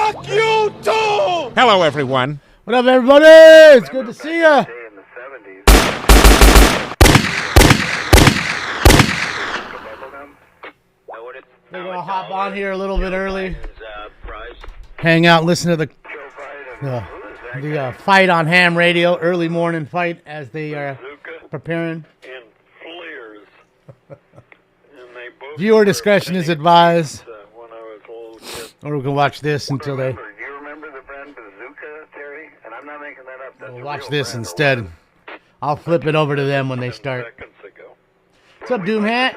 Fuck you too! Hello, everyone. What up, everybody? It's good to see ya. We're gonna hop on here a little bit early, hang out, listen to the fight on ham radio, early morning fight as they are preparing. Viewer discretion is advised. Or we can watch this until they. Do you remember the brand Bazooka, Terry? And I'm not making that up. That's We'll watch this instead. I'll flip it over to them when they start. What's up, Doom Hat?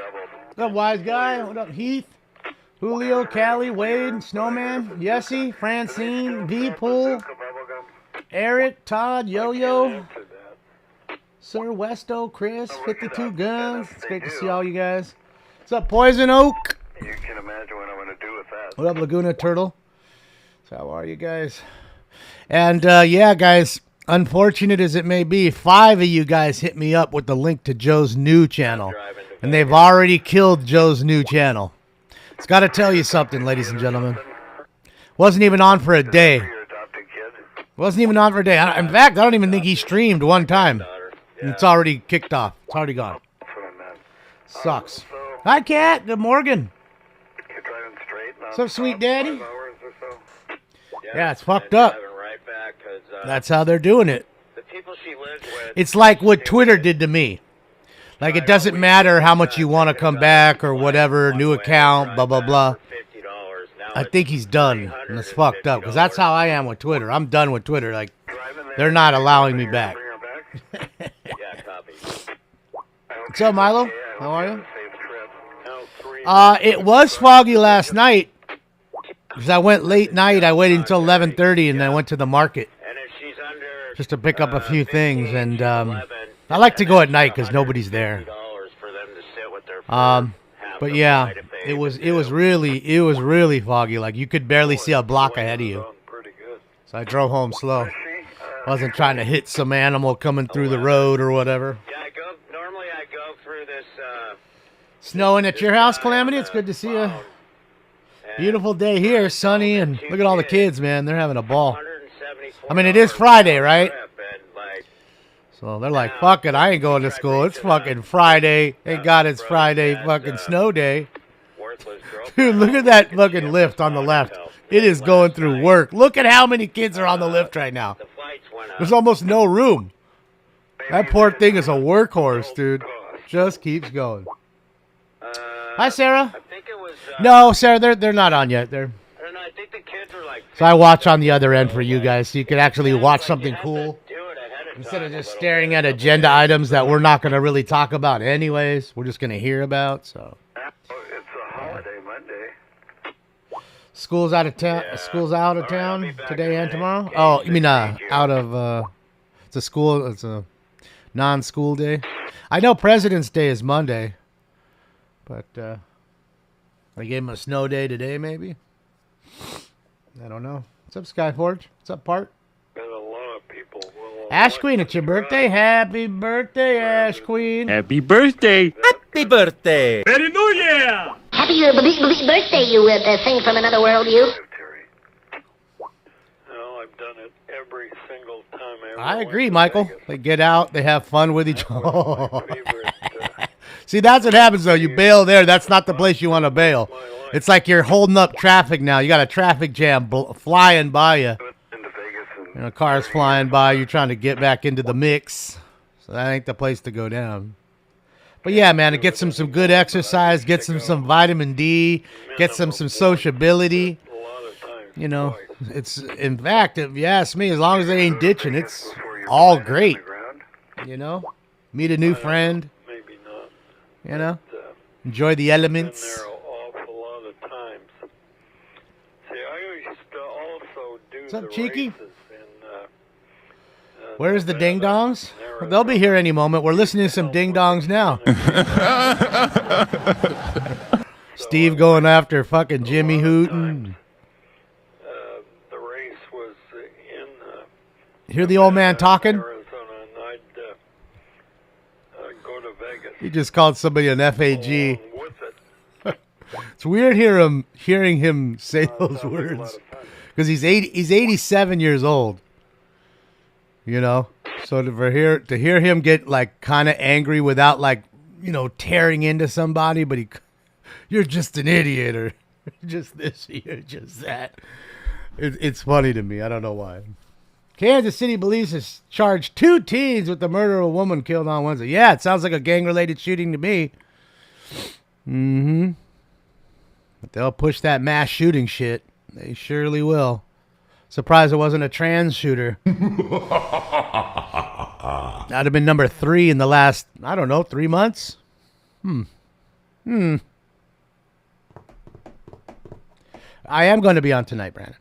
What's up, Wise Guy? What up, Heath? Julio, Callie, Wade, Snowman, Yessie, Francine, V-Pool, Eric, Todd, Yo-Yo, Sir Westo, Chris, 52 Guns. It's great to see all you guys. What's up, Poison Oak? You can imagine what I'm going to do with that. What up, Laguna Turtle? So how are you guys? And yeah, guys, unfortunate as it may be, 5 of you guys hit me up with the link to Joe's new channel. And they've already killed Joe's new channel. It's got to tell you something, ladies and gentlemen. Wasn't even on for a day. Your adopted kid. Wasn't even on for a day. In fact, I don't even think he streamed one time. And it's already kicked off. It's already gone. That's what I meant. Sucks. Hi, Cat. Good Morgan. You're driving straight. What's up, sweet daddy? 5 hours or so. Yeah, it's fucked up. Right back 'cause, That's how they're doing it. the people she lives with. It's like what Twitter did to me. Like, it doesn't matter how much you want to come back or whatever, new account, blah, blah, blah. I think he's done, and it's fucked up, because that's how I am with Twitter. I'm done with Twitter. Like, they're not allowing me back. Bring her back. Yeah, copy. What's up, Milo? How are you? Safe trip. It was foggy last night, because I went late night. I waited until 11:30, and I went to the market And if she's under just to pick up a few things, and I like to go at night because nobody's there. for them to sit with their But yeah, it was really foggy. Like, you could barely see a block ahead of you. Pretty good. So I drove home slow. She, Wasn't trying to hit some animal coming through the road or whatever. Yeah, normally I go through this Snowing at your house, Calamity? It's good to see you. Beautiful day here, sunny, and look at all the kids, man. They're having a ball. I mean, it is Friday, right? So they're like, fuck it, I ain't going to school. It's fucking Friday. Thank God it's Friday, fucking snow day. Dude, look at that fucking lift on the left. It is going through work. Look at how many kids are on the lift right now. There's almost no room. That poor thing is a workhorse, dude. Just keeps going. Hi, Sarah. I think it was. No, Sarah, they're not on yet. I don't know. I think the kids are like. So I watch on the other end for you guys, so you could actually watch something cool. Instead of just staring at agenda items that we're not going to really talk about anyways, we're just going to hear about. So it's a holiday Monday. school's out of town. School's out of town today and tomorrow. Oh, you mean out of? It's a school. It's a non-school day. I know President's Day is Monday, but they gave him a snow day today. Maybe. I don't know. What's up, Skyforge? What's up, Part? Been a lot of people. Ash Queen, it's your birthday. Happy birthday, Ash Queen. Happy birthday. Happy birthday! Happy New Year. Happy birthday, you thing from another world, you. Terry. No, I've done it every single time I agree, Michael. They get out, they have fun with each other. Favorite, See, that's what happens, though. You bail there. That's not the place you want to bail. It's like you're holding up traffic now. You got a traffic jam flying by you. into Vegas and You know, cars flying by. You're trying to get back into the mix. So that ain't the place to go down. But yeah, man, it gets them some good exercise, gets them some vitamin D, gets them some sociability. a lot of times. You know, it's, in fact, if you ask me, as long as they ain't ditching, it's all great. Ground. You know, meet a new friend, Maybe not. you know, enjoy the elements. Been there an awful lot of times. See, I used to also do What's up, the Cheeky? races in, Where's the ding dongs? Well, they'll be here any moment. We're listening to some ding dongs now. Steve going after fucking Jimmy Hooten. the race was in Hear the old man talking? Arizona, and I'd go to Vegas. He just called somebody an FAG. along with it. It's weird hearing him say those words. because he's 87 years old. You know, so to hear him get like kind of angry without like, you know, tearing into somebody, but you're just an idiot or just this, you're just that. It's funny to me. I don't know why. Kansas City police has charged 2 teens with the murder of a woman killed on Wednesday. Yeah, it sounds like a gang-related shooting to me. Mm-hmm. But they'll push that mass shooting shit. They surely will. Surprised it wasn't a trans shooter. That'd have been number 3 in the last, I don't know, 3 months? I am going to be on tonight, Brandon.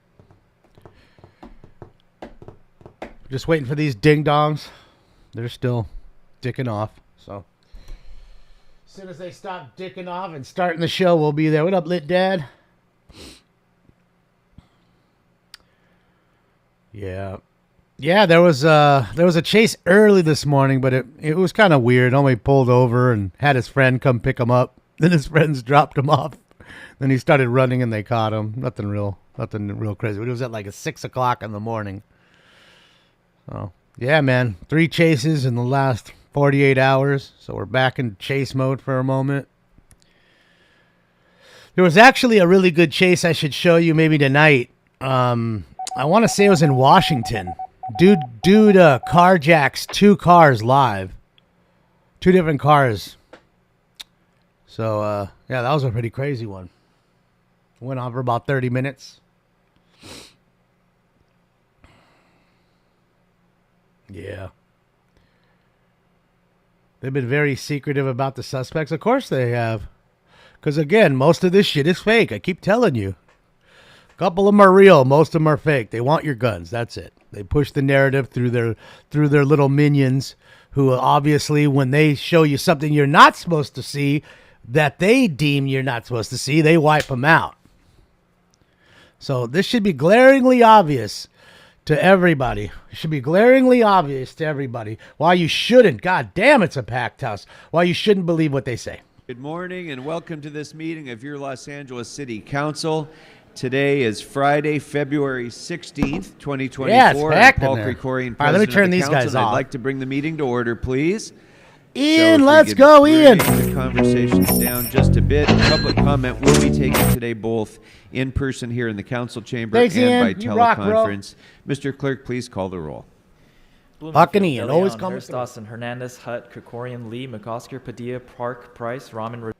Just waiting for these ding-dongs. They're still dicking off. So as soon as they stop dicking off and starting the show, we'll be there. What up, Lit Dad? Yeah. Yeah, there was a chase early this morning, but it was kind of weird. Only pulled over and had his friend come pick him up. Then his friends dropped him off. Then he started running and they caught him. Nothing real crazy. But it was at like 6 o'clock in the morning. Oh, yeah, man. 3 chases in the last 48 hours. So we're back in chase mode for a moment. There was actually a really good chase I should show you maybe tonight. I want to say it was in Washington. Dude carjacks 2 cars live. 2 different cars. So, yeah, that was a pretty crazy one. Went on for about 30 minutes. Yeah. They've been very secretive about the suspects. Of course they have. Because, again, most of this shit is fake. I keep telling you. A couple of them are real. Most of them are fake. They want your guns. That's it. They push the narrative through their little minions who obviously, when they show you something you're not supposed to see that they deem you're not supposed to see, they wipe them out. So this should be glaringly obvious to everybody. It should be glaringly obvious to everybody why you shouldn't. God damn, it's a packed house. Why you shouldn't believe what they say. Good morning and welcome to this meeting of your Los Angeles City Council. Today is Friday, February 16th, 2024. Yeah, it's packed I'm Paul in there. Krikorian, All right, let me President turn of the these guys Council, and off. I'd like to bring the meeting to order, please. Ian, So if let's we could go, Ian. bring the conversations down just a bit. Public comment will be taken today both in person here in the council chamber Thanks, and Ian. by You rock, bro. teleconference. Mr. Clerk, please call the roll. Fucking Ian, always Leon, coming Hurst, through. Dawson, Hernandez, Hutt, Krikorian, Lee, McOsker, Padilla, Park, Price, Raman,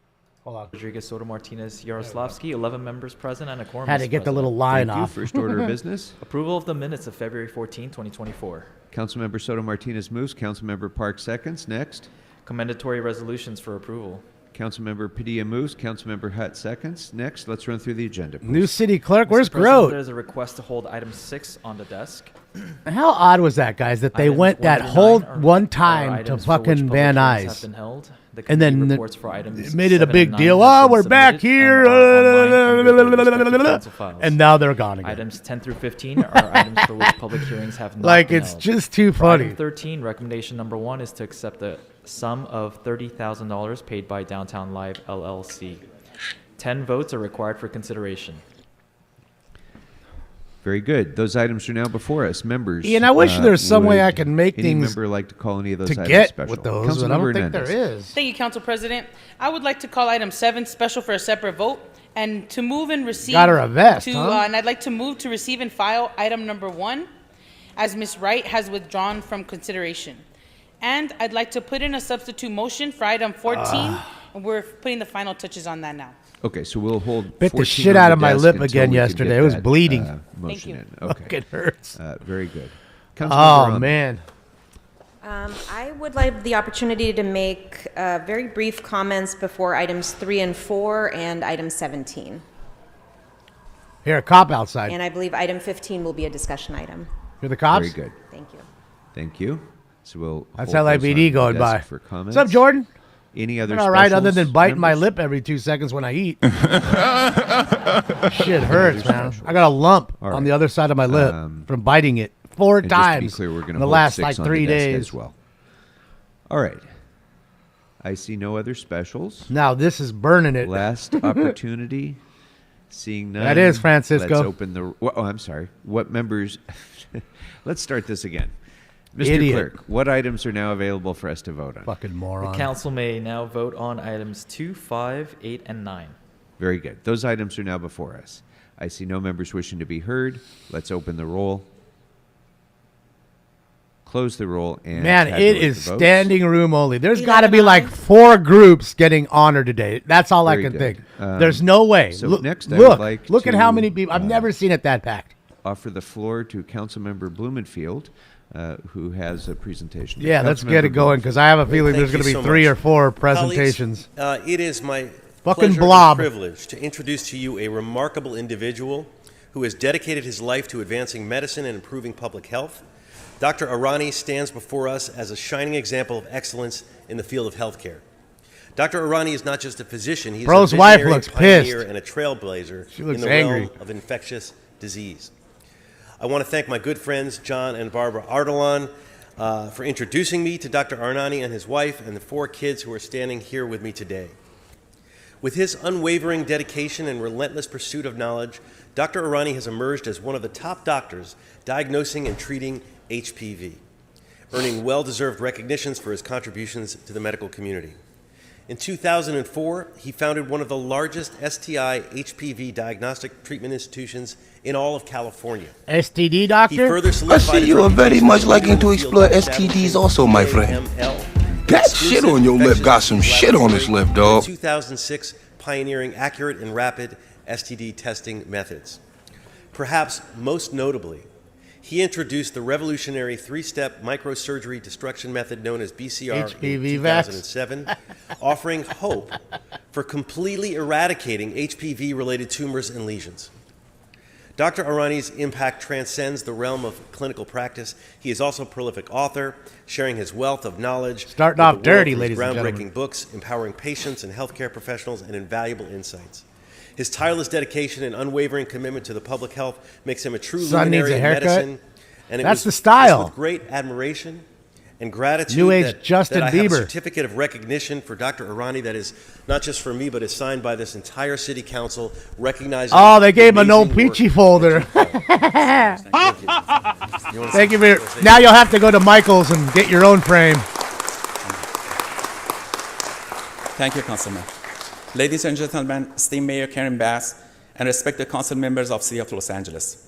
Hold on. Rodriguez, Soto Martinez, Yaroslavsky, 11 members present and a quorum. Had to is get the present. little line Thank you. off. First order of business. Approval of the minutes of February 14, 2024. Councilmember Soto Martinez moves. Councilmember Park seconds. Next. Commendatory resolutions for approval. Councilmember Padilla moves. Councilmember Hutt seconds. Next, let's run through the agenda, please. New city clerk, where's Mr. President, Grote? There's a request to hold item 6 on the desk. How odd was that, guys, that they Items went 1 that through whole 9 are- one are time to items for which fucking public Van hearings have Nuys? been held. The And then committee reports for items made it a 7 big and 9 deal. have Oh, been we're back submitted here. and are online under their respective council files. And now they're gone again. Items 10 through 15 are items for which public hearings have not Like, been it's held. just too For funny. Item 13, recommendation number 1 is to accept the sum of $30,000 paid by Downtown Live LLC. 10 votes are required for consideration. Very good. Those items are now before us. Members. Ian, I wish there was some way would I can make any things member like to call any of those to items get special? with those, but I Councilmember don't think Hernandez. there is. Thank you, Council President. I would like to call item 7 special for a separate vote and to move and receive. Got her a vest, to, huh? And I'd like to move to receive and file item number 1 as Ms. Wright has withdrawn from consideration. And I'd like to put in a substitute motion for item 14. And we're putting the final touches on that now. Okay, so we'll hold. Bit the 14 shit on out the of my desk lip until again we can yesterday. get It was that, bleeding. Motion you. in. Okay. Fucking hurts. Very good. Oh, Councilmember man. I would like the opportunity to make very brief comments before items 3 and 4 and item 17. Here, a cop outside. And I believe item 15 will be a discussion item. You're the cops? Very good. Thank you. Thank you. So we'll. That's hold those on LAPD the going desk by. For comments. What's up, Jordan? Any other? I'm all right, other specials, than biting my members? lip every 2 seconds when I eat. Shit hurts, man. I got a lump All on right. the other side of my lip from biting it 4 And just to be times clear, we're going in to the hold last 6 like on 3 the desk days. as well. All right. I see no other specials. Now this is burning it. Last opportunity Seeing none. That is Francisco. Let's open the. Oh, I'm sorry. What members? Let's start this again. Mr. Idiot. Clerk, what items are now available for us to vote on? Fucking moron. The council may now vote on items 2, 5, 8, and 9. Very good. Those items are now before us. I see no members wishing to be heard. Let's open the roll. Close the roll and Man, it tabulate is the votes. standing room only. There's got to be like 4 groups getting honored today. That's all Very I can good. think. There's no way. So look, next I look, would like look at how to, many people. I've never seen it that packed. Offer the floor to Councilmember Blumenfield, who has a presentation. Yeah, let's get it Councilmember going because I have a feeling there's going to be so 3 much. or 4 presentations. Colleagues, it is my Fucking pleasure blob. and privilege to introduce to you a remarkable individual who has dedicated his life to advancing medicine and improving public health. Dr. Arani stands before us as a shining example of excellence in the field of healthcare. Dr. Arani is not just a physician, he's Bro's a wife visionary looks pioneer pissed. and a trailblazer She looks in the angry. realm of infectious disease. I want to thank my good friends John and Barbara Ardalan for introducing me to Dr. Arani and his wife and the 4 kids who are standing here with me today. With his unwavering dedication and relentless pursuit of knowledge, Dr. Arani has emerged as one of the top doctors diagnosing and treating HPV, earning well-deserved recognitions for his contributions to the medical community. In 2004, he founded one of the largest STI HPV diagnostic treatment institutions in all of California. STD He doctor? further I solidified see his you are very reputation much as liking a to field explore by establishing STDs also, my friend. AML, That shit on your lip got some shit on his lip, dog. 2006, pioneering accurate and rapid STD testing methods. Perhaps most notably, he introduced the revolutionary 3-step microsurgery destruction method known as BCR HPV in vax. 2007, offering hope for completely eradicating HPV-related tumors and lesions. Dr. Arani's impact transcends the realm of clinical practice. He is also a prolific author, sharing his wealth of knowledge Starting with off the world dirty, through his ladies and groundbreaking gentlemen. books, empowering patients and healthcare professionals, and invaluable insights. His tireless dedication and unwavering commitment to the public health makes him a true Son needs luminary a in haircut. medicine. And it That's was the style. with great admiration and gratitude New age that, Justin that I have a Bieber. certificate of recognition for Dr. Arani that is not just for me, but is signed by this entire city council, recognizing. Oh, they gave him a the no amazing work peachy folder. that you do. You wanna Thank you say- for. Now you'll have to go to Michael's and get your own frame. Thank you, Councilman. Ladies and gentlemen, esteemed Mayor Karen Bass, and respected council members of City of Los Angeles.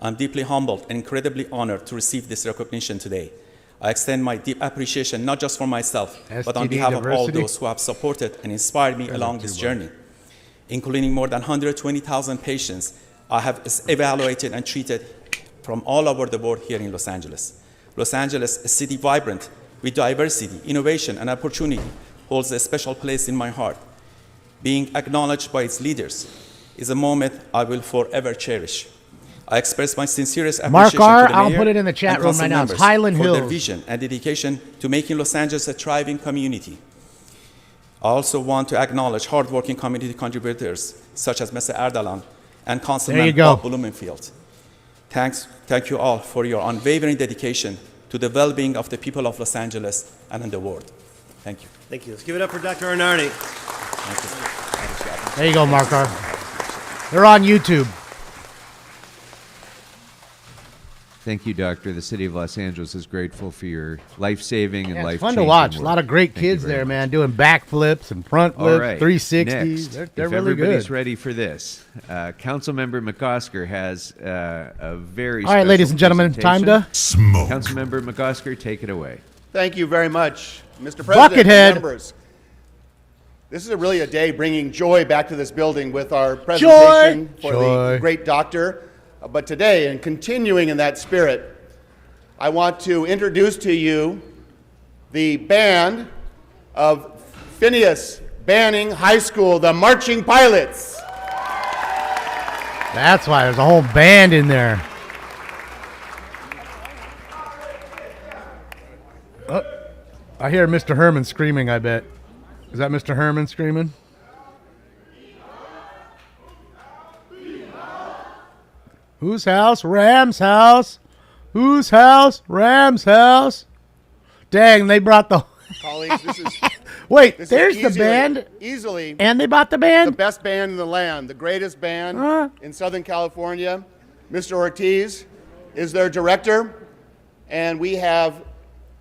I'm deeply humbled and incredibly honored to receive this recognition today. I extend my deep appreciation not just for myself, but on STD behalf of all diversity. those who have supported and inspired me along this journey, including more than 120,000 patients I have evaluated and treated from all over the world here in Los Angeles. Los Angeles, a city vibrant with diversity, innovation, and opportunity, holds a special place in my heart. Being acknowledged by its leaders is a moment I will forever cherish. I express my sincerest Mark appreciation R, to the I'll mayor put it in the chat and room council right now. It's members Highland for their Hills. vision and dedication to making Los Angeles a thriving community. I also want to acknowledge hardworking community contributors such as Mr. Ardalan and There Councilman you go. Bob Blumenfield. Thank you all for your unwavering dedication to the well-being of the people of Los Angeles and in the world. Thank you. Thank you. Let's give it up for Dr. Arani. There you go, Mark R. They're on YouTube. Thank you, Doctor. The City of Los Angeles is grateful for your life-saving and Yeah, it's life-changing fun to watch. A work. lot of great Thank you kids very there, much. man, doing backflips and front All flips, right. 360s. Next, They're if really everybody's good. ready for this, Councilmember McOsker has a very All right, ladies and gentlemen, time to smoke. Councilmember McOsker, take it away. Thank you very much, Mr. President Buckethead. and members. This is really a day bringing joy back to this building with our presentation for Joy. the great doctor. But today, and continuing in that spirit, I want to introduce to you the band of Phineas Banning High School, the Marching Pilots. That's why there's a whole band in there. Oh, I hear Mr. Herman screaming, I bet. Is that Mr. Herman screaming? Whose house? Ram's house. Whose house? Ram's house. Dang, they brought the... Colleagues, this is Wait, This is there's the easily- band. Easily. And they bought the band? The best band in the land, the greatest band in Southern California. Mr. Ortiz is their director, and we have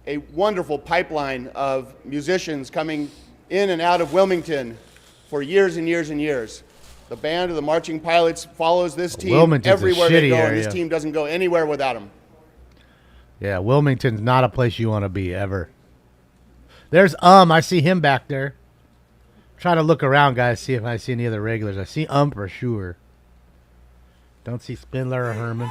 a wonderful pipeline of musicians coming in and out of Wilmington for years and years and years. The band of the Marching Pilots follows this team Wilmington's a everywhere they shitty go, and area. this team doesn't go anywhere without them. Yeah, Wilmington's not a place you want to be ever. There's I see him back there. Trying to look around, guys, see if I see any other regulars. I see for sure. Don't see Spindler or Herman.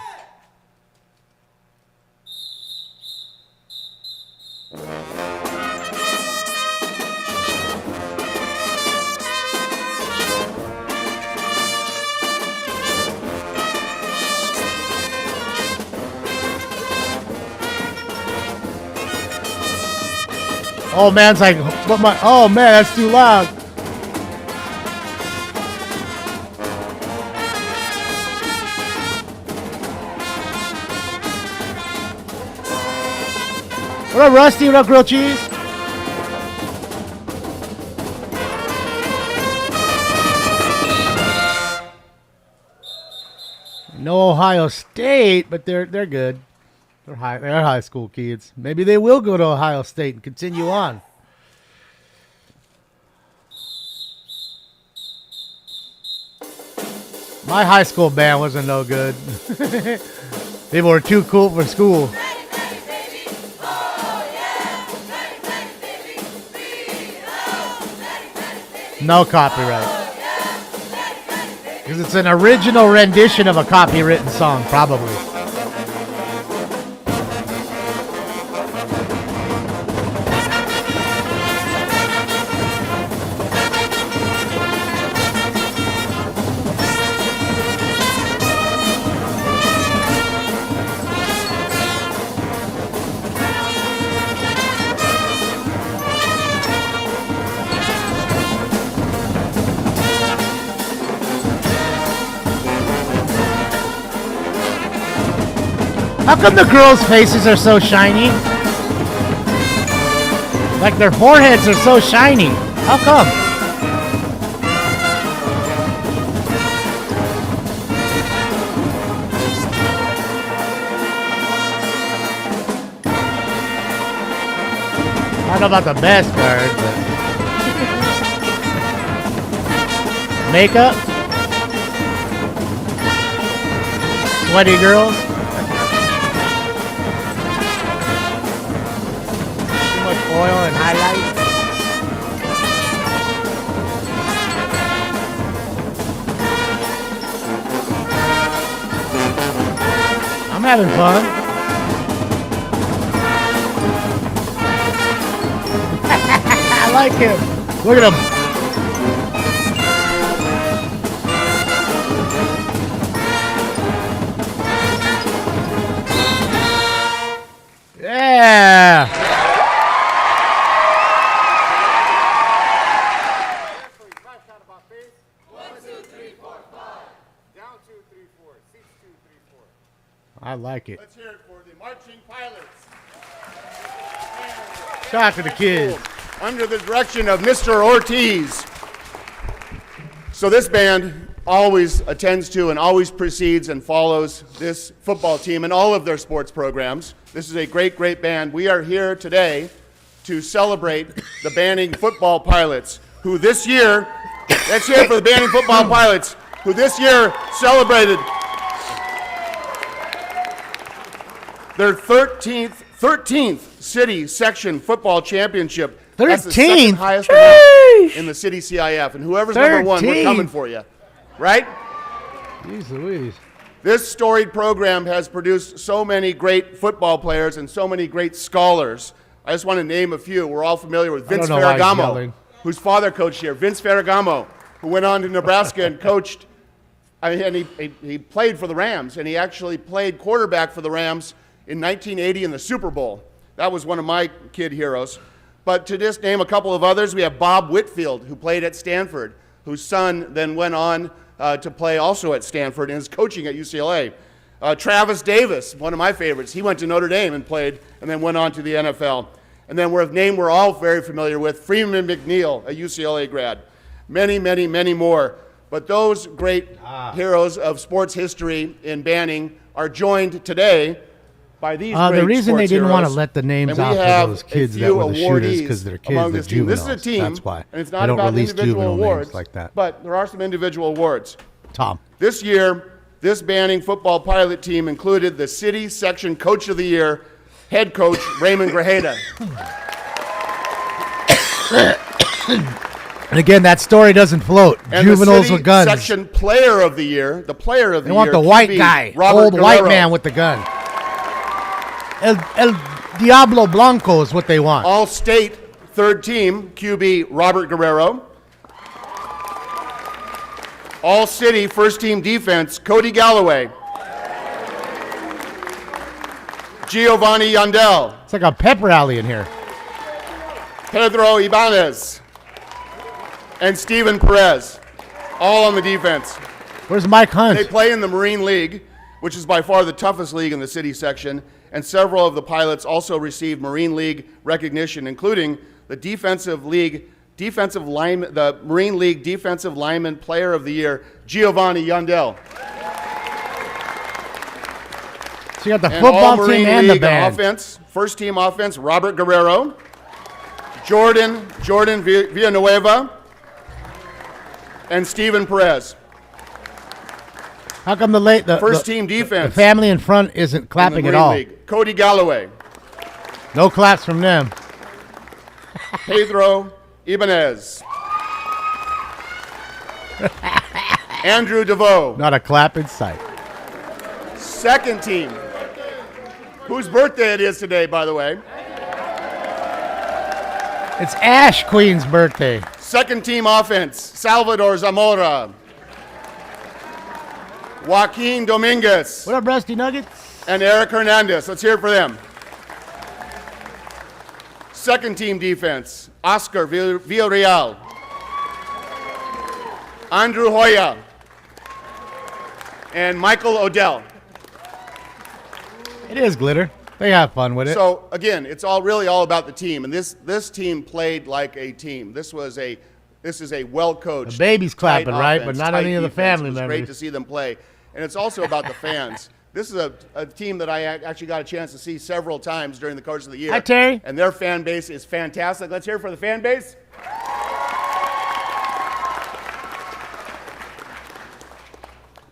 Oh man's like, what my? Oh man, that's too loud. What up, Rusty? What up, grilled cheese? No Ohio State, but they're good. They're high school kids. Maybe they will go to Ohio State and continue on. My high school band wasn't no good. People were too cool for school. No copyright. Because it's an original rendition of a copywritten song, probably. How come the girls' faces are so shiny? Like their foreheads are so shiny. How come? I don't know about the best part, but makeup? Sweaty girls? Oil and highlight. I'm having fun. I like him. Look at him. Yeah. I like it. Let's hear it for the Marching Pilots. Shout out to the kids. Under the direction of Mr. Ortiz. So this band always attends to and always precedes and follows this football team and all of their sports programs. This is a great, great band. We are here today to celebrate the Banning Football Pilots, who this year, let's hear it for the Banning Football Pilots, who this year celebrated their 13th city section football championship. That's the second highest amount in the city CIF. And whoever's number one, we're coming for you. Right? Jeez Louise. This storied program has produced so many great football players and so many great scholars. I just want to name a few. We're all familiar with Vince Ferragamo, whose father coached here. Vince Ferragamo, who went on to Nebraska and coached. And he played for the Rams, and he actually played quarterback for the Rams in 1980 in the Super Bowl. That was one of my kid heroes. But to just name a couple of others, we have Bob Whitfield, who played at Stanford, whose son then went on to play also at Stanford and is coaching at UCLA. Travis Davis, one of my favorites, he went to Notre Dame and played and then went on to the NFL. And then a name we're all very familiar with, Freeman McNeil, a UCLA grad. Many, many, many more. But those great heroes of sports history in Banning are joined today by these great the reason they sports didn't want to heroes. let the names And we out have for those a kids that few were the shooters awardees because they're among kids, this they're team. This juveniles. is a team, That's why. and it's They not don't about release individual juvenile awards names like that. But there are some individual awards. Tom. This year, this Banning football pilot team included the City Section Coach of the Year, head coach Raymond Grajeda. And again, that story doesn't float. And Juveniles the City with guns. Section Player of the Year, the Player of the They Year. want the white QB, guy, Robert old white Guerrero. man with the gun. El Diablo Blanco is what they want. All state third team QB Robert Guerrero. All city first team defense Cody Galloway. Giovanni Yandel. It's like a pep rally in here. Pedro Ibanez. And Steven Perez. All on the defense. Where's Mike Hunt? They play in the Marine League, which is by far the toughest league in the city section, and several of the pilots also received Marine League recognition, including the the Marine League Defensive Lineman Player of the Year, Giovanni Yandel. So you got the And all football Marine team and the League band. offense, first team offense, Robert Guerrero, Jordan Villanueva, and Steven Perez. How come the First team defense. The family in front isn't clapping in at the Marine all? League, Cody Galloway, No claps from them. Pedro Ibanez, Andrew DeVoe. Not a clap in sight. Second team, whose birthday it is today, by the way. It's Ash Queen's birthday. Second team offense, Salvador Zamora, Joaquin Dominguez. What up, Rusty Nuggets? And Eric Hernandez. Let's hear it for them. Second team defense, Oscar Villarreal, Andrew Hoya, and Michael Odell. It is glitter. They have fun with it. So again, it's really all about the team, and this team played like a team. This is a well-coached. The baby's clapping, tight right? offense, But not tight any of the defense. family It was members. great to see them play, and it's also about the fans. This is a team that I actually got a chance to see several times during the course of the year. Hi, Terry. And their fan base is fantastic. Let's hear it for the fan base.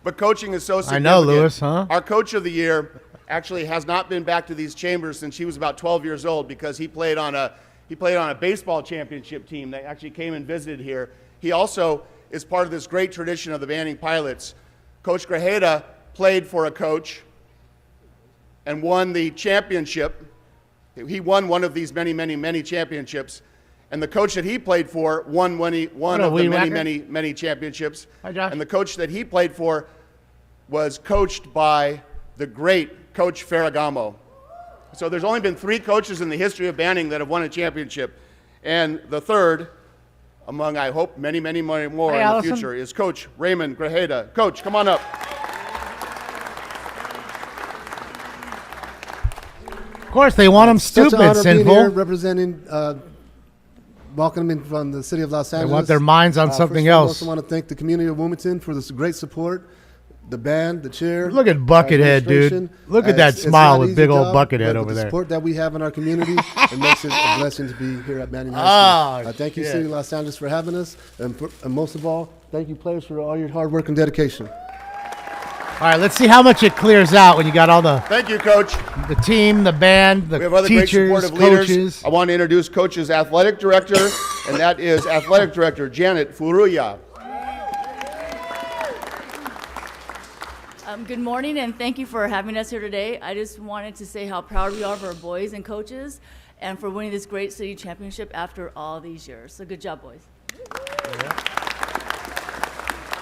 But coaching is so significant. I know, Lewis, huh? Our coach of the year actually has not been back to these chambers since he was about 12 years old because he played on a baseball championship team that actually came and visited here. He also is part of this great tradition of the Banning Pilots. Coach Grajeda played for a coach and won the championship. He won one of these many, many, many championships. And the coach that he played for won one of the many, many, many championships. Hi, Josh. And the coach that he played for was coached by the great Coach Ferragamo. So there's only been 3 coaches in the history of Banning that have won a championship. And the third, among, I hope, many, many more in the Allison. future, is Coach Raymond Grajeda. Coach, come on up. Of course, they want them Such an stupid, honor being here sinful. representing, welcoming from the city of Los Angeles. want their minds on something first else. I want to thank the community of Wilmington for this great support. The band, the chair. Look at Buckethead, dude. administration. Look at that It's smile not an with easy big old job, Buckethead but over with there. The support that we have in our community, it makes it a blessing to be here at Banning High School. Thank you, shit. City of Los Angeles, for having us, and most of all, thank you, players, for all your hard work and dedication. All right, let's see how much it clears out when you got all the Thank you, Coach. the team, the band, the We have other great teachers, supportive leaders. coaches. I want to introduce Coach's athletic director, and that is athletic director Janet Furuya. Good morning, and thank you for having us here today. I just wanted to say how proud we are of our boys and coaches and for winning this great city championship after all these years. So good job, boys.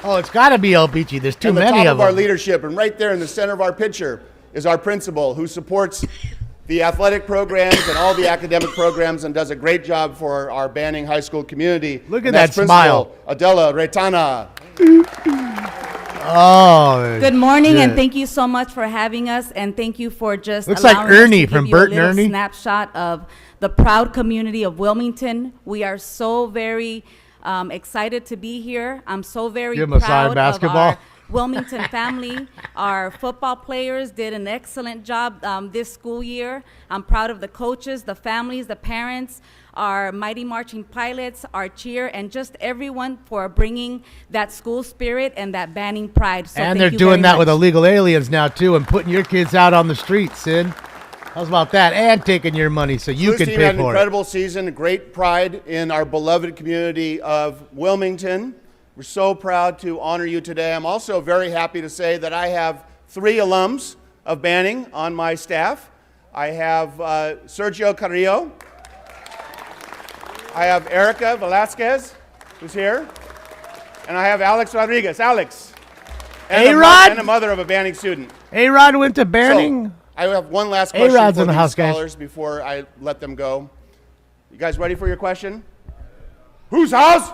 Oh, it's got to be El Beachy. There's too And the many top of of our them. leadership, and right there in the center of our picture is our principal, who supports the athletic programs and all the academic programs and does a great job for our Banning High School community. Look at And that that's Principal smile. Adela Retana. Oh. Good morning, yeah. and thank you so much for having us, and thank you for just Looks like allowing us Ernie to from give you Bert a and little Ernie. snapshot of the proud community of Wilmington. We are so very excited to be here. I'm so very Give 'em a sign, proud of basketball. our Wilmington family. Our football players did an excellent job this school year. I'm proud of the coaches, the families, the parents, our Mighty Marching Pilots, our cheer, and just everyone for bringing that school spirit and that banning pride. So And thank they're you doing very that much. with illegal aliens now, too, and putting your kids out on the streets, Sid. How's about that? And taking your money so you Blues can team pay had an for it. incredible season, great pride in our beloved community of Wilmington. We're so proud to honor you today. I'm also very happy to say that I have 3 alums of Banning on my staff. I have Sergio Carrillo. I have Erica Velasquez, who's here. And I have Alex Rodriguez. Alex. A-Rod? And a mother of a Banning student. A-Rod went to Banning. So, I have one last question A-Rod's for in the these house, guys. scholars before I let them go. You guys ready for your question? Whose house?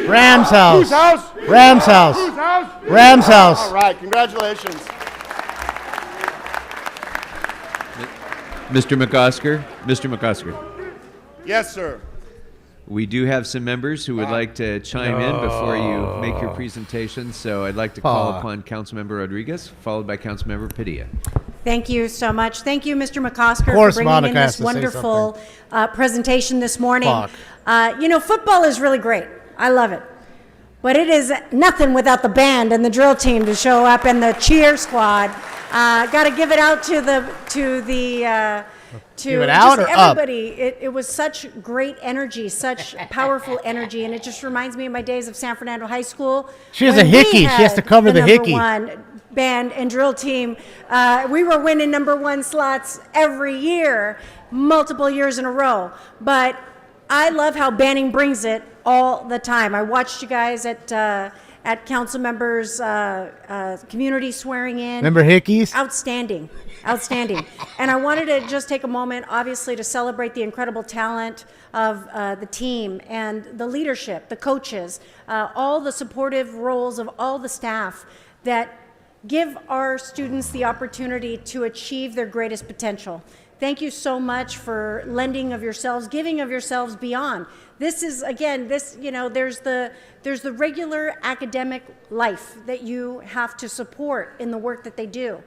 Rams house. Whose house? Rams house. Whose house? Rams house. All right, congratulations. Mr. McOsker. Mr. McOsker. Yes, sir. We do have some members who would like to chime in before you make your presentation, so I'd like to call upon Councilmember Rodriguez, followed by Councilmember Padilla. Thank you so much. Thank you, Mr. McOsker, Of course, for bringing Monica in has this to say wonderful presentation this morning. Fuck. You know, football is really great. I love it. But it is nothing without the band and the drill team to show up and the cheer squad. Got to give it out to Give it out just or up? everybody. It was such great energy, such powerful energy, and it just reminds me of my days of San Fernando High School. She has when a we hickey. She has had to cover the number hickey. one band and drill team. We were winning number 1 slots every year, multiple years in a row. But I love how Banning brings it all the time. I watched you guys at council members' community swearing in. Remember Hickeys? Outstanding. Outstanding. And I wanted to just take a moment, obviously, to celebrate the incredible talent of the team and the leadership, the coaches, all the supportive roles of all the staff that give our students the opportunity to achieve their greatest potential. Thank you so much for lending of yourselves, giving of yourselves beyond. This is, again, there's the regular academic life that you have to support in the work that they do.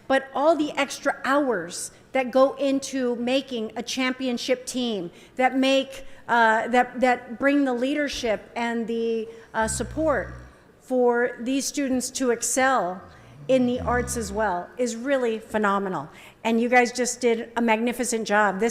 But all the extra hours that go into making a championship team, that make that bring the leadership and the support for these students to excel in the arts as well, is really phenomenal. And you guys just did a magnificent job.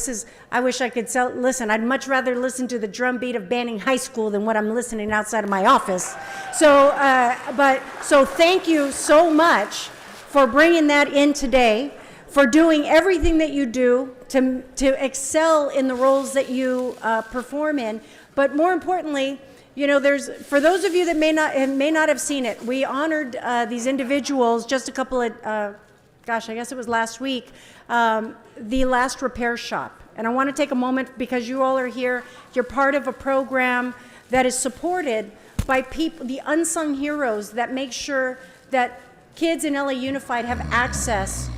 I wish I could listen. I'd much rather listen to the drum beat of Banning High School than what I'm listening outside of my office. So thank you so much for bringing that in today, for doing everything that you do to excel in the roles that you perform in. But more importantly, you know, for those of you that may not have seen it, we honored these individuals just a couple of, I guess it was last week, the Last Repair Shop. And I want to take a moment because you all are here. You're part of a program that is supported by people, the unsung heroes that make sure that kids in LA Unified have access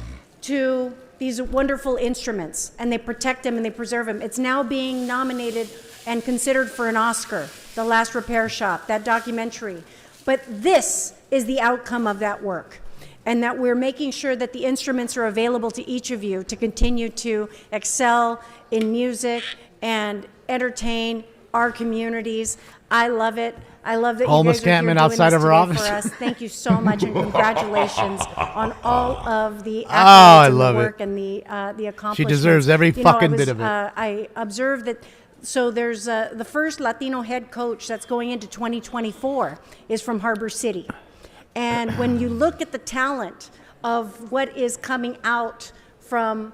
to these wonderful instruments, and they protect them and they preserve them. It's now being nominated and considered for an Oscar, The Last Repair Shop, that documentary. But this is the outcome of that work, and that we're making sure that the instruments are available to each of you to continue to excel in music and entertain our communities. I love it. I love that Homeless you guys are here campman doing outside this of her today office. for us. Thank you so much, and congratulations on all of the accolades I and love the it. work and the accomplishments. She deserves every fucking bit of it. I observed that. So there's the first Latino head coach that's going into 2024 is from Harbor City. And when you look at the talent of what is coming out from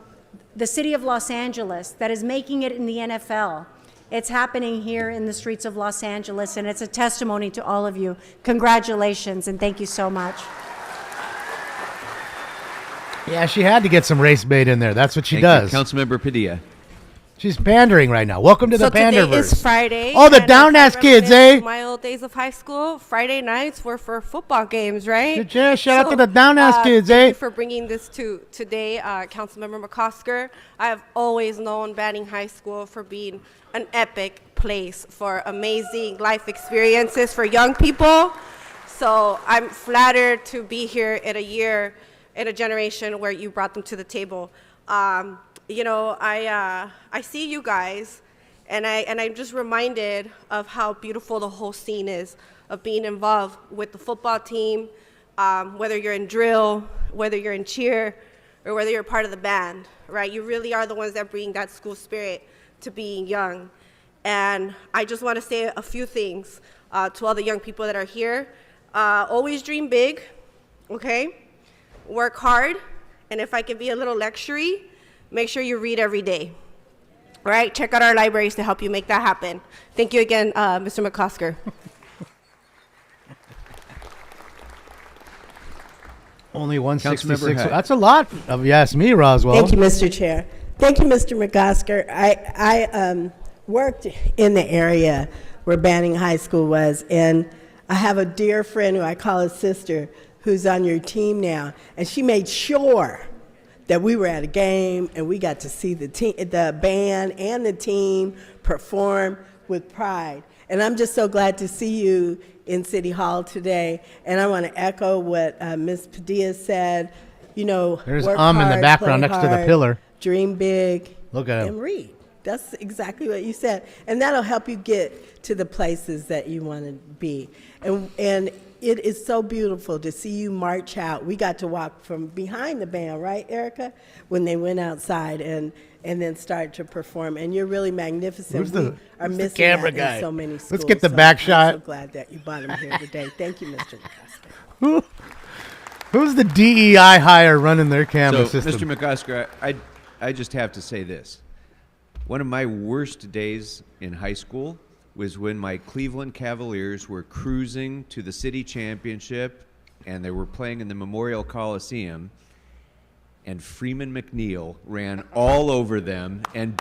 the city of Los Angeles that is making it in the NFL, it's happening here in the streets of Los Angeles, and it's a testimony to all of you. Congratulations, and thank you so much. Yeah, she had to get some race bait in there. That's what she Thank does. you. Councilmember Padilla. She's pandering right now. Welcome to the Today Panderverse. is Friday. Oh, the and down-ass as I kids, reminisce eh? My old days of high school, Friday nights were for football games, right? Yeah, shout out to the down-ass kids, Thank eh? you for bringing this to today, Councilmember McCosker. I have always known Banning High School for being an epic place for amazing life experiences for young people. So I'm flattered to be here in a year, in a generation where you brought them to the table. You know, I see you guys, and I'm just reminded of how beautiful the whole scene is of being involved with the football team, whether you're in drill, whether you're in cheer, or whether you're part of the band, right? You really are the ones that bring that school spirit to being young. And I just want to say a few things to all the young people that are here. Always dream big, okay? Work hard, and if I can be a little lectury, make sure you read every day. All right, check out our libraries to help you make that happen. Thank you again, Mr. McCosker. Only 166. Councilmember Hutt. That's a lot, if you ask me, Roswell. Thank you, Mr. Chair. Thank you, Mr. McCosker. I worked in the area where Banning High School was, and I have a dear friend who I call a sister who's on your team now, and she made sure that we were at a game and we got to see the team, the band and the team perform with pride. And I'm just so glad to see you in City Hall today. And I want to echo what Ms. Padilla said. You know, There's work in the hard, background play next to the hard, pillar. Dream big. Look at him. And read. That's exactly what you said. And that'll help you get to the places that you want to be. And it is so beautiful to see you march out. We got to walk from behind the band, right, Erica? When they went outside and then started to perform. And you're really magnificent. Who's the- We are who's the missing camera that guy? in so many schools. Let's get the So back I'm shot. so glad that you brought him here today. Thank you, Mr. McCosker. Who's the DEI hire running their camera So, system? Mr. McCosker, I just have to say this. One of my worst days in high school was when my Cleveland Cavaliers were cruising to the city championship, and they were playing in the Memorial Coliseum, and Freeman McNeil ran all over them and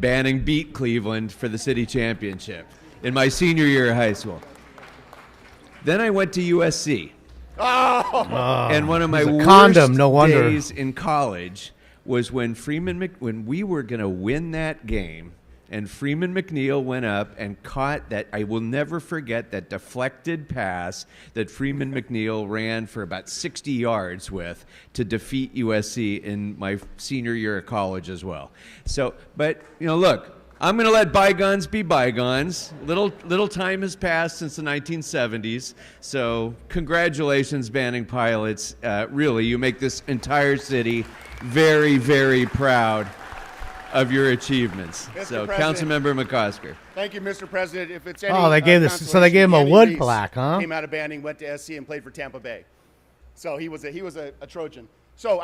Banning beat Cleveland for the city championship in my senior year of high school. Then I went to USC. And one of my He's a worst condom, no wonder. days in college was when when we were going to win that game, and Freeman McNeil went up and caught that, I will never forget, that deflected pass that Freeman McNeil ran for about 60 yards with to defeat USC in my senior year of college as well. So, but, you know, look, I'm going to let bygones be bygones. Little time has passed since the 1970s. So congratulations, Banning Pilots. Really, you make this entire city very, very proud of your achievements. Mr. So, President. Councilmember McCosker. Thank you, Mr. President. If it's any, Oh, they gave this- so they gave him a consolation, wood Andy plaque, huh? Came out of Banning, went to SC, and played for Tampa Bay. So he was a Trojan. So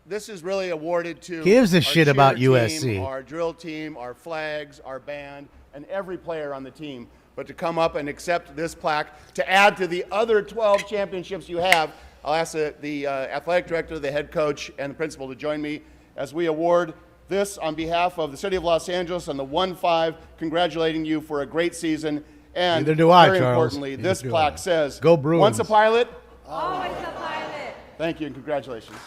this is really awarded to Gives a our shit cheer about team, USC. our drill team, our flags, our band, and every player on the team. But to come up and accept this plaque to add to the other 12 championships you have, I'll ask the athletic director, the head coach, and the principal to join me as we award this on behalf of the City of Los Angeles and the 1-5, congratulating you for a great season. And Neither do I, very Charles. importantly, Neither this do plaque I. says, Go Bruins. Once a pilot. Always a pilot. Thank you and congratulations.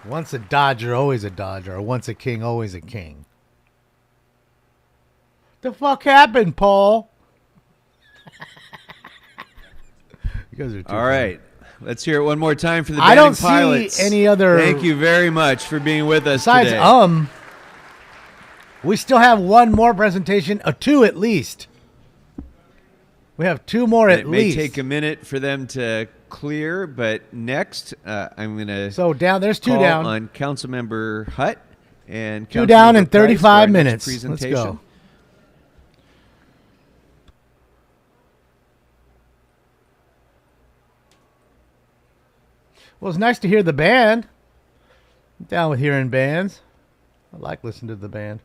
Once a Dodger, always a Dodger. Or once a king, always a king. The fuck happened, Paul? You guys are too All funny. right. Let's hear it one more time for the I Banning don't see Pilots. any other- Thank you very much for being with us Besides, today. we still have one more presentation, two at least. We have two more at It may least. take a minute for them to clear, but next I'm going to there's two call down. on Councilmember Hutt and Two down Councilmember in Price for our 35 next minutes. Let's Presentation. go. Well, it's nice to hear the band. I'm down with hearing bands. I like listening to the band.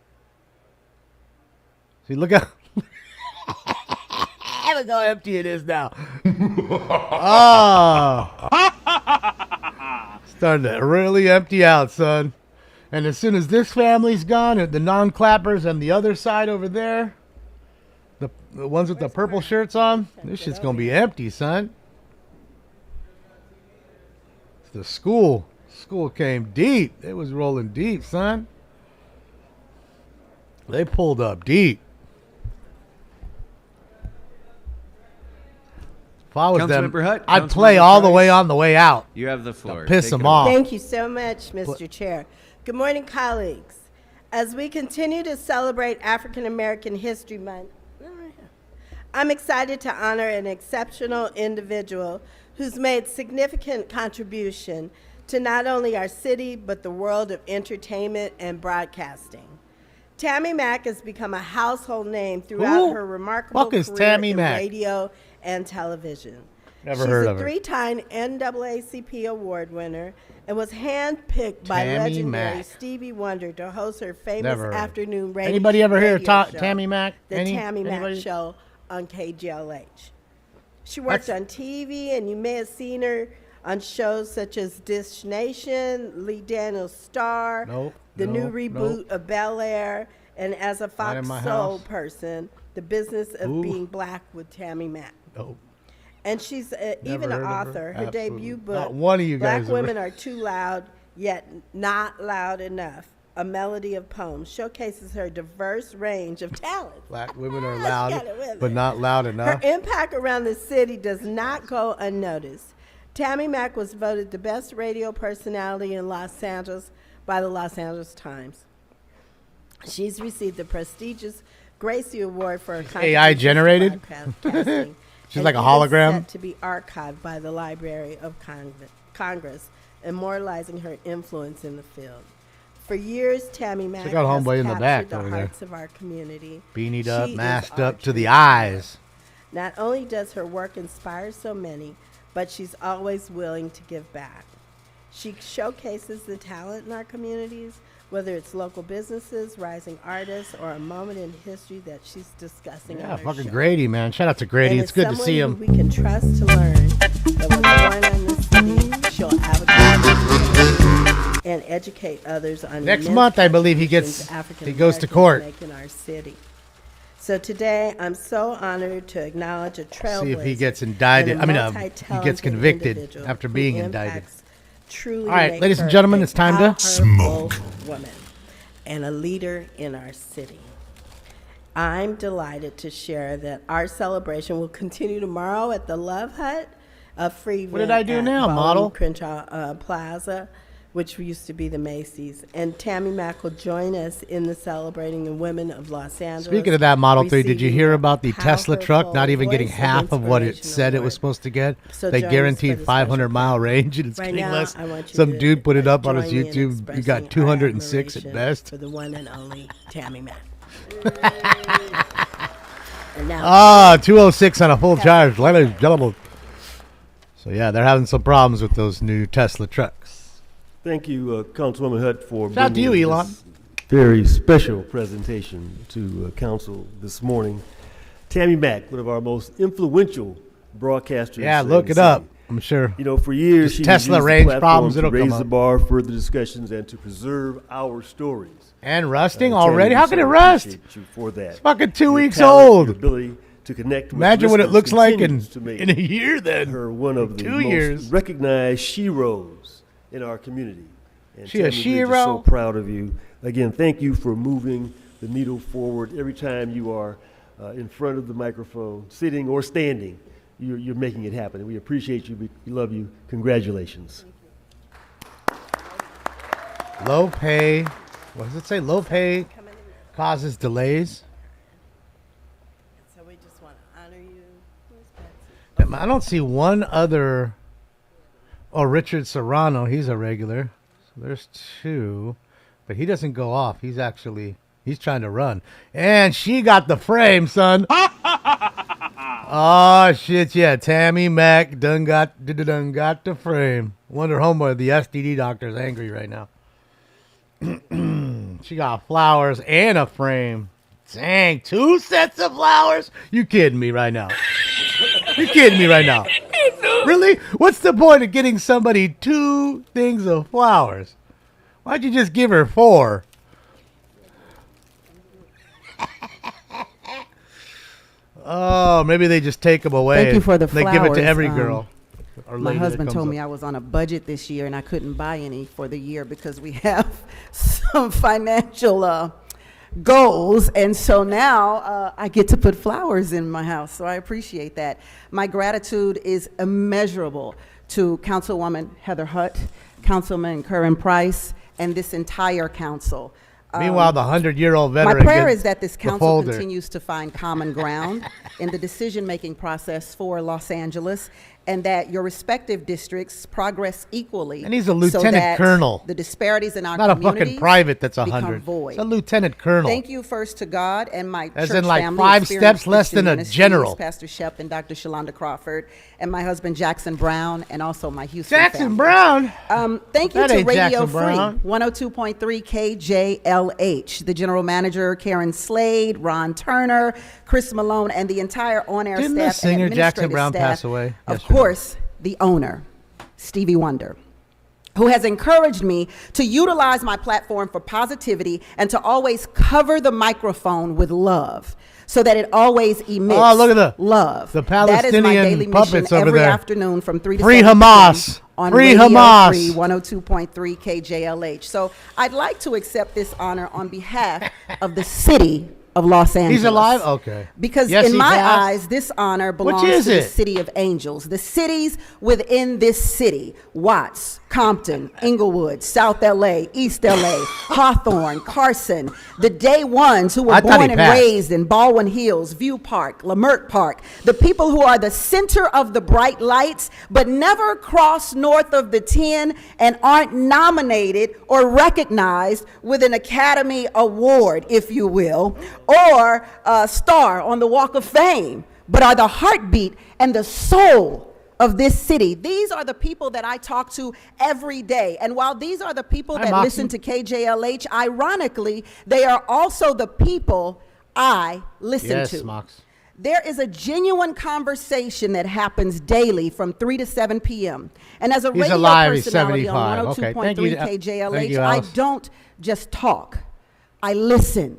See, look how look how empty it is now. Oh, Starting to really empty out, son. And as soon as this family's gone, the non-clappers and the other side over there, the ones with the purple shirts on, this shit's going to be empty, son. The school came deep. It was rolling deep, son. They pulled up deep. If I was them, Councilmember Hutt, I'd play all the way on the way out. You have the floor. Piss Take them it off. away. Thank you so much, Mr. Chair. Good morning, colleagues. As we continue to celebrate African American History Month, I'm excited to honor an exceptional individual who's made significant contribution to not only our city, but the world of entertainment and broadcasting. Tammy Mack has become a household name throughout her remarkable Fuck is career Tammy in Mack? radio and television. Never heard of her. She's a three-time NAACP award winner and was handpicked by Tammy legendary Mack. Stevie Wonder to host her famous Never heard. afternoon radio Anybody ever hear of show, Tammy Mack? The Tammy Mack Anybody? Show on KGLH. She worked on TV, and you may have seen her on shows such as Dish Nation, Lee Daniels Star, the new reboot of Bel Air, and as a Not Fox in my Soul house. person, The Business of Ooh. Being Black with Tammy Mack. Nope. And she's even Never an heard of her. author. Her Absolutely. debut book, Not one of you Black guys ever- Women Are Too Loud, Yet Not Loud Enough, A Melody of Poems, showcases her diverse range of talent. Black women are Got loud, it with but her. not loud Her enough. impact around the city does not go unnoticed. Tammy Mack was voted the best radio personality in Los Angeles by the Los Angeles Times. She's received the prestigious Gracie Award for her AI contributions to generated? broadcasting, She's and like a even hologram? set to be archived by the Library of Congress, immortalizing her influence in the field. For years, Tammy Mack Check out has homeboy in the back captured the over there. hearts of our community. Beanied She up, is masked our up to the true eyes. Not only does her work inspire so many, but she's always willing to give back. She showcases the talent in our communities, whether it's local businesses, rising artists, or a moment in history that she's discussing Yeah, on her fucking show. Grady, man. Shout out to Grady. And It's good to as see someone him. who we can trust to learn that what's going on in the city, she'll advocate and educate others on Next immense month, I believe he contributions gets- African he goes to Americans court. make in our city. So today, I'm so honored to acknowledge a trailblazer. See if he gets indicted. and a I mean, he gets multi-talented convicted individual after who being indicted. impacts truly All right, make ladies and her gentlemen, a it's time to powerful smoke. woman and a leader in our city. I'm delighted to share that our celebration will continue tomorrow at the Love Hut, a free event What did I do at now, Baldwin model? Crenshaw Plaza, which used to be the Macy's. And Tammy Mack will join us in the celebrating the women of Los Angeles. Speaking of that Model 3, did you receiving hear a about the Tesla truck not powerful even getting Voice half of what it Inspiration said it Award? was supposed to get? So They join us guaranteed for the 500-mile range, and it's Right getting now, less. I want you Some to dude put it up on his join me in YouTube. You expressing got our 206 at admiration best. for the one and only Tammy Mack. And now, Ah, 206 on a full charge, ladies and gentlemen. So yeah, they're having some problems with those new Tesla trucks. Thank you, Councilwoman Hutt, for Shout out to you, bringing Elon. this very special presentation to council this morning. Tammy Mack, one of our most influential broadcasters. Yeah, in look the it up. city. I'm sure. You know, for years, Just she Tesla used the range platform problems, to it'll come raise the up. bar, further discussions, and to preserve our stories. And rusting Tammy, already? we How can it so rust? appreciate you for that. It's fucking 2 Your weeks talent, old. Your ability to connect with Imagine what it listeners looks like continues to make in a year then. her one of the 2 most years. recognized sheroes in our community. And She a Tammy, we're just shero? so proud of you. Again, thank you for moving the needle forward every time you are in front of the microphone, sitting or standing. You're making it happen. And we appreciate you. We love you. Congratulations. Low pay. What does it say? Low pay causes delays. so we just want to honor you. Where's Betsy? I don't see one other. Oh, Richard Serrano. He's a regular. So there's two. But he doesn't go off. He's trying to run. And she got the frame, son. Oh, shit, yeah. Tammy Mack done got the frame. Wonder homeboy, the STD doctor's angry right now. She got flowers and a frame. Dang, 2 sets of flowers? You kidding me right now? You kidding me right now? Really? What's the point of getting somebody 2 things of flowers? Why'd you just give her 4? Oh, maybe they just take them away. Thank you for the They flowers. give it to every girl. or My lady that husband comes told up. me I was on a budget this year and I couldn't buy any for the year because we have some financial goals. And so now I get to put flowers in my house. So I appreciate that. My gratitude is immeasurable to Councilwoman Heather Hutt, Councilman Curran Price, and this entire council. Meanwhile, the 100-year-old veteran My prayer gets is that this the council folder. continues to find common ground in the decision-making process for Los Angeles, and that your respective districts progress equally. And he's a so lieutenant that colonel. The disparities in our Not a communities fucking private that's become 100. void. It's a lieutenant colonel. Thank you first to God and my As church in, like, family, 5 Experienced steps less Christian than a Ministries, general. Pastor Shep and Dr. Shalonda Crawford, and my husband Jackson Brown, and also my Houston Jackson family. Brown? Thank you That to ain't Radio Jackson Free, Brown. 102.3 KJLH, the general manager, Karen Slade, Ron Turner, Chris Malone, and the entire on-air Didn't staff the singer and Jackson administrative Brown staff. pass away Of yesterday? course, the owner, Stevie Wonder, who has encouraged me to utilize my platform for positivity and to always cover the microphone with love so that it always emits Oh, look at love. the That is my Palestinian daily mission puppets over every there. afternoon from 3 to Free 7 Hamas. p.m. on Free Radio Hamas. Free 102.3 KJLH. So I'd like to accept this honor on behalf of the city of Los Angeles. He's alive? Okay. Because Yes, in he my passed. eyes, this honor belongs is to the it? city of angels. The cities within this city, Watts, Compton, Inglewood, South LA, East LA, Hawthorne, Carson, the day ones who were I thought born he and passed. raised in Baldwin Hills, View Park, Lamert Park, the people who are the center of the bright lights but never cross north of the 10 and aren't nominated or recognized with an Academy Award, if you will, or a star on the Walk of Fame, but are the heartbeat and the soul of this city. These are the people that I talk to every day. And while these are the people Hi, that Moxie. listen to KJLH, ironically, they are also the people I listen Yes, to. Mox. There is a genuine conversation that happens daily from 3 to 7 p.m. And as a He's radio alive, he's personality 75. on Okay, 102.3 thank you, KJLH, thank you, I Alice. don't just talk. I listen.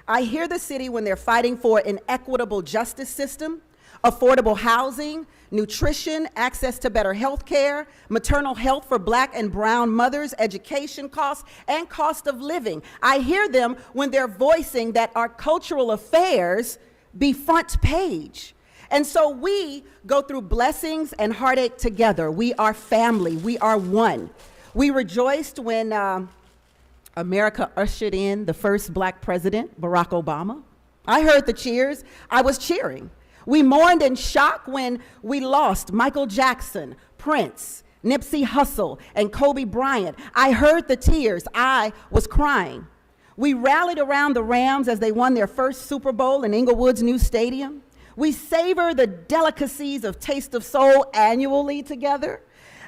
I hear the city when they're fighting for an equitable justice system, affordable housing, nutrition, access to better health care, maternal health for black and brown mothers, education costs, and cost of living. I hear them when they're voicing that our cultural affairs be front page. And so we go through blessings and heartache together. We are family. We are one. We rejoiced when America ushered in the first black president, Barack Obama. I heard the cheers. I was cheering. We mourned in shock when we lost Michael Jackson, Prince, Nipsey Hussle, and Kobe Bryant. I heard the tears. I was crying. We rallied around the Rams as they won their first Super Bowl in Inglewood's new stadium. We savor the delicacies of Taste of Soul annually together.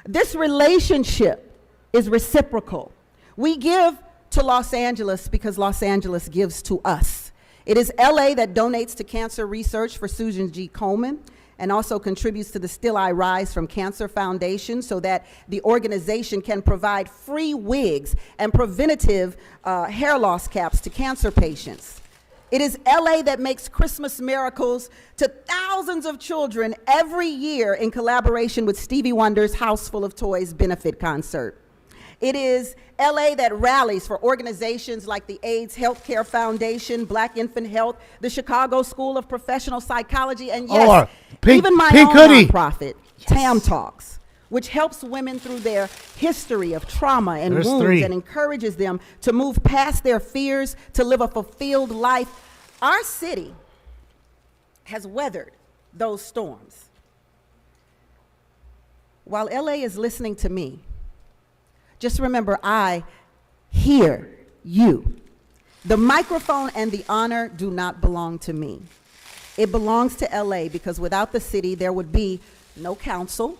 This relationship is reciprocal. We give to Los Angeles because Los Angeles gives to us. It is LA that donates to cancer research for Susan G. Komen and also contributes to the Still I Rise from Cancer Foundation so that the organization can provide free wigs and preventative hair loss caps to cancer patients. It is LA that makes Christmas miracles to thousands of children every year in collaboration with Stevie Wonder's House Full of Toys benefit concert. It is LA that rallies for organizations like the AIDS Healthcare Foundation, Black Infant Health, the Chicago School of Professional Psychology, and yes, even my own hoodie. nonprofit, TAM Talks, which helps women through their history of trauma and There's wounds 3. and encourages them to move past their fears to live a fulfilled life. Our city has weathered those storms. While LA is listening to me, just remember, I hear you. The microphone and the honor do not belong to me. It belongs to LA because without the city, there would be no council.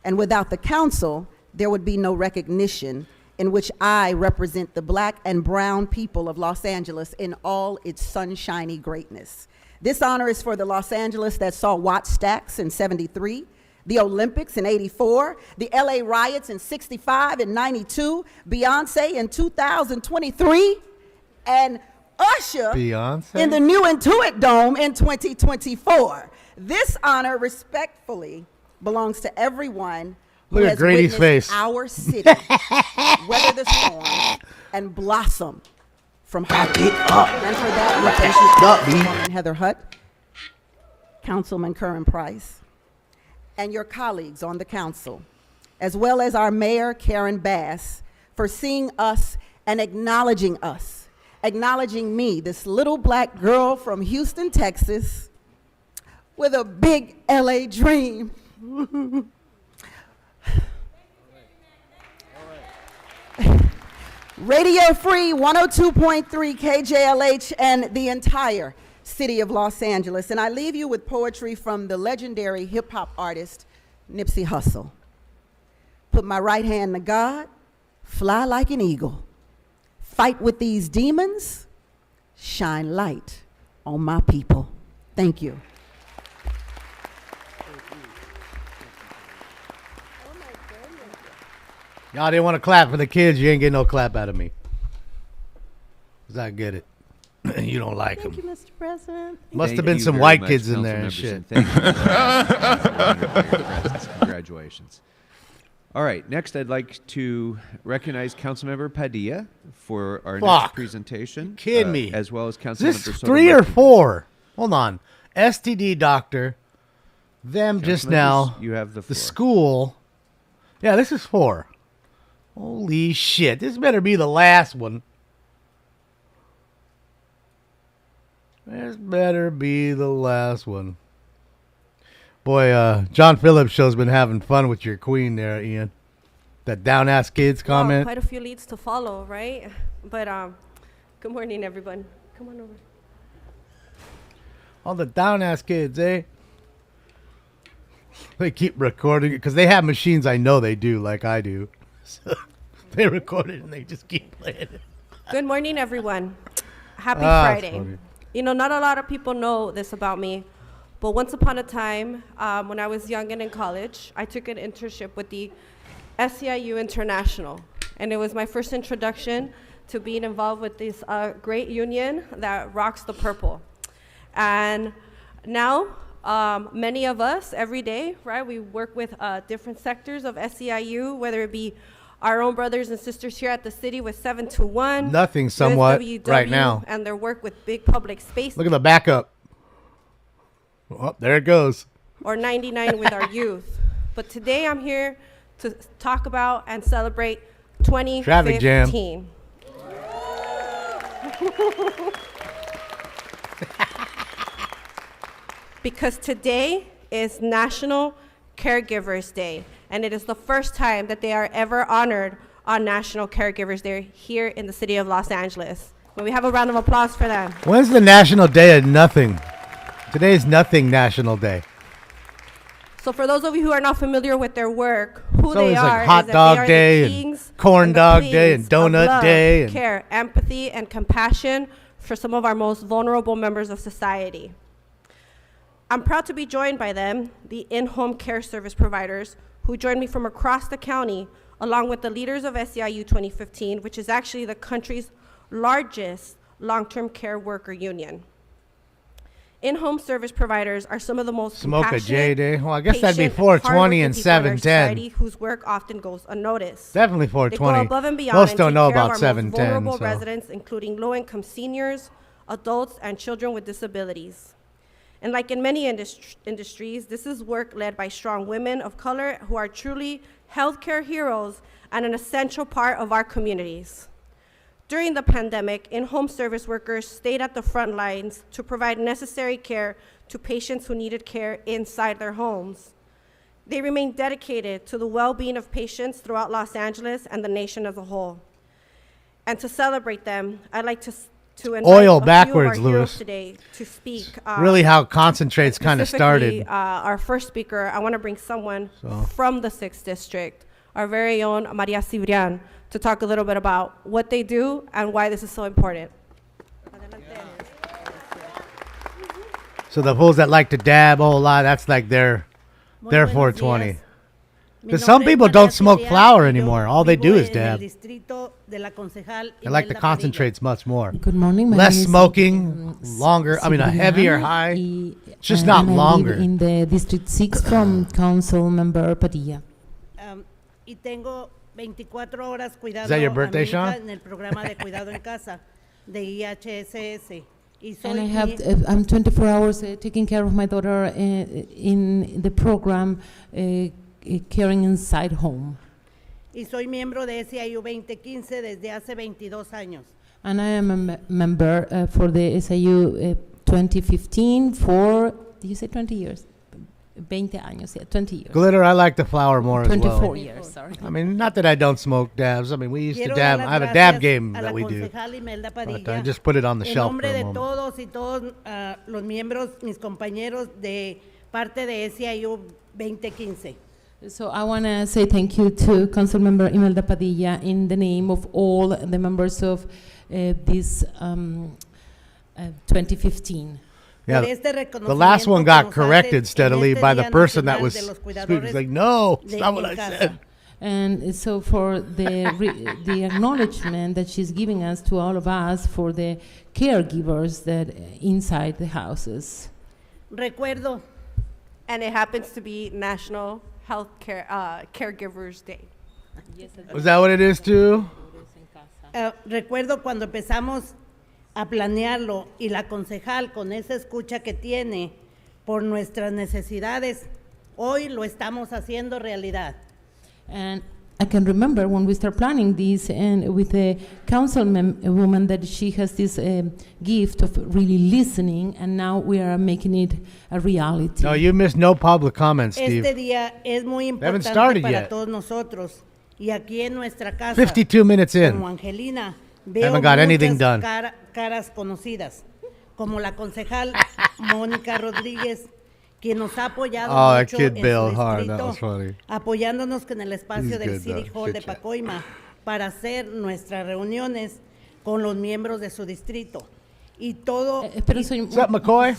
And without the council, there would be no recognition in which I represent the black and brown people of Los Angeles in all its sunshiny greatness. This honor is for the Los Angeles that saw Watt Stacks in '73, the Olympics in '84, the LA riots in '65 and '92, Beyonce in 2023, and Usher Beyonce? in the new Intuit Dome in 2024. This honor respectfully belongs to everyone who Look at has Grady's witnessed face. our city weather the storm and blossom from heart. And for that, we thank Councilwoman Heather Hutt, Councilman Curran Price, and your colleagues on the council, as well as our mayor, Karen Bass, for seeing us and acknowledging us, acknowledging me, this little black girl from Houston, Texas, with a big LA dream. Radio Free 102.3 KJLH and the entire city of Los Angeles. And I leave you with poetry from the legendary hip hop artist Nipsey Hussle. Put my right hand to God, fly like an eagle, fight with these demons, shine light on my people. Thank you. Y'all didn't want to clap for the kids. You ain't getting no clap out of me. 'Cause I get it. You don't like them. Thank you, Mr. President. Must have been some white kids in there and shit. Thank you for your presence. Congratulations. All right, next I'd like to recognize Councilmember Padilla for our next Fuck. presentation. Kidding me. As well as Is Councilmember this Sotomayor. 3 or 4? Hold on. STD doctor. Them just Councilmembers, now. you have the floor. school. Yeah, this is 4. Holy shit. This better be the last one. This better be the last one. Boy, John Phillips show's been having fun with your queen there, Ian. That down ass kids Wow, comment. quite a few leads to follow, right? But good morning, everyone. Come on over. All the down ass kids, eh? They keep recording it because they have machines. I know they do, like I do. So they record it and they just keep playing it. Good morning, everyone. Happy Ah, Friday. funny. You know, not a lot of people know this about me, but once upon a time, when I was young and in college, I took an internship with the SEIU International, and it was my first introduction to being involved with this great union that rocks the purple. And now, many of us every day, right, we work with different sectors of SEIU, whether it be our own brothers and sisters here at the city with 721. Nothing somewhat USWW, right now. And their work with big public space. Look at the backup. Oh, there it goes. Or 99 with our youth. But today I'm here to talk about and celebrate 2015. Traffic jam. Because today is National Caregivers Day, and it is the first time that they are ever honored on National Caregivers Day here in the city of Los Angeles. May we have a round of applause for them. When's the National Day of Nothing? Today is Nothing National Day. So for those of you who are not familiar with their work, who It's they always like are Hot is that Dog they are Day the and kings Corn and the Dog Day and queens of Donut love, Day and- care, empathy, and compassion for some of our most vulnerable members of society. I'm proud to be joined by them, the in-home care service providers, who joined me from across the county, along with the leaders of SEIU 2015, which is actually the country's largest long-term care worker union. In-home service providers are some of the most Smoke a compassionate, J Day. Well, I guess that'd be patient, 420 and hardworking people in our 710. society whose work often goes unnoticed. Definitely They 420. go above and beyond Most and don't take know care of about our 710. most vulnerable So. residents, including low-income seniors, adults, and children with disabilities. And like in many industries, this is work led by strong women of color who are truly healthcare heroes and an essential part of our communities. During the pandemic, in-home service workers stayed at the front lines to provide necessary care to patients who needed care inside their homes. They remain dedicated to the well-being of patients throughout Los Angeles and the nation as a whole. And to celebrate them, I'd like to invite Oil a few backwards, of our heroes Louis. today to speak. Really how concentrates kind of Specifically, started. Our first speaker, I want to bring someone So. from the 6th District, our very own Maria Cibrian, to talk a little bit about what they do and why this is so important. So the fools that like to dab a whole lot, that's like their They're 420. Because some people don't smoke flower anymore. All they do is dab. They like the concentrates much more. Good morning. My Less name is, smoking, longer. I mean, a heavier high. It's just not and longer. I live in the District 6 from Council Member Padilla. Y tengo 24 horas cuidando Is that your a birthday, mi hija Sean? en el programa de cuidado en casa de IHSS. Y And I soy have, I'm 24 hours taking care of my daughter in the program Caring Inside Home. y soy miembro de SIU 2015 desde hace 22 años. And I am a member for the SIU 2015 for, did you say 20 years? 20 años, yeah, 20 years. Glitter, I like the flower more as well. 24 years, sorry. I mean, not that I don't smoke dabs. I mean, we used to Quiero dab. dar I have las a dab gracias game a that la we do. concejal Imelda But I Padilla, just put it on the en shelf for nombre a de moment. todos y todos los miembros, mis compañeros de parte de SIU 2015. So I want to say thank you to Council Member Imelda Padilla in the name of all the members of this 2015. Yeah, Por este the last one got reconocimiento que nos corrected hacen steadily en este by the Día person that Nacional was de los speaking. Cuidadores It's like, no, it's de not what en I casa. said. And so for the the acknowledgement that she's giving us to all of us for the caregivers that inside the houses. Recuerdo. And it happens to be National Health Care Caregivers Day. Was that what it is too? Recuerdo cuando empezamos a planearlo y la concejal con esa escucha que tiene por nuestras necesidades, hoy lo estamos haciendo realidad. And I can remember when we start planning this and with the council woman that she has this gift of really listening, and now we are making it a reality. No, you missed no public comments, Steve. Este día es muy haven't importante started para yet. todos nosotros. Y aquí en nuestra casa, 52 minutes in. como Angelina, veo Haven't got anything muchas done. caras conocidas, como la concejal Mónica Rodríguez, quien nos ha apoyado Oh, that mucho kid en bailed su hard. That distrito, was funny. apoyándonos en el espacio He's del good, City though. Hall de Chit chat. Pacoima para hacer nuestras reuniones con los miembros de su distrito. Y todo... What's up, McCoy?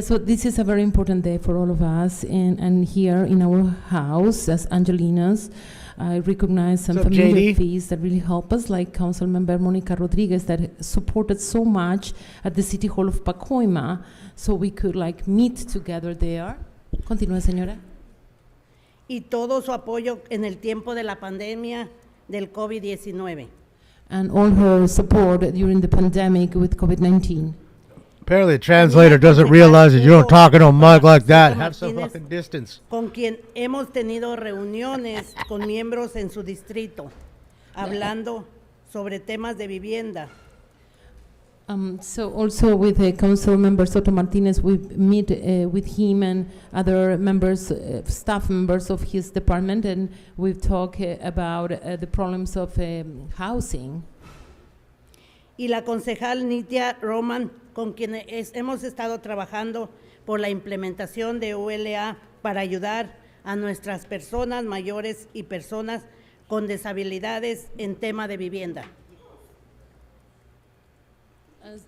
So this is a very important day for all of us, and here in our house as Angelinas, I recognize some What's up, familiar JD? faces that really help us, like Council Member Monica Rodriguez that supported so much at the City Hall of Pacoima, so we could like meet together there. Continúa, señora. y todo su apoyo en el tiempo de la pandemia del COVID-19. And all her support during the pandemic with COVID-19. Apparently, the translator doesn't realize that you don't talk in a mic like that. Have some fucking distance. Con quien hemos tenido reuniones con miembros en su distrito, hablando sobre temas de vivienda. So also with Council Member Soto Martinez, we meet with him and other members, staff members of his department, and we've talked about the problems of housing. Y la concejal Nitia Roman, con quien hemos estado trabajando por la implementación de ULA para ayudar a nuestras personas mayores y personas con disabilidades en tema de vivienda.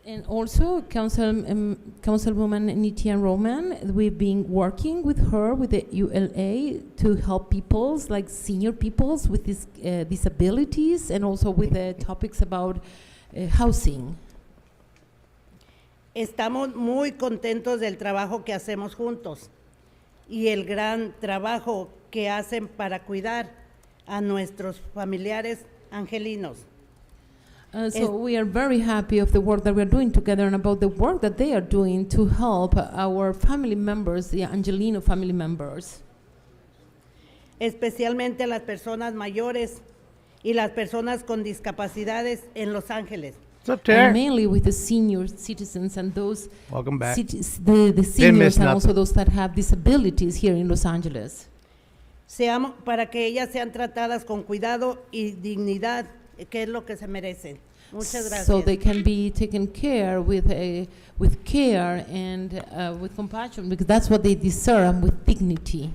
And also, Councilwoman Nitia Roman, we've been working with her, with the ULA, to help peoples, like senior peoples with these disabilities, and also with the topics about housing. Estamos muy contentos del trabajo que hacemos juntos y el gran trabajo que hacen para cuidar a nuestros familiares angelinos. So we are very happy of the work that we are doing together and about the work that they are doing to help our family members, the Angelino family members. Especialmente a las personas mayores y las personas con discapacidades en Los Ángeles. And mainly with the senior citizens and those Welcome back. The seniors and also those that have disabilities here in Los Angeles. Para que ellas sean tratadas con cuidado y dignidad, que es lo que se merecen. Muchas gracias. So they can be taken care with care and with compassion, because that's what they deserve, with dignity.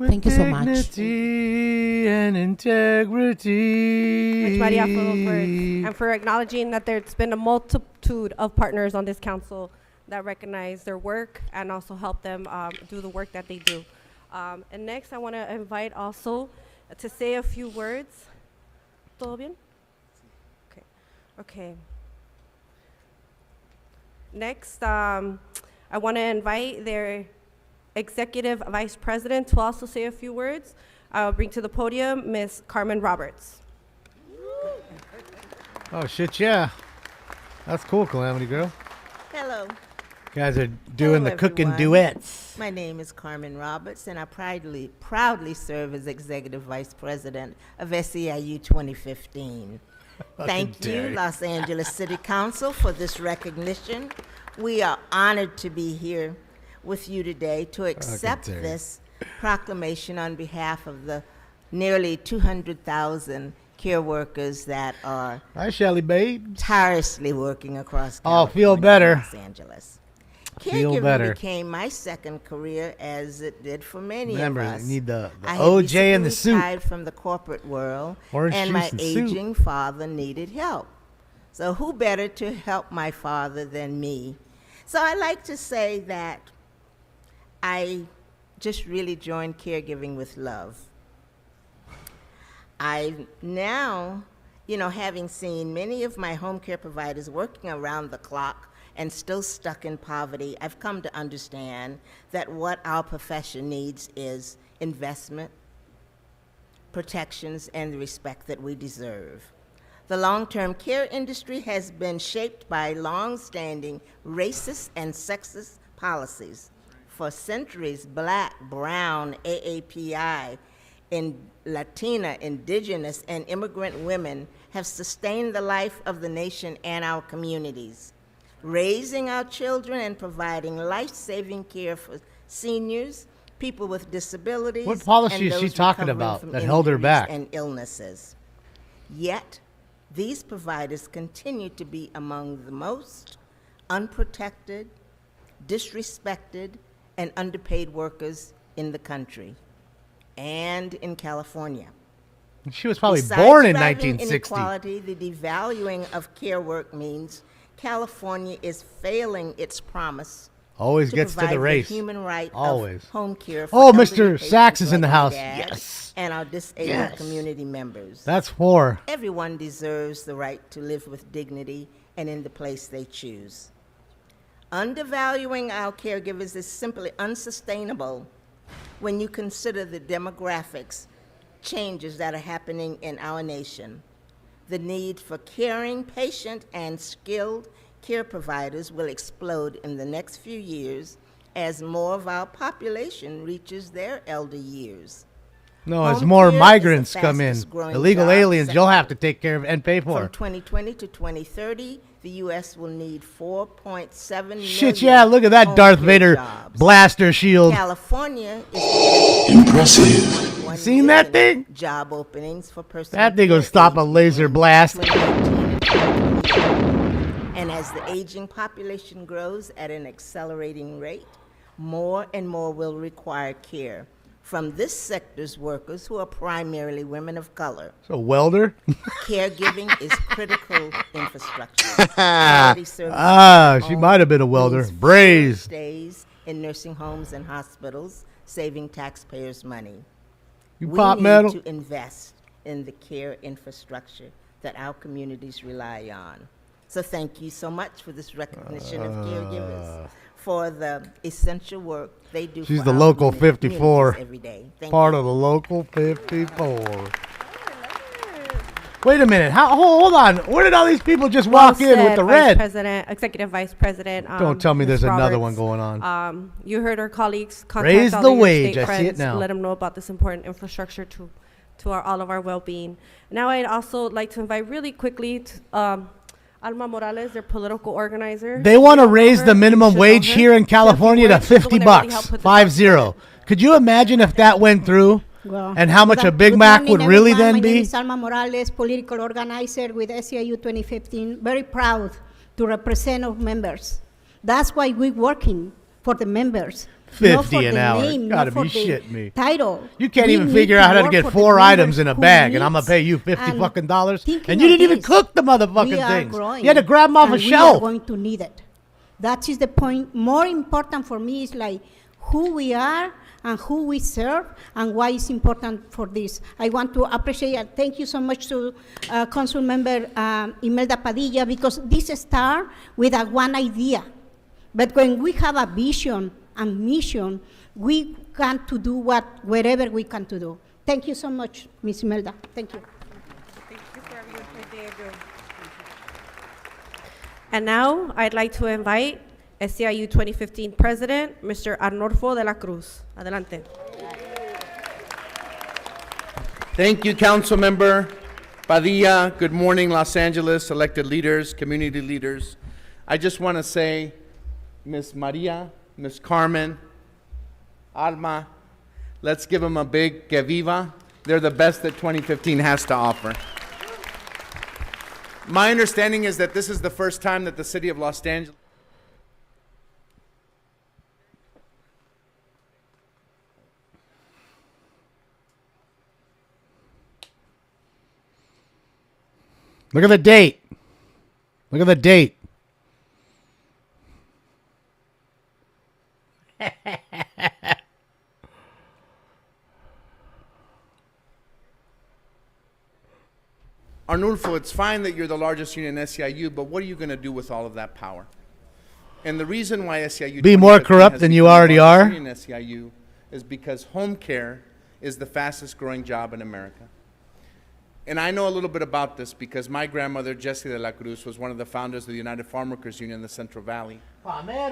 Thank you so much. Dignity and integrity. Much Maria for those words, and for acknowledging that there's been a multitude of partners on this council that recognize their work and also help them do the work that they do. And next, I want to invite also to say a few words. ¿Todo bien? Okay. Okay. Next, I want to invite their Executive Vice President to also say a few words. I'll bring to the podium Ms. Carmen Roberts. Oh, shit, yeah. That's cool, Calamity Girl. Hello. You guys are doing the cooking duets. My name is Carmen Roberts, and I proudly serve as Executive Vice President of SEIU 2015. Thank you, Los Angeles City Council, for this recognition. We are honored to be here with you today to accept this proclamation on behalf of the nearly 200,000 care workers that are Hi, Shelly, babe. tirelessly working across Oh, California feel better. and Los Angeles. Feel Caregiving better. became my second career, as it did for many Remember, of us. you need the I had OJ and the recently soup. retired from the corporate world, Orange and juice my and soup. aging father needed help. So who better to help my father than me? So I like to say that I just really joined caregiving with love. I now, having seen many of my home care providers working around the clock and still stuck in poverty, I've come to understand that what our profession needs is investment, protections, and the respect that we deserve. The long-term care industry has been shaped by long-standing racist and sexist policies. For centuries, Black, Brown, AAPI, and Latina, Indigenous, and immigrant women have sustained the life of the nation and our communities, raising our children and providing life-saving care for seniors, people with disabilities, What policy and is she those talking recovering about from that held her injuries back? and illnesses. Yet, these providers continue to be among the most unprotected, disrespected, and underpaid workers in the country and in California. She was probably Besides born in driving 1960. inequality, the devaluing of care work means California is failing its promise. Always gets to provide the race. human right Always. of home care for Oh, elderly Mr. patients Sachs is in the like my house. dad Yes. And our disabled Yes. community members. That's 4. Everyone deserves the right to live with dignity and in the place they choose. Undervaluing our caregivers is simply unsustainable when you consider the demographics changes that are happening in our nation. The need for caring, patient, and skilled care providers will explode in the next few years as more of our population reaches their elder years. No, as Home more care is migrants the come in, fastest-growing illegal job aliens, you'll sector. have to take care of and pay for. From 2020 to 2030, the U.S. will need 4.7 million Shit, yeah, look at that home Darth care Vader jobs. blaster shield. California is impressive. Seen that thing? Job openings for personal That thing will care stop a laser blast. And as the aging population grows at an accelerating rate, more and more will require care from this sector's workers who are primarily women of color. So welder? Caregiving is critical infrastructure. Quality service Ah, at she home might have been a welder. means fewer Braised. Stays in nursing homes and hospitals, saving taxpayers money. You We pop need metal? to invest in the care infrastructure that our communities rely on. So thank you so much for this recognition of caregivers for the essential work they do She's for the our local communities 54. every day. Thank Part you. of the local 54. Wait a minute. Hold on. Where did all these people just walk in with the red? Executive Vice President. Don't tell me Ms. there's another Roberts. one going on. You heard our colleagues contact Raise all the of your wage. state I see it friends, now. let them know about this important infrastructure to all of our well-being. Now I'd also like to invite really quickly to, Alma Morales, their political organizer. They want to You know raise her, the you minimum should know wage her. here in She has a California to wage. She's the one $50 that really helped put this $50. Could you imagine if that went through? Well, And how much a good- Big good Mac morning, would really everyone. then My name be? is Alma Morales, political organizer with SEIU 2015. Very proud to represent our members. That's why we're working for the members. Not 50 for an the hour. name, Gotta not for be the shitting me. Title. You can't We even need figure to out how to work get for the 4 items members in a who bag, and I'm gonna needs pay you 50 and fucking dollars. thinking And you of didn't even this, cook the we motherfucking are things. growing, You had to grab them off a and we are shelf. going to need it. That is the point. More important for me is like who we are and who we serve and why it's important for this. I want to appreciate and thank you so much to Council Member Imelda Padilla, because this starts with one idea. But when we have a vision and mission, we can to do wherever we can to do. Thank you so much, Ms. Imelda. Thank you. Thank you for everything you do. And now I'd like to invite SEIU 2015 President, Mr. Arnulfo de la Cruz. Adelante. Thank you, Councilmember Padilla. Good morning, Los Angeles, elected leaders, community leaders. I just want to say, Ms. Maria, Ms. Carmen, Alma, let's give them a big que viva. They're the best that 2015 has to offer. My understanding is that this is the first time that the city of Los Angeles Look at the date. Look at the date. Arnulfo, it's fine that you're the largest union in SEIU, but what are you going to do with all of that power? And the reason why SEIU Be more 2015 corrupt has than you become the already largest are? union in SEIU is because home care is the fastest growing job in America. And I know a little bit about this because my grandmother, Jessie de la Cruz, was one of the founders of the United Farm Workers Union in the Central Valley.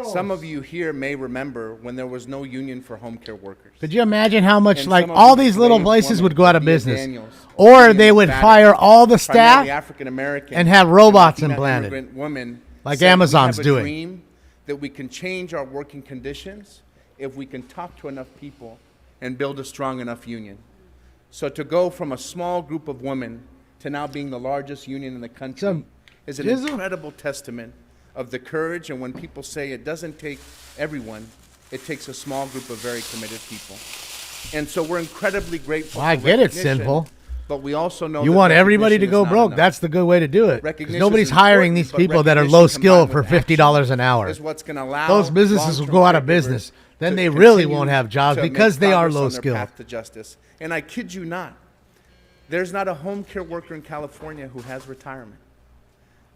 Some of you here may remember when there was no union for home care workers. Could you imagine how much, And like, some of all the these little brave places women, would go out of Leah business? Daniels, Or Vivian they would Bannon, fire all the staff primarily African-American and have robots Latina implanted, immigrant women like said, Amazon's we have a doing. dream that we can change our working conditions if we can talk to enough people and build a strong enough union. So to go from a small group of women to now being the largest union in the country is an jizzle. incredible testament of the courage. And when people say it doesn't take everyone, it takes a small group of very committed people. And so we're incredibly grateful. Well, I for get it, recognition, Sinful. But we also know You that want everybody to recognition go is not broke. enough. That's the good way to do it. 'Cause Recognition nobody's is hiring important, these but people that are recognition low skill combined for with $50 action an hour. is what's gonna allow Those businesses will long-term go out of caregivers business. Then to they really continue won't have jobs to make because they are progress low on their skill. path to justice. And I kid you not, there's not a home care worker in California who has retirement.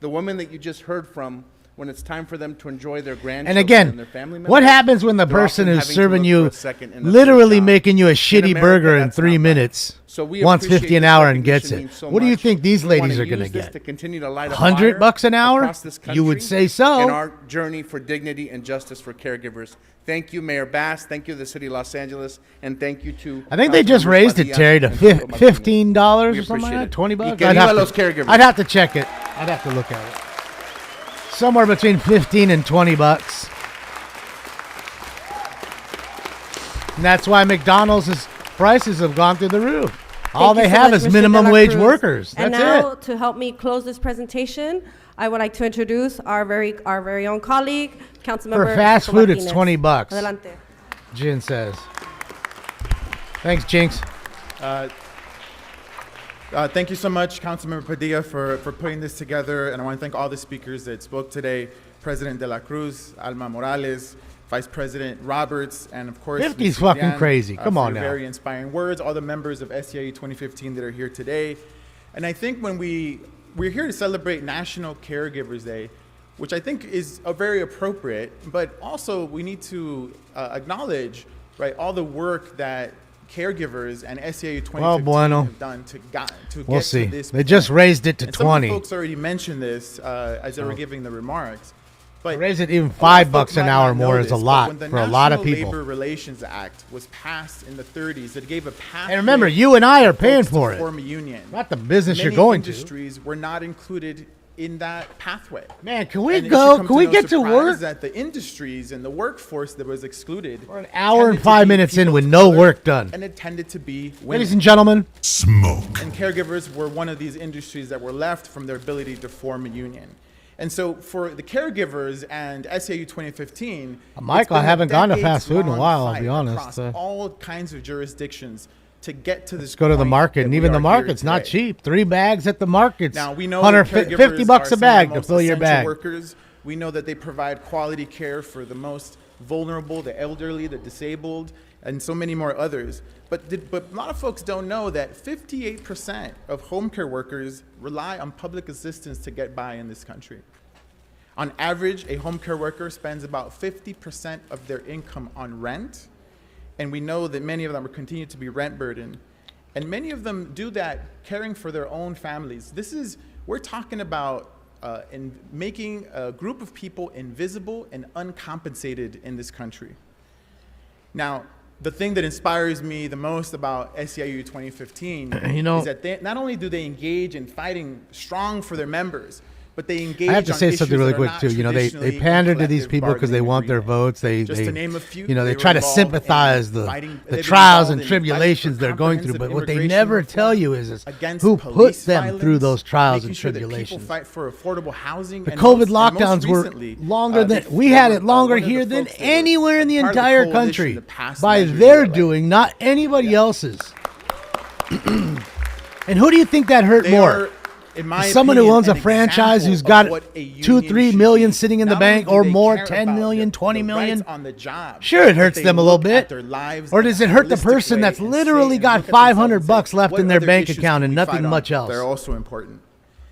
The woman that you just heard from, when it's time for them to enjoy their grandchildren And again, their family what members, happens when the they're person often who's having to serving look you, for a second and a third literally job. making you a In shitty America, burger in that's 3 not right. minutes, So we wants appreciate 50 an this hour and gets recognition it? so What do you much. think these We wanna ladies are use going to this get? to continue to light a $100 fire an hour? across this You would country say so. in our journey for dignity and justice for caregivers. Thank you, Mayor Bass. Thank you to the City of Los Angeles. And thank you to I think they just Councilmember raised it, Padilla Terry, to and Councilmember Martinez. $15 We or something like appreciate that. it. 20 Y bucks. que viva los caregivers. I'd have to check it. I'd have to look at it. Somewhere between 15 and 20 bucks. And that's why McDonald's prices have gone through the roof. All Thank they you so have much, is Mr. minimum De La wage Cruz. workers. And That's now, it. to help me close this presentation, I would like to introduce our very own colleague, Councilmember For fast Chico food, it's Martinez. 20 bucks. Adelante. Jin says. Thanks, Jinx. Thank you so much, Councilmember Padilla, for putting this together. And I want to thank all the speakers that spoke today, President De La Cruz, Alma Morales, Vice President Roberts, and of course, 50's Ms. fucking Diane, crazy. Come for on your now. very inspiring words, all the members of SEIU 2015 that are here today. And I think when we're here to celebrate National Caregivers Day, which I think is very appropriate, but also we need to acknowledge, right, all the work that caregivers and SEIU 2015 Well, bueno. have done to We'll get see. to this They just point. raised it to And some of 20. the folks already mentioned this as they were giving the remarks. But Raise it even a lot of $5 folks an might hour not know more is a this, but lot when the for a lot of National people. Labor Relations Act was passed in the 30s. It gave a pathway. And remember, you and I are for paying folks to for it. Form a union. Not the business you're Many going to. industries were not included in that pathway. Man, can we And it go? should come Can we no get to surprise work? That the industries and the workforce that was excluded for an Hour and 5 minutes in with no work done. and it tended to be women. Ladies and gentlemen, Smoke. And caregivers were one of these industries that were left from their ability to form a union. And so for the caregivers and SEIU 2015, Michael, it's been I haven't gone to fast food in a decades-long while, I'll fight be honest. across all kinds of jurisdictions to get to this let's go to the point market. that And we even the are here market's not today. cheap. 3 bags at the market's Now, we know that caregivers 50 bucks are a some of bag the to most fill your essential bag. workers We know that they provide quality care for the most vulnerable, the elderly, the disabled, and so many more others. But a lot of folks don't know that 58% of home care workers rely on public assistance to get by in this country. On average, a home care worker spends about 50% of their income on rent, and we know that many of them continue to be rent burdened. And many of them do that caring for their own families. We're talking about in making a group of people invisible and uncompensated in this country. Now, the thing that inspires me the most about SEIU 2015 is that not only do they engage in fighting strong for their members, but they engage. I have to on say issues something that really are quick not too. You know, they traditionally pander to in these people because they collective want their votes. They Just to name a few, you know, they they try were to involved in sympathize the they've been trials involved and in tribulations fighting for they're going through. But comprehensive what they immigration never reform, tell you is against who put police them violence, through those trials making and sure that tribulations. people fight for affordable housing. The and COVID most lockdowns were recently, longer they- than we they had were, it longer one of the here than folks that were anywhere in the part of the entire coalition country that passed by Measure their ULA. doing, not anybody else's. And who do you think that hurt They more? are, in my Someone who opinion, owns a an franchise who's example got of what a 2, union 3 should million be. sitting in the Not bank, only or do they more, care 10 about million, the 20 million. rights on the job, Sure, it but hurts they them a little look at bit. their lives Or in a does it hurt the holistic person way that's and literally say- got and look at themselves $500 and bucks say, left what in their other bank issues account can and we nothing fight on? much else? They're also important.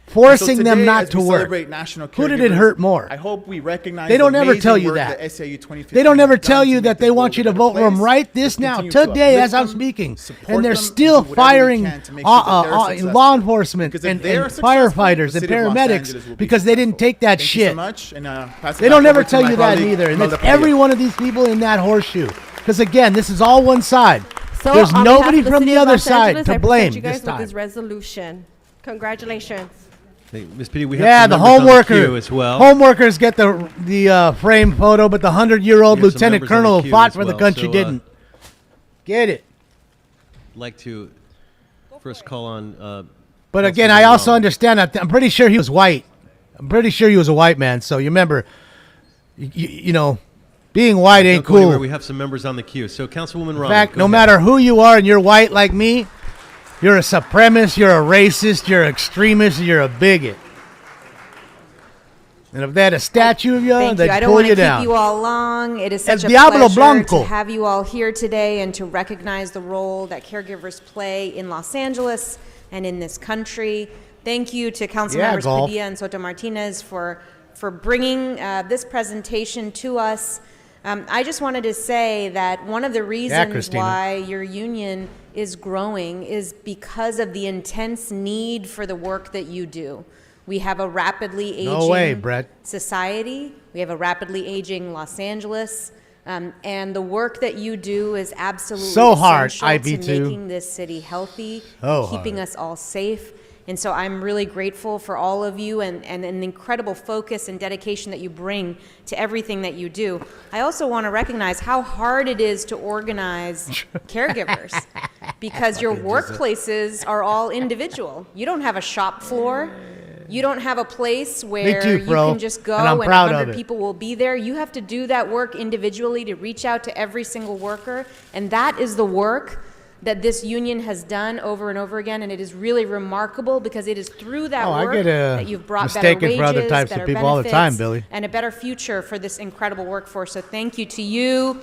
Forcing So them today, not as to we work. celebrate National Who did it Caregivers, hurt more? I hope we recognize They don't the ever amazing tell you work that. SEIU 2015 They don't ever has done tell to you make that the they world want you a to better vote for them place. right this We'll now, continue to today, uplift as I'm them, speaking. support And they're them, still and do whatever we firing can to make sure that they're successful. law enforcement Because if and they're successful, firefighters the and city of Los paramedics Angeles will be because they didn't take that Thank you so shit. much, and, pass it They don't back ever over to tell my you that colleague, either. And Imelda that's Padilla. every one of these people in that horseshoe. Because again, this is all one side. So There's on nobody behalf of from city the of other Los side Angeles, to I blame present you guys this with time. this resolution. Congratulations. Hey, Ms. Padilla, we have Yeah, some the members on home the worker. queue as well. Home workers get the frame photo, but the 100-year-old We have some lieutenant members on the colonel who queue fought as for the well, country so, didn't. Get it. Like to first call on. But again, Councilman I also Raleigh. understand that I'm pretty sure he was white. I'm pretty sure he was a white man. So you remember, you know, being white ain't Don't go anywhere. cool. We have some members on the queue. So, Councilwoman In Raleigh, fact, go no ahead. matter who you are and you're white like me, you're a supremacist, you're a racist, you're an extremist, you're a bigot. And if they had a statue of you, Thank they'd you. I don't pull want to you keep down. you all long. It is such El a Diablo pleasure Blanco. to have you all here today and to recognize the role that caregivers play in Los Angeles and in this country. Thank you to Council Yeah, Members golf. Padilla and Soto Martinez for bringing this presentation to us. I just wanted to say that one of the reasons Christina. why your union is growing is because of the intense need for the work that you do. We have a rapidly aging No way, Brett. society. We have a rapidly aging Los Angeles. And the work that you do is absolutely So hard, essential IP2. to making this city healthy, So keeping hard. us all safe. And so I'm really grateful for all of you and an incredible focus and dedication that you bring to everything that you do. I also want to recognize how hard it is to organize caregivers because your workplaces are all individual. You don't have a shop floor. You don't have a place where too, you bro. can just go And I'm and proud of 100 it. people will be there. You have to do that work individually to reach out to every single worker. And that is the work that this union has done over and over again, and it is really remarkable because it is through that Oh, I work get, that you've brought better mistaken wages, for other types of better people all the benefits, time, Billy. and a better future for this incredible workforce. So thank you to you.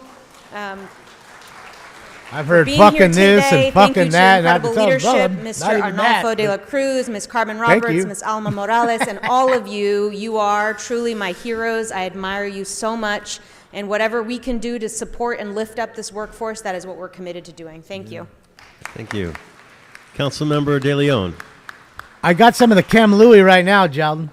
I've heard being here fucking this today. and Thank you fucking to that. And I have incredible to tell them, leadership, "Brother, Mr. not even Arnolfo that." de la Cruz, Ms. Carmen Thank Roberts, you. Ms. Alma Morales, and all of you. You are truly my heroes. I admire you so much. And whatever we can do to support and lift up this workforce, that is what we're committed to doing. Thank you. Thank you. Councilmember De Leon. I got some of the Cam Louie right now, Jalden.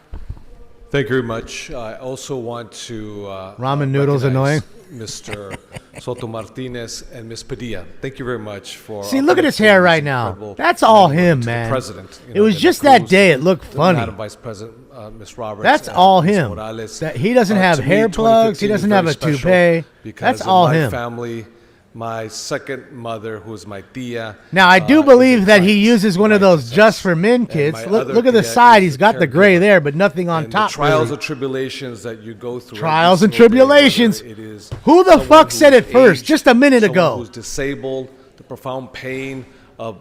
Thank you very much. I also want to Ramen noodles recognize annoying. Mr. Soto Martinez and Ms. Padilla. Thank you very much for. See, look at his hair right now. That's all him, to the man. President, It was just that day it looked funny. Madam Vice President, Ms. Roberts. That's and all Ms. him. Morales. That he doesn't have To me, hair plugs. He 2015 doesn't is have very a special toupee. because That's in all my him. family, my second mother, who is my tia. Now I do believe that he uses one of those just for men kits. my Look, other look at the tia side. is He's got the gray there, but nothing on And top. the trials really. and tribulations that you go through. Trials every and single day, whether tribulations. it is Who the someone fuck said who's it first? aged, Just a minute someone ago. Who's disabled, the profound pain of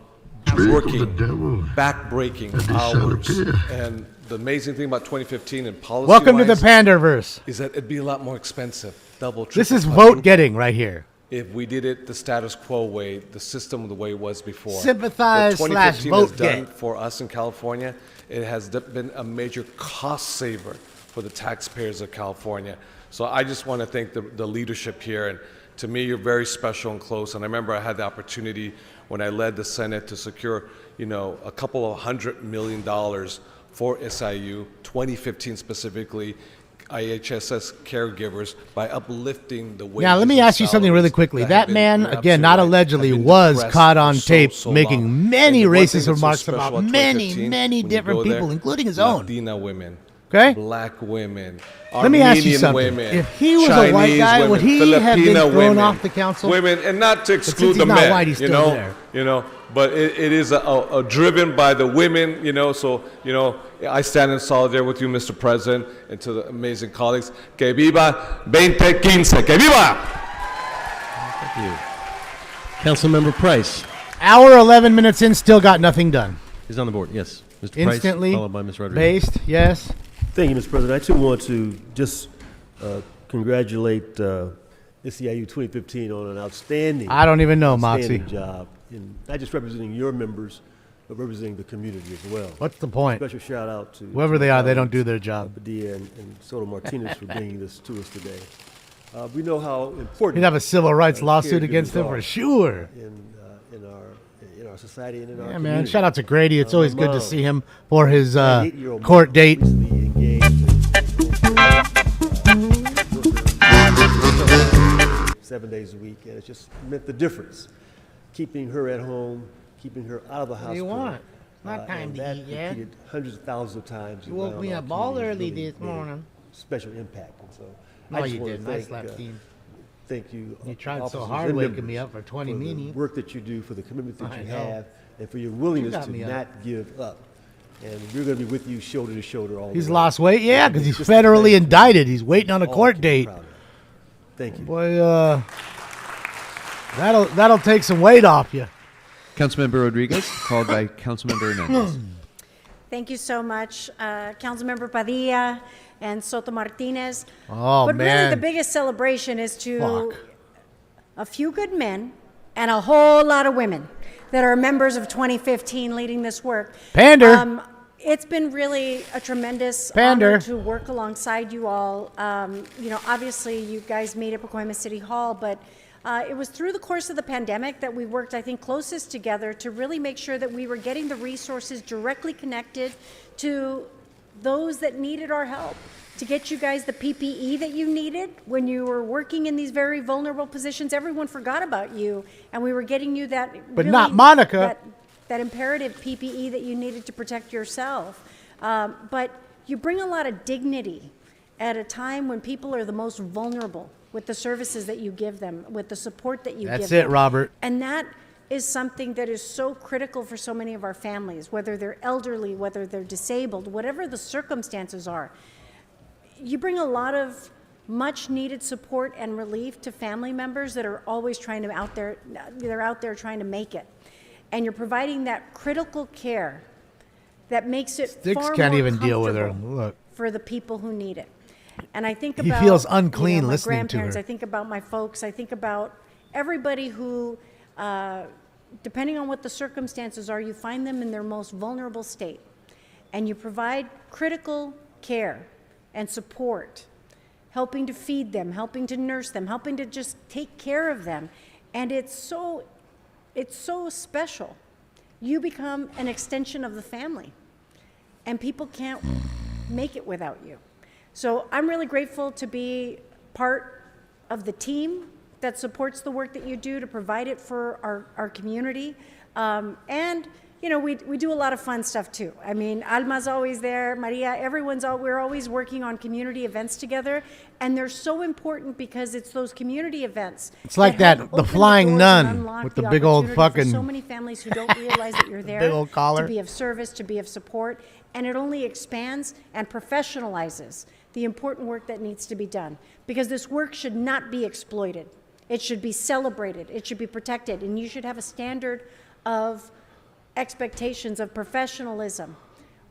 working, back-breaking hours, and the amazing thing about 2015 and policy. Welcome to the Panderverse. Is that it'd be a lot more expensive, double, triple. This is quadruple, vote getting right here. If we did it the status quo way, the system the way it was before. Sympathize What slash 2015 vote has done get. for us in California, it has been a major cost saver for the taxpayers of California. So I just want to thank the leadership here. And to me, you're very special and close. And I remember I had the opportunity when I led the Senate to secure, a couple of $100 million for SIU, 2015 specifically, IHSS caregivers, by uplifting the wages. Now, let me and ask you something really salaries quickly. that That have been- man, you're again, not absolutely right, allegedly, have been was depressed caught for on so, tape so making long. many And the one thing racist that's so remarks special about about many, 2015, many when you different go there, people, including his own. Latina women, Okay? black women, Let me ask you Armenian something. women, If he was a white Chinese guy, women, would he have been Filipina thrown women, off the council? Women, and not to But since exclude he's the not men, white, he's still there. But it is driven by the women, So, I stand in solidarity with you, Mr. President, and to the amazing colleagues. Que viva 2015! Que viva! Thank you. Councilmember Price. Hour 11 minutes in, still got nothing done. He's on the board, yes. Mr. Instantly Price, followed by Ms. Rodriguez. based, yes. Thank you, Mr. President. I too want to just congratulate SEIU 2015 on an outstanding. I don't even know, outstanding Moxie. job in not just representing your members, but representing the community as well. What's the point? Special shout out to Whoever they are, they don't do their job. Padilla and Soto Martinez for bringing this to us today. We know how important. He'd have a civil rights lawsuit caregivers against him are for sure. In our society and in our Yeah, community. man. Shout out to Grady. It's always good to Mom, see him for his 98-year-old court mom, date. recently engaged 7 days a week, and it's just meant the difference. Keeping her at home, keeping her out of the hospital. do you want? It's not time and to that eat yet. repeated hundreds of thousands of times. You woke around me our up all community early has really this made a morning. Special impact, and so No, I just you wanna didn't. I thank, slept in. Thank you. You tried so officers hard and waking members me up for 20 the minutes. work that you do, for the commitment that I you know. have, and for your willingness got to me up. not give up. And we're going to be with you shoulder to shoulder all the way. He's lost weight, yeah, because he's Just to federally thank you. indicted. He's waiting on a All court to be date. proud of. Thank you. Boy, that'll take some weight off you. Councilmember Rodriguez, followed by Councilmember Hernandez. Thank you so much, Councilmember Padilla and Soto Martinez. Oh, but really, man. the biggest celebration is to Fuck. a few good men and a whole lot of women that are members of 2015 leading this work. Pander. It's been really a tremendous Pander. honor to work alongside you all. Obviously, you guys meet at Pacoima City Hall, but it was through the course of the pandemic that we worked, I think, closest together to really make sure that we were getting the resources directly connected to those that needed our help, to get you guys the PPE that you needed when you were working in these very vulnerable positions. Everyone forgot about you, and we were getting you that. But not Monica. That imperative PPE that you needed to protect yourself. But you bring a lot of dignity at a time when people are the most vulnerable with the services that you give them, with the support that you give them. That's it, Robert. And that is something that is so critical for so many of our families, whether they're elderly, whether they're disabled, whatever the circumstances are. You bring a lot of much needed support and relief to family members that are always trying to they're out there trying to make it. And you're providing that critical care that makes it Sticks far can't more even deal with her. comfortable Look. for the people who need it. And I think He about feels unclean my listening to grandparents, her. I think about my folks, I think about everybody who, depending on what the circumstances are, you find them in their most vulnerable state. And you provide critical care and support, helping to feed them, helping to nurse them, helping to just take care of them. And it's so special. You become an extension of the family, and people can't make it without you. So I'm really grateful to be part of the team that supports the work that you do to provide it for our community. And we do a lot of fun stuff too. I mean, Alma's always there, Maria, we're always working on community events together, and they're so important because it's those community events. It's like have that, the opened flying doors nun and unlocked with the big old opportunity for fucking- so many families who don't realize that you're there Big old collar. to be of service, to be of support, and it only expands and professionalizes the important work that needs to be done. Because this work should not be exploited. It should be celebrated. It should be protected. And you should have a standard of expectations of professionalism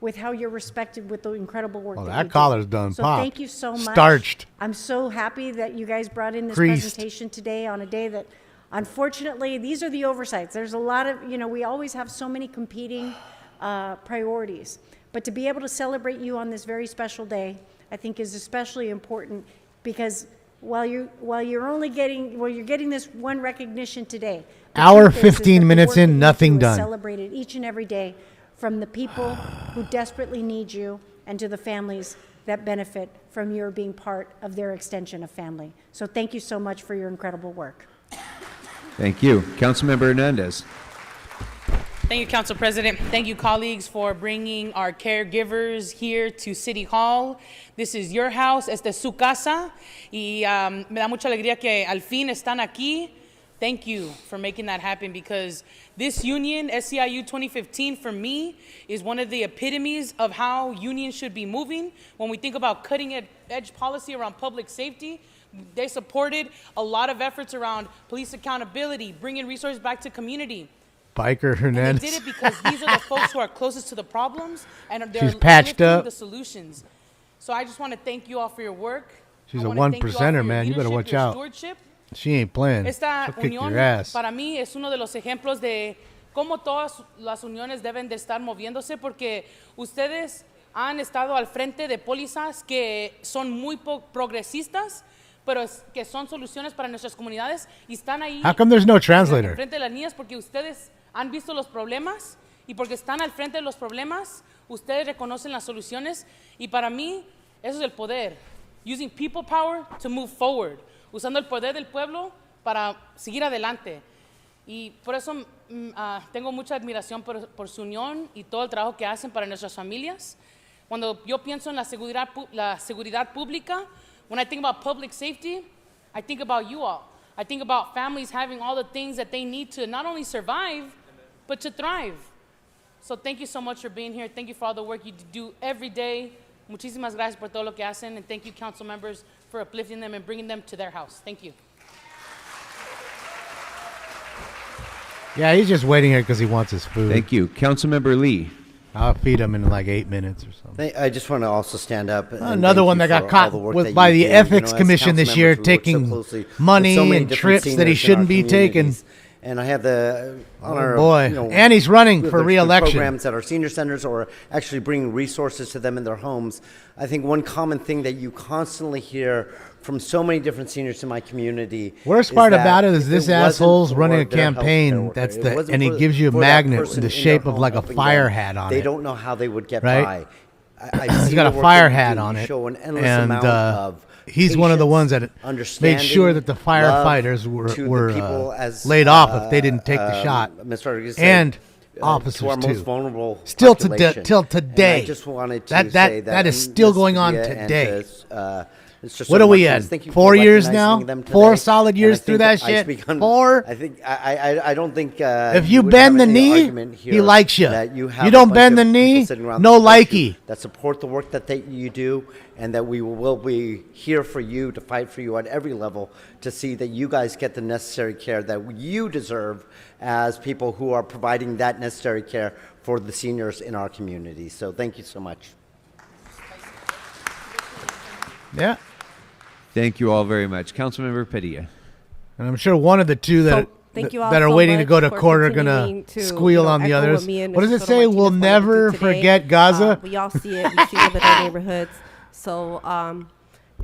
with how you're respected with the incredible work Well, that that you do. collar's done So popped. thank you so much. Starched. I'm so happy that you guys brought in this Creased. presentation today on a day that, unfortunately, these are the oversights. There's a lot of, we always have so many competing priorities. But to be able to celebrate you on this very special day, I think is especially important because while you're getting this one recognition today. the Hour truth is 15 that the minutes work that in, you nothing do is done. Celebrated each and every day from the people who desperately need you and to the families that benefit from your being part of their extension of family. So thank you so much for your incredible work. Thank you. Councilmember Hernandez. Thank you, Council President. Thank you, colleagues, for bringing our caregivers here to City Hall. This is your house, esta es su casa, y me da mucha alegría que al fin están aquí. Thank you for making that happen because this union, SEIU 2015, for me, is one of the epitomes of how unions should be moving. When we think about cutting-edge policy around public safety, they supported a lot of efforts around police accountability, bringing resources back to community. Biker Hernandez. They did it because these are the folks who are closest to the problems and they're She's patched lifting up. the solutions. So I just want to thank you all for your work. She's I a wanna one thank you all for percenter, your man. You better leadership, watch your out. stewardship. She ain't playing. Esta She'll kick unión your ass. para mí es uno de los ejemplos de cómo todas las uniones deben de estar moviéndose porque ustedes han estado al frente de pólizas que son muy progresistas, pero que son soluciones para nuestras comunidades y están ahí. How come there's no translator? Al frente de las niñas porque ustedes han visto los problemas y porque están al frente de los problemas, ustedes reconocen las soluciones y para mí eso es el poder. Using people power to move forward. Usando el poder del pueblo para seguir adelante. Y por eso tengo mucha admiración por su unión y todo el trabajo que hacen para nuestras familias. Cuando yo pienso en la seguridad pública, when I think about public safety, I think about you all. I think about families having all the things that they need to not only survive, but to thrive. So thank you so much for being here. Thank you for all the work you do every day. Muchísimas gracias por todo lo que hacen. And thank you, council members, for uplifting them and bringing them to their house. Thank you. Yeah, he's just waiting here because he wants his food. Thank you. Councilmember Lee. I'll feed him in like 8 minutes or something. I just want to also stand up. And Another thank one you that got for all caught the work with that by you the do. Ethics as Commission council this year, members, we work so taking closely with money so many and different trips that he seniors in shouldn't our be taking. communities. And I have the honor boy. of, And he's running with for the re-election. programs at our senior centers or actually bringing resources to them in their homes. I think one common thing that you constantly hear from so many different seniors in my community. Worst is part that about it is if this wasn't asshole's for running a their healthcare campaign worker, that's it the wasn't and he for- gives you a for that magnet person with the in shape their of home like a helping fire them, hat on they it. don't know how they would get Right? by. I've He's seen got a the work fire that you hat do. on You it, show an endless and amount of he's one of the ones that made understanding, sure that the firefighters love to were the people as, laid off if they didn't take the shot, Mr. Rodriguez said, and to officers our too. most vulnerable Still population. till And today. I just wanted to that say that is and still Ms. going on Padilla and today. to, Mr. What are we Martinez, at? thank you 4 for years now? recognizing them 4 today. solid And years I through think that I shit? speak on- 4? I think I don't think If you would bend have the any knee, argument he here likes you. that you have You a don't bunch bend of the people knee, sitting around no that support you, likey. that support the work that you do, and that we will be here for you to fight for you at every level to see that you guys get the necessary care that you deserve as people who are providing that necessary care for the seniors in our community. So thank you so much. Yeah. Thank you all very much. Councilmember Padilla. And I'm sure one of the two that Thank you all that are so waiting to much go to for court are gonna continuing to, squeal on the echo others. what me and What does Mr. it say? Soto We'll Martinez wanted to never do today. forget Gaza. We all see it. We see it with our neighborhoods. So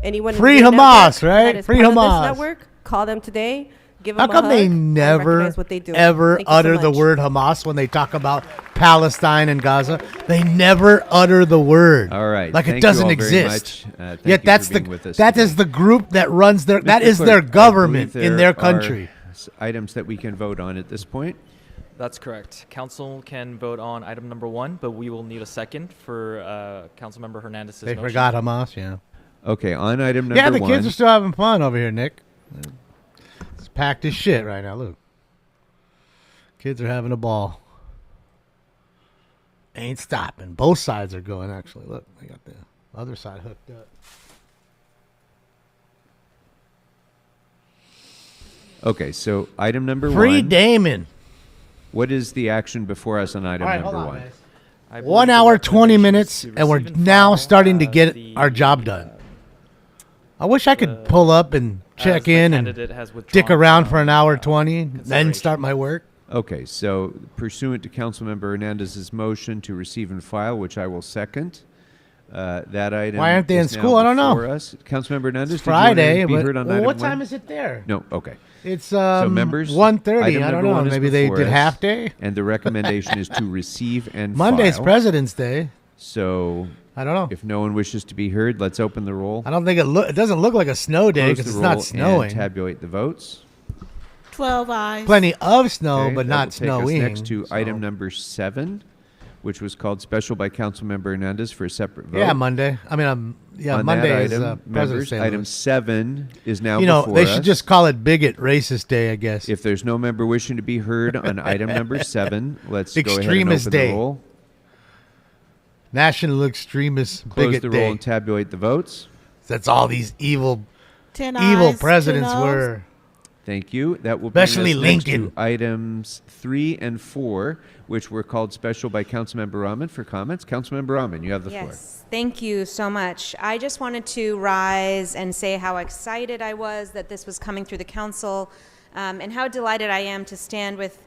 anyone Free in your Hamas, network right? that is Free part of Hamas. this network, call them today. Give How them come a they hug and never, recognize what they do. ever Thank you so utter the much. word Hamas when they talk about Palestine and Gaza? They never utter the word. All right. Like Thank it you doesn't all very exist. much. Thank Yet you that's for the being with us that today. is the group that runs their that Mr. is their Clerk, I government believe in there their country. are items that we can vote on at this point. That's correct. Council can vote on item number 1, but we will need a second for Councilmember Hernandez's They motion. forgot Hamas, yeah. Okay, on item number Yeah, the 1. kids are still having fun over here, Nick. It's packed as shit right now. Look, kids are having a ball. Ain't stopping. Both sides are going. Actually, look, they got the other side hooked up. Okay, so item number Free 1. Damon. What is the action before us on item All right, number hold on, 1? I 1 believe the hour, 20 recommendation minutes, is to and we're receive and now file, starting to get the, our job done. I wish I could pull up and check the in and candidate has withdrawn dick around from, for an hour 20, then consideration. start my work. Okay, so pursuant to Councilmember Hernandez's motion to receive and file, which I will second, that item. Why aren't they in is now school? I don't know. before us. Councilmember Hernandez, It's did you want to Friday, be but heard on well, item what 1? time is it there? No, okay. It's So members, 1:30. item I don't number know. 1 is Maybe they before did us, half day. And the recommendation is to receive and Monday's file. President's Day. So I don't know. if no one wishes to be heard, let's open the roll. I don't think it doesn't look like a snow day Close because the it's not roll snowing. And tabulate the votes. 12 eyes. Plenty of snow, Okay, but that will not take us snowing. next to so. item number 7, which was called special by Councilmember Hernandez for a separate vote. Yeah, Monday. I mean, On Monday that is item, President's members, Day. item 7 is now You know, before they us. should just call it Bigot Racist Day, I guess. If there's no member wishing to be heard on item number 7, let's go ahead and Extremist open Day. the roll. National Extremist Close Bigot the Day. roll and tabulate the votes. That's all these evil 10 evil ayes, 2 presidents noes. were. Thank you. That will bring Especially us next Lincoln. to items 3 and 4, which were called special by Councilmember Rahman for comments. Councilmember Rahman, you have the floor. Yes, thank you so much. I just wanted to rise and say how excited I was that this was coming through the council, and how delighted I am to stand with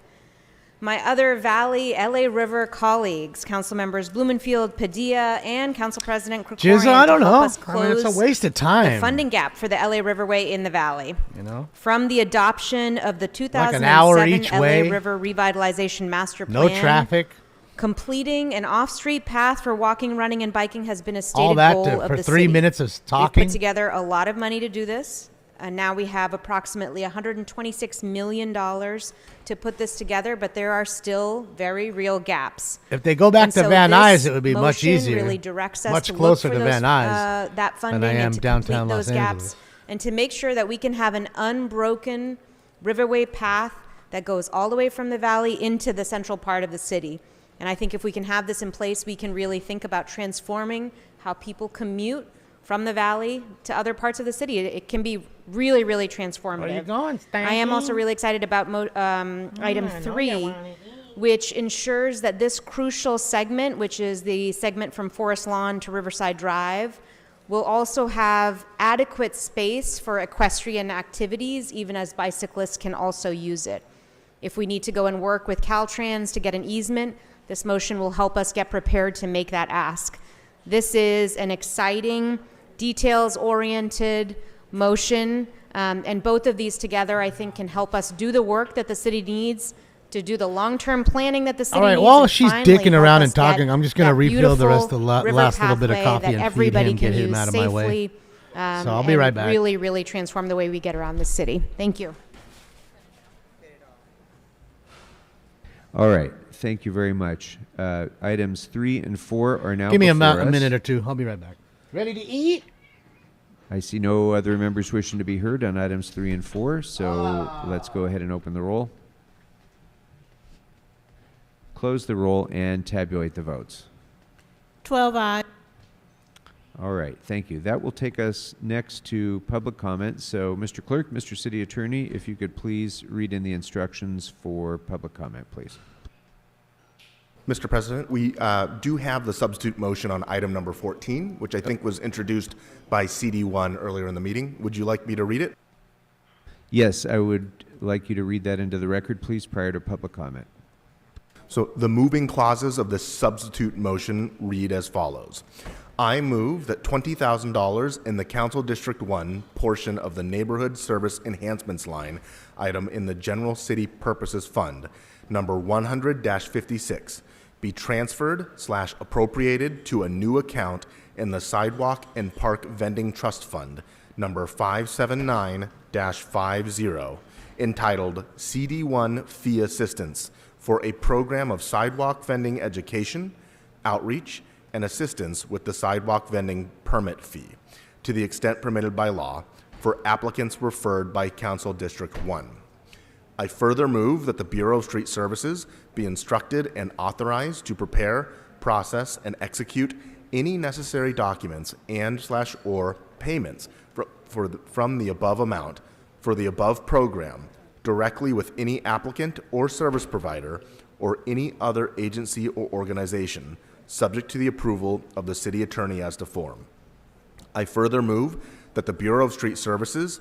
my other Valley LA River colleagues, Council Members Blumenfield, Padilla, and Council President Krikorian Jizza, I don't to help know. us I mean, it's a close waste of the time. funding gap for the LA Riverway in the Valley. You know? From the adoption of the 2007 hour each LA way. River Revitalization Master No Plan. traffic. Completing an off-street path for walking, running, and biking has been a stated All that goal to, of for the 3 city. minutes of We've talking. put together a lot of money to do this, and now we have approximately $126 million to put this together, but there are still very real gaps. If they go back And to so Van this Nuys, it would be much motion easier. really directs us Much to look closer for to those, Van Nuys that funding than I am and to downtown complete Los those Angeles. gaps, and to make sure that we can have an unbroken riverway path that goes all the way from the valley into the central part of the city. And I think if we can have this in place, we can really think about transforming how people commute from the valley to other parts of the city. It can be really, really transformative. Where you going, Stanky? I am also really excited about item 3, which ensures that this crucial segment, which is the segment from Forest Lawn to Riverside Drive, will also have adequate space for equestrian activities, even as bicyclists can also use it. If we need to go and work with Caltrans to get an easement, this motion will help us get prepared to make that ask. This is an exciting, details-oriented motion, and both of these together, I think, can help us do the work that the city needs to do the long-term planning that the city All right, needs. while and she's finally dicking help around us and talking, get I'm just going to that refill the rest of the beautiful river last little bit of pathway coffee that and feed everybody him, can get him use out of my way. safely, So I'll be and right back. really, really transform the way we get around the city. Thank you. All right. Thank you very much. Items 3 and 4 are now Give me a before us. minute or two. I'll be right back. Ready to eat? I see no other members wishing to be heard on items 3 and 4, so let's go ahead and open the roll. Close the roll and tabulate the votes. 12 ayes. All right, thank you. That will take us next to public comment. So, Mr. Clerk, Mr. City Attorney, if you could please read in the instructions for public comment, please. Mr. President, we do have the substitute motion on item number 14, which I think was introduced by CD1 earlier in the meeting. Would you like me to read it? Yes, I would like you to read that into the record, please, prior to public comment. So the moving clauses of this substitute motion read as follows. I move that $20,000 in the Council District 1 portion of the Neighborhood Service Enhancements line item in the General City Purposes Fund, number 100-56, be transferred/appropriated to a new account in the Sidewalk and Park Vending Trust Fund, number 579-50, entitled CD1 Fee Assistance for a program of sidewalk vending education, outreach, and assistance with the sidewalk vending permit fee, to the extent permitted by law, for applicants referred by Council District 1. I further move that the Bureau of Street Services be instructed and authorized to prepare, process, and execute any necessary documents and/or payments from the above amount for the above program directly with any applicant or service provider or any other agency or organization subject to the approval of the city attorney as to form. I further move that the Bureau of Street Services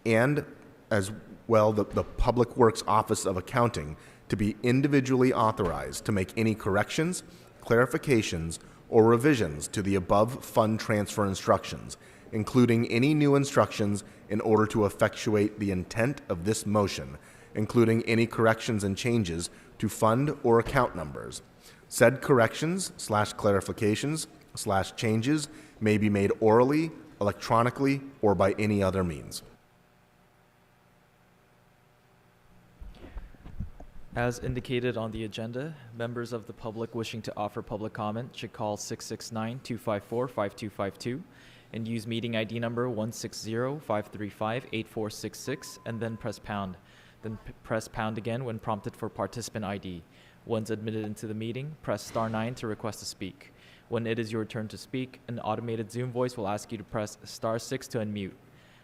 and as well the Public Works Office of Accounting to be individually authorized to make any corrections, clarifications, or revisions to the above fund transfer instructions, including any new instructions in order to effectuate the intent of this motion, including any corrections and changes to fund or account numbers. Said corrections/clarifications/changes may be made orally, electronically, or by any other means. As indicated on the agenda, members of the public wishing to offer public comment should call 669-254-5252 and use meeting ID number 160-535-8466 and then press pound. Then press pound again when prompted for participant ID. Once admitted into the meeting, press *9 to request to speak. When it is your turn to speak, an automated Zoom voice will ask you to press *6 to unmute.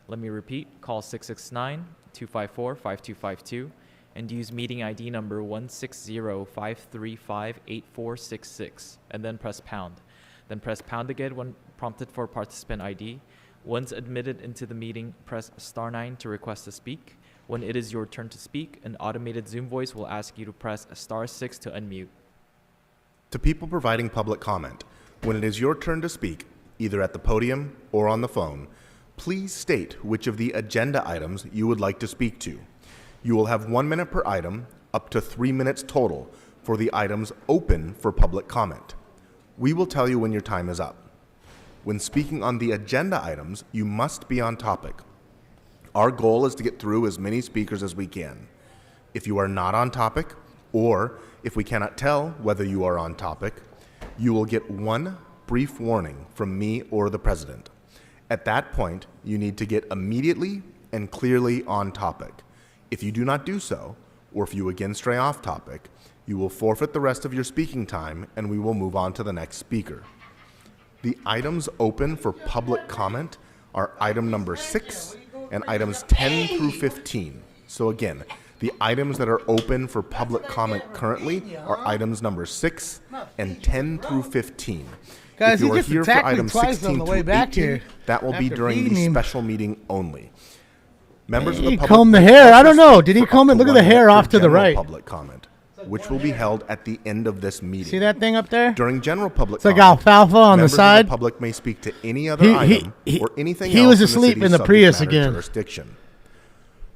Let me repeat, call 669-254-5252 and use meeting ID number 160-535-8466 and then press pound. Then press pound again when prompted for participant ID. Once admitted into the meeting, press *9 to request to speak. When it is your turn to speak, an automated Zoom voice will ask you to press *6 to unmute. To people providing public comment, when it is your turn to speak, either at the podium or on the phone, please state which of the agenda items you would like to speak to. You will have 1 minute per item, up to 3 minutes total, for the items open for public comment. We will tell you when your time is up. When speaking on the agenda items, you must be on topic. Our goal is to get through as many speakers as we can. If you are not on topic, or if we cannot tell whether you are on topic, you will get one brief warning from me or the president. At that point, you need to get immediately and clearly on topic. If you do not do so, or if you again stray off topic, you will forfeit the rest of your speaking time and we will move on to the next speaker. The items open for public comment are item number 6 and items 10 through 15. So again, the items that are open for public comment currently are items number 6 and 10 through 15. Guys, if you he are just here for attacked me items twice 16 on the through way back 18, here that will be after during feeding the him. special meeting only. Members of the He public combed the will hair. I also don't know. speak Did he for comb up it? Look at 1 the hair minute off for to the general right. public comment, which will be held at the end of this meeting. See that thing up there? During general public It's like comment, alfalfa on the members side. of the public may speak to any other item or anything he else was in asleep city's in the subject Prius matter again. jurisdiction.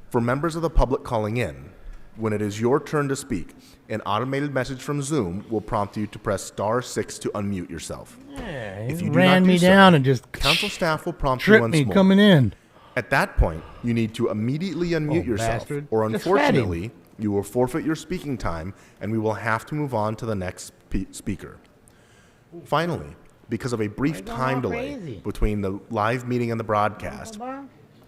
For members of the public calling in, when it is your turn to speak, an automated message from Zoom will prompt you to press *6 to unmute yourself. Yeah, If he you do ran not do me so, down and just council staff will prompt you tripped once me more. coming in. At that point, you need to immediately unmute Oh, yourself, bastard. or Just fed him. unfortunately, you will forfeit your speaking time and we will have to move on to the next speaker. Finally, because of a brief time delay crazy? between the live meeting and the broadcast,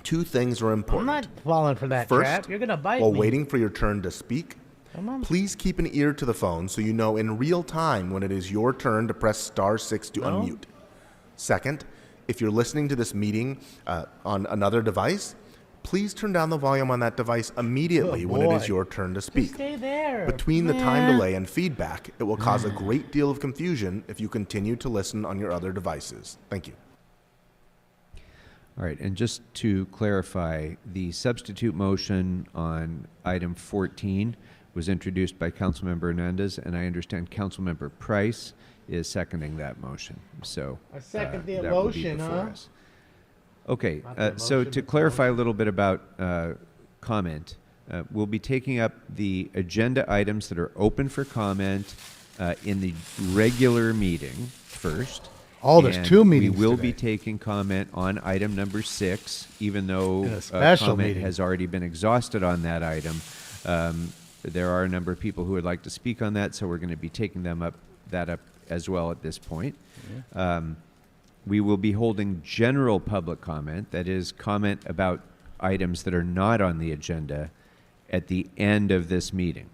2 things are I'm important. not falling for that First, trap. You're gonna bite while me. waiting for your turn to speak, Come on. please keep an ear to the phone so you know in real time when it is your turn to press *6 to No? unmute. Second, if you're listening to this meeting on another device, please turn down the volume on that device immediately Good when it is boy. your turn to speak. Stay there. Between the time Man. delay and feedback, it will cause a great deal of confusion if you continue to listen on your other devices. Thank you. All right, and just to clarify, the substitute motion on item 14 was introduced by Councilmember Hernandez, and I understand Councilmember Price is seconding that motion. So I second the that will be motion, before huh? us. Okay, Not the so motion, to but the clarify a little bit about comment, we'll be taking up the agenda items that are open for comment in the regular meeting first. Oh, there's And 2 meetings We will today. be taking comment on item number 6, even though In a special comment meeting. has already been exhausted on that item. There are a number of people who would like to speak on that, so we're going to be taking that up as well at this point. We will be holding general public comment, that is, comment about items that are not on the agenda, at the end of this meeting.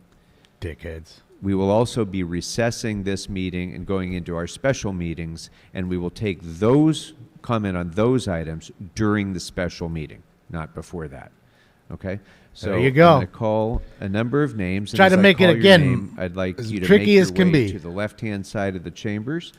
Dickheads. We will also be recessing this meeting and going into our special meetings, and we will take those comment on those items during the special meeting, not before that. Okay? So There you go. I'm going to call a number of names. and Try as to I make it call your again name, I'd like as you to tricky make as your can way be. to the left-hand side of the chambers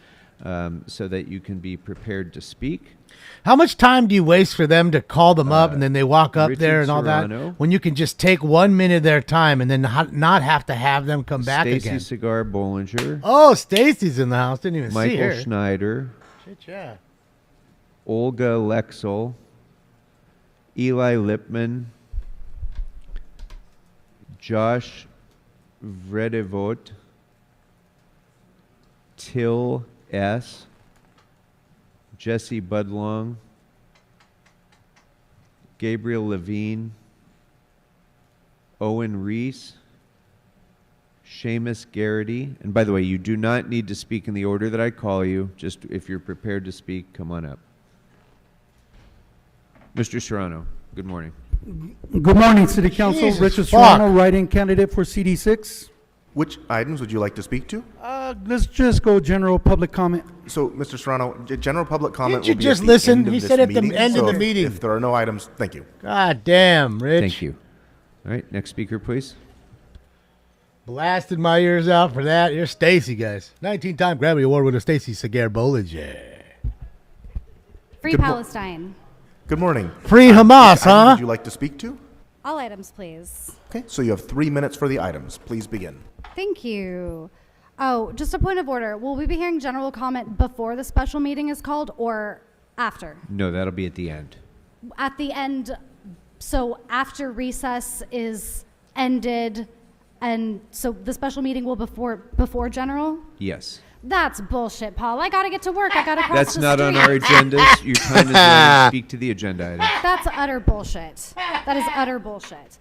so that you can be prepared to speak. How much time do you waste for them to call them up and then they walk up Richard there and all Serrano. that? When you can just take 1 minute of their time and then not have to have them come back Stacy again. Cigar Bollinger. Oh, Stacy's in the house. Didn't even see Michael her. Schneider. Shit, yeah. Olga Lexel. Eli Lipman. Josh Vredevot. Till S. Jesse Budlong. Gabriel Levine. Owen Reese. Seamus Garrity. And by the way, you do not need to speak in the order that I call you. Just if you're prepared to speak, come on up. Mr. Serrano, good morning. Good morning, City Council. Jesus Richard fuck. Serrano, write-in candidate for CD6. Which items would you like to speak to? Let's just go general public comment. So, Mr. Serrano, general public comment Didn't you will be just at the listen? end of He this said at the meeting. end of So the meeting. If there are no items, thank you. God damn, Rich. Thank you. All right, next speaker, please. Blasted my ears out for that. Here's Stacy, guys. 19-time Grammy Award winner Stacy Cigar Bollinger. Free Good mo- Palestine. Good morning. Free Hamas, Which item huh? Would you like to speak to? All items, please. Okay, so you have 3 minutes for the items. Please begin. Thank you. Oh, just a point of order. Will we be hearing general comment before the special meeting is called or after? No, that'll be at the end. At the end, so after recess is ended, and so the special meeting will before general? Yes. That's bullshit, Paul. I gotta get to work. I gotta cross That's the not on street. our agendas. Your time is running. Speak to the agenda item. That's utter bullshit. That is utter bullshit.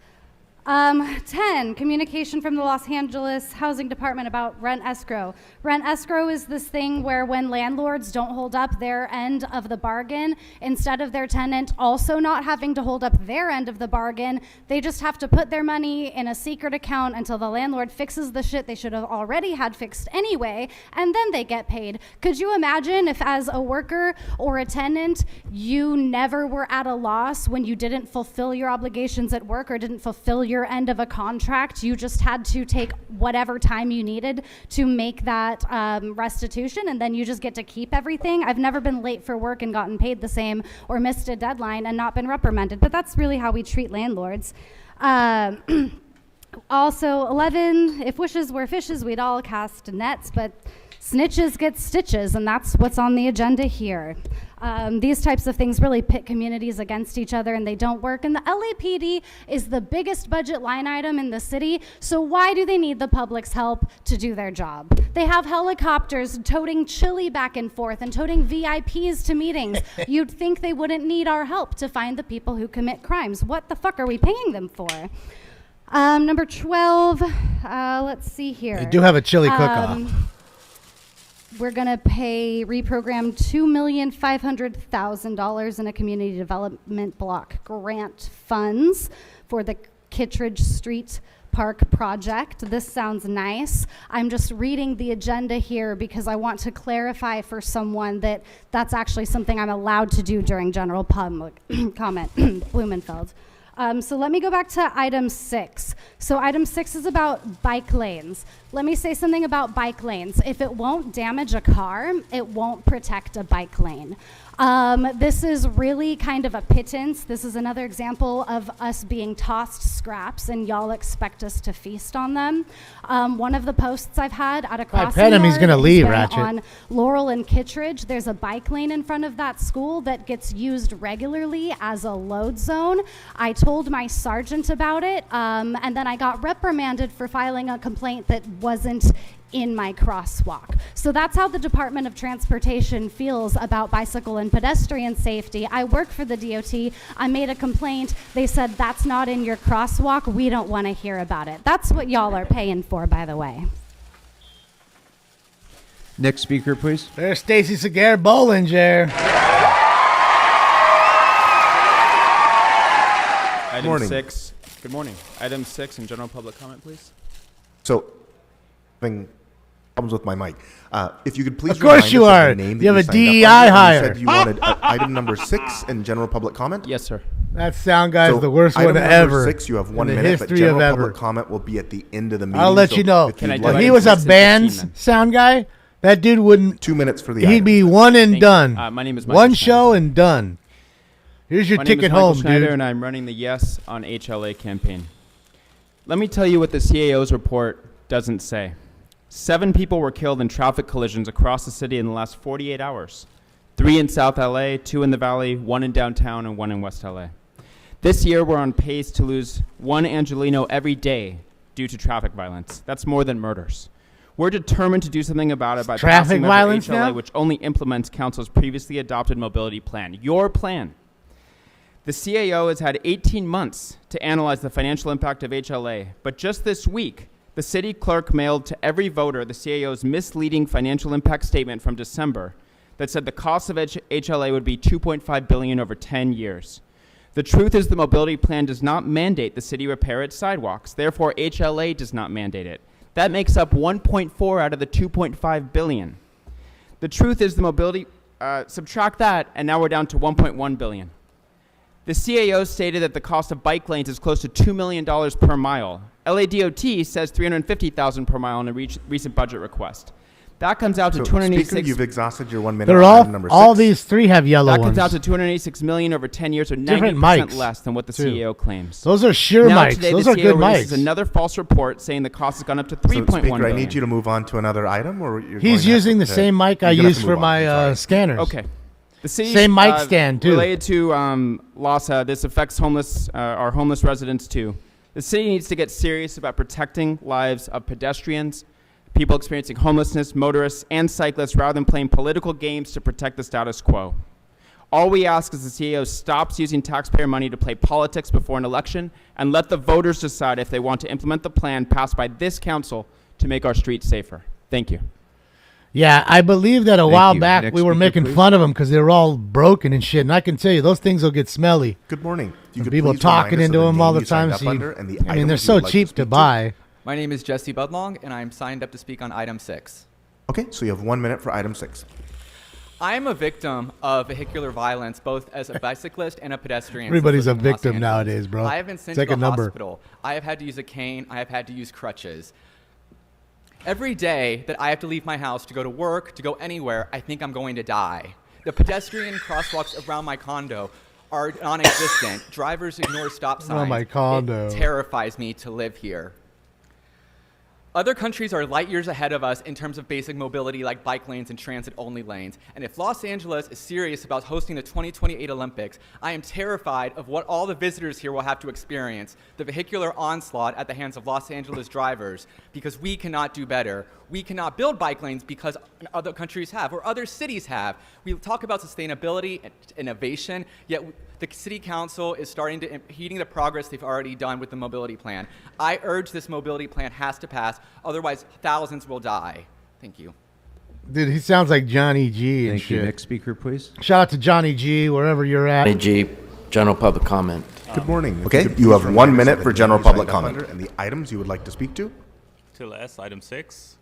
10, communication from the Los Angeles Housing Department about rent escrow. Rent escrow is this thing where when landlords don't hold up their end of the bargain, instead of their tenant also not having to hold up their end of the bargain, they just have to put their money in a secret account until the landlord fixes the shit they should have already had fixed anyway, and then they get paid. Could you imagine if as a worker or a tenant, you never were at a loss when you didn't fulfill your obligations at work or didn't fulfill your end of a contract? You just had to take whatever time you needed to make that restitution, and then you just get to keep everything. I've never been late for work and gotten paid the same or missed a deadline and not been reprimanded, but that's really how we treat landlords. Also, 11, if wishes were fishes, we'd all cast nets, but snitches get stitches, and that's what's on the agenda here. These types of things really pit communities against each other, and they don't work. And the LAPD is the biggest budget line item in the city, so why do they need the public's help to do their job? They have helicopters toting chili back and forth and toting VIPs to meetings. You'd think they wouldn't need our help to find the people who commit crimes. What the fuck are we paying them for? Number 12, let's see here. They do have a chili cook-off. We're going to reprogram $2,500,000 in a community development block grant funds for the Kittredge Street Park project. This sounds nice. I'm just reading the agenda here because I want to clarify for someone that that's actually something I'm allowed to do during general public comment. Blumenfeld. So let me go back to item 6. So item 6 is about bike lanes. Let me say something about bike lanes. If it won't damage a car, it won't protect a bike lane. This is really kind of a pittance. This is another example of us being tossed scraps and y'all expect us to feast on them. One of the posts I've had at a crossing pet him, he's guard gonna has leave, been Ratchet. on Laurel and Kittredge. There's a bike lane in front of that school that gets used regularly as a load zone. I told my sergeant about it, and then I got reprimanded for filing a complaint that wasn't in my crosswalk. So that's how the Department of Transportation feels about bicycle and pedestrian safety. I work for the DOT. I made a complaint. They said, that's not in your crosswalk. We don't want to hear about it. That's what y'all are paying for, by the way. Next speaker, please. There's Stacy Cigar Bollinger. Item Morning. 6. Good morning. Item 6 in general public comment, please. So, having problems with my mic. If you could please Of course remind you us of are. the name that You have a signed up DEI under. hire. You said you wanted item number 6 in general public comment? Yes, sir. That sound guy's So the worst item one number ever 6, you have in 1 the minute, but history general of public ever. comment will be at the end of the meeting. I'll let so you know. if you'd If like- he was a band's sound guy, that dude wouldn't. 2 minutes for the He'd item. be one and Thank you. done. My name is Michael One Schneider. show and done. Here's your My name is ticket Michael home, Schneider, dude. and I'm running the Yes on HLA campaign. Let me tell you what the CAO's report doesn't say. 7 people were killed in traffic collisions across the city in the last 48 hours. 3 in South LA, 2 in the Valley, 1 in downtown, and 1 in West LA. This year, we're on pace to lose 1 Angelino every day due to traffic violence. That's more than murders. We're determined to do something about it by Traffic passing Measure violence HLA, now? which only implements Council's previously adopted mobility plan. Your plan. The CAO has had 18 months to analyze the financial impact of HLA, but just this week, the city clerk mailed to every voter the CAO's misleading financial impact statement from December that said the cost of HLA would be $2.5 billion over 10 years. The truth is the mobility plan does not mandate the city repair its sidewalks. Therefore, HLA does not mandate it. That makes up 1.4 out of the 2.5 billion. The truth is the mobility, subtract that, and now we're down to 1.1 billion. The CAO stated that the cost of bike lanes is close to $2 million per mile. LADOT says $350,000 per mile in a recent budget request. That comes out to So, 286. Speaker, you've exhausted your 1 minute. They're on all item number 6. all these 3 have yellow That ones. comes out to 286 million over 10 years, or Different 90% mics, less than what the too. CAO claims. Those are Shure Now, mics. today, Those the are good CAO releases mics. another false report saying the cost has gone up to So, 3.1 Speaker, billion. I need you to move on to another item, or you're He's going to using the have to- same mic I you're gonna have use to for move on. I'm my sorry. scanners. Okay. The city, Same mic stand, too. Related to LAHSA, this affects our homeless residents too. The city needs to get serious about protecting lives of pedestrians, people experiencing homelessness, motorists, and cyclists, rather than playing political games to protect the status quo. All we ask is the CAO stops using taxpayer money to play politics before an election and let the voters decide if they want to implement the plan passed by this council to make our streets safer. Thank you. Yeah, I believe that a Thank while you. back Next we were speaker, making please. fun of them because they were all broken and shit. And I can tell you, those things will get smelly. Good morning. If you And could people please talking remind us into of the them all name the you signed time. up So under and the I mean, item they're you so would like to cheap to speak buy. My name is Jesse Budlong, and I'm signed up to speak on item 6. Okay, so you have 1 minute for item 6. I am a victim of vehicular violence, both as a bicyclist and a pedestrian. since Everybody's a living in Los victim Angeles. nowadays, bro. I have been sent Take to a the number. hospital. I have had to use a cane. I have had to use crutches. Every day that I have to leave my house to go to work, to go anywhere, I think I'm going to die. The pedestrian crosswalks around my condo are non-existent. Drivers ignore stop signs. Oh, my condo. It terrifies me to live here. Other countries are light years ahead of us in terms of basic mobility like bike lanes and transit-only lanes. And if Los Angeles is serious about hosting the 2028 Olympics, I am terrified of what all the visitors here will have to experience, the vehicular onslaught at the hands of Los Angeles drivers, because we cannot do better. We cannot build bike lanes because other countries have, or other cities have. We talk about sustainability and innovation, yet the city council is starting to impeding the progress they've already done with the mobility plan. I urge this mobility plan has to pass, otherwise thousands will die. Thank you. Dude, he sounds like Johnny G and Thank you. shit. Next speaker, please. Shout out to Johnny G, wherever you're at. Johnny G, general public comment. Good morning. If Okay, could you please have remind 1 us minute of the for name general you signed public up comment under and the items you would like to speak to. Till S, item 6.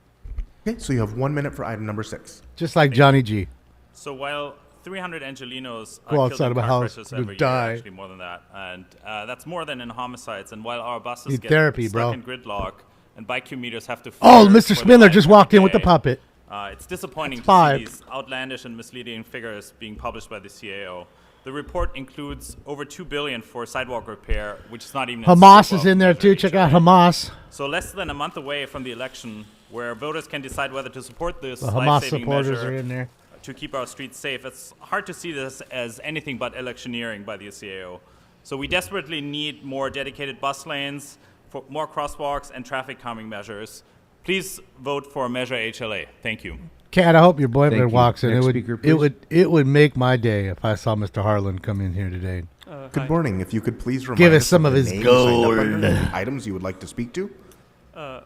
Okay, so you have 1 minute for item number 6. Just like Johnny G. So while 300 Angelinos Go are outside killed of in a car house, crashes you'll every die. year, actually more than that, and that's more than in homicides. And while our buses Need get therapy, stuck bro. in gridlock and bike commuters have to Oh, fear Mr. for their Spindler life just every walked in with the day, puppet. It's disappointing It's to 5. see these outlandish and misleading figures being published by the CAO. The report includes over $2 billion for sidewalk repair, which is not even in Hamas scope is of in there too. Check out Hamas. So less than a month away from the election, where voters can decide whether to support this The Hamas life-saving supporters measure are in there. to keep our streets safe, it's hard to see this as anything but electioneering by the CAO. So we desperately need more dedicated bus lanes, for more crosswalks, and traffic calming measures. Please vote for Measure HLA. Thank you. Cat, I hope your Thank boyfriend you. walks in. Next It speaker, would, please. it would make my day if I saw Mr. Harlan come in here today. Good morning. If you could please remind Give us us some of of the his name you signed up gold. under and the items you would like to speak to.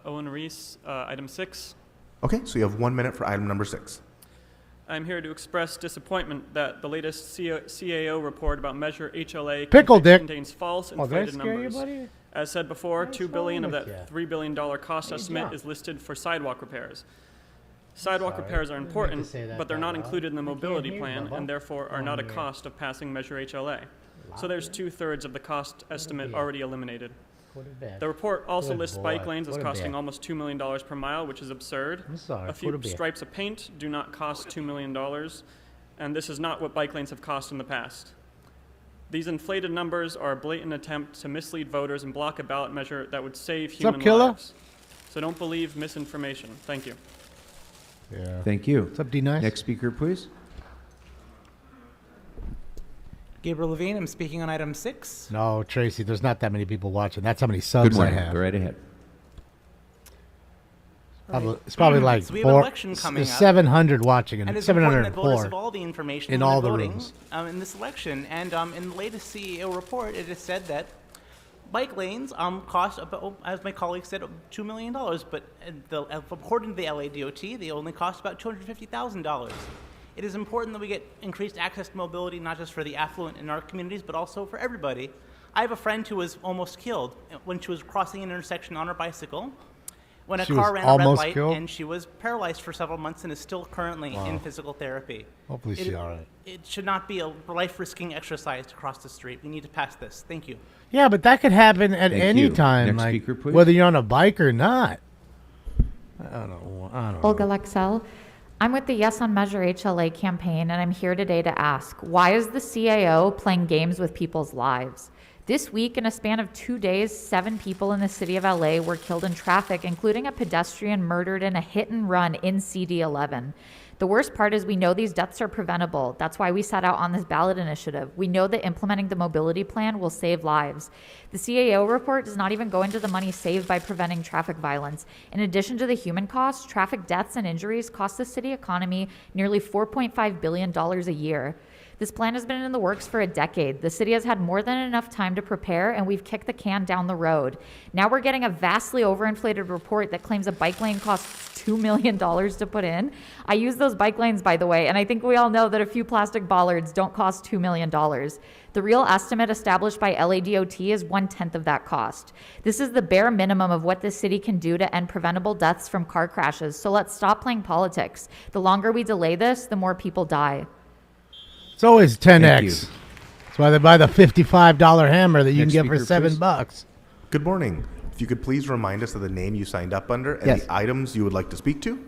Owen Reese, item 6. Okay, so you have 1 minute for item number 6. I'm here to express disappointment that the latest CAO report about Measure HLA Pickle Dick. contains false Oh, did I inflated scare you, numbers. buddy? As said before, $2 billion of with that ya? $3 billion cost Hey, estimate John. is listed for sidewalk repairs. Sidewalk Sorry. repairs are Didn't mean to important, say that but they're out not loud. included in the I can't mobility hear you, plan Bubba. and therefore are Come not on a here. cost of passing Measure HLA. So there's 2/3 of the cost estimate already eliminated. Go to bed. The report also Good lists boy. bike lanes as Go to costing bed. almost $2 million per mile, which is absurd. I'm sorry. A Go few to bed. stripes of paint do not cost $2 million, and this is not what bike lanes have cost in the past. These inflated numbers are a blatant attempt to mislead voters and block a ballot measure that would save up, human Killa? lives. So don't believe misinformation. Thank you. Yeah. Thank you. What's up, D-Nice? Next speaker, please. Gabriel Levine, I'm speaking on item 6. No, Tracy, there's not that many people watching. That's how many subs Good morning. I have. Go right ahead. It's probably like So we have an election coming up, 700 watching and it's important that voters 704 have all the information in when all they're the voting, rooms. in this election. And in the latest CEO report, it is said that bike lanes cost about, as my colleague said, $2 million. But according to the LA DOT, they only cost about $250,000. It is important that we get increased access to mobility, not just for the affluent in our communities, but also for everybody. I have a friend who was almost killed when she was crossing an intersection on her bicycle, when a She car was ran a red almost light, killed? and she was paralyzed for several months and is still currently Wow. in physical therapy. Hopefully she's all right. It should not be a life-risking exercise to cross the street. We need to pass this. Thank you. Yeah, but that could happen at Thank any you. time, Next like speaker, please. whether you're on a bike or not. I don't know. Olga Lexell. I'm with the Yes on Measure HLA campaign, and I'm here today to ask, why is the CAO playing games with people's lives? This week, in a span of 2 days, 7 people in the city of LA were killed in traffic, including a pedestrian murdered in a hit and run in CD11. The worst part is we know these deaths are preventable. That's why we set out on this ballot initiative. We know that implementing the mobility plan will save lives. The CAO report does not even go into the money saved by preventing traffic violence. In addition to the human costs, traffic deaths and injuries cost the city economy nearly $4.5 billion a year. This plan has been in the works for a decade. The city has had more than enough time to prepare, and we've kicked the can down the road. Now we're getting a vastly overinflated report that claims a bike lane costs $2 million to put in. I use those bike lanes, by the way, and I think we all know that a few plastic bollards don't cost $2 million. The real estimate established by LADOT is 1/10 of that cost. This is the bare minimum of what this city can do to end preventable deaths from car crashes. So let's stop playing politics. The longer we delay this, the more people die. It's always 10x. Thank you. That's why they buy the $55 hammer that you Next can get for speaker, please. $7. Good morning. If you could please remind us of the name you signed up under and Yes. the items you would like to speak to.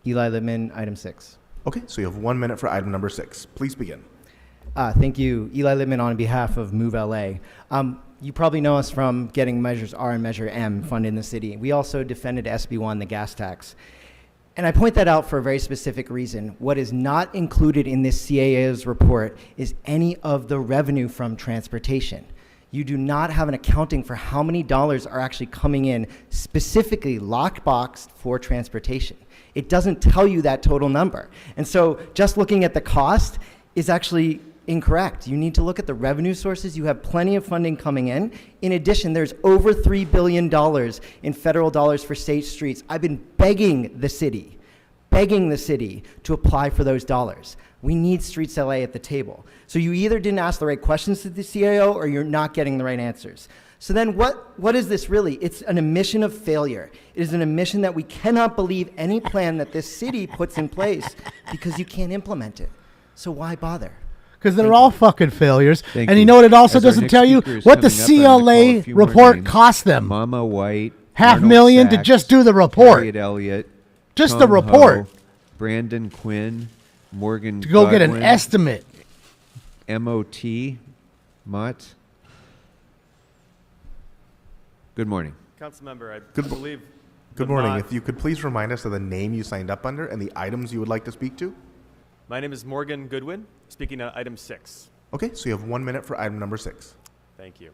Eli Littman, item 6. Okay, so you have 1 minute for item number 6. Please begin. Thank you. Eli Littman on behalf of Move LA. You probably know us from getting Measures R and Measure M funded in the city. We also defended SB1, the gas tax. And I point that out for a very specific reason. What is not included in this CAO's report is any of the revenue from transportation. You do not have an accounting for how many dollars are actually coming in specifically locked boxed for transportation. It doesn't tell you that total number. And so just looking at the cost is actually incorrect. You need to look at the revenue sources. You have plenty of funding coming in. In addition, there's over $3 billion in federal dollars for state streets. I've been begging the city to apply for those dollars. We need Streets LA at the table. So you either didn't ask the right questions to the CAO or you're not getting the right answers. So then what is this really? It's an admission of failure. It is an admission that we cannot believe any plan that this city puts in place because you can't implement it. So why bother? Because they're all fucking failures. Thank And you know what it also As our doesn't next tell you? speaker is What the coming up, I'm gonna call a CLA few more report names. cost them. Mama White, $500,000 to Arnold just Sachs, do the report. Harriet Elliott, Just Tom the report. Ho, Brandon Quinn, Morgan To go get an Godwin, estimate. MOT, Mott. Good morning. Councilmember, I Good believe. Good the morning. mod- If you could please remind us of the name you signed up under and the items you would like to speak to. My name is Morgan Goodwin, speaking on item 6. Okay, so you have 1 minute for item number 6. Thank you.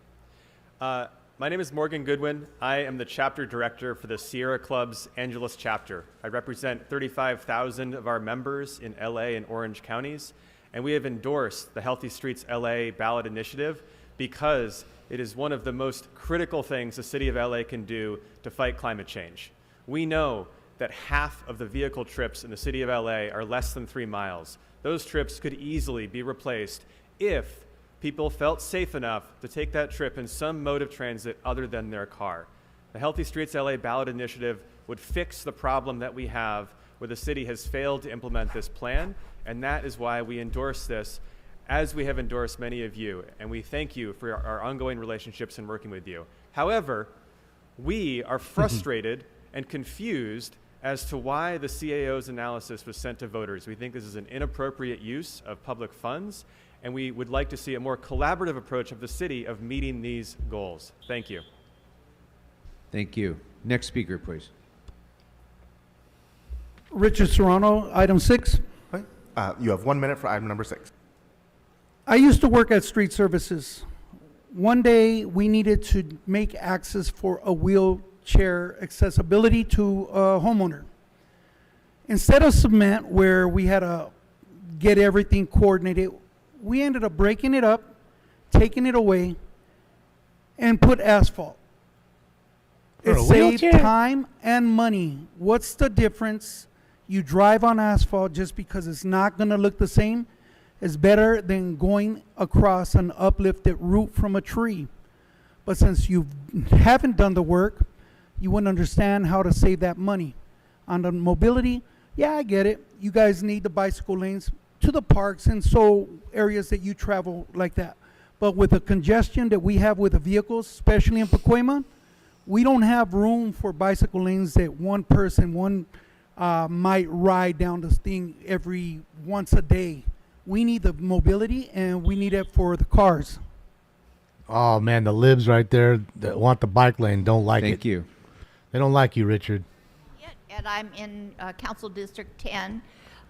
My name is Morgan Goodwin. I am the chapter director for the Sierra Club's Angeles chapter. I represent 35,000 of our members in LA and Orange counties, and we have endorsed the Healthy Streets LA ballot initiative because it is one of the most critical things the city of LA can do to fight climate change. We know that half of the vehicle trips in the city of LA are less than 3 miles. Those trips could easily be replaced if people felt safe enough to take that trip in some mode of transit other than their car. The Healthy Streets LA ballot initiative would fix the problem that we have where the city has failed to implement this plan, and that is why we endorse this as we have endorsed many of you, and we thank you for our ongoing relationships and working with you. However, we are frustrated and confused as to why the CAO's analysis was sent to voters. We think this is an inappropriate use of public funds, and we would like to see a more collaborative approach of the city of meeting these goals. Thank you. Thank you. Next speaker, please. Richard Serrano, item 6. You have 1 minute for item number 6. I used to work at Street Services. One day we needed to make access for a wheelchair accessibility to a homeowner. Instead of cement, where we had to get everything coordinated, we ended up breaking it up, taking it away, and put asphalt. For It a saved wheelchair? time and money. What's the difference? You drive on asphalt just because it's not going to look the same. It's better than going across an uplifted route from a tree. But since you haven't done the work, you wouldn't understand how to save that money. On the mobility, yeah, I get it. You guys need the bicycle lanes to the parks and so areas that you travel like that. But with the congestion that we have with the vehicles, especially in Pacoima, we don't have room for bicycle lanes that one person might ride down this thing every once a day. We need the mobility, and we need it for the cars. Oh man, the libs right there that want the bike lane don't like it. Thank you. They don't like you, Richard. And I'm in Council District 10.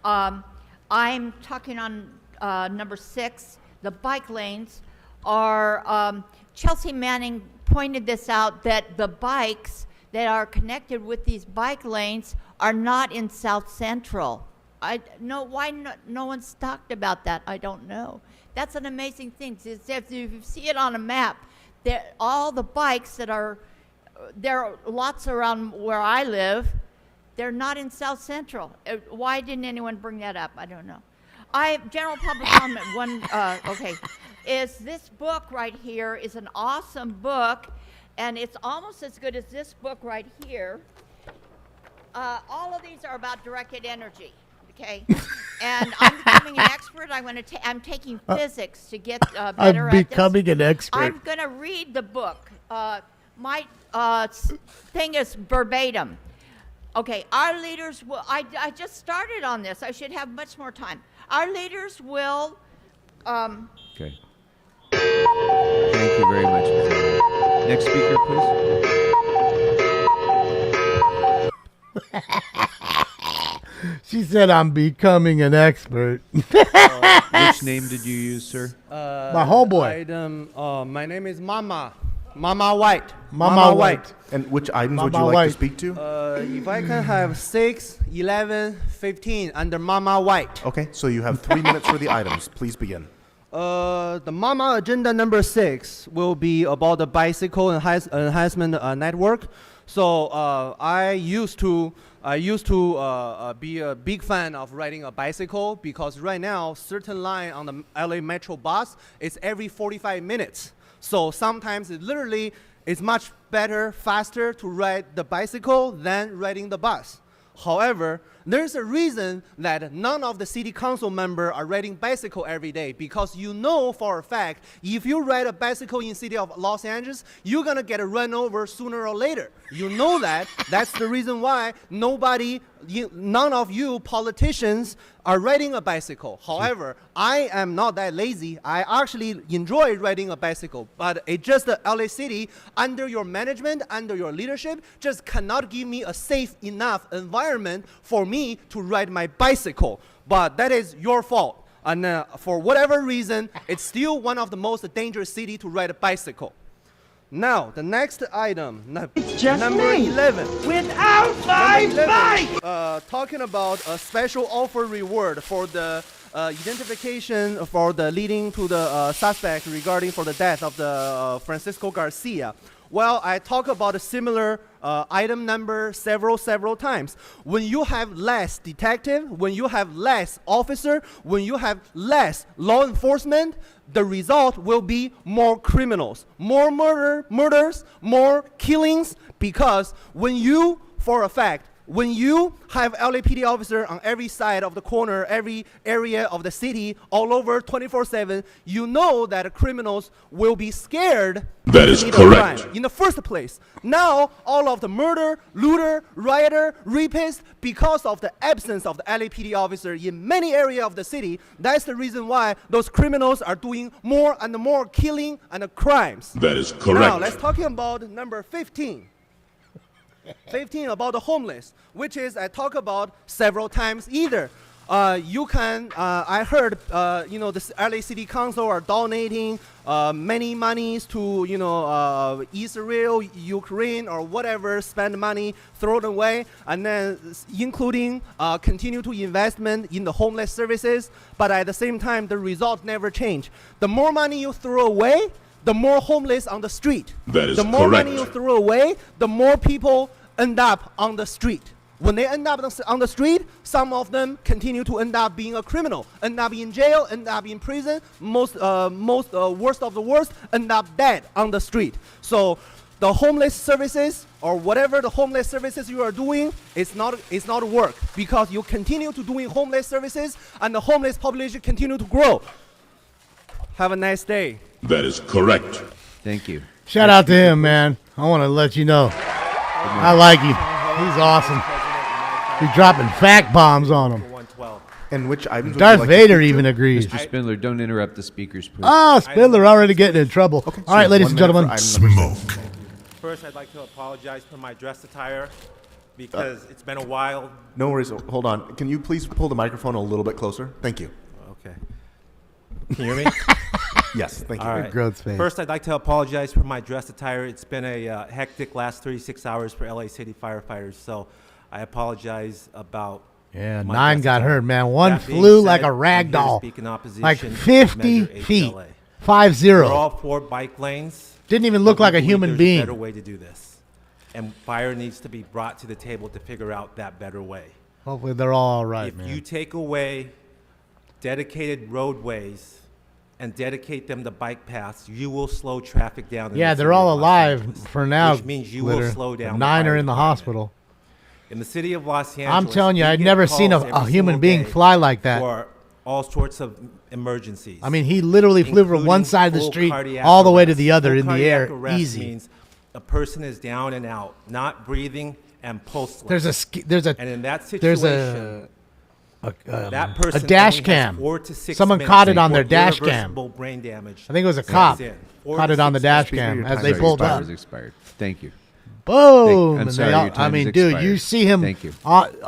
I'm talking on number 6. The bike lanes are, Chelsea Manning pointed this out, that the bikes that are connected with these bike lanes are not in South Central. I know why no one's talked about that. I don't know. That's an amazing thing. If you see it on a map, all the bikes that are there are lots around where I live. They're not in South Central. Why didn't anyone bring that up? I don't know. General public comment. Is this book right here is an awesome book, and it's almost as good as this book right here. All of these are about directed energy. Okay, and I'm becoming an expert. I'm taking physics to get better at this. I'm becoming an expert. I'm going to read the book. My thing is verbatim. Okay, our leaders will. I just started on this. I should have much more time. Our leaders will. Okay. Thank you very much, Ms. Allen. Next speaker, please. She said, I'm becoming an expert. Which name did you use, sir? My homeboy. My name is Mama White. Mama White. And which items would Mama you like White. to speak to? If I can have 6, 11, 15 under Mama White. Okay, so you have 3 minutes for the items. Please begin. The Mama agenda number 6 will be about the bicycle enhancement network. So I used to be a big fan of riding a bicycle, because right now certain line on the LA Metro bus is every 45 minutes. So sometimes it literally is much better, faster to ride the bicycle than riding the bus. However, there's a reason that none of the city council members are riding bicycle every day, because you know for a fact, if you ride a bicycle in the city of Los Angeles, you're gonna get run over sooner or later. You know that. That's the reason why none of you politicians are riding a bicycle. However, I am not that lazy. I actually enjoy riding a bicycle, but it's just the LA City, under your management, under your leadership, just cannot give me a safe enough environment for me to ride my bicycle. But that is your fault. And for whatever reason, it's still one of the most dangerous cities to ride a bicycle. Now, the next item, number 11. Without my bike! Talking about a special offer reward for the identification for the leading to the suspect regarding for the death of the Francisco Garcia. Well, I talk about a similar item number several times. When you have less detective, when you have less officer, when you have less law enforcement, the result will be more criminals, more murders, more killings, because when you, for a fact, when you have LAPD officer on every side of the corner, every area of the city, all over 24/7, you know that criminals will be scared. That is to commit a correct. crime in the first place. Now, all of the murder, looter, rioter, rapist, because of the absence of the LAPD officer in many areas of the city, that's the reason why those criminals are doing more and more killing and crimes. That is correct. Now, let's talk about number 15. 15 about the homeless, which is I talk about several times either. You can, I heard, the LA City Council are donating many monies to, Israel, Ukraine, or whatever, spend money, throw it away, and then including continue to investment in the homeless services. But at the same time, the result never change. The more money you throw away, the more homeless on the street. That is the more correct. money you throw away, the more people end up on the street. When they end up on the street, some of them continue to end up being a criminal, end up in jail, end up in prison. Worst of the worst, end up dead on the street. So, the homeless services or whatever the homeless services you are doing, it's not work because you continue to doing homeless services and the homeless population continue to grow. Have a nice day. That is correct. Thank you. Shout out to him, man. I want to let you know. I like him. He's awesome. He's dropping fact bombs on him. And which items would Darth you like to Vader speak to? even agrees. Mr. Spindler, don't interrupt the speakers, please. Oh, Spindler already getting in trouble. Okay, All right, so ladies 1 and minute gentlemen. for item number six. First, I'd like to apologize for my dress attire because it's been a while. No worries. Hold on. Can you please pull the microphone a little bit closer? Thank you. Okay. Can you hear me? Yes, thank you. All right. Growth phase. First, I'd like to apologize for my dress attire. It's been a hectic last 36 hours for LA City firefighters, so I apologize about. Yeah, my 9 dress got attire. hurt, man. One That being flew said, like a I'm rag here to doll. speak in opposition Like to 50 Measure feet. HLA. 50. We're all for bike lanes. Didn't even look but we like a believe human there's being. A better way to do this, and fire needs to be brought to the table to figure out that better way. Hopefully they're all right, If man. you take away dedicated roadways and dedicate them to bike paths, you will slow traffic down. In Yeah, the they're city all of Los alive Angeles, for now. which means you Glitter. will slow down. 9 the are fire in the department. hospital. In the city of Los Angeles, I'm telling you, we I'd get never seen calls a every human single being day fly like that. for all sorts of emergencies. I mean, he literally flew from one including side of the full street cardiac all the way to arrest. the other Full in the cardiac air, arrest easy. Means a person is down and out, not breathing and pulseless. There's a and in that situation, that person dash only has cam. 4 to 6 Someone minutes caught it on their before dash cam. irreversible brain damage I think it was a sets cop. in. 4 Caught to it on the 6 dash minutes. cam as they pulled up. Expired. Thank you. Boom! I'm And sorry, they all- your I time mean, has dude, expired. you see him Thank you.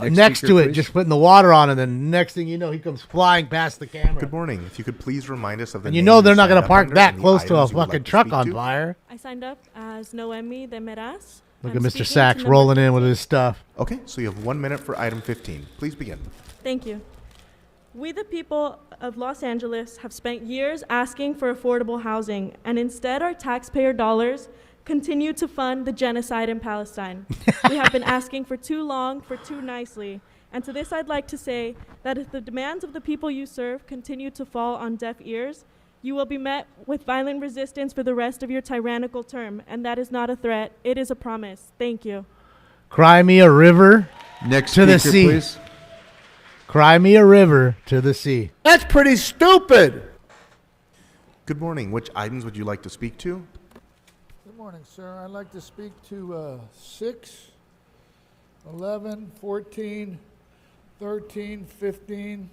next speaker, to it, please. just putting the water on, and then next thing you know, he comes flying past the camera. Good morning. If you could please remind us of the And you name know they're not signed going to up park under that and the close to a items you would fucking like to truck speak on to. fire. I signed up as Noemi de Meras. Look I'm at Mr. speaking Sachs to number rolling in with his stuff. Okay, so you have 1 minute for item 15. Please begin. Thank you. We, the people of Los Angeles, have spent years asking for affordable housing, and instead our taxpayer dollars continue to fund the genocide in Palestine. We have been asking for too long, for too nicely. And to this I'd like to say that if the demands of the people you serve continue to fall on deaf ears, you will be met with violent resistance for the rest of your tyrannical term. And that is not a threat, it is a promise. Thank you. Cry me a river Next to the speaker, sea. please. Cry me a river to the sea. That's pretty stupid. Good morning. Which items would you like to speak to? Good morning, sir. I'd like to speak to 6, 11, 14, 13, 15,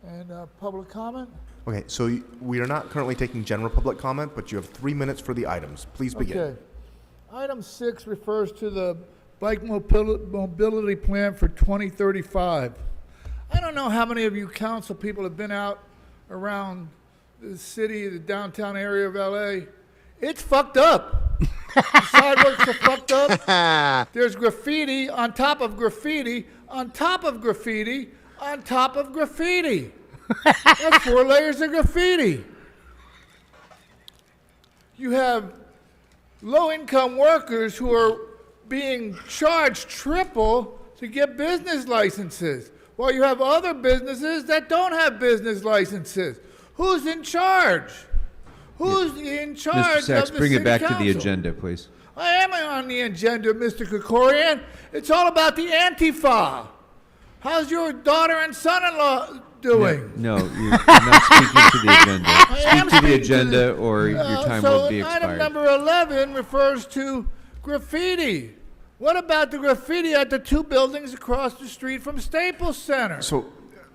and public comment. Okay, so we are not currently taking general public comment, but you have 3 minutes for the items. Please begin. Okay. Item 6 refers to the bike mobility plan for 2035. I don't know how many of you council people have been out around the city, the downtown area of LA. It's fucked up. The sidewalks are fucked up. There's graffiti on top of graffiti on top of graffiti on top of graffiti. That's 4 layers of graffiti. You have low-income workers who are being charged triple to get business licenses, while you have other businesses that don't have business licenses. Who's in charge? Who's in charge Mr. Sachs, of the bring it city back to the council? agenda, please. I am on the agenda, Mr. Krikorian. It's all about the Antifa. How's your daughter and son-in-law doing? No, you're not speaking to the agenda. am Speak to the speaking agenda or your time will be Item expired. number 11 refers to graffiti. What about the graffiti at the 2 buildings across the street from Staples Center? So,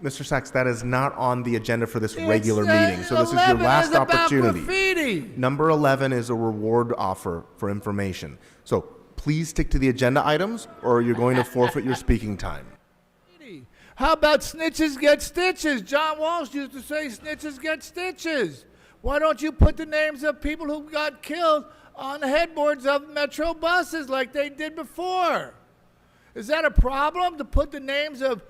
Mr. Sachs, that is not on the agenda for this regular meeting. So this is your 11 last is about opportunity. graffiti. Number 11 is a reward offer for information. So please stick to the agenda items or you're going to forfeit your speaking time. How about snitches get stitches? John Walsh used to say snitches get stitches. Why don't you put the names of people who got killed on the headboards of Metro buses like they did before? Is that a problem to put the names of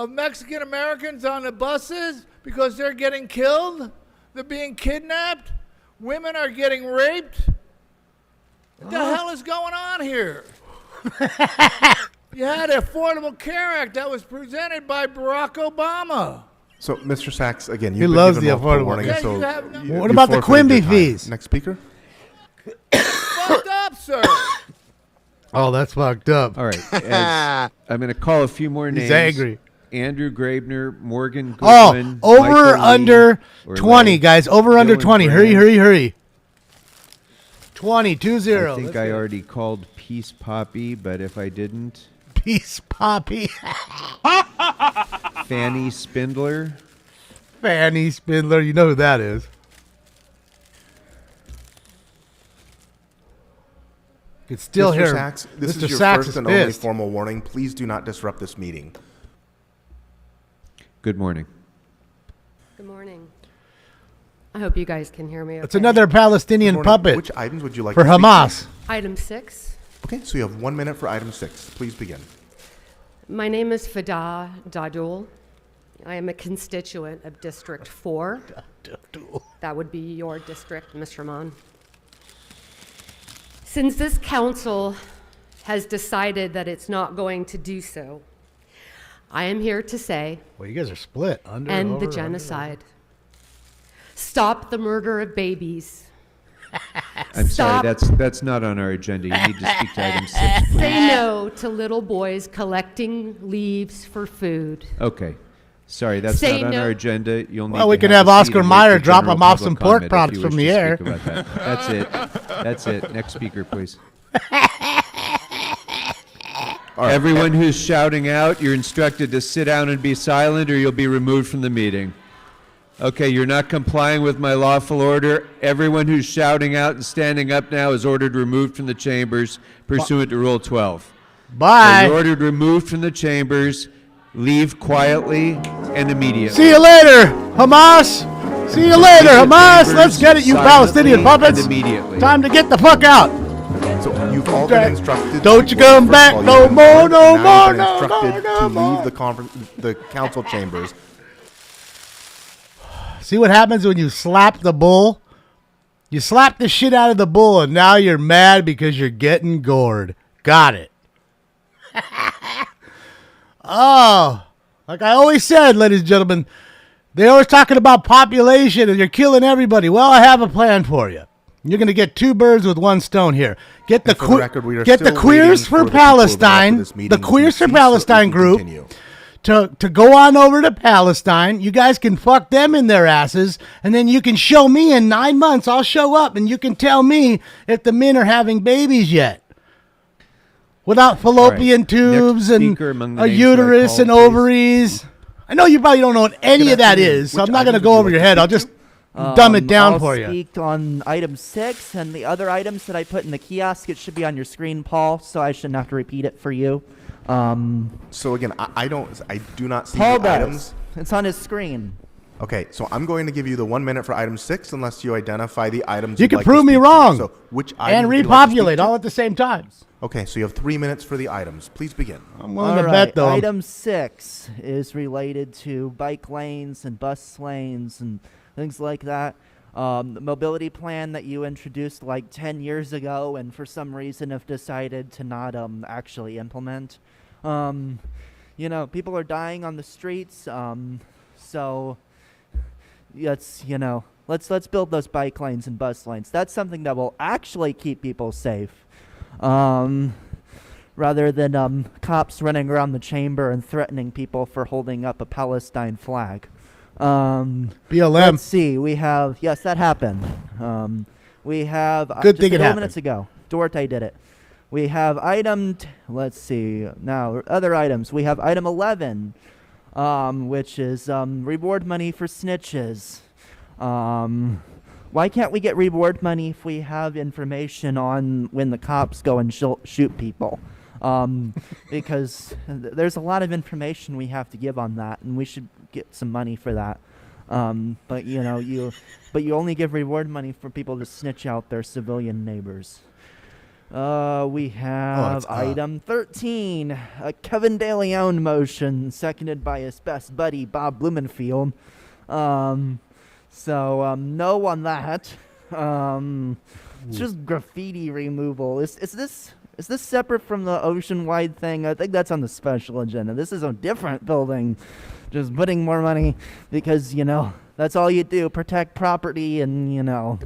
Mexican Americans on the buses because they're getting killed? They're being kidnapped? Women are getting raped? What the hell is going on here? You had the Affordable Care Act that was presented by Barack Obama. So, Mr. Sachs, again, He you've been loves given the multiple affordable warnings, care. so Yeah, you have you What about the forfeited your Quimby time. fees? Next speaker. Fucked up, sir. Oh, that's fucked up. All right. I'm going to call a few more names. He's angry. Andrew Graebner, Morgan Oh, Goodwin, over Michael Lee, under or 20, Larry, guys. Over under Dylan 20. Brand. Hurry. 20, 2-0. I think Let's I do it. already called Peace Poppy, but if I didn't, Peace Poppy. Fanny Spindler. Fanny Spindler. You know who that is. You can still Mr. hear Sachs, this Mr. is your Sachs first and only pissed. formal warning. Please do not disrupt this meeting. Good morning. Good morning. I hope you guys can hear me. It's okay. another Palestinian Good morning. puppet. Which items would you like for to speak to? Hamas? Item 6. Okay, so you have 1 minute for item 6. Please begin. My name is Fada Dadul. I am a constituent of District 4. That would be your district, Ms. Rahman. Since this council has decided that it's not going to do so, I am here to say, Well, you guys are split. Under, end over, the genocide. Stop the murder of babies. I'm Stop. sorry, that's not on our agenda. You need to speak to item 6, please. Say no to little boys collecting leaves for food. Okay. Sorry, that's Say not on no. our agenda. You'll need Well, we to can have have a seat Oscar and wait Mayer for drop general him off public some pork comment if products you from wish the to air. speak about that. That's it. That's it. Next speaker, please. Everyone who's shouting out, you're instructed to sit down and be silent or you'll be removed from the meeting. Okay, you're not complying with my lawful order. Everyone who's shouting out and standing up now is ordered removed from the chambers pursuant to Rule 12. Bye. So you're ordered removed from the chambers. Leave quietly and immediately. See you later, Hamas. See you later, Hamas. Let's get it, you Palestinian puppets. Immediately. Time to get the fuck out. So you've all been instructed. Don't to you come first of back all, no you've been more, warned, no and now more, you've been no instructed more, no to more. leave the council chambers. See what happens when you slap the bull? You slap the shit out of the bull, and now you're mad because you're getting gored. Got it. Oh, like I always said, ladies and gentlemen, they're always talking about population and you're killing everybody. Well, I have a plan for you. You're going to get 2 birds with 1 stone here. Get the, And for the record, we are get the still Queers waiting for for the people who have been Palestine, after this meeting the to Queers for cease so Palestine we can group, continue. to go on over to Palestine. You guys can fuck them in their asses, and then you can show me in 9 months. I'll show up, and you can tell me if the men are having babies yet. Without fallopian Next tubes and speaker among the a names that I uterus called, and please. ovaries. I know you probably don't know what any of that is, so I'm not going to go over your head. I'll just dumb it down I'll for you. speak on item 6 and the other items that I put in the kiosk. It should be on your screen, Paul, so I shouldn't have to repeat it for you. So again, I do not see Paul the does. items. It's on his screen. Okay, so I'm going to give you the 1 minute for item 6 unless you identify the items. You you'd can like to prove me speak to. wrong So which item and would you like to speak repopulate to? all at the same time. Okay, so you have 3 minutes for the items. Please begin. I'm All willing to right, bet, though. item 6 is related to bike lanes and bus lanes and things like that. The mobility plan that you introduced like 10 years ago and for some reason have decided to not actually implement. You know, people are dying on the streets, so let's build those bike lanes and bus lanes. That's something that will actually keep people safe. rather than cops running around the chamber and threatening people for holding up a Palestine flag. BLM. Let's see. We have, yes, that happened. We have Good just thing a it couple happened. minutes ago. Duarte did it. We have item. Let's see. Now other items. We have item 11, which is reward money for snitches. Why can't we get reward money if we have information on when the cops go and shoot people? Because there's a lot of information we have to give on that, and we should get some money for that. But you know, you only give reward money for people to snitch out their civilian neighbors. We have item 13, a Kevin De Leon motion, seconded by his best buddy Bob Blumenfield. So no on that. It's just graffiti removal. Is this separate from the ocean-wide thing? I think that's on the special agenda. This is a different building. Just putting more money because, you know, that's all you do. Protect property and, you know,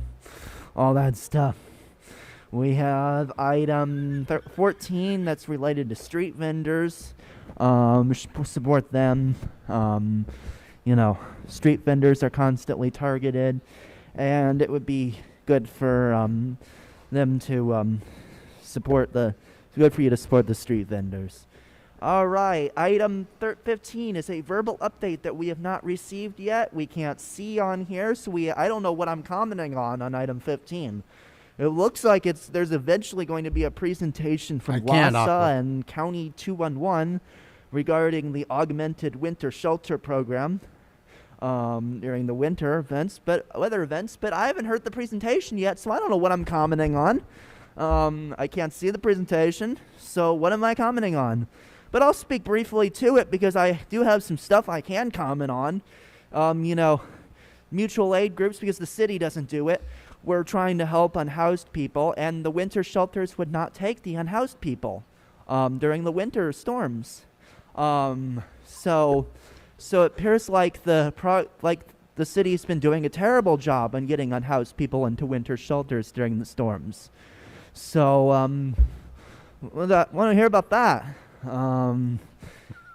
all that stuff. We have item 14 that's related to street vendors. Support them. You know, street vendors are constantly targeted, and it would be good for them to support the. It's good for you to support the street vendors. All right, item 15 is a verbal update that we have not received yet. We can't see on here, so I don't know what I'm commenting on item 15. It looks like there's eventually going to be a presentation from LAHSA and County 211 regarding the augmented winter shelter program during the winter weather events, but I haven't heard the presentation yet, so I don't know what I'm commenting on. I can't see the presentation, so what am I commenting on? But I'll speak briefly to it because I do have some stuff I can comment on. You know, mutual aid groups, because the city doesn't do it. We're trying to help unhoused people, and the winter shelters would not take the unhoused people during the winter storms. So it appears like the city's been doing a terrible job on getting unhoused people into winter shelters during the storms. So, want to hear about that?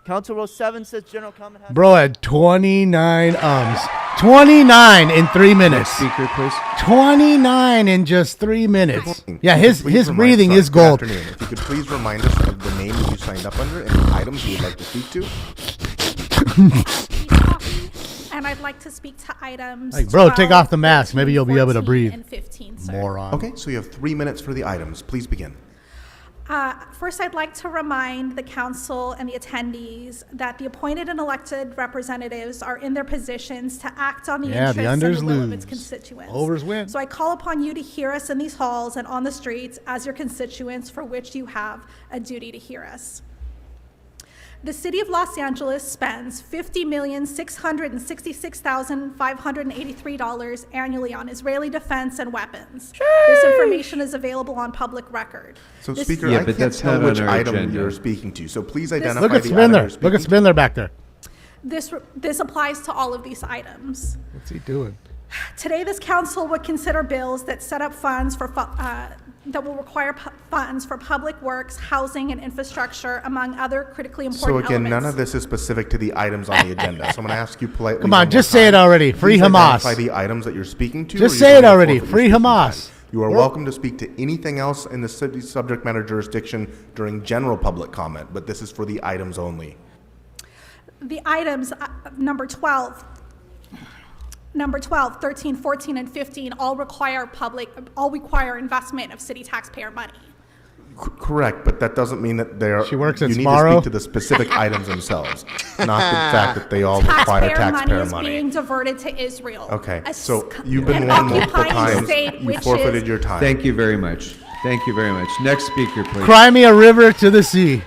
Council Row 7 says general comment. Bro had 29 ums. 29 in 3 minutes. Next speaker, please. 29 in just 3 minutes. Yeah, his breathing is gold. Good afternoon. If you could please remind us of the name that you signed up under and the items you would like to speak to. And I'd like to speak to items. Like, bro, take off the mask. Maybe you'll be able to 14 breathe. and 15, sir. Moron. Okay, so you have 3 minutes for the items. Please begin. First, I'd like to remind the council and the attendees that the appointed and elected representatives are in their positions to act on the interests and the will of its constituents. Overs win. So I call upon you to hear us in these halls and on the streets as your constituents, for which you have a duty to hear us. The city of Los Angeles spends $50,666,583 annually on Israeli defense and weapons. This information is available on public record. So, Speaker, I can't tell which item you're speaking to, so please identify Look at the item you're Spindler. speaking Look at Spindler back there. This applies to all of these items. What's he doing? Today, this council would consider bills that set up funds for that will require funds for public works, housing, and infrastructure, among other critically important So again, elements. none of this is specific to the items on the agenda. So I'm going to ask you politely. Come on, just say it already. Free Please Hamas. identify the items that you're speaking to. Just or say you're it going to already. forfeit your Free speaking Hamas. time. You are welcome to speak to anything else in the city's subject matter jurisdiction during general public comment, but this is for the items only. The items, number 12, 13, 14, and 15 all require investment of city taxpayer money. Correct, but that doesn't mean that they're. She works at You need to Sbarro? speak to the specific items themselves, not the fact that they all require taxpayer money is being diverted to Israel. Okay, A so s- you've been an warned multiple occupying times. state, You which forfeited is- your time. Thank you very much. Thank you very much. Next speaker, please. Cry me a river to the sea.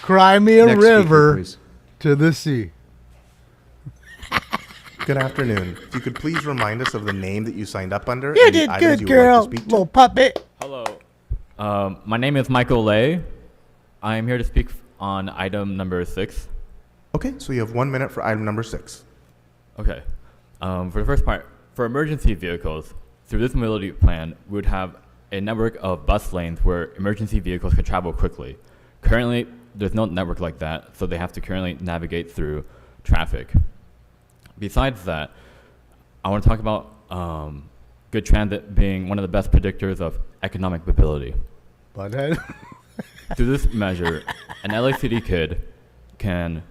Cry me a Next speaker, river please. to the sea. Good afternoon. If you could please remind us of the name that you signed up under. You and the did items good, you would like girl. to speak to. Little puppet. Hello. My name is Michael Lay. I am here to speak on item number 6. Okay, so you have 1 minute for item number 6. Okay. For the first part, for emergency vehicles, through this mobility plan, we would have a network of bus lanes where emergency vehicles can travel quickly. Currently, there's no network like that, so they have to currently navigate through traffic. Besides that, I want to talk about good transit being one of the best predictors of economic mobility. Butthead. Through this measure, an LA City kid can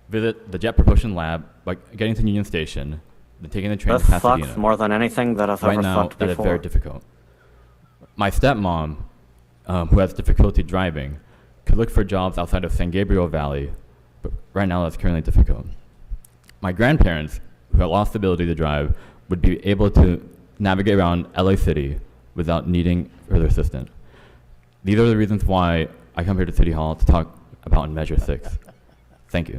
visit the Jet Propulsion Lab by getting to Union Station, then taking the train to Pasadena. Fucked more than anything that I've Right ever now, fucked that is before. very difficult. My stepmom, who has difficulty driving, could look for jobs outside of San Gabriel Valley, but right now that's currently difficult. My grandparents, who have lost the ability to drive, would be able to navigate around LA City without needing further assistance. These are the reasons why I come here to City Hall to talk about Measure 6. Thank you.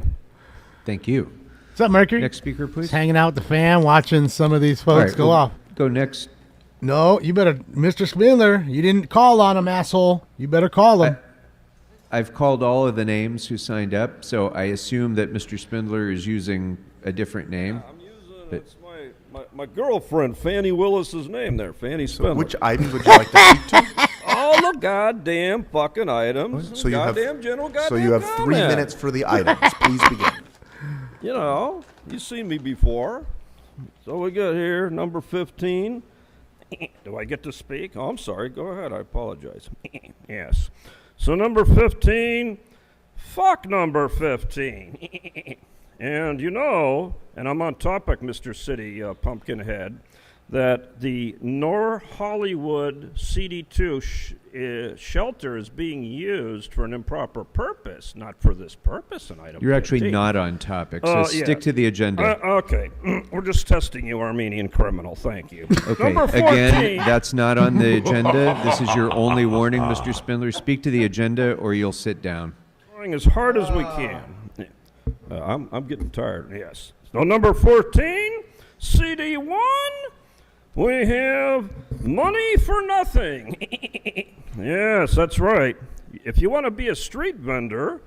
Thank you. What's up, Mercury? Next speaker, please. Just hanging out with the fam, watching some of these folks All right, go we'll off. Go next. No, you better, Mr. Spindler, you didn't call on him, asshole. You better call him. I've called all of the names who signed up, so I assume that Mr. Spindler is using a different name. It's my girlfriend, Fannie Willis's name there, Fannie Spindler. Which item would you like to speak to? All the goddamn fucking items. So you have, goddamn general goddamn so you have 3 comment. minutes for the items. Please begin. You know, you've seen me before. So we got here number 15. Do I get to speak? Oh, I'm sorry. Go ahead. I apologize. Yes. So number 15, fuck number 15. And you know, and I'm on topic, Mr. City Pumpkinhead, that the North Hollywood CD2 shelter is being used for an improper purpose, not for this purpose in item You're actually 15. not on topic, so stick to the agenda. Okay, we're just testing you, Armenian criminal. Thank you. Okay, Number 14. again, that's not on the agenda. This is your only warning, Mr. Spindler. Speak to the agenda or you'll sit down. Trying as hard as we can. I'm getting tired, yes. So number 14, CD1, we have money for nothing. Yes, that's right. If you want to be a street vendor,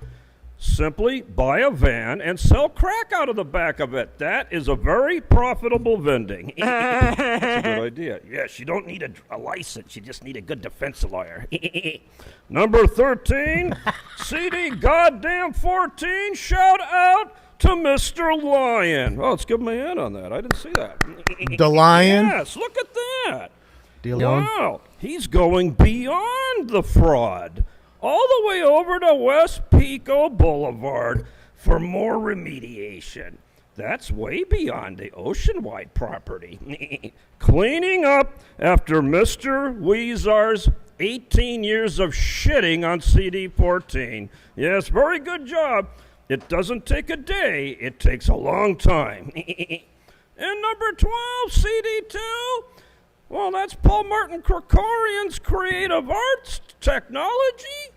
simply buy a van and sell crack out of the back of it. That is a very profitable vending. That's a good idea. Yes, you don't need a license. You just need a good defense lawyer. Number 13, CD goddamn 14, shout out to Mr. Lion. Oh, let's give him a hand on that. I didn't see that. The Lion? Yes, look at that. Lion? Wow, he's going beyond the fraud. All the way over to West Pico Boulevard for more remediation. That's way beyond the Oceanwide property. Cleaning up after Mr. Weezar's 18 years of shitting on CD14. Yes, very good job. It doesn't take a day, it takes a long time. And number 12, CD2, well, that's Paul Martin Krikorian's creative arts technology.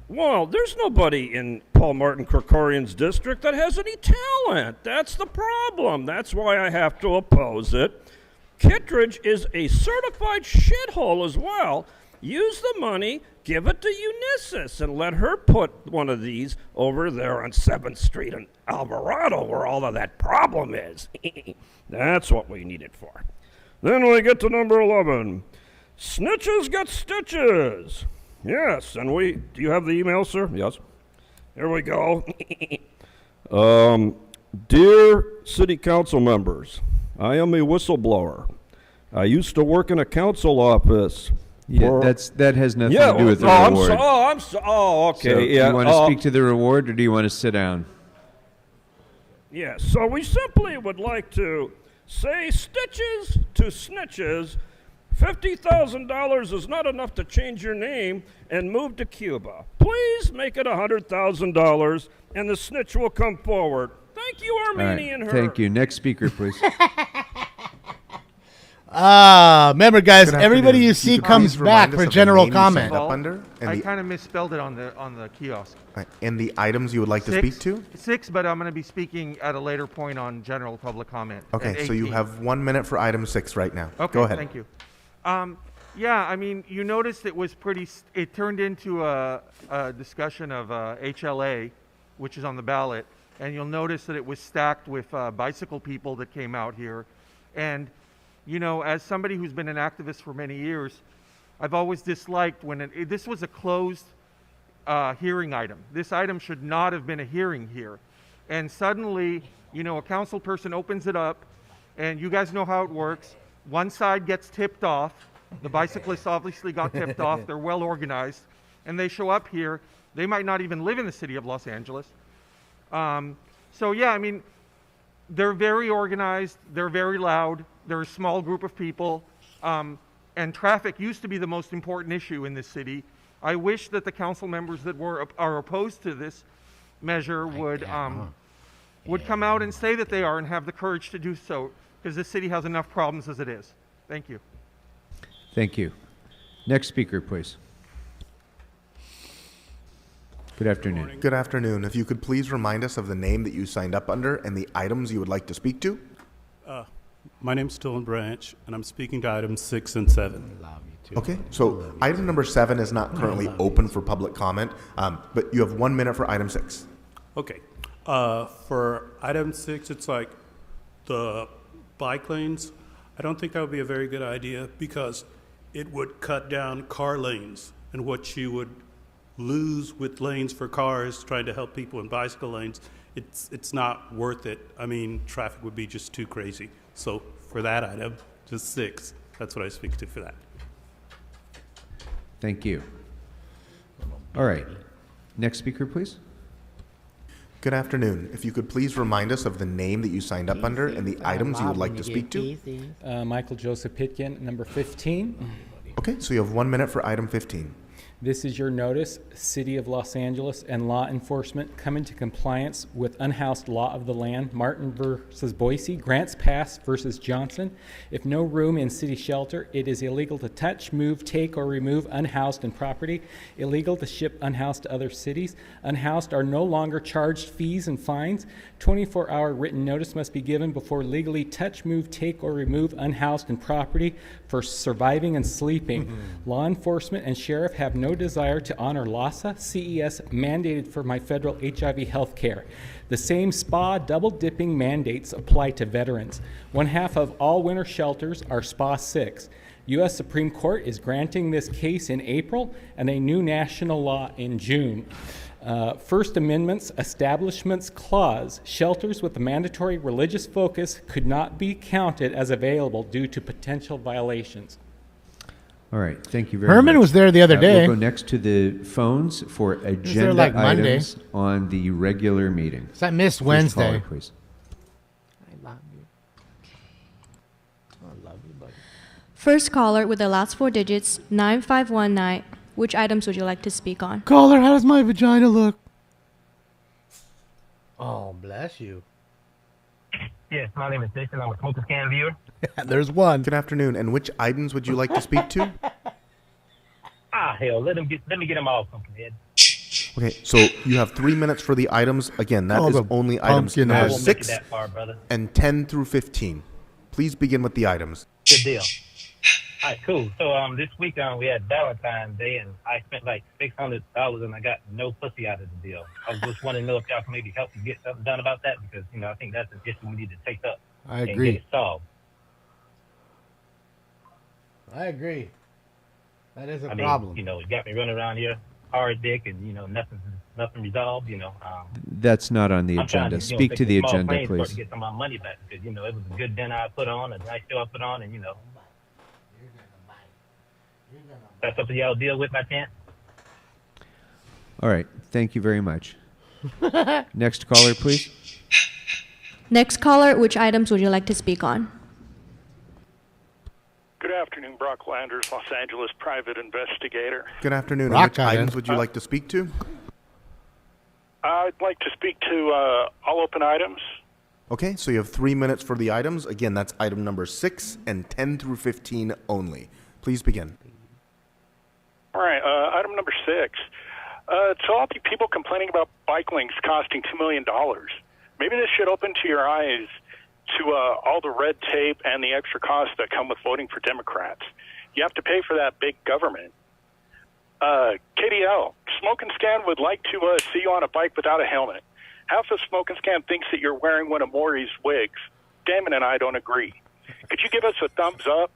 Well, there's nobody in Paul Martin Krikorian's district that has any talent. That's the problem. That's why I have to oppose it. Kittredge is a certified shithole as well. Use the money, give it to Unisys, and let her put one of these over there on 7th Street in Alvarado where all of that problem is. That's what we need it for. Then we get to number 11. Snitches get stitches. Yes, and do you have the email, sir? Yes. Here we go. Dear City Council members, I am a whistleblower. I used to work in a council office. Yeah, that has nothing to do with the reward. Okay. So, yeah. do you want to speak to the reward or do you want to sit down? Yes, so we simply would like to say stitches to snitches. $50,000 is not enough to change your name and move to Cuba. Please make it $100,000 and the snitch will come forward. Thank you, Armenian her. Thank you. Next speaker, please. Remember, guys, everybody you see comes back for general comment. I kind of misspelled it on the kiosk. And the items you would like to speak to? 6, but I'm going to be speaking at a later point on general public comment. Okay, so you have 1 minute for item 6 right now. Okay, Go ahead. Thank you. Yeah, I mean, you noticed it turned into a discussion of HLA, which is on the ballot, and you'll notice that it was stacked with bicycle people that came out here. And, you know, as somebody who's been an activist for many years, I've always disliked when this was a closed hearing item. This item should not have been a hearing here. And suddenly, you know, a council person opens it up, and you guys know how it works. One side gets tipped off. The bicyclists obviously got tipped off. They're well organized. And they show up here. They might not even live in the city of Los Angeles. So yeah, I mean, they're very organized. They're very loud. They're a small group of people. And traffic used to be the most important issue in this city. I wish that the council members that are opposed to this measure would come out and say that they are and have the courage to do so, because this city has enough problems as it is. Thank you. Thank you. Next speaker, please. Good afternoon. Good afternoon. If you could please remind us of the name that you signed up under and the items you would like to speak to. My name's Dylan Branch, and I'm speaking to items 6 and 7. Okay, so item number 7 is not currently open for public comment, but you have 1 minute for item 6. Okay. For item 6, it's like the bike lanes. I don't think that would be a very good idea because it would cut down car lanes, and what you would lose with lanes for cars trying to help people in bicycle lanes, it's not worth it. I mean, traffic would be just too crazy. So for that item, just 6. That's what I speak to for that. Thank you. All right. Next speaker, please. Good afternoon. If you could please remind us of the name that you signed up under and the items you would like to speak to. Michael Joseph Pitkin, number 15. Okay, so you have 1 minute for item 15. This is your notice. City of Los Angeles and law enforcement come into compliance with unhoused law of the land, Martin versus Boise, Grants Pass versus Johnson. If no room in city shelter, it is illegal to touch, move, take, or remove unhoused in property. Illegal to ship unhoused to other cities. Unhoused are no longer charged fees and fines. 24-hour written notice must be given before legally touch, move, take, or remove unhoused in property for surviving and sleeping. Law enforcement and sheriff have no desire to honor LASA, CES mandated for my federal HIV health care. The same SPA double-dipping mandates apply to veterans. 1/2 of all winter shelters are SPA 6. U.S. Supreme Court is granting this case in April and a new national law in June. First Amendment's Establishments Clause, shelters with a mandatory religious focus could not be counted as available due to potential violations. All right, thank you very much. Herman was there the other day. We'll go next to the phones for agenda like Monday. items on the regular meeting. So I missed First Wednesday. caller, please. I love you. I love you, buddy. First caller with the last 4 digits, 9519. Which items would you like to speak on? Caller, how does my vagina look? Oh, bless you. Yes, my name is Jason. I'm a smoker scan viewer. There's one. Good afternoon. And which items would you like to speak to? Hell, let me get them all, Pumpkinhead. Okay, so you have 3 minutes for the items. Again, that Oh, is the only items Pumpkinhead. number I won't make it 6 that far, brother. and 10 through 15. Please begin with the items. Good deal. All right, cool. So this week we had Valentine's Day, and I spent like $600, and I got no pussy out of the deal. I was just wanting to know if y'all can maybe help me get something done about that, because I think that's an issue we need to take up I and agree. get it solved. I agree. That is a I problem. mean, it got me running around here hard dick, and nothing resolved. That's not on the I'm trying agenda. to, Speak take to a the small agenda, claim for it please. to get some of my money back, because it was a good dinner I put on, a nice show I put on, and that's something y'all deal with by chance. All right, thank you very much. Next caller, please. Next caller, which items would you like to speak on? Good afternoon, Brock Landers, Los Angeles private investigator. Good afternoon. And Rock which Island. items would you like to speak to? I'd like to speak to all open items. Okay, so you have 3 minutes for the items. Again, that's item number 6 and 10 through 15 only. Please begin. All right, item number 6. To all the people complaining about bike links costing $2 million, maybe this should open to your eyes to all the red tape and the extra costs that come with voting for Democrats. You have to pay for that big government. KDL, Smoke and Scan would like to see you on a bike without a helmet. Half of Smoke and Scan thinks that you're wearing one of Maury's wigs. Damon and I don't agree. Could you give us a thumbs up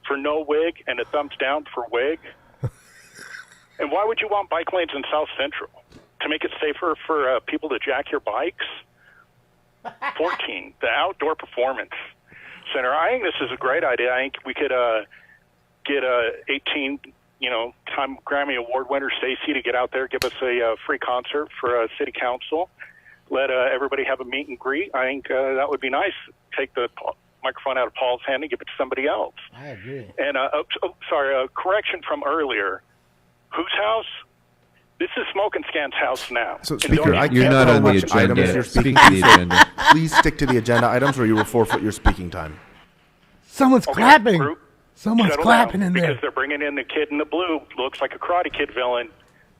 for no wig and a thumbs down for wig? And why would you want bike lanes in South Central? To make it safer for people to jack your bikes? 14, the Outdoor Performance Center. I think this is a great idea. I think we could get 18, time Grammy Award winner Stacey to get out there, give us a free concert for City Council. Let everybody have a meet and greet. I think that would be nice. Take the microphone out of Paul's hand and give it to somebody else. I agree. And, sorry, a correction from earlier. Whose house? This is Smoke and Scan's house now. So, And Speaker, don't I you can't not tell on the which agenda. items you're Speak speaking to the to, so agenda. please stick to the agenda items or you will forfeit your speaking time. Someone's Okay, clapping. group, Someone's settle clapping down, in there. because they're bringing in the kid in the blue, looks like a Karate Kid villain,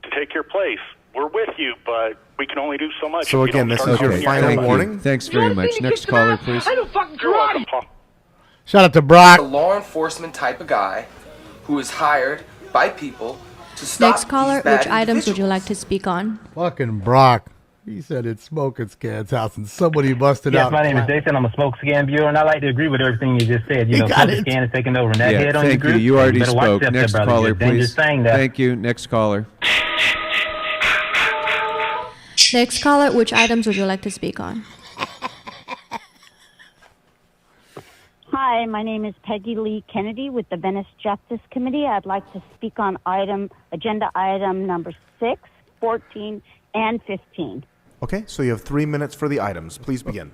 to take your place. We're with you, but we can only do so much. So if you again, don't this start is your doing final job. warning. Thanks very much. Next caller, please. You're welcome, Paul. Shout out to Brock. A law enforcement type of guy who is hired by people to stop Next caller, these bad which items would you individuals. like to speak on? Fucking Brock. He said it's Smoke and Scan's house, and somebody busted Yes, out. my name is Jason. I'm a Smoke Scan viewer, and I like to agree with everything you just said. He Smoke got it. Scan is taking over. And that Yeah, head on your thank you. group, You already better watch spoke. yourself, Next brother. caller, You're a dangerous please. thing there. Thank you. Next caller. Next caller, which items would you like to speak on? Hi, my name is Peggy Lee Kennedy with the Venice Justice Committee. I'd like to speak on agenda item number 6, 14, and 15. Okay, so you have 3 minutes for the items. Please begin.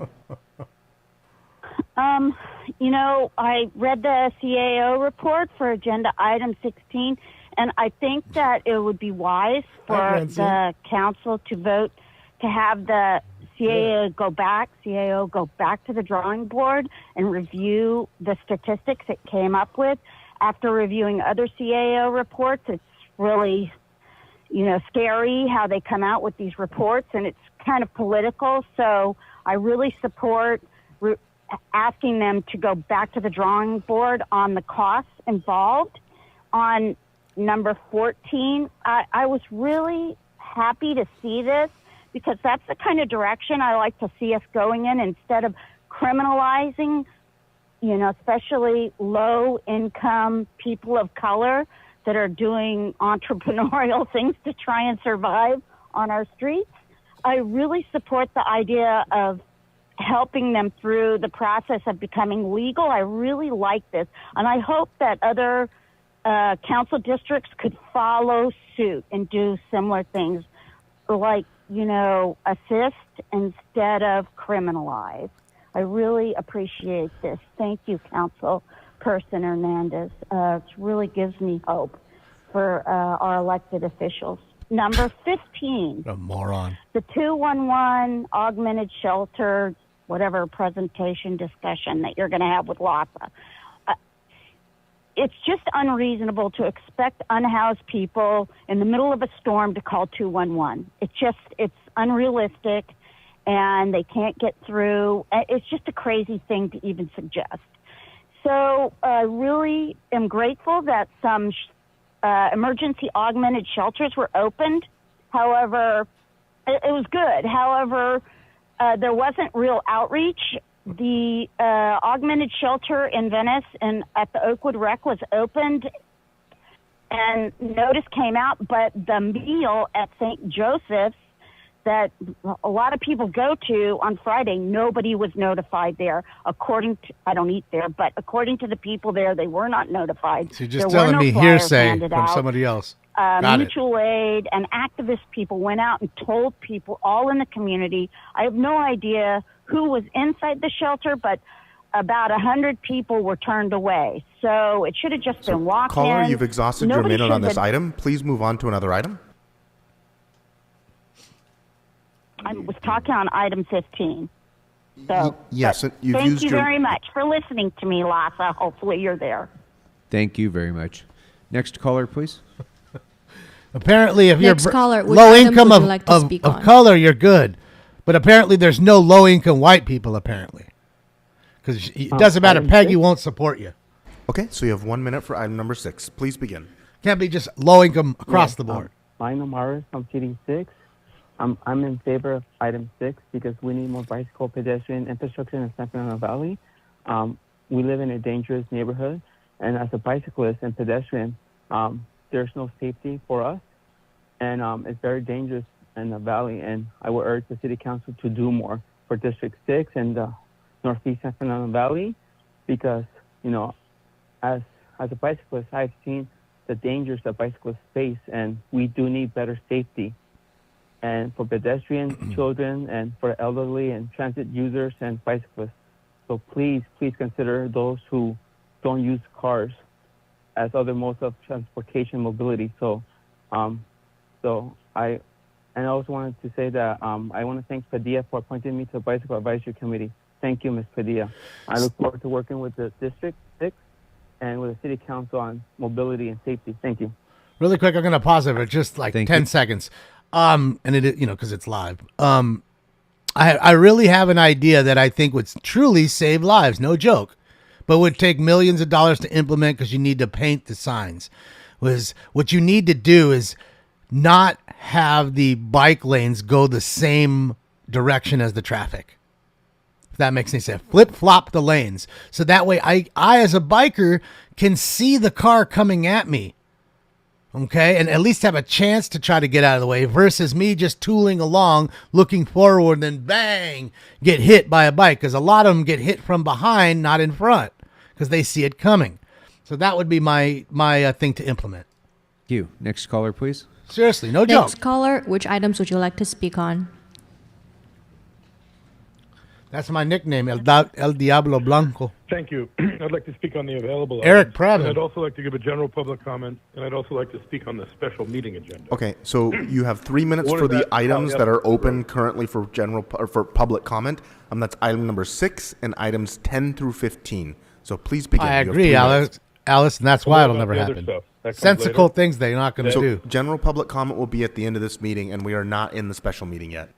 I read the CAO report for agenda item 16, and I think that it would be wise for the council to vote to have the CAO go back to the drawing board and review the statistics it came up with. After reviewing other CAO reports, it's really, scary how they come out with these reports, and it's kind of political. So I really support asking them to go back to the drawing board on the costs involved. On number 14, I was really happy to see this because that's the kind of direction I like to see us going in instead of criminalizing, especially low-income people of color that are doing entrepreneurial things to try and survive on our streets. I really support the idea of helping them through the process of becoming legal. I really like this, and I hope that other council districts could follow suit and do similar things, like, assist instead of criminalize. I really appreciate this. Thank you, Councilperson Hernandez. It really gives me hope for our elected officials. Number 15. A moron. The 211 augmented shelter, whatever presentation discussion that you're going to have with LASA. It's just unreasonable to expect unhoused people in the middle of a storm to call 211. It's unrealistic, and they can't get through. It's just a crazy thing to even suggest. So I really am grateful that some emergency augmented shelters were opened. However, it was good. However, there wasn't real outreach. The augmented shelter in Venice and at the Oakwood Rec was opened, and notice came out, but the meal at St. Joseph's that a lot of people go to on Friday, nobody was notified there. I don't eat there, but according to the people there, they were not notified. So you're just There were telling no me flyers hearsay handed from out. somebody else. Got it. Mutual aid and activist people went out and told people all in the community. I have no idea who was inside the shelter, but about 100 people were turned away. So it should have just been walked Caller, in. you've exhausted your Nobody minute on should this have- item. Please move on to another item. I was talking on item 15. So Yes, you've thank used you your... very much for listening to me, Lassa. Hopefully you're there. Thank you very much. Next caller, please. Apparently, if Next you're caller, which low items income would you like to of speak on? color, you're good. But apparently, there's no low income white people. Apparently, because it doesn't matter. item Peggy six? won't support you. Okay, so you have 1 minute for item number 6. Please begin. Can't be just low income across the board. Lionel Morris from City 6. I'm in favor of item 6 because we need more bicycle pedestrian infrastructure in San Fernando Valley. We live in a dangerous neighborhood, And as a bicyclist and pedestrian, there's no safety for us, and it's very dangerous in the valley. And I would urge the City Council to do more for District 6 and the Northeast San Fernando Valley, because, you know, as a bicyclist, I've seen the dangers that bicyclists face, and we do need better safety. And for pedestrians, children, and for elderly and transit users and bicyclists. So please consider those who don't use cars as other modes of transportation mobility. So I also wanted to say that I want to thank Padilla for appointing me to the Bicycle Advisory Committee. Thank you, Ms. Padilla. I look forward to working with the District 6 and with the City Council on mobility and safety. Thank you. Really quick, I'm going to pause it for just like 10 seconds. And it is, you know, because it's live. I really have an idea that I think would truly save lives, no joke, but would take millions of dollars to implement because you need to paint the signs. What you need to do is not have the bike lanes go the same direction as the traffic. If that makes any sense. Flip-flop the lanes. So that way I as a biker can see the car coming at me. Okay, and at least have a chance to try to get out of the way versus me just tooling along, looking forward, and then bang, get hit by a bike. Because a lot of them get hit from behind, not in front, because they see it coming. So that would be my thing to implement. You. Next caller, please. Seriously, no joke. Next caller, which items would you like to speak on? That's my nickname, El Diablo Blanco. Thank you. I'd like to speak on the available Eric items. Previn. And I'd also like to give a general public comment, and I'd also like to speak on the special meeting agenda. Okay, so you have 3 minutes What for is the that? items that are open currently for for public comment. That's item number 6 and items 10 through 15. So please begin. I You have agree, 3 minutes. Alice, and that's Well, why what it'll about never the other happen. stuff? That comes Sensical later? things they're not going to So do. general public comment will be at the end of this meeting, and we are not in the special meeting yet.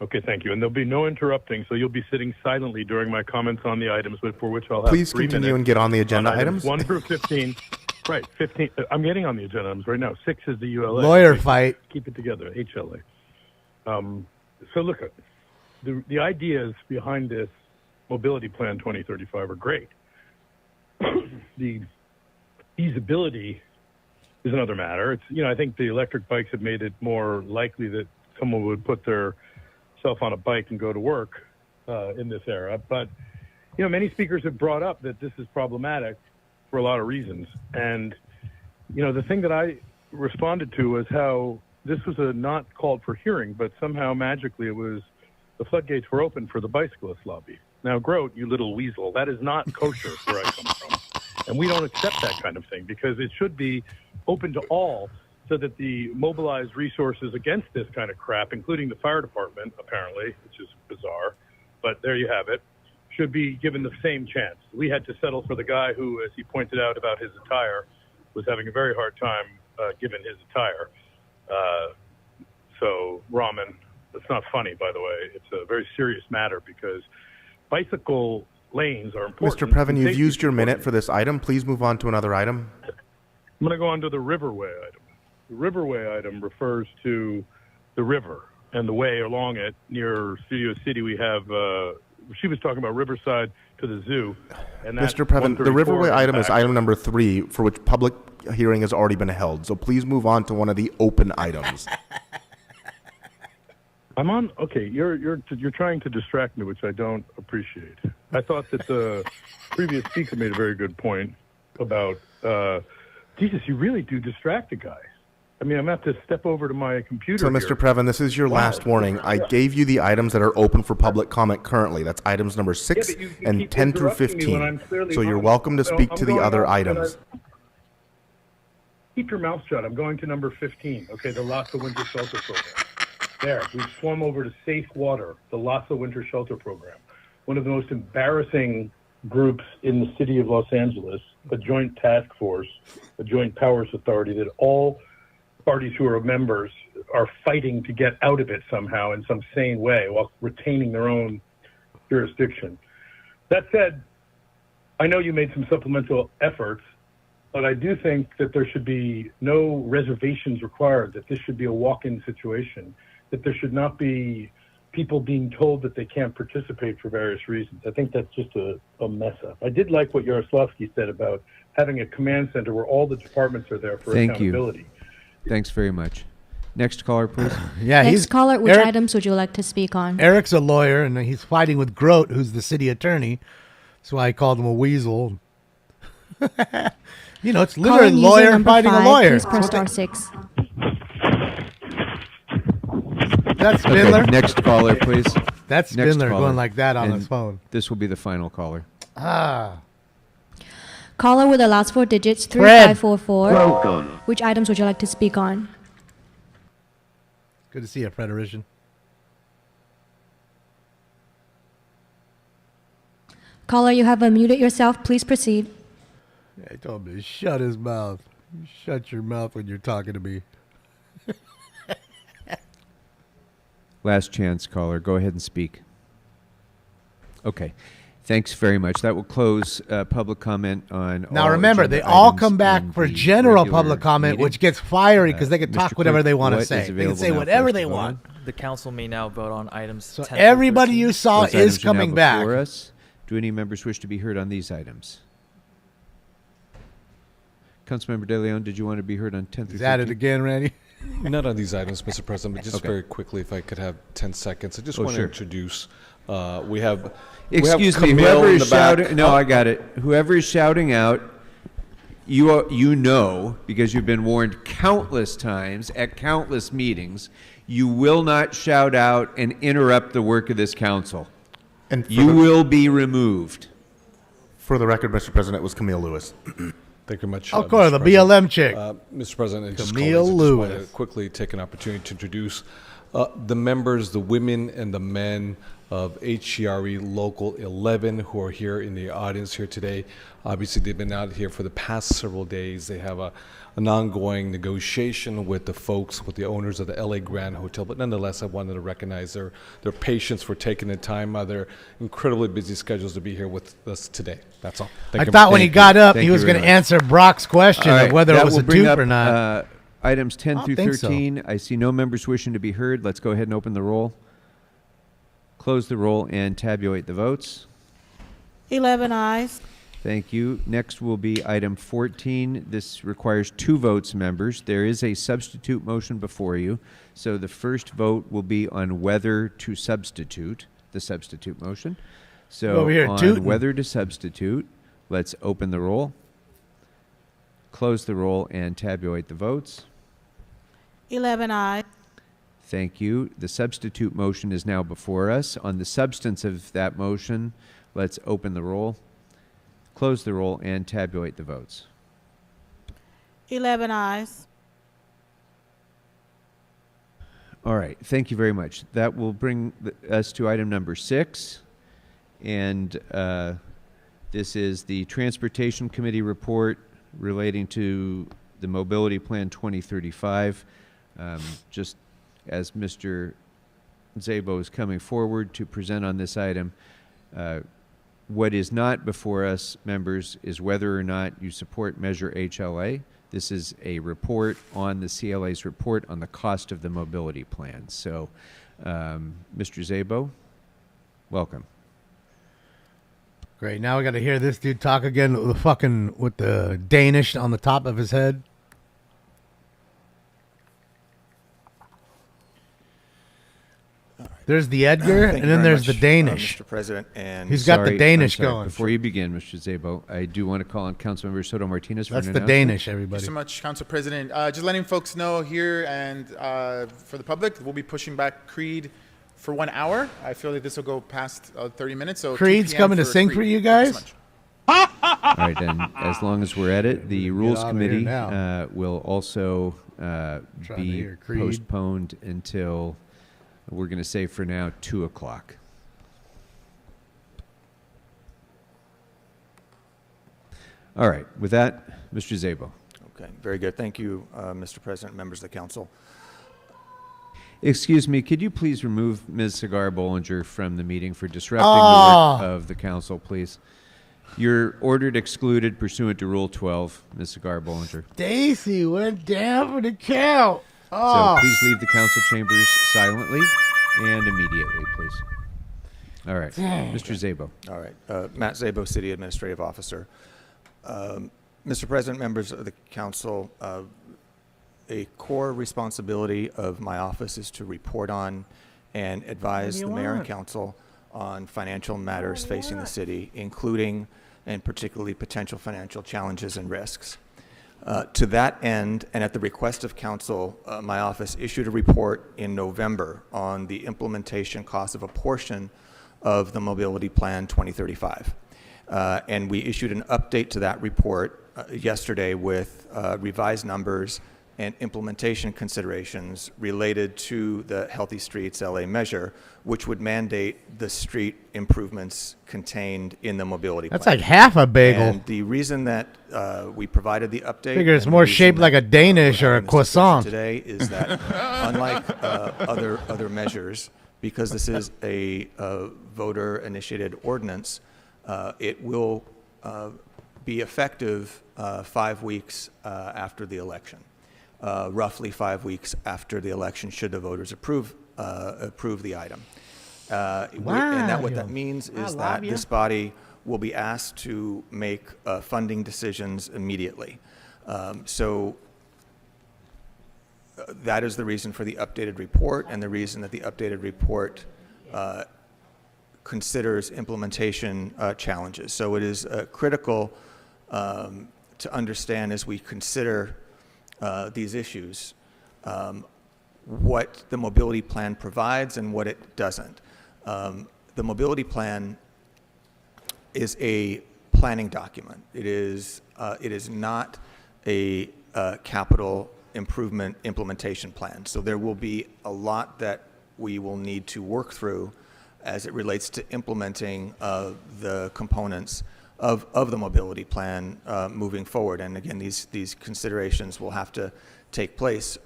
Okay, thank you. And there'll be no interrupting, so you'll be sitting silently during my comments on the items, but for which I'll have Please 3 continue minutes and get on the agenda on items. 1 through 15. Right, 15. I'm getting on the agenda items right now. 6 is the ULA. Lawyer Okay, fight. Keep it together, HLA. So look, the ideas behind this Mobility Plan 2035 are great. The feasibility is another matter. It's, you know, I think the electric bikes have made it more likely that someone would put their self on a bike and go to work in this era. But, you know, many speakers have brought up that this is problematic for a lot of reasons. And, you know, the thing that I responded to was how this was a not called for hearing, but somehow magically it was the floodgates were open for the bicyclist lobby. Now, Grote, you little weasel, that is not kosher where I come from. And we don't accept that kind of thing because it should be open to all so that the mobilized resources against this kind of crap, including the fire department, apparently, which is bizarre, but there you have it, should be given the same chance. We had to settle for the guy who, as he pointed out about his attire, was having a very hard time given his attire. So, Raman, it's not funny, by the way. It's a very serious matter because bicycle lanes are important. Mr. Previn, you've Safety used is your important. minute for this item. Please move on to another item. I'm going to go on to the Riverway item. The Riverway item refers to the river and the way along it near Studio City. We have, she was talking about Riverside to the zoo. And that's Mr. Previn, the 134 Riverway item is back. item number 3, for which public hearing has already been held. So please move on to one of the open items. I'm on. Okay, you're trying to distract me, which I don't appreciate. I thought that the previous speaker made a very good point about Jesus. You really do distract a guy. I mean, I'm going to have to step over to my computer. So, Mr. here. Previn, this is your last warning. I gave you the items that are open for public comment currently. That's items number 6 Yeah, but you and keep 10 through interrupting me when I'm 15. clearly So you're wrong. welcome to No, speak I'm to the going other on- items. Keep your mouth shut. I'm going to number 15. Okay, the Lhasa Winter Shelter Program. There, we've swum over to Safe Water, the Lhasa Winter Shelter Program. One of the most embarrassing groups in the city of Los Angeles, a joint task force, a joint powers authority that all parties who are members are fighting to get out of it somehow in some sane way while retaining their own jurisdiction. That said, I know you made some supplemental efforts, but I do think that there should be no reservations required, that this should be a walk-in situation, that there should not be people being told that they can't participate for various reasons. I think that's just a mess up. I did like what Yaroslavsky said about having a command center where all the departments are there for accountability. Thanks very much. Next caller, please. Yeah, Next caller, which items would you like to speak on? Eric's a lawyer, and he's fighting with Grote, who's the city attorney. That's why I called him a weasel. You know, it's literally a lawyer fighting a lawyer. Please press star 6. That's Spindler. Okay, next caller, please. That's Next Spindler caller. going like that on And his phone. This will be the final caller. Caller with the last 4 digits, Fred. 3544. Welcome. Which items would you like to speak on? Good to see you, Frederition. Caller, you have unmuted yourself. Please proceed. Yeah, he told me to shut his mouth. You shut your mouth when you're talking to me. Last chance, caller. Go ahead and speak. Okay. Thanks very much. That will close public comment on Now all remember, agenda they all items come back in for the general regular public comment, meeting. which gets fiery because they can Mr. talk whatever Clerk, they want to what say. is They can available say now for whatever us they to vote want. on? The council may now vote on items So 10 everybody through 13. you saw Those is items are now coming back. before us. Do any members wish to be heard on these items? Councilmember De Leon, did you want to be heard on 10 through Is that it 13? again, Randy? Not on these items, Mr. President, but just Okay. very quickly, if I could have 10 seconds. I just Oh, want sure. to introduce, we have Excuse me, Camille whoever in is the back. shouting, no, I got it. Whoever is shouting out, you know, because you've been warned countless times at countless meetings, you will not shout out and interrupt the work of this council. And for you the- will be removed. For the record, Mr. President, it was Camille Lewis. Thank you very much. Of course, Mr. the President. BLM chick. Mr. President, and just Camille colleagues, I just want Lewis. to quickly take an opportunity to introduce the members, the women and the men of HCRE Local 11 who are here in the audience here today. Obviously, they've been out here for the past several days. They have an ongoing negotiation with the folks, with the owners of the LA Grand Hotel. But nonetheless, I wanted to recognize their patience for taking the time out of their incredibly busy schedules to be here with us today. That's all. I thought when he got up, he was going to answer Brock's question All right, of whether that it was will a bring tooth up, or not. Items 10 I through don't think so. 13. I see no members wishing to be heard. Let's go ahead and open the roll. Close the roll and tabulate the votes. 11 ayes. Thank you. Next will be item 14. This requires 2 votes, members. There is a substitute motion before you. So the first vote will be on whether to substitute the substitute motion. So Over here, on tootin'. whether to substitute, let's open the roll, close the roll, and tabulate the votes. 11 ayes. Thank you. The substitute motion is now before us. On the substance of that motion, let's open the roll, close the roll, and tabulate the votes. 11 ayes. All right. Thank you very much. That will bring us to item number 6. And this is the Transportation Committee report relating to the Mobility Plan 2035. Just as Mr. Szabo is coming forward to present on this item, what is not before us, members, is whether or not you support Measure HLA. This is a report on the CLA's report on the cost of the mobility plan. So, Mr. Szabo, welcome. Great. Now we got to hear this dude talk again with the Danish on the top of his head. There's the Edgar, Thank and you then very there's the much, Danish. Mr. President, and He's got the Sorry, Danish I'm sorry. going. Before you begin, Mr. Szabo, I do want to call on Councilmember Soto Martinez for That's an the announcement. Danish, everybody. Thank you so much, Council President. Just letting folks know here and for the public, we'll be pushing back Creed for 1 hour. I feel like this will go past 30 minutes. So 2 Creed's PM coming to sing Creed. for you Thank so guys? much. All right, then, as long as we're at it, the Rules out of here Committee now. will also Trying to be hear Creed. postponed until, we're going to say for now, 2 o'clock. All right, with that, Mr. Szabo. Okay, very good. Thank you, Mr. President, members of the council. Excuse me, could you please remove Ms. Cigar Bollinger from the meeting for disrupting Oh. the work of the council, please? You're ordered excluded pursuant to Rule 12, Ms. Cigar Bollinger. Stacy went down for the count. Oh. So please leave the council chambers silently. And immediately, please. All right, Mr. Zabo. All right, Matt Zabo, City Administrative Officer. Mr. President, members of the council, a core responsibility of my office is to report on and advise the mayor and council on financial matters facing the city, including and particularly potential financial challenges and risks. To that end, and at the request of council, my office issued a report in November on the implementation cost of a portion of the Mobility Plan 2035. And we issued an update to that report yesterday with revised numbers and implementation considerations related to the Healthy Streets LA measure, which would mandate the street improvements contained in the mobility plan. That's like half a bagel. And the reason that we provided the update, Figure it's and more the reason shaped that like a Danish or a this discussion croissant. today is that unlike other measures, because this is a voter-initiated ordinance, it will be effective 5 weeks after the election. Roughly 5 weeks after the election, should the voters approve the item. And what that means is that this body will be asked to make funding decisions immediately. So that is the reason for the updated report, and the reason that the updated report considers implementation challenges. So it is critical to understand as we consider these issues, what the mobility plan provides and what it doesn't. The mobility plan is a planning document. It is not a capital improvement implementation plan. So there will be a lot that we will need to work through as it relates to implementing the components of the mobility plan moving forward. And again, these considerations will have to take place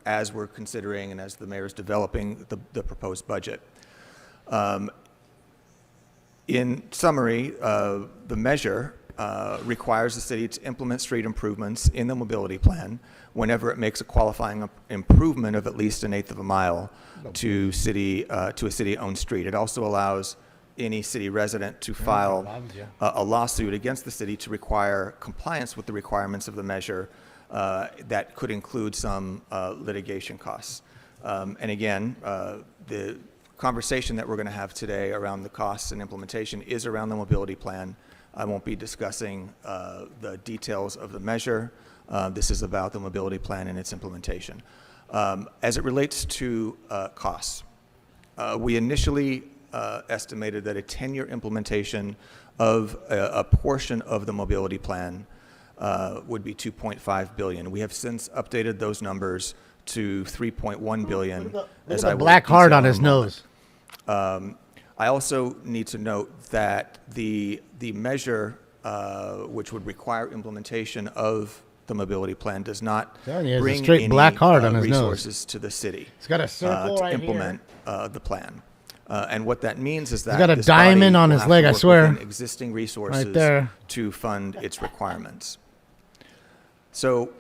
as we're considering and as the mayor is developing the proposed budget. In summary, the measure requires the city to implement street improvements in the mobility plan whenever it makes a qualifying improvement of at least 1/8 of a mile to a city-owned street. It also allows any city resident to file a lawsuit against the city to require compliance with the requirements of the measure that could include some litigation costs. And again, the conversation that we're going to have today around the costs and implementation is around the mobility plan. I won't be discussing the details of the measure. This is about the mobility plan and its implementation. As it relates to costs, we initially estimated that a 10-year implementation of a portion of the mobility plan would be $2.5 billion. We have since updated those numbers to $3.1 billion. Look at the black heart on his nose. I also need to note that the measure which would require implementation of the mobility plan does not bring straight any black heart on his resources to the city. It's got a circle to right implement the plan. And what that means is that he's got a this diamond body on will his have leg, to I work swear. within existing resources Right there. to fund its requirements. So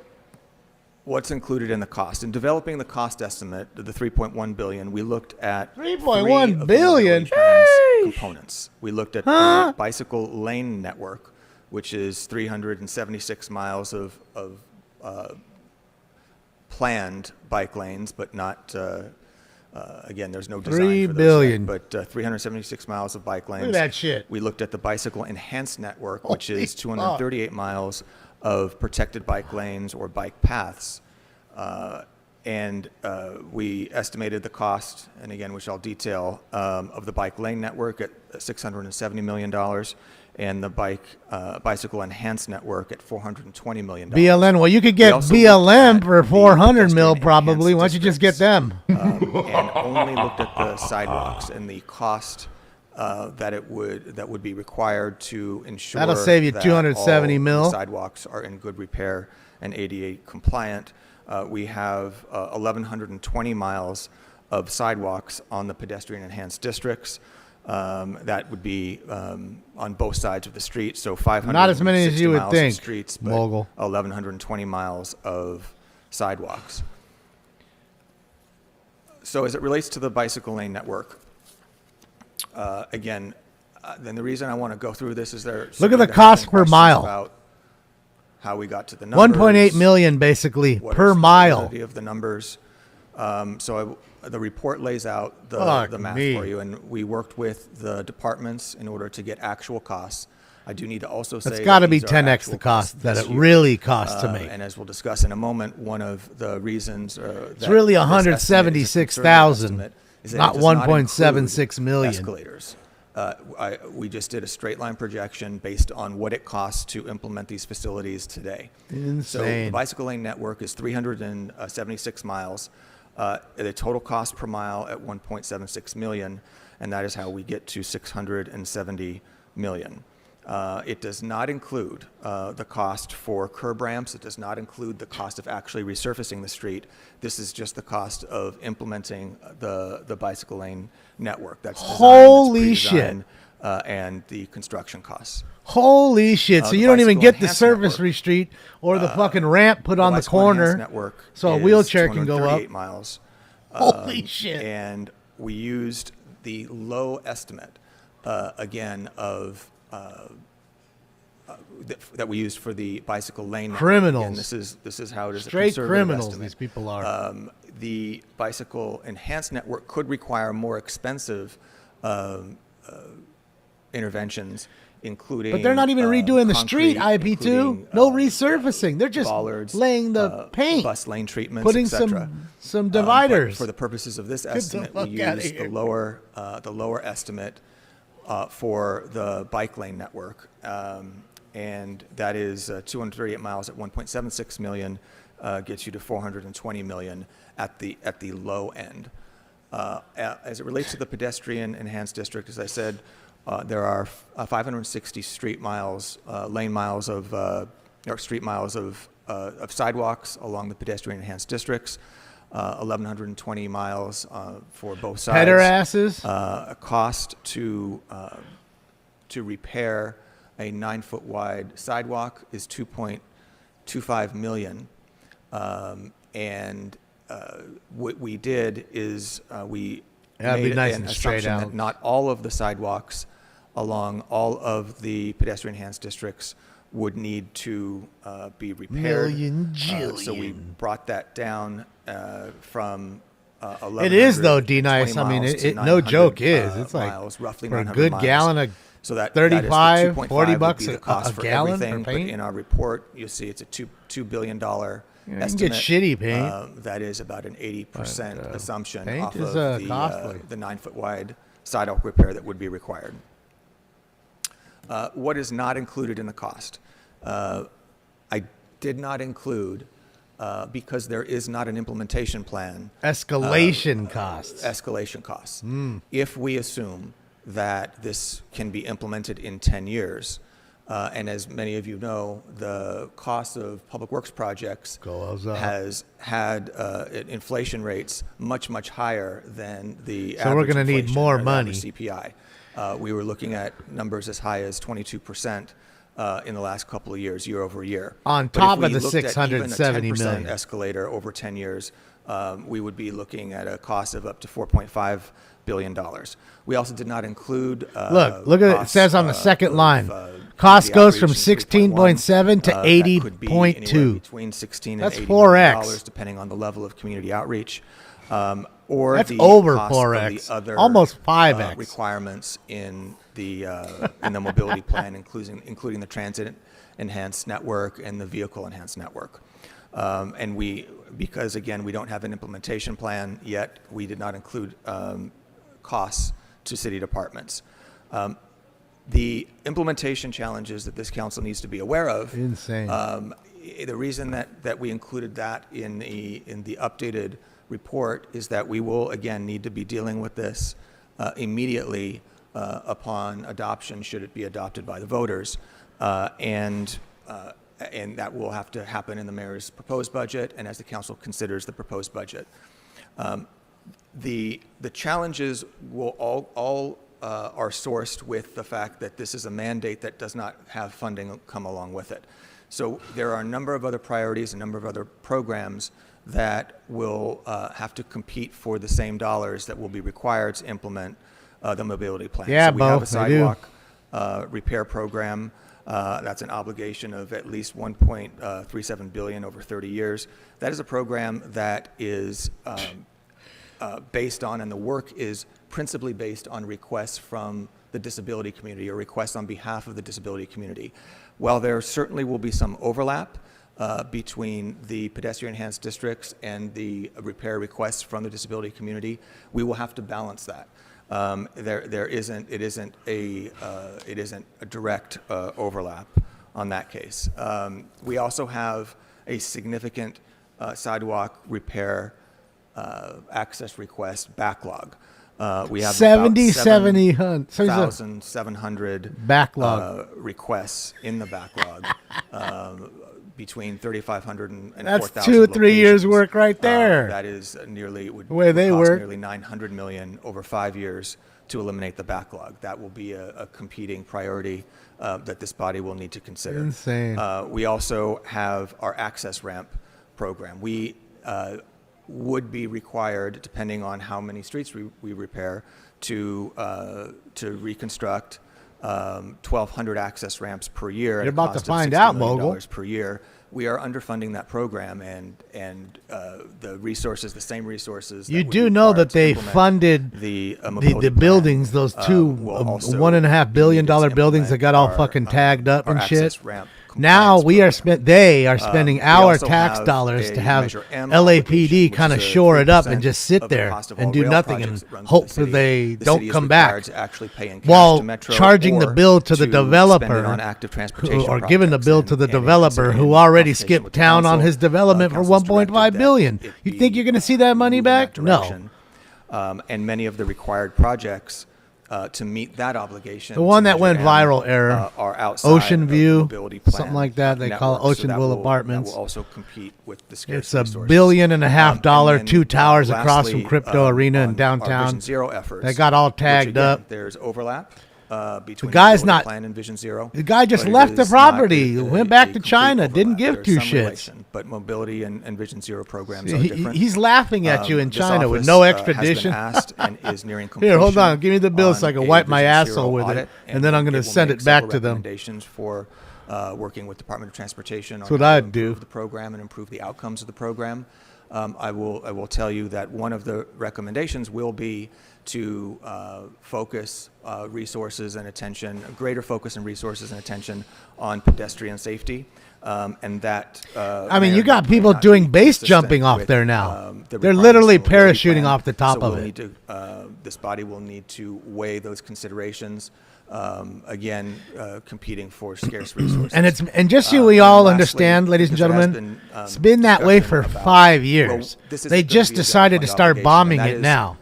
what's included in the cost? In developing the cost estimate of the $3.1 billion, we looked at $3.1 billion components. We looked at the bicycle lane network, which is 376 miles of planned bike lanes, but not, again, there's no design $3 for those billion. yet, but 376 miles of bike lanes. Look at that shit. We looked at the bicycle enhanced network, which Holy is 238 miles of protected bike lanes or bike paths. And we estimated the cost, and again, which I'll detail, of the bike lane network at $670 million, and the bicycle enhanced network at $420 million. BLM. Well, you could get BLM for 400 mil probably. Why don't you just get them? And only looked at the sidewalks and the cost that would be required to ensure That'll save you that 270 all mil. the sidewalks are in good repair and ADA compliant. We have 1,120 miles of sidewalks on the pedestrian enhanced districts. That would be on both sides of the street, so 560 Not as many as you would miles think, of streets, but Mogul. 1,120 miles of sidewalks. So as it relates to the bicycle lane network, then the reason I want to go through this is Look at the cost per mile. About how we got to the numbers. 1.8 million basically per mile. Of the numbers. The report lays out the math for you, and we worked with the departments in order to get actual costs. I do need to also say it's got to be these are 10x actual the cost that this it year. really costs to make. And as we'll discuss in a moment, one of the reasons it's really 176,000, not 1.76 million. Escalators. We just did a straight line projection based on what it costs to implement these facilities today. Insane. So the bicycle lane network is 376 miles. The total cost per mile at 1.76 million, and that is how we get to 670 million. It does not include the cost for curb ramps. It does not include the cost of actually resurfacing the street. This is just the cost of implementing the bicycle lane network. That's design, Holy that's shit. And the construction costs. Holy shit. So The you don't even bicycle get the enhanced service street or the fucking ramp put on the bicycle enhanced corner network so a is wheelchair can go up. 238 miles. Holy shit. And we used the low estimate, again, of that we used for the bicycle lane network. Criminals. Again, this is how it is. Straight a conservative criminals estimate. these people are. The bicycle enhanced network could require more expensive interventions, including. But they're not even redoing the street, concrete, IP2. including, No resurfacing. They're just bollards, laying the paint. bus lane treatments, putting etc. some dividers. For the purposes of this Get the estimate, we fuck outta used here. the lower estimate for the bike lane network, and that is 238 miles at 1.76 million, gets you to 420 million at the low end. As it relates to the pedestrian enhanced district, as I said, there are 560 street miles, lane miles of, or street miles of sidewalks along the pedestrian enhanced districts. 1,120 miles for both sides. Pederasses. A cost to repair a 9-foot wide sidewalk is 2.25 million, and what we did is we it'd be made nice an and straight assumption that out. not all of the sidewalks along all of the pedestrian enhanced districts would need to be repaired. So we brought that down from it is though, D-Nice. I mean, it no joke is. It's like miles, roughly for a 900 good miles. gallon of So that 35, 2.5 40 would bucks be the a cost for gallon for everything, paint? But in our report, you'll see it's a $2 billion you can estimate. get shitty paint. That is about an 80% assumption paint off is, of costly. the 9-foot wide sidewalk repair that would be required. What is not included in the cost? I did not include, because there is not an implementation plan. Escalation costs. Escalation costs. If we assume that this can be implemented in 10 years, and as many of you know, the cost of public works projects has had inflation rates much, much higher than the So we're average gonna need inflation more or the money. average CPI. We were looking at numbers as high as 22% in the last couple of years, year over year. On But if top we of the looked at even a 670 10% million. escalator over 10 years, we would be looking at a cost of up to $4.5 billion. We also did not include Look at it. It says on the second line. Cost goes from 16.7 to that could be anywhere 80.2. between 16 That's and 80 4x. dollars, depending on the level of community outreach. Or That's the over cost of 4x, the other, almost 5x. requirements in the mobility plan, including the transit enhanced network and the vehicle enhanced network. And because again we don't have an implementation plan yet, we did not include costs to city departments. The implementation challenges that this council needs to be aware of. Insane. The reason that we included that in the updated report is that we will again need to be dealing with this immediately upon adoption, should it be adopted by the voters, and that will have to happen in the mayor's proposed budget and as the council considers the proposed budget. The challenges will all are sourced with the fact that this is a mandate that does not have funding come along with it. So there are a number of other priorities, a number of other programs that will have to compete for the same dollars that will be required to implement the mobility plan. Yeah, so we have Bo, a they do. sidewalk repair program. That's an obligation of at least $1.37 billion over 30 years. That is a program that is based on, and the work is principally based on requests from the disability community or requests on behalf of the disability community. While there certainly will be some overlap between the pedestrian enhanced districts and the repair requests from the disability community, we will have to balance that. It isn't a direct overlap on that case. We also have a significant sidewalk repair access request backlog. We have 7,700 backlog requests in the backlog, between 3,500 and That's 4,000 2 or 3 years' locations. work right there. That is nearly, it would The way they cost work. nearly $900 million over 5 years to eliminate the backlog. That will be a competing priority that this body will need to consider. Insane. We also have our access ramp program. We would be required, depending on how many streets we repair, to reconstruct 1,200 access ramps per year. at You're a about to cost of find $60 out, million Mogul. per year. We are underfunding that program, and the resources, the same resources. You that would do be know required that to they implement funded the the mobility plan, buildings, those two will also $1.5 billion be needed to buildings that got all implement fucking tagged up our and shit. access ramp Now they are spending we our also tax have dollars a to have Measure M LAPD obligation, kind of which is shore it up 3% and just sit of the there cost of and all do rail nothing projects and run through hope the that city. they The don't city is come required back to actually pay in cash while to Metro charging the or bill to the to spend it developer on active transportation or giving the projects bill and- to the and developer in who already consultation skipped with the town on council. his development for Council's 1.5 directed that billion. it You be, think you're going to see that money moved in back? that No. direction. And many of the required projects to meet that obligation. The one to that went Measure M, viral era, are outside Ocean of the View, mobility plan something like that. They call it network, so Ocean that View will- Apartments. That will also compete with the scarce It's $1.5 resources. billion, And then, 2 towers across lastly, from Crypto Arena in on our downtown. Vision Zero efforts, They got all which tagged again, up. There's overlap between The guy's mobility not- plan and Vision Zero. The guy just but it left the is not property, a went back to complete China, didn't overlap. give There's two some shits. relation, but mobility and Vision Zero programs are He- different. he's laughing at you in This China with office, no has been extradition. asked and is nearing Here, hold completion on. Give me the bill so I can on wipe a my Vision Zero asshole with it, audit, and then I'm going to will send make it back several to them. recommendations for working with Department of Transportation That's on what how to I'd do. improve the program and improve the outcomes of the program. I will tell you that one of the recommendations will be to focus resources and attention, a greater focus and resources and attention on pedestrian safety, and that. I mean, may you or got may people not doing be base consistent jumping off with, there now. the They're requirements literally of the mobility parachuting plan. off the top So of we'll it. need to, this body will need to weigh those considerations. Again, competing for scarce resources. And just so we all lastly, understand, ladies and because there has gentlemen, been, it's been that way for discussion about, 5 years. well, this is They gonna just be a decided to debt fund start obligation, bombing and that it is, now.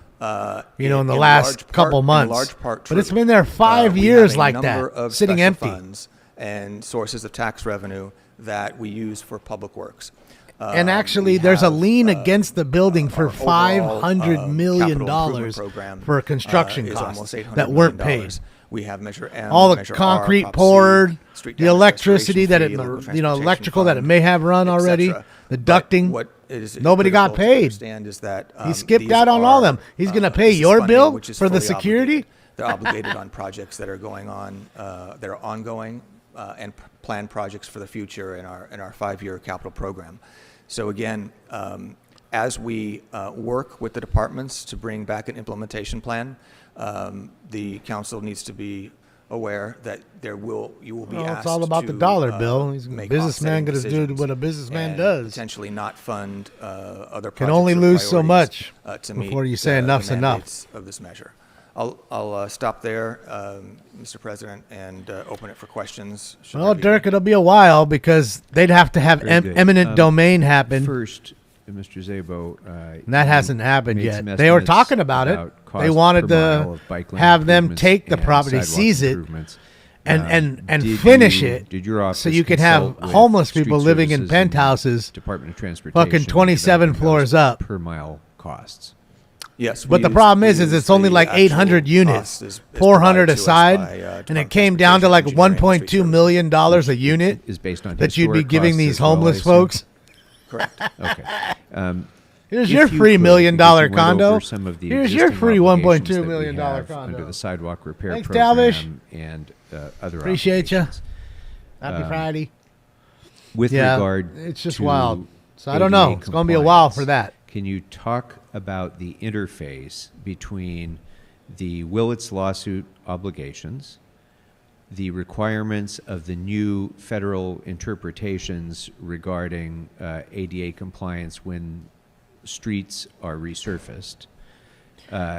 In the in last large part- couple in months. large part But it's true. been there 5 We years have a like number that, of sitting special empty. funds and sources of tax revenue that we use for public works. And actually, we there's a have, lien against the building for overall, $500 million capital improvement program, for construction is costs almost $800 that weren't million. paid. We have Measure M, All the Measure R, concrete Prop C, poured, street the damage electricity that it, restoration fee, local you know, transportation electrical that it fund, may have run already, etc. the But ducting. what is Nobody got critical to paid. understand is that, He skipped these out on all are, them. He's going to pay this is your funding bill which is for the fully security? obligated. They're obligated on projects that are going on, that are ongoing, and planned projects for the future in our 5-year capital program. So again, as we work with the departments to bring back an implementation plan, the council needs to be aware that you will be Well, asked it's all about the to, dollar, Bill. He's a make businessman offsetting gonna do decisions what a businessman and does. Potentially not fund other Can projects only or lose so priorities, much to meet before you say the enough's enough. mandates of this measure. I'll stop there, Mr. President, and open it for questions. should Well, there be Dirk, it'll be a while because they'd have to have Very good. eminent domain happen. First, Mr. Zabo, And that hasn't happened made yet. some They were estimates talking about it. about They cost wanted per mile to of bike lane have them improvements take the and property, sidewalk seize it, improvements. and Did finish you- it. Did your office so you could have consult with homeless Street people living in Services and penthouses, Department of Transportation, fucking 27 developing floors those up. per mile costs? Yes, But the problem is it's only like 800 units, 400 a side, and it came down to like $1.2 million a unit Is based on that you'd be historic giving costs these as well, homeless I assume? folks. Correct. Okay. Here's If your you free $1 could, million because you went condo. over some of the Here's your existing free obligations $1.2 that we million have condo. under the sidewalk repair Thanks, program Talvish. and other Appreciate you. obligations. Happy Friday. With Yeah, regard it's just to wild. So I don't know. ADA It's going to be a while for compliance, that. Can you talk about the interface between the Willits lawsuit obligations, the requirements of the new federal interpretations regarding ADA compliance when streets are resurfaced,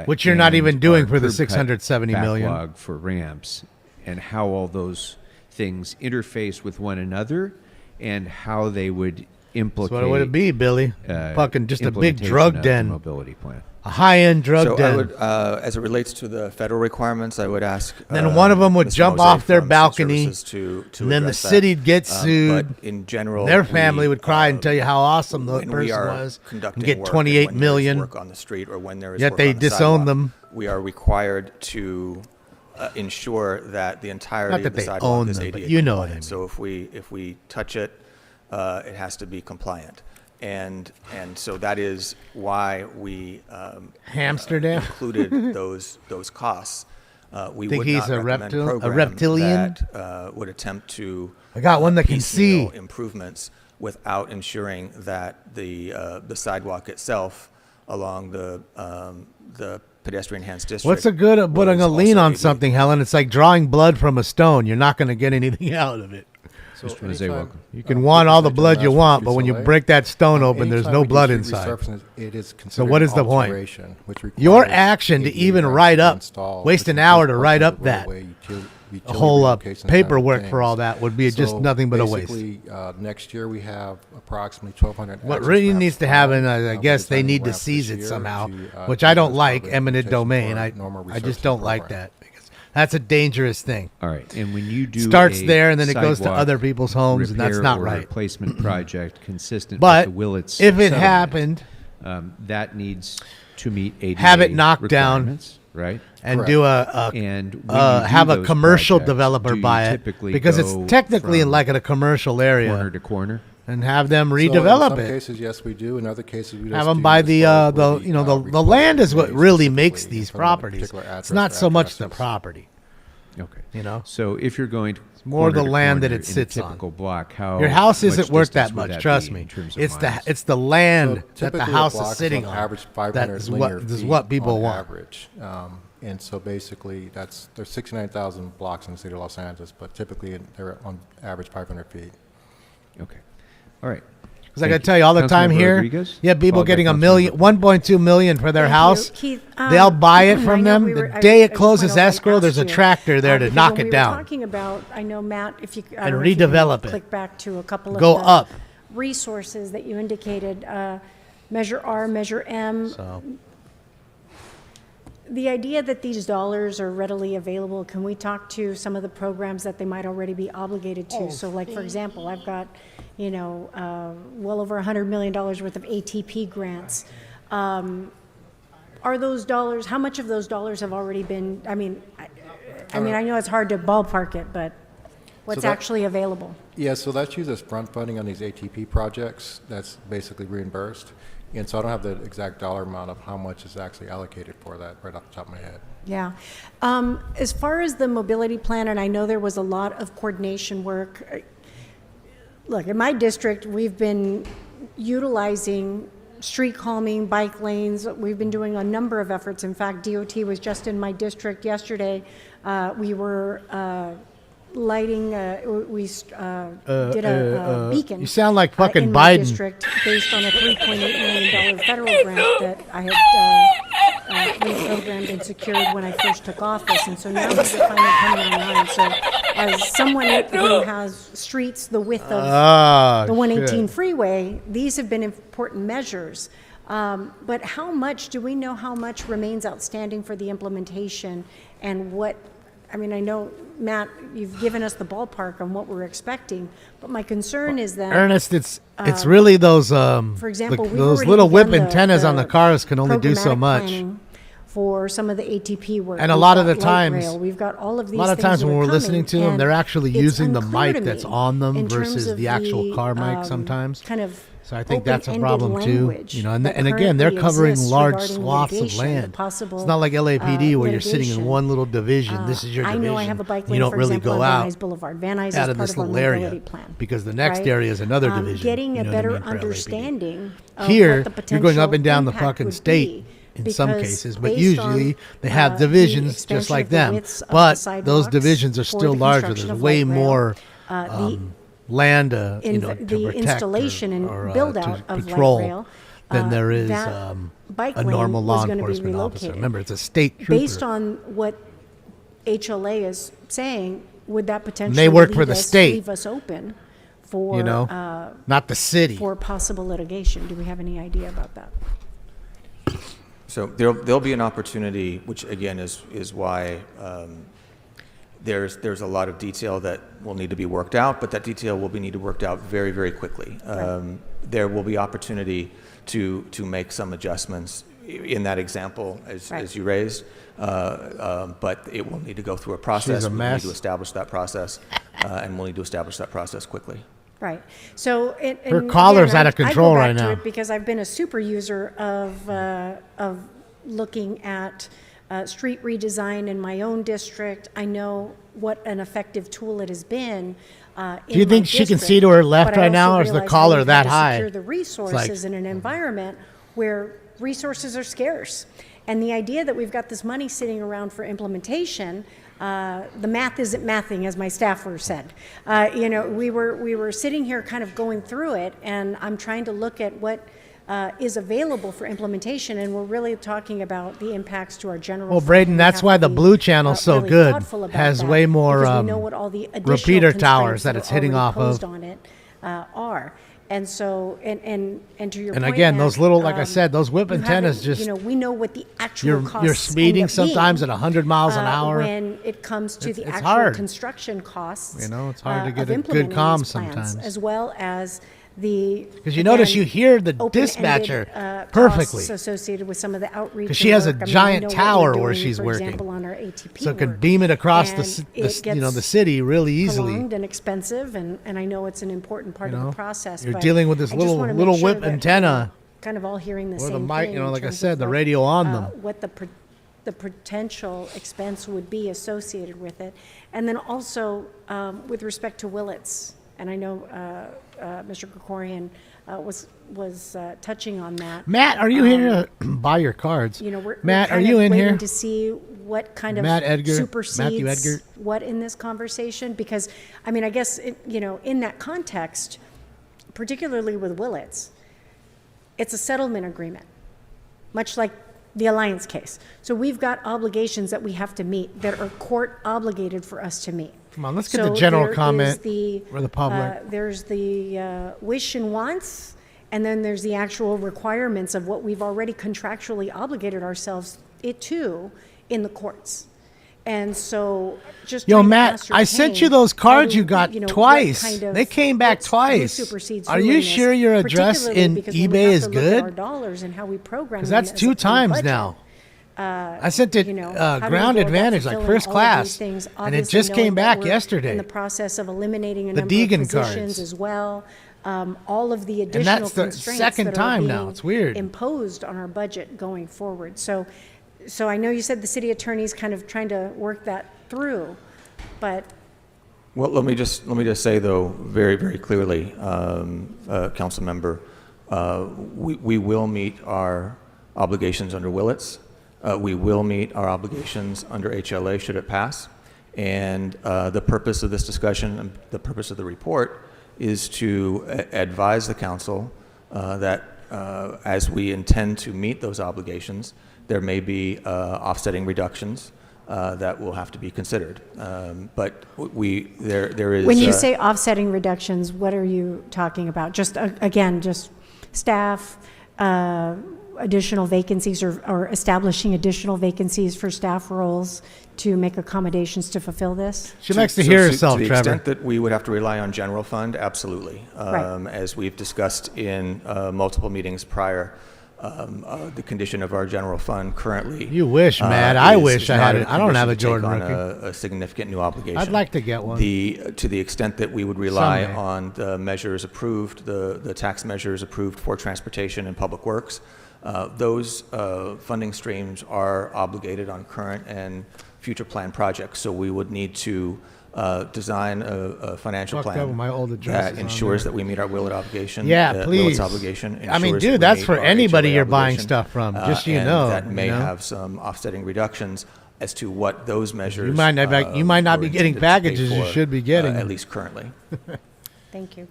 Which you're not and even doing our for the curb cut $670 million. backlog for ramps, and how all those things interface with one another, and how they would implicate. So what would it be, Billy? Fucking just a big implementation drug of the den. mobility plan. A high-end drug So den. I would, as it relates to the federal requirements, I would ask. Then one of them would Mr. jump Mosey off their from Civil balcony, Services to and then the address that. city'd get sued. But in general, their family would cry and tell you how awesome the when we person are was, and conducting get work, and $28 when there is million. work on the street, or when there is Yet work they on the disown sidewalk, them. We are required to ensure that the entirety Not of that the they sidewalk own is them, ADA but you know what I compliant. mean. So if we touch it, it has to be compliant. And so that is why we Amsterdam? included those costs. We Think would he's not a recommend reptile- a program reptilian? that would attempt to I got one that can piecemeal see. improvements without ensuring that the sidewalk itself along the pedestrian enhanced district. What's the good of putting was a lien also on ADA. something, Helen? It's like drawing blood from a stone. You're not going to get anything out of it. So Mr. Jose, welcome. You can want all the like blood you Mass want, but when you Streets break that stone LA, open, there's anytime no we do blood street inside. resurfacing, it is So considered what is the point? alteration, which Your requires action to ADA even ramps write to be up, installed, waste which an hour to includes write up portions of that roadway, utility whole relocations and paperwork other for all things. that would be just So nothing but a waste. basically, next year we have approximately 1,200. What access really ramps needs to planned. happen, I We're guess they designing need to ramps seize this it year somehow, to, which I don't use like, public eminent transportation domain. for I normal just research don't and like program. that because that's a dangerous thing. All right, and when you do Starts a there and then it goes to sidewalk other people's homes, and that's repair not or right. replacement project consistent But with the Willits if it settlement, happened, that needs to meet ADA have it knocked down, requirements, right? and Correct. do And when you do have a those commercial projects, developer do you buy it typically because it's go technically in from like in a commercial area, corner to corner, and have them So redevelop in some it. cases, yes, we do. In other cases, we just Have them do buy as the far as where the land is what requirement really specifically makes these from a properties. particular It's address not to so much the addresses. property. Okay. You know? So if you're going more corner the to land that corner it in a sits on. typical block, how Your house much isn't worth distance that would much. that Trust be me. in terms of It's miles? the land So that the typically a house block is sitting on on. average That 500 is linear what is feet what people on want. average. And so basically, there's 69,000 blocks in the city of Los Angeles, but typically they're on average 500 feet. Okay. All right. Because I got to tell you, all the time Councilmember here, Rodriguez? you have people Followed by getting Councilmember 1.2 million for their Thank you. house. Keith, They'll buy it I from know them. we The were- day I it just closes went over and escrow, there's a asked you, tractor there to because knock when it we down. Were talking about, I know Matt, if you I And don't know if you can redevelop it. Click back to a couple of Go the up. resources that you indicated. Measure R, Measure M. So The idea that these dollars are readily available, can we talk to some of the programs that they might already be obligated to? So like, for example, I've got, well over $100 million worth of ATP grants. Are those dollars, how much of those dollars have already been, I mean, I know it's hard to ballpark it, but what's that- actually available? Yeah, so that's used as front funding on these ATP projects. That's basically reimbursed. And so I don't have the exact dollar amount of how much is actually allocated for that right off the top of my head. Yeah. As far as the mobility plan, and I know there was a lot of coordination work. Look, in my district, we've been utilizing street calming, bike lanes. We've been doing a number of efforts. In fact, DOT was just in my district yesterday. We were lighting, we did a beacon. You sound like fucking in my Biden. district based on a $3.8 million federal grant that I had reprogrammed and secured when I first took office. And so now these are finally coming online. So as someone who has streets the width of the 118 freeway, these have been important measures. But how much, do we know how much remains outstanding for the implementation and what, I mean, I know, Matt, you've given us the ballpark on what we're expecting, but my concern is that Ernest, it's really those for example, we've those already little whip begun antennas on the cars can only do so programmatic much. planning for some of the ATP work. And a We've lot of got the light times, rail. We've got all of a these lot of things times that when are we're coming, listening to them, and they're actually it's using the unclear mic to that's me on them in terms versus of the actual car mic sometimes. kind of So I think that's a problem open-ended too. language And that again, they're currently covering exists large regarding swaths of litigation, the land. possible, It's not like LAPD where you're sitting in litigation. one little division. This is your I division. know I have a bike You lane, don't for really example, go on Van out Nuys Boulevard. Van Nuys is out of part this of our little mobility area plan. because the next right? area is another division. Getting you a know what I better mean, for LAPD. understanding of Here, what the you're going up potential and down the impact fucking would state be, in some because cases, but based usually on, they have the divisions just expansion like of the them. widths of the But those sidewalks divisions are for still the larger. construction There's of way light rail, more the land to the protect installation and or build to out of patrol light rail than there is that bike a lane normal law was gonna be enforcement officer. relocated. Remember, it's a state trooper. Based on what HLA is saying, would that potentially they work for leave the us, state. leave us open for not the city. for possible litigation? Do we have any idea about that? So there'll be an opportunity, which again is why there's a lot of detail that will need to be worked out, but that detail will be needed worked out very, very quickly. There will be opportunity to make some adjustments in that example as you raised, but it will need to go through a process. She's a We'll mess. need to establish that process, and we'll need to establish that process quickly. Right. So Her collar's out of control right now. Because I've been a super user of looking at street redesign in my own district. I know what an effective tool it has been. Do you think she can see to her left right now, or is the collar that high? Secure the resources in an environment where resources are scarce. And the idea that we've got this money sitting around for implementation, the math isn't mathing, as my staffer said. We were sitting here kind of going through it, and I'm trying to look at what is available for implementation, and we're really talking about the impacts to our general. Well, fund. Braden, We that's have why to the be, Blue Channel's so really good. thoughtful about Has that, way more because we know what all the additional repeater constraints towers that are it's hitting already off of. posed on it are. And so, and to your And point, again, those Mac, little, like I said, those whip you antennas haven't- just. we know what the actual costs You're speeding end up being, sometimes at 100 miles an hour. when it comes to the It's actual hard. construction costs. It's hard to of get a implementing good comm these plans, sometimes. as well as the. Because you notice you hear the open-ended, dispatcher costs perfectly. associated with some of the outreach. Because she and has a work. I mean, we giant know what tower we're where doing, she's for working. example, on our ATP So it can work. beam it across And the it gets the city really easily. prolonged and expensive, and I know it's an important part of the process. You're but dealing with this I just little wanna make little sure whip that we're antenna. kind of all hearing the Or same the mic, thing. like I in said, terms the of radio on them. what the potential expense would be associated with it. And then also, with respect to Willits, and I know Mr. Krikorian was touching on that. Matt, are you here to buy your cards? We're Matt, kind are you of in waiting here? to see what kind of Matt Edgar, supersedes Matthew Edgar. what in this conversation, because I mean, I guess in that context, particularly with Willits, it's a settlement agreement, much like the Alliance case. So we've got obligations that we have to meet that are court obligated for us to meet. Come on, let's get the general comment for the public. There's the wish and wants, and then there's the actual requirements of what we've already contractually obligated ourselves to in the courts. And so just Yo, trying to Matt, I sent you ascertain those cards how you got what twice. kind of- They came back who twice. supersedes Are who you in this, sure your address particularly in because when we eBay have is to look at good? our dollars and how we program Because them that's as 2 a times budget. now. I sent it How do we go Ground about Advantage, like fulfilling first all of class, these things, and it obviously just knowing came that back we're yesterday. in the process of eliminating a The number Deegan of positions cards. as well. All of the And additional that's the constraints second that time are now. being It's weird. imposed on our budget going forward. So I know you said the city attorney's kind of trying to work that through, but Well, let me just say though, very, very clearly, council member, we will meet our obligations under Willits. We will meet our obligations under HLA should it pass. And the purpose of this discussion and the purpose of the report is to advise the council that as we intend to meet those obligations, there may be offsetting reductions that will have to be considered. But there is. when you say offsetting reductions, what are you talking about? Just again, just staff, additional vacancies, or establishing additional vacancies for staff roles to make accommodations to fulfill this? She likes to hear herself, To the Trevor. extent that we would have to rely on general fund, absolutely. Right. As we've discussed in multiple meetings prior, the condition of our general fund currently. You wish, Matt. I wish I had not it. I don't have a condition to Jordan take on rookie. a significant new obligation. I'd like to get one. To the extent that we would rely Someday. on the measures approved, the tax measures approved for transportation and public works, those funding streams are obligated on current and future plan projects. So we would need to design a financial Fucked up with plan my old addresses that on ensures there. that we meet our Willett obligation. Yeah, please. Willett's obligation. I mean, ensures dude, that we that's meet for our anybody HOA you're buying obligation, stuff from, just so you and know, that may you know? have some offsetting reductions as to what those measures. You might not were be getting intended to pay packages you for, should be getting. at least currently. Thank you.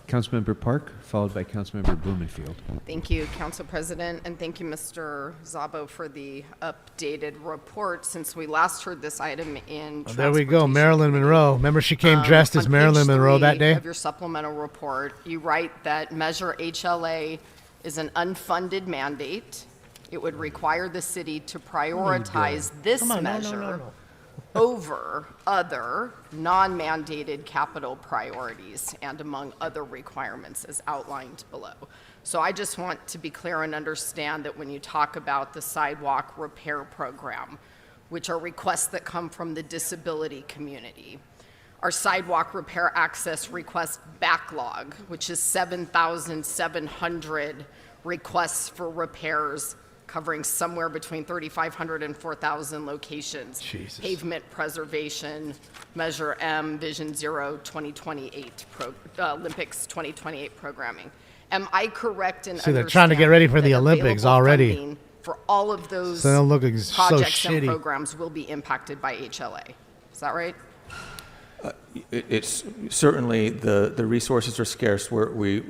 Councilmember Park, followed by Councilmember Blumenfield. Thank you, Council President, and thank you, Mr. Szabo, for the updated report since we last heard this item in Oh, there we go, Marilyn Monroe. Remember she came dressed as on Marilyn page Monroe 3 that day? of your supplemental report, you write that Measure HLA is an unfunded mandate. It would require the city to prioritize this Come on, no, no, measure no, no. over other non-mandated capital priorities and among other requirements as outlined below. So I just want to be clear and understand that when you talk about the sidewalk repair program, which are requests that come from the disability community, our sidewalk repair access request backlog, which is 7,700 requests for repairs covering somewhere between 3,500 and 4,000 locations. Jesus. Pavement preservation, Measure M, Vision Zero 2028, Olympics 2028 programming. Am I correct in See, they're trying to get ready for the Olympics already. funding for all of those So they don't look so projects and shitty. programs will be impacted by HLA? Is that right? It's certainly the resources are scarce. We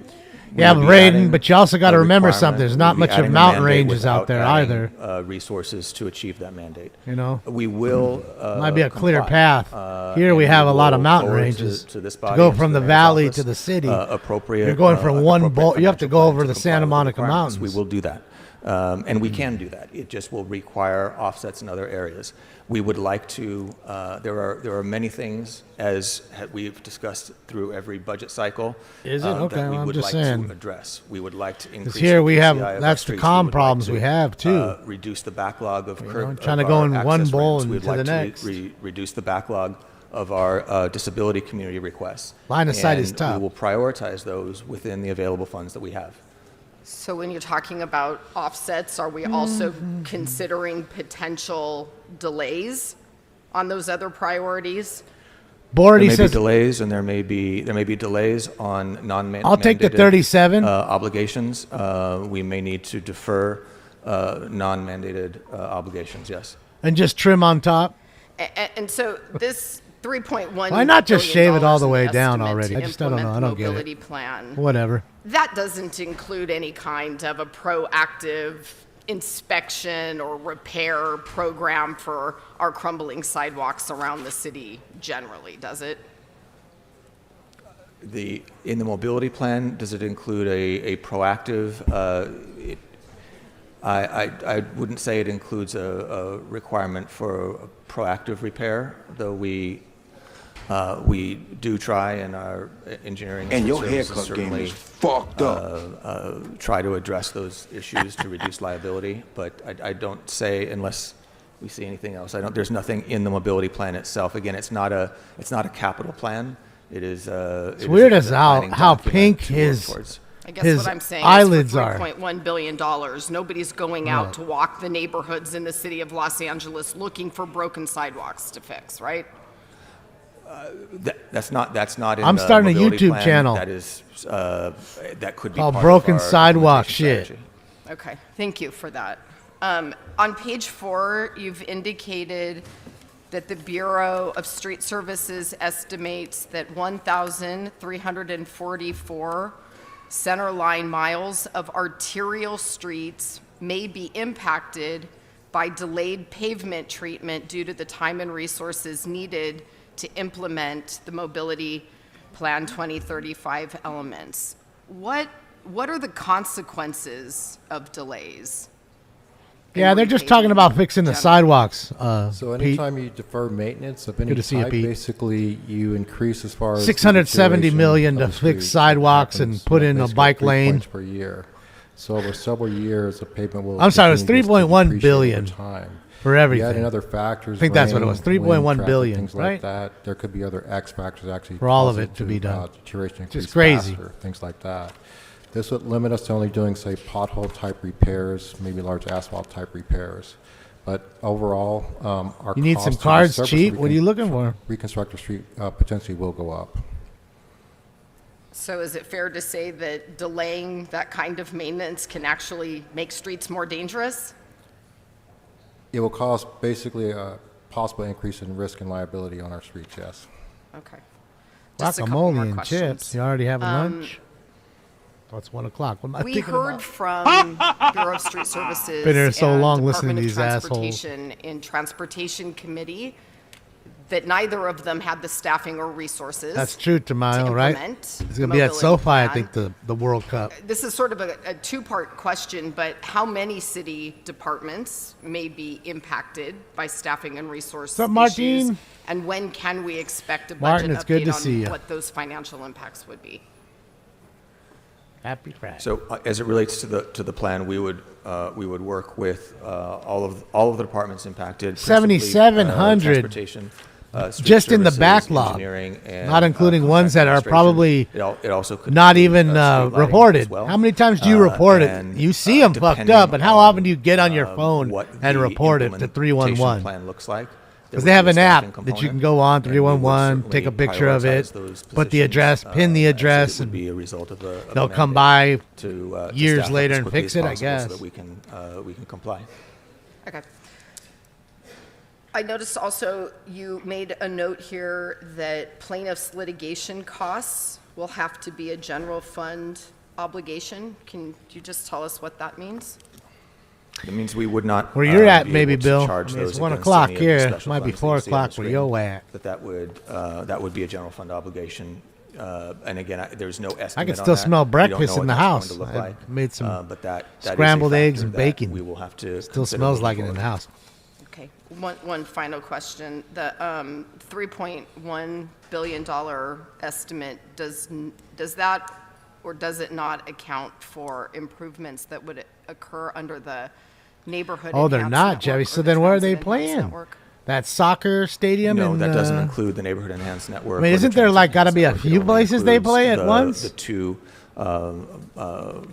Yeah, will but be Raiden, adding but you also got to a remember requirement. something. There's not We'll be much of adding a mountain mandate ranges out without there adding, either. resources to achieve that mandate. You know? We will. Might be a clear comply. path. Here we and have a lot of will mountain forward ranges. to this To body go and to from the mayor's valley office, to the city. appropriate. You're going from one bowl. You have to go over the to Santa comply with Monica requirements. Mountains. We will do that. And we can do that. It just will require offsets in other areas. We would like to, there are many things, as we've discussed through every budget cycle, Is it? Okay, that we well, I'm would just like saying. to address. We would like to increase here the we have- PCI of our that's the streets. comm We would like problems to, we have, too. Reduce the backlog of curb. trying to of go our in one access bowl ramps. and We'd to like the to next. reduce the backlog of our disability community requests. Line of sight is And tough. we will prioritize those within the available funds that we have. So when you're talking about offsets, are we also considering potential delays on those other priorities? Bordy There may says be delays, and there may be delays on non-mandated. I'll take the 37. Obligations. We may need to defer non-mandated obligations. Yes. and just trim on top. And so this 3.1 Why not just billion shave it all the dollars way in down estimate already? to I just don't know. implement I the don't get it. mobility plan. Whatever. That doesn't include any kind of a proactive inspection or repair program for our crumbling sidewalks around the city generally, does it? In the mobility plan, does it include a proactive? I wouldn't say it includes a requirement for a proactive repair, though we do try in our engineering And your services haircut game certainly, is fucked up. try to address those issues to reduce liability, but I don't say unless we see anything else. There's nothing in the mobility plan itself. Again, it's not a capital plan. It is. It's weird as how pink his I guess his what I'm saying eyelids is for are. $3.1 billion, nobody's going No. out to walk the neighborhoods in the city of Los Angeles looking for broken sidewalks to fix, right? That's not in I'm the starting a mobility YouTube plan. channel. That is that could be Called part Broken of our Sidewalk implementation Shit. strategy. Okay, thank you for that. On page 4, you've indicated that the Bureau of Street Services estimates that 1,344 center line miles of arterial streets may be impacted by delayed pavement treatment due to the time and resources needed to implement the Mobility Plan 2035 elements. What are the consequences of delays? Yeah, they're just talking about fixing the sidewalks. So Pete. anytime you defer maintenance of any Good to see you, type, Pete. basically you increase as far as the 670 deterioration million to of the fix street. sidewalks It and happens, put you know, in a basically bike 3 lane. points per year. So over several years, the pavement will. I'm sorry, it was continue to 3.1 depreciate billion over time. for everything. You add in other factors. I think that's what it was, rain, 3.1 wind, traffic, billion, things right? like that. There could be other X factors actually For all of cause it to be done. Deterioration, Which is increase crazy. faster, things like that. This would limit us to only doing, say, pothole type repairs, maybe large asphalt type repairs. But overall, our You need cost some to cards resurface cheap? What are you looking for? Reconstruct the street potentially will go up. So is it fair to say that delaying that kind of maintenance can actually make streets more dangerous? It will cause basically a possible increase in risk and liability on our streets, yes. Okay. Just a couple Guacamole more and questions. chips. You already having lunch? Oh, it's 1 o'clock. What am I We thinking heard about? from Bureau of Street Services Been here so and long listening to Department of these assholes. Transportation in Transportation Committee that neither of them had the staffing or resources. That's true, Tamayo, to right? implement It's going to be at mobility SoFi, I plan. think, the World Cup. This is sort of a two-part question, but how many city departments may be impacted by staffing and resource What's up, issues? Martin? And when can we expect a Martin, budget it's good update to on see ya. what those financial impacts would be? Happy Friday. So as it relates to the plan, we would work with all of the departments impacted. principally, 7,700 transportation, street just in the services, backlog, engineering, and, not including ones that are administration. probably It also could not include, even street lighting reported. as well. How many times do you report it? And, You see them fucked depending up, and how on, often do you get on your phone what and the report it to implementation 311? plan looks like. Because they have an app that you can go on, 311, take a picture of it, put the address, pin the address, would and be a result of they'll come by to years staff up later as and quickly fix as it, I possible guess. so that we can comply. Okay. I noticed also you made a note here that plaintiffs' litigation costs will have to be a general fund obligation. Can you just tell us what that means? It means we would not. Where you're at, be maybe, able to Bill. charge I mean, it's those 1 against o'clock any of the here. special Might be funds that 4 you see on the o'clock where screen, you're at. that would be a general fund obligation. And again, there's no estimate. I can on still that. smell We don't breakfast know in what the that's house. going to look I like. made some But that is a scrambled eggs factor and that bacon. We will have to Still consider smells moving like it in forward. the house. Okay, one final question. The $3.1 billion estimate, does that or does it not account for improvements that would occur under the neighborhood Oh, they're enhanced not, network Jerry. or So the then where are transit they enhanced playing? network? That soccer stadium? No, in, that doesn't include the neighborhood enhanced network. I mean, or the isn't there transit like got to enhanced be a network. It few only places they includes play at once? The two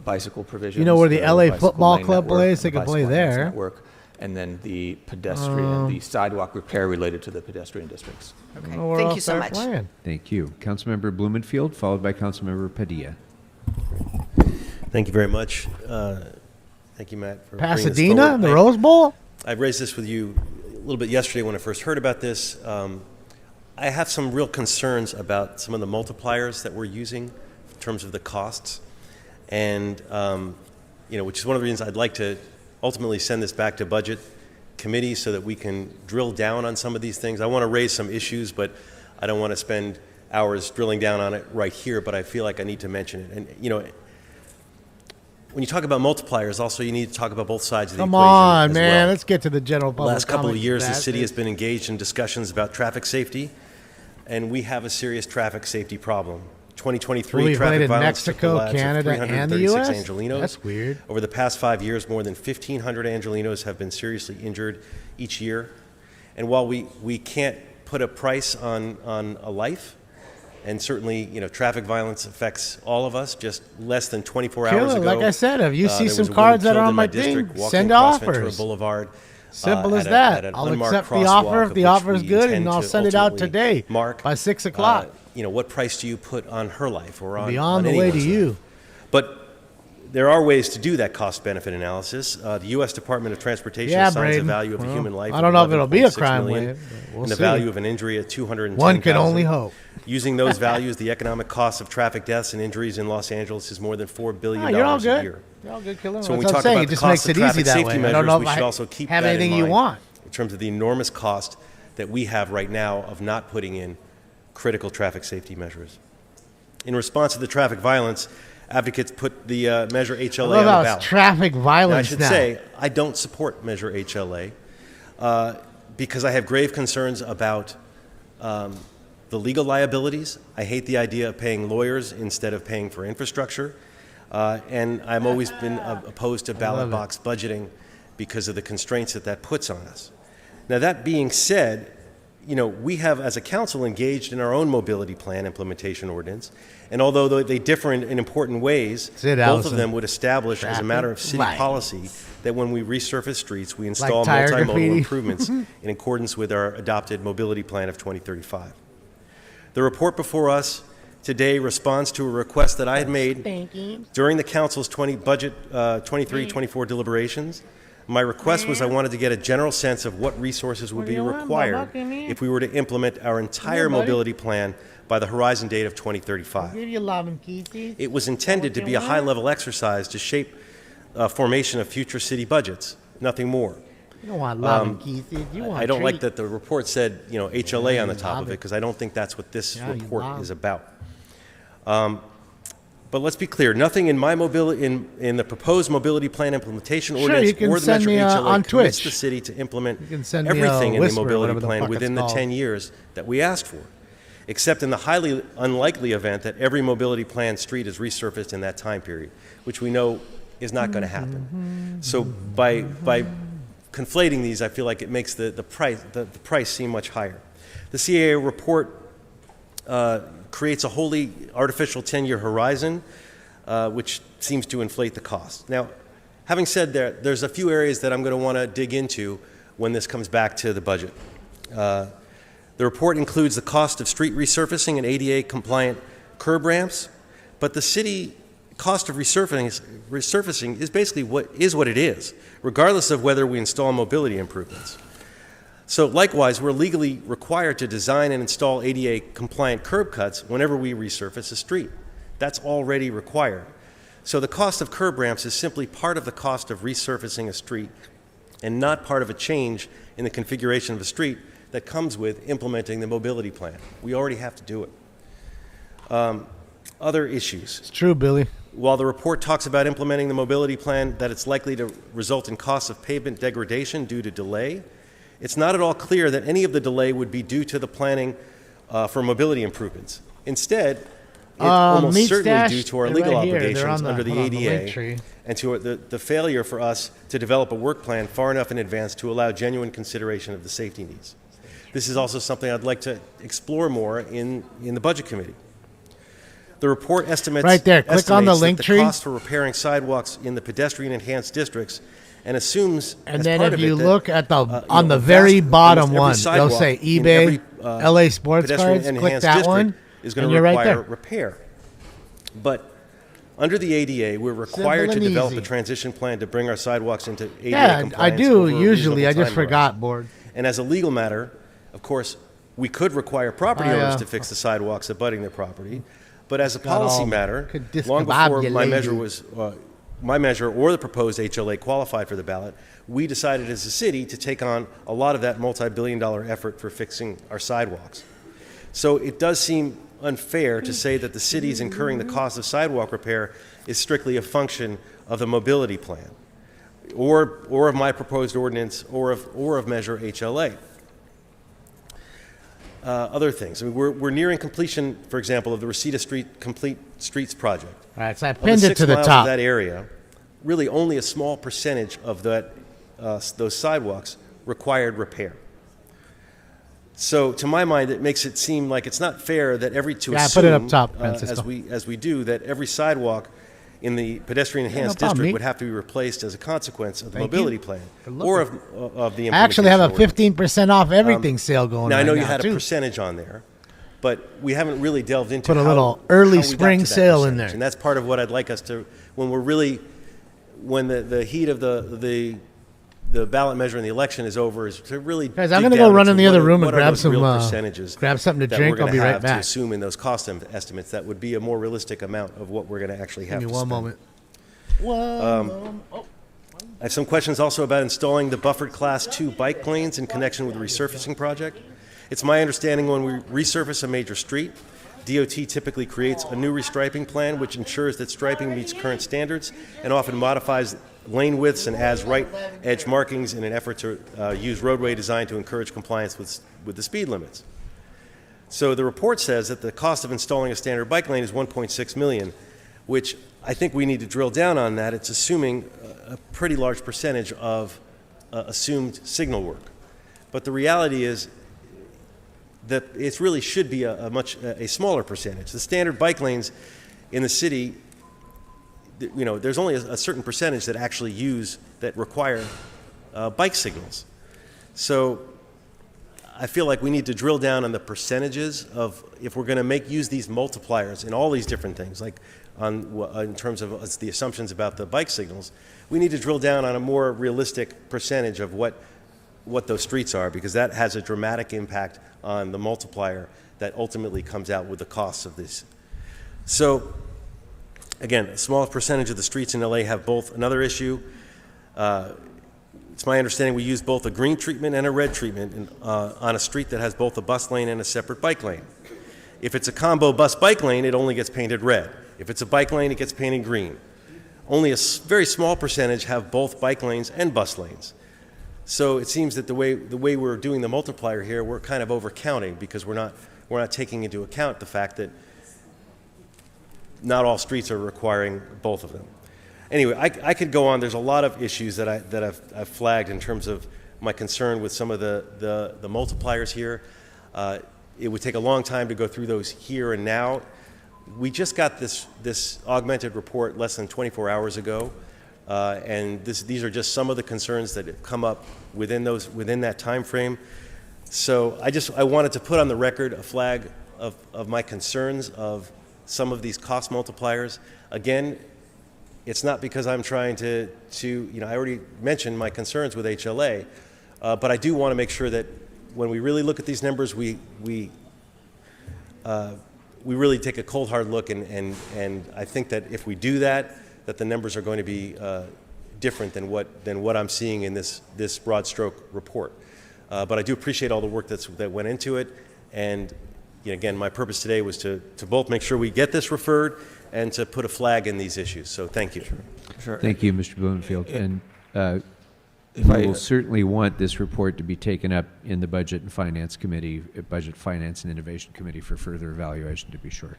bicycle provisions. You know where the LA bicycle football lane club network plays? and They the can play bicycle enhanced there. network, and then the pedestrian, the sidewalk repair related to the pedestrian districts. Okay, Well, where thank else you so they're much. playing? Thank you. Councilmember Blumenfield, followed by Councilmember Padilla. Thank you very much. Thank you, Matt, for bringing this Pasadena, forward. the Rose Bowl? I raised this with you a little bit yesterday when I first heard about this. I have some real concerns about some of the multipliers that we're using in terms of the costs, and which is one of the reasons I'd like to ultimately send this back to Budget Committee so that we can drill down on some of these things. I want to raise some issues, but I don't want to spend hours drilling down on it right here. But I feel like I need to mention it, and when you talk about multipliers, also you need to talk about both sides of the Come equation on, as man. well. Let's get to the general public. Last couple of comment, years, the bastard. city has been engaged in discussions about traffic safety, and we have a serious traffic safety problem. 2023 Well, we traffic played in violence took the Mexico, lives of Canada, and the 336 US? Angelinos. That's weird. Over the past 5 years, more than 1,500 Angelinos have been seriously injured each year. And while we can't put a price on a life, and certainly, traffic violence affects all of us. Just less than 24 hours Killer, ago, like I said, if you see there some was a woman cards that are killed on in my district thing, walking send across Ventura offers. Boulevard. Simple as at that. an I'll unmarked accept the crosswalk offer if of the which offer is we good, intend and I'll to send it out ultimately today mark, by 6 o'clock. What price do you put on her life or on Beyond on the way to anyone's you. life? But there are ways to do that cost-benefit analysis. The U.S. Department of Transportation Yeah, assigns the Braden. value of a Well, human life. I don't know if it'll be a $11.6 crime million, wave, but we'll and the see. value of an injury at $210,000. One can only hope. Using those values, the economic cost of traffic deaths and injuries in Los Angeles is more than $4 billion Oh, you're all a good. year. You're all good, Killer. So when we That's what talk I'm saying. about It the just cost makes of it easy traffic that safety way. I measures, don't know we if should I also keep have that in anything you mind want. in terms of the enormous cost that we have right now of not putting in critical traffic safety measures. In response to the traffic violence, advocates put the Measure HLA on the love how ballot. it's traffic violence Now, I should now. say I don't support Measure HLA because I have grave concerns about the legal liabilities. I hate the idea of paying lawyers instead of paying for infrastructure. And I've always been opposed to ballot box budgeting because of the constraints that puts on us. Now, that being said, we have, as a council, engaged in our own mobility plan implementation ordinance, and although they differ in important ways, both of them would establish as a matter of city policy that when we resurface streets, we install multimodal improvements in accordance with our adopted mobility plan of 2035. The report before us today responds to a request that I had made during the council's budget 23-24 deliberations. My request was I wanted to get a general sense of what resources would be required if we were to implement our entire mobility plan by the horizon date of 2035. It was intended to be a high-level exercise to shape formation of future city budgets, nothing more. You don't want love and kisses. You want I don't like treat. that the report said, HLA on the top of it, because I don't think that's what this report is about. But let's be clear, nothing in my mobility in the proposed mobility plan implementation ordinance or the Metro HLA commits the city to implement everything in the mobility plan within the 10 years that we asked for, except in the highly unlikely event that every mobility plan street is resurfaced in that time period, which we know is not going to happen. So by conflating these, I feel like it makes the price seem much higher. The CAA report creates a wholly artificial 10-year horizon, which seems to inflate the cost. Now, having said that, there's a few areas that I'm going to want to dig into when this comes back to the budget. The report includes the cost of street resurfacing and ADA-compliant curb ramps, but the city cost of resurfacing is basically what it is, regardless of whether we install mobility improvements. So likewise, we're legally required to design and install ADA-compliant curb cuts whenever we resurface a street. That's already required. So the cost of curb ramps is simply part of the cost of resurfacing a street and not part of a change in the configuration of a street that comes with implementing the mobility plan. We already have to do it. Other issues. It's true, Billy. While the report talks about implementing the mobility plan, that it's likely to result in costs of pavement degradation due to delay, it's not at all clear that any of the delay would be due to the planning for mobility improvements. Instead, it's almost certainly due to our legal obligations under the ADA and to the failure for us to develop a work plan far enough in advance to allow genuine consideration of the safety needs. This is also something I'd like to explore more in the Budget Committee. The report estimates, right there. Click on the link tree. The cost for repairing sidewalks in the pedestrian enhanced districts and assumes, and then if you look at the on the very bottom one, they'll say eBay, LA Sports Cards. Click that one, is going to require repair. But under the ADA, we're required to develop a transition plan to bring our sidewalks into ADA compliance. I do usually. I just forgot, Board. And as a legal matter, of course, we could require property owners to fix the sidewalks abutting their property. But as a policy matter, long before my measure or the proposed HLA qualified for the ballot, we decided as a city to take on a lot of that multi-billion-dollar effort for fixing our sidewalks. So it does seem unfair to say that the city's incurring the cost of sidewalk repair is strictly a function of the mobility plan, or of my proposed ordinance, or of Measure HLA. Other things. I mean, we're nearing completion, for example, of the Reseda Street Complete Streets project. All right, so I pinned it to the top. Of that area, really only a small percentage of those sidewalks required repair. So, to my mind, it makes it seem like it's not fair that put it up top, as we do, that every sidewalk in the pedestrian enhanced district would have to be replaced as a consequence of the mobility plan or of the implementation. I actually have a 15% off everything sale going on. Now I know you had a percentage on there, but we haven't really delved into put a little early spring sale in there, and that's part of what I'd like us to when the heat of the ballot measure and the election is over, is to really. Guys, I'm going to go run in the other room and grab some percentages. Grab something to drink. I'll be right back. To assume in those cost estimates that would be a more realistic amount of what we're going to actually have. Give me to one spend. moment. I have some questions also about installing the buffered Class 2 bike lanes in connection with the resurfacing project. It's my understanding when we resurface a major street, DOT typically creates a new restriping plan which ensures that striping meets current standards and often modifies lane widths and adds right edge markings in an effort to use roadway design to encourage compliance with the speed limits. So the report says that the cost of installing a standard bike lane is $1.6 million, which I think we need to drill down on that. It's assuming a pretty large percentage of assumed signal work. But the reality is that it really should be a smaller percentage. The standard bike lanes in the city, there's only a certain percentage that actually require bike signals. So I feel like we need to drill down on the percentages of, if we're going to use these multipliers in all these different things, like in terms of the assumptions about the bike signals, we need to drill down on a more realistic percentage of what those streets are, because that has a dramatic impact on the multiplier that ultimately comes out with the costs of this. So again, a small percentage of the streets in LA have both. Another issue, it's my understanding we use both a green treatment and a red treatment on a street that has both a bus lane and a separate bike lane. If it's a combo bus-bike lane, it only gets painted red. If it's a bike lane, it gets painted green. Only a very small percentage have both bike lanes and bus lanes. So it seems that the way we're doing the multiplier here, we're kind of overcounting, because we're not taking into account the fact that not all streets are requiring both of them. Anyway, I could go on. There's a lot of issues that I've flagged in terms of my concern with some of the multipliers here. It would take a long time to go through those here and now. We just got this augmented report less than 24 hours ago, and these are just some of the concerns that have come up within that time frame. So I wanted to put on the record a flag of my concerns of some of these cost multipliers. Again, it's not because I'm trying to I already mentioned my concerns with HLA, but I do want to make sure that when we really look at these numbers, we really take a cold hard look, and I think that if we do that the numbers are going to be different than what I'm seeing in this broad stroke report. But I do appreciate all the work that went into it, and again, my purpose today was to both make sure we get this referred and to put a flag in these issues. So thank you. Sure. Thank you, Mr. Blumenfield. And we will certainly want this report to be taken up in the Budget and Finance Committee, Budget, Finance, and Innovation Committee for further evaluation, to be sure.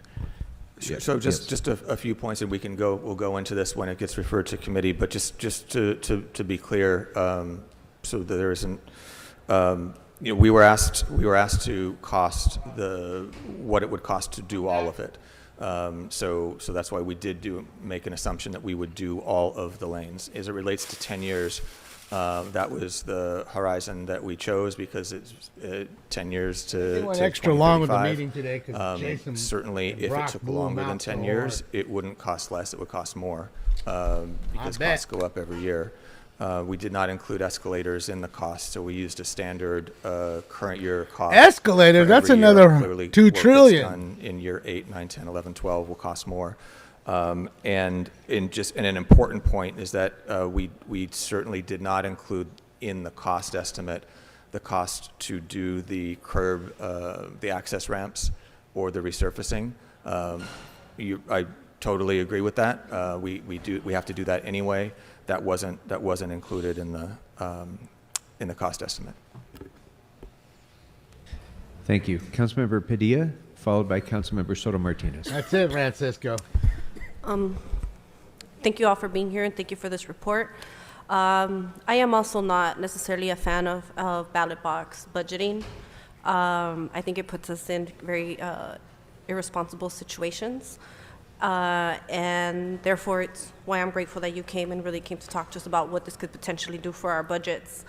Sure. So just a few points, and we'll go into this when it gets referred to committee. But just to be clear, so that there isn't, we were asked to cost what it would cost to do all of it. So that's why we did make an assumption that we would do all of the lanes. As it relates to 10 years, that was the horizon that we chose, because it's 10 years to. It went extra long with the meeting today, because Jason certainly, if it took longer than 10 years, it wouldn't cost less; it would cost more, because costs go up every year. We did not include escalators in the cost, so we used a standard current year cost. Escalator, that's another $2 trillion. Done in year 8, 9, 10, 11, 12 will cost more. And an important point is that we certainly did not include in the cost estimate the cost to do the curb, the access ramps, or the resurfacing. I totally agree with that. We have to do that anyway. That wasn't included in the cost estimate. Thank you. Councilmember Padilla, followed by Councilmember Soto Martinez. That's it, Francisco. Thank you all for being here, and thank you for this report. I am also not necessarily a fan of ballot box budgeting. I think it puts us in very irresponsible situations. And therefore, it's why I'm grateful that you came and really came to talk to us about what this could potentially do for our budgets.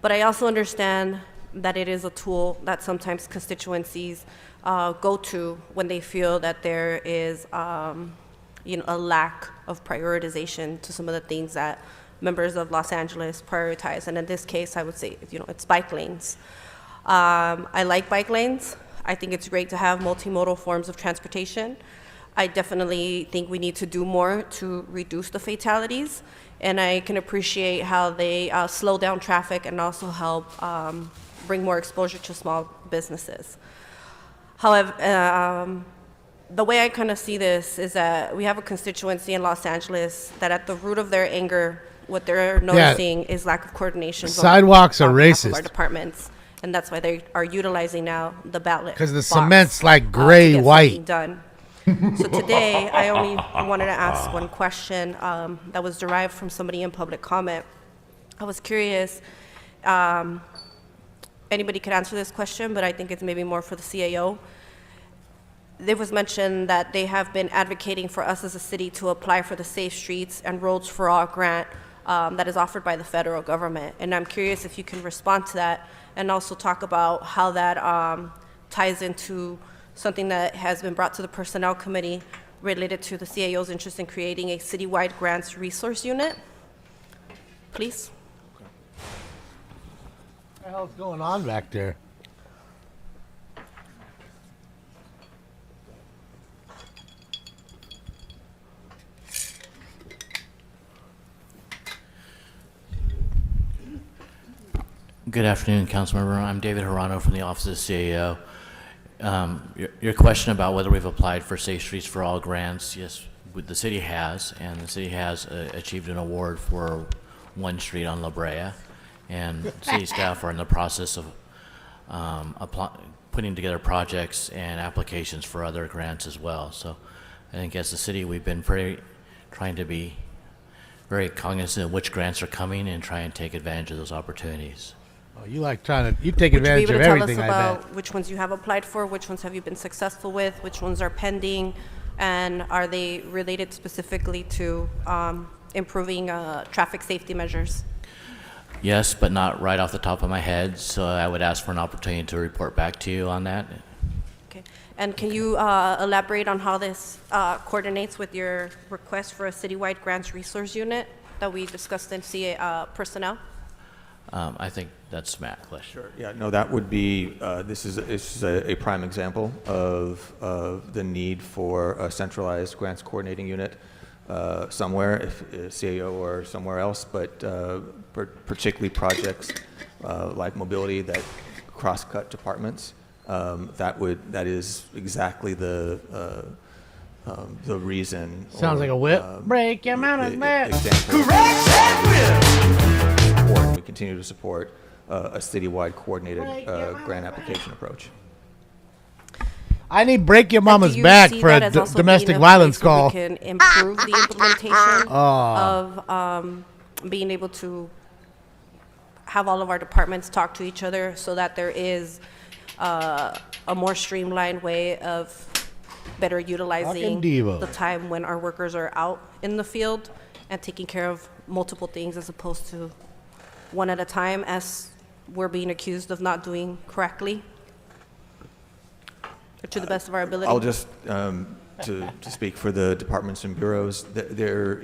But I also understand that it is a tool that sometimes constituencies go to when they feel that there is a lack of prioritization to some of the things that members of Los Angeles prioritize. And in this case, I would say, it's bike lanes. I like bike lanes. I think it's great to have multimodal forms of transportation. I definitely think we need to do more to reduce the fatalities, and I can appreciate how they slow down traffic and also help bring more exposure to small businesses. However, the way I kind of see this is that we have a constituency in Los Angeles that at the root of their anger, what they're noticing is lack of coordination. Sidewalks are racist. Our departments, and that's why they are utilizing now the ballot. Because the cement's like gray white. Done. So today, I only wanted to ask one question that was derived from somebody in public comment. I was curious, anybody could answer this question, but I think it's maybe more for the CAO. It was mentioned that they have been advocating for us as a city to apply for the Safe Streets and Roads for All grant that is offered by the federal government. And I'm curious if you can respond to that and also talk about how that ties into something that has been brought to the Personnel Committee related to the CAO's interest in creating a citywide grants resource unit. Please. What the hell's going on back there? Good afternoon, Councilmember. I'm David Hirano from the Office of the CAO. Your question about whether we've applied for Safe Streets for All grants, yes, the city has, and the city has achieved an award for one street on La Brea, and city staff are in the process of putting together projects and applications for other grants as well. So I think as a city, we've been trying to be very cognizant of which grants are coming and try and take advantage of those opportunities. Oh, you take advantage of everything, I bet. Would you be able to tell us about which ones you have applied for, which ones have you been successful with, which ones are pending, and are they related specifically to improving traffic safety measures? Yes, but not right off the top of my head, so I would ask for an opportunity to report back to you on that. Okay. And can you elaborate on how this coordinates with your request for a citywide grants resource unit that we discussed in personnel? I think that's Matt Klisch. Sure. Yeah. No, that would be. This is a prime example of the need for a centralized grants coordinating unit somewhere, if CAO or somewhere else, but particularly projects like mobility that cross-cut departments. That is exactly the reason. Sounds like a whip. Break your mountains back. We continue to support a citywide coordinated grant application approach. I need break your mama's back for a domestic violence call. We can improve the implementation of being able to have all of our departments talk to each other so that there is a more streamlined way of better utilizing the time when our workers are out in the field and taking care of multiple things as opposed to one at a time, as we're being accused of not doing correctly or to the best of our ability. I'll just, to speak for the departments and bureaus, there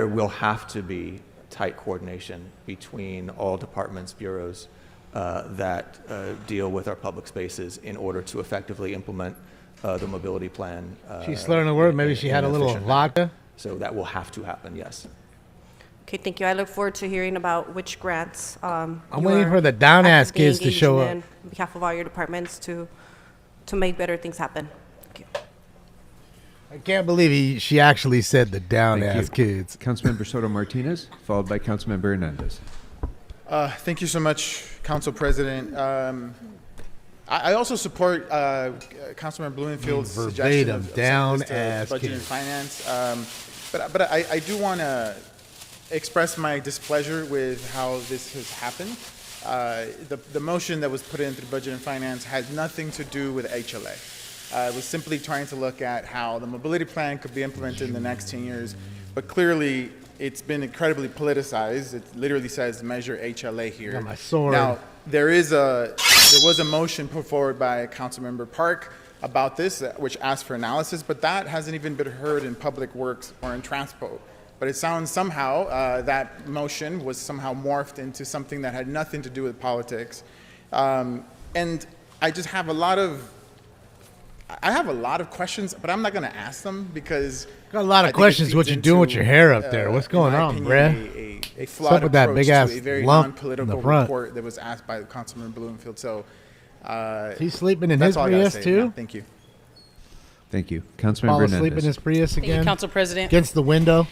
will have to be tight coordination between all departments, bureaus that deal with our public spaces in order to effectively implement the mobility plan. She's slurring the word. Maybe she had a little vodka. So that will have to happen, yes. Okay, thank you. I look forward to hearing about which grants. I'm waiting for the down-ass kids to show up. On behalf of all your departments to make better things happen. Thank you. I can't believe she actually said the down-ass kids. Councilmember Soto Martinez, followed by Councilmember Hernandez. Thank you so much, Council President. I also support Councilmember Blumenfield's suggestion of down-ass budget and finance. But I do want to express my displeasure with how this has happened. The motion that was put into the Budget and Finance had nothing to do with HLA. It was simply trying to look at how the mobility plan could be implemented in the next 10 years. But clearly, it's been incredibly politicized. It literally says measure HLA here. Got my sword. Now, there was a motion put forward by Councilmember Park about this, which asked for analysis, but that hasn't even been heard in Public Works or in Transpo. But it sounds somehow that motion was somehow morphed into something that had nothing to do with politics. And I just have a lot of questions, but I'm not going to ask them because got a lot of questions. What you doing with your hair up there? What's going on, bruh? A flawed with that approach big ass to a very lump in non-political the front? report that was asked by Councilman Blumenfield. So he's sleeping in his that's all I gotta Prius say too. now. Thank you. Thank you. Councilmember Fall Hernandez. asleep in his Prius Thank you, again. Council President. Against the window.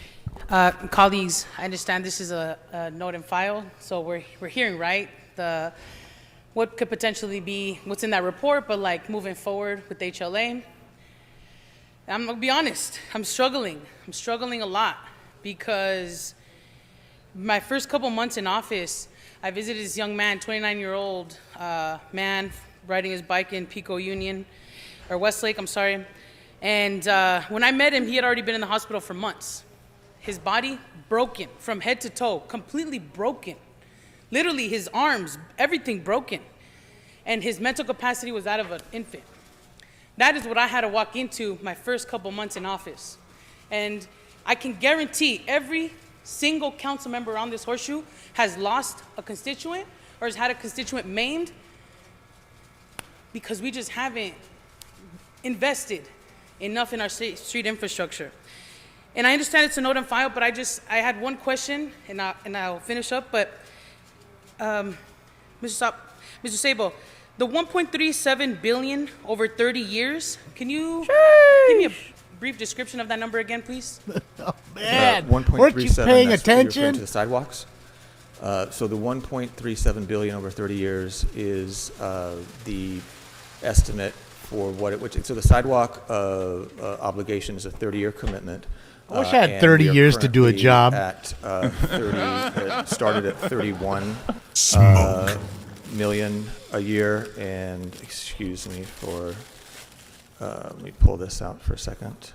Colleagues, I understand this is a note and file, so we're hearing, right, the what could potentially be what's in that report, but like moving forward with HLA. I'm gonna be honest, I'm struggling. I'm struggling a lot because my first couple months in office, I visited this young man, 29-year-old man, riding his bike in Pico Union, or Westlake, I'm sorry. And when I met him, he had already been in the hospital for months. His body broken from head to toe, completely broken. Literally his arms, everything broken. And his mental capacity was that of an infant. That is what I had to walk into my first couple months in office. And I can guarantee every single council member on this horseshoe has lost a constituent or has had a constituent maimed because we just haven't invested enough in our street infrastructure. And I understand it's a note and file, but I had one question, and I'll finish up. But Mr. Sabo, the 1.37 billion over 30 years, can you give me a brief description of that number again, please? Oh, man, 1.37, weren't you paying that's what you're referring attention? to the sidewalks. So the 1.37 billion over 30 years is the estimate for what it would take. So the sidewalk obligation is a 30-year commitment. I wish I had and 30 we are years to do a currently job. At 30, it started at 31 million a year, and excuse me for. Let me pull this out for a second.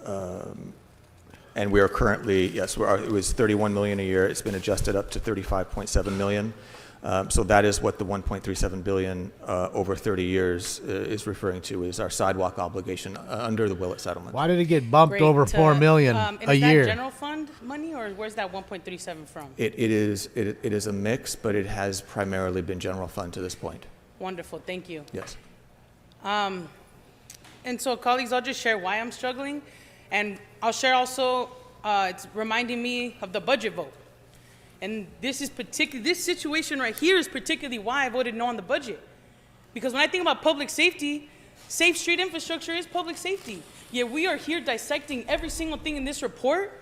And we are currently, yes, it was 31 million a year. It's been adjusted up to 35.7 million. So that is what the 1.37 billion over 30 years is referring to, is our sidewalk obligation under the Willett settlement. Why did it get bumped Great. over 4 million And a is year? that general fund money, or where's that 1.37 from? It is a mix, but it has primarily been general fund to this point. Wonderful, thank you. Yes. And so, colleagues, I'll just share why I'm struggling, and I'll share also, it's reminding me of the budget vote. And this situation right here is particularly why I voted no on the budget. Because when I think about public safety, safe street infrastructure is public safety. Yet we are here dissecting every single thing in this report.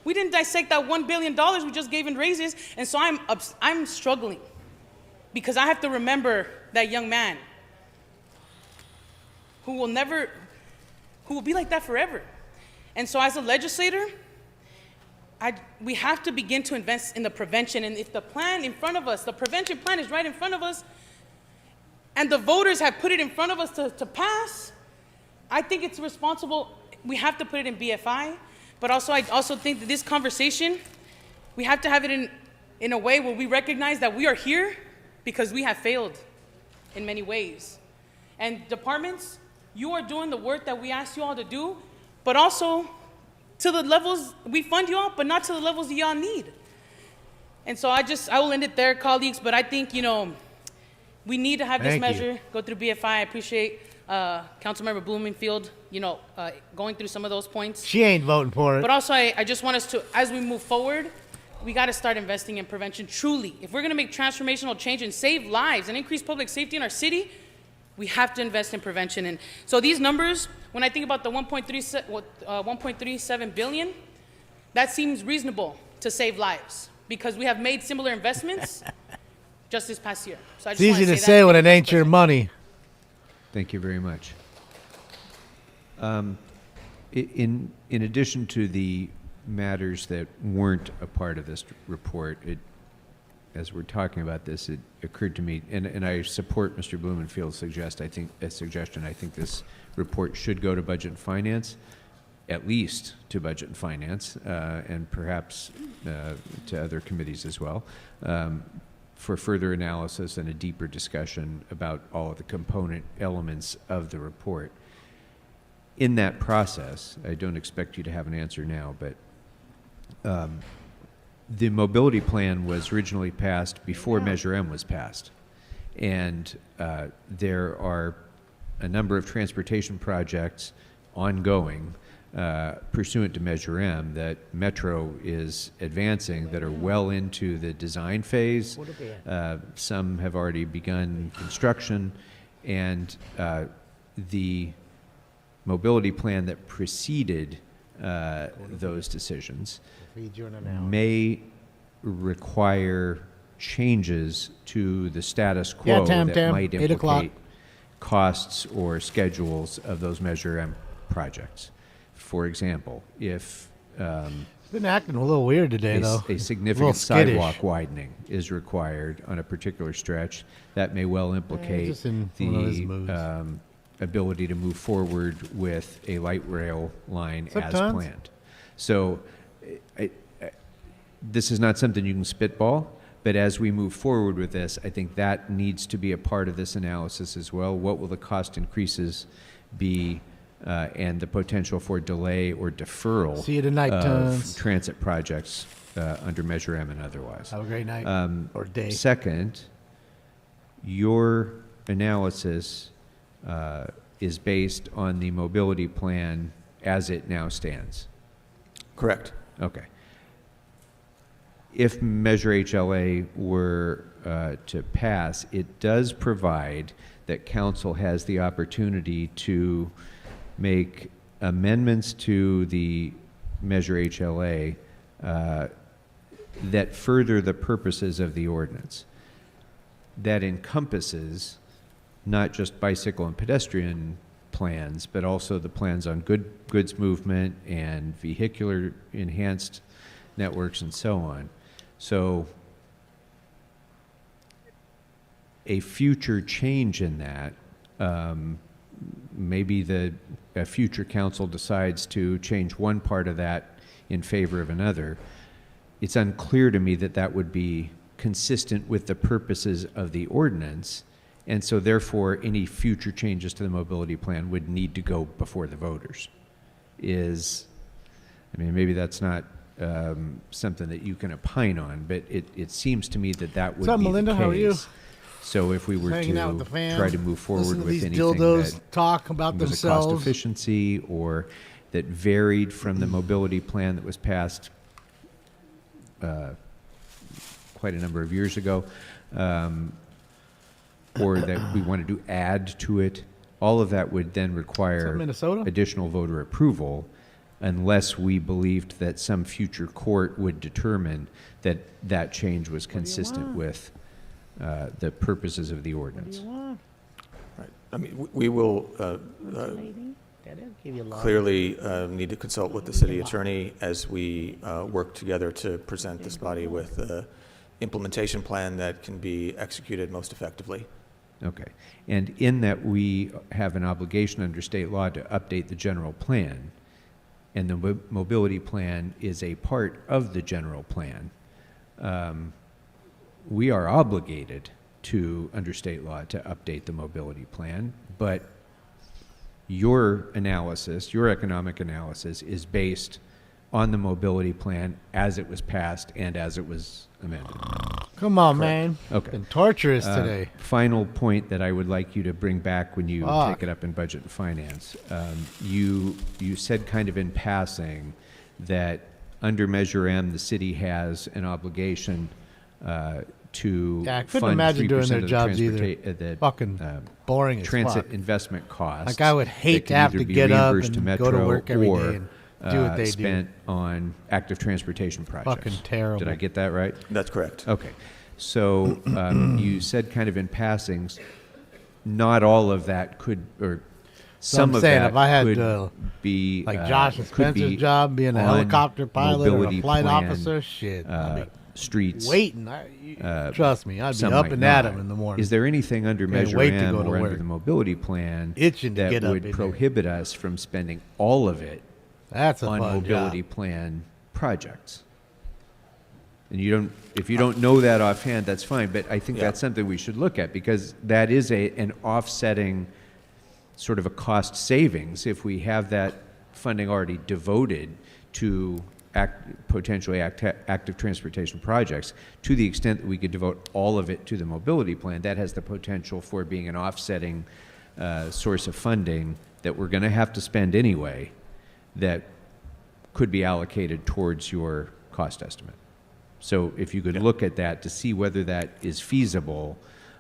We didn't dissect that $1 billion we just gave in raises, and so I'm struggling. Because I have to remember that young man who will be like that forever. And so as a legislator, we have to begin to invest in the prevention. And if the plan in front of us, the prevention plan is right in front of us, and the voters have put it in front of us to pass, I think it's responsible. We have to put it in BFI, but also I also think that this conversation, we have to have it in a way where we recognize that we are here because we have failed in many ways. And departments, you are doing the work that we asked you all to do, but also to the levels we fund you all, but not to the levels that y'all need. And so I will end it there, colleagues, but I think, we need to have this measure go through BFI. I appreciate Councilmember Blumenfield, going through some of those points. She ain't voting for it. But also, I just want us to, as we move forward, we got to start investing in prevention truly. If we're going to make transformational change and save lives and increase public safety in our city, we have to invest in prevention. And so these numbers, when I think about the 1.37 billion, that seems reasonable to save lives because we have made similar investments just this past year. So I just It's easy to say when it ain't your money. Thank you very much. In addition to the matters that weren't a part of this report, as we're talking about this, it occurred to me, and I support Mr. Blumenfield's suggestion. I think this report should go to Budget and Finance, at least to Budget and Finance, and perhaps to other committees as well, for further analysis and a deeper discussion about all of the component elements of the report. In that process, I don't expect you to have an answer now, but the mobility plan was originally passed before Measure M was passed. And there are a number of transportation projects ongoing pursuant to Measure M that Metro is advancing that are well into the design phase. Some have already begun construction, and the mobility plan that preceded those decisions may require changes to the status quo Tam, that might 8 o'clock. implicate costs or schedules of those Measure M projects. For example, if It's been acting a little weird today, though. a A little significant skittish. sidewalk widening is required on a particular stretch, that may well implicate just in one of his moods. the ability to move forward with a light rail line What's up, as Tons? planned. So this is not something you can spitball, but as we move forward with this, I think that needs to be a part of this analysis as well. What will the cost increases be, and the potential for delay or deferral See you tonight, of Tons. transit projects under Measure M and otherwise. Have a great night or day. Second, your analysis is based on the mobility plan as it now stands. Correct. Okay. If Measure HLA were to pass, it does provide that council has the opportunity to make amendments to the Measure HLA that further the purposes of the ordinance. That encompasses not just bicycle and pedestrian plans, but also the plans on goods movement and vehicular enhanced networks and so on. So a future change in that, maybe a future council decides to change one part of that in favor of another. It's unclear to me that that would be consistent with the purposes of the ordinance, and so therefore any future changes to the mobility plan would need to go before the voters. Maybe that's not something that you can opine on, but it seems to me that that would What's up, be Melinda? the case. How are you? So if we were Hanging out with to the fam, try to move forward listen to with these anything dildos that talk about was a themselves. cost efficiency or that varied from the mobility plan that was passed quite a number of years ago, or that we wanted to add to it, all of that would then require Minnesota? additional voter approval unless we believed that some future court would determine that that change was consistent with the purposes of the ordinance. Right. I mean, we will clearly need to consult with the city attorney as we work together to present this body with an implementation plan that can be executed most effectively. Okay. And in that we have an obligation under state law to update the general plan, and the mobility plan is a part of the general plan, we are obligated to, under state law, to update the mobility plan, but your analysis, your economic analysis, is based on the mobility plan as it was passed and as it was amended. Come on, Correct. man. Okay. Been torturous today. Final point that I would like you to bring back when you Fuck. take it up in Budget and Finance. You said kind of in passing that under Measure M, the city has an obligation to Yeah, I couldn't fund imagine 3% doing their of the jobs either. the, Fucking boring as transit fuck. investment costs. Like, I would hate that to can have either to be get up reimbursed to and Metro go to work every or, day and do what they do. spent on active transportation projects. Fucking terrible. Did I get that right? That's correct. Okay. So you said kind of in passing, not all of that could, or So some I'm of saying that if I had, could be like Josh and could be Spencer's job, being a on helicopter pilot or a mobility flight plan, officer, shit, I'd be streets. waiting. Trust me, I'd be some up might and at not. 'em in the morning. Is there anything under Can't Measure wait to M go to or under work. the mobility plan Itching to that get up would in there. prohibit us from spending all of it That's a on fun mobility job. plan projects? And if you don't know that offhand, that's fine, but I think that's something we should look at, because that is an offsetting sort of a cost savings if we have that funding already devoted to potentially active transportation projects. To the extent that we could devote all of it to the mobility plan, that has the potential for being an offsetting source of funding that we're going to have to spend anyway, that could be allocated towards your cost estimate. So if you could look at that to see whether that is feasible,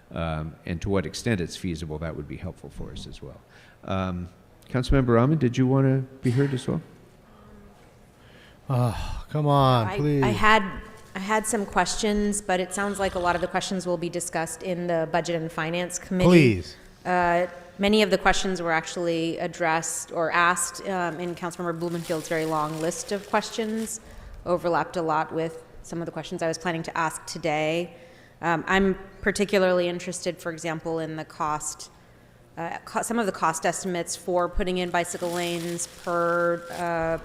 and to what extent it's feasible, that would be helpful for us as well. Councilmember Rahman, did you want to be heard as well? Oh, come on, please. I I had some questions, but it sounds like a lot of the questions will be discussed in the Budget and Finance Committee. Please. Many of the questions were actually addressed or asked in Councilmember Blumenfield's very long list of questions, overlapped a lot with some of the questions I was planning to ask today. I'm particularly interested, for example, in the some of the cost estimates for putting in bicycle lanes per,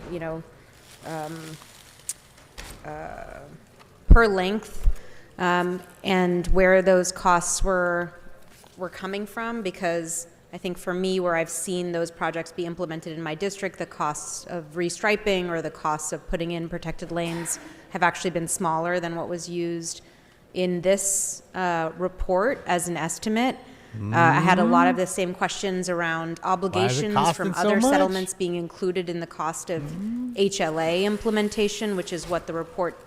per length, and where those costs were coming from, because I think for me, where I've seen those projects be implemented in my district, the costs of restriping or the costs of putting in protected lanes have actually been smaller than what was used in this report as an estimate. I had a lot of the same questions around obligations from other settlements being included in the cost of HLA implementation, which is what the report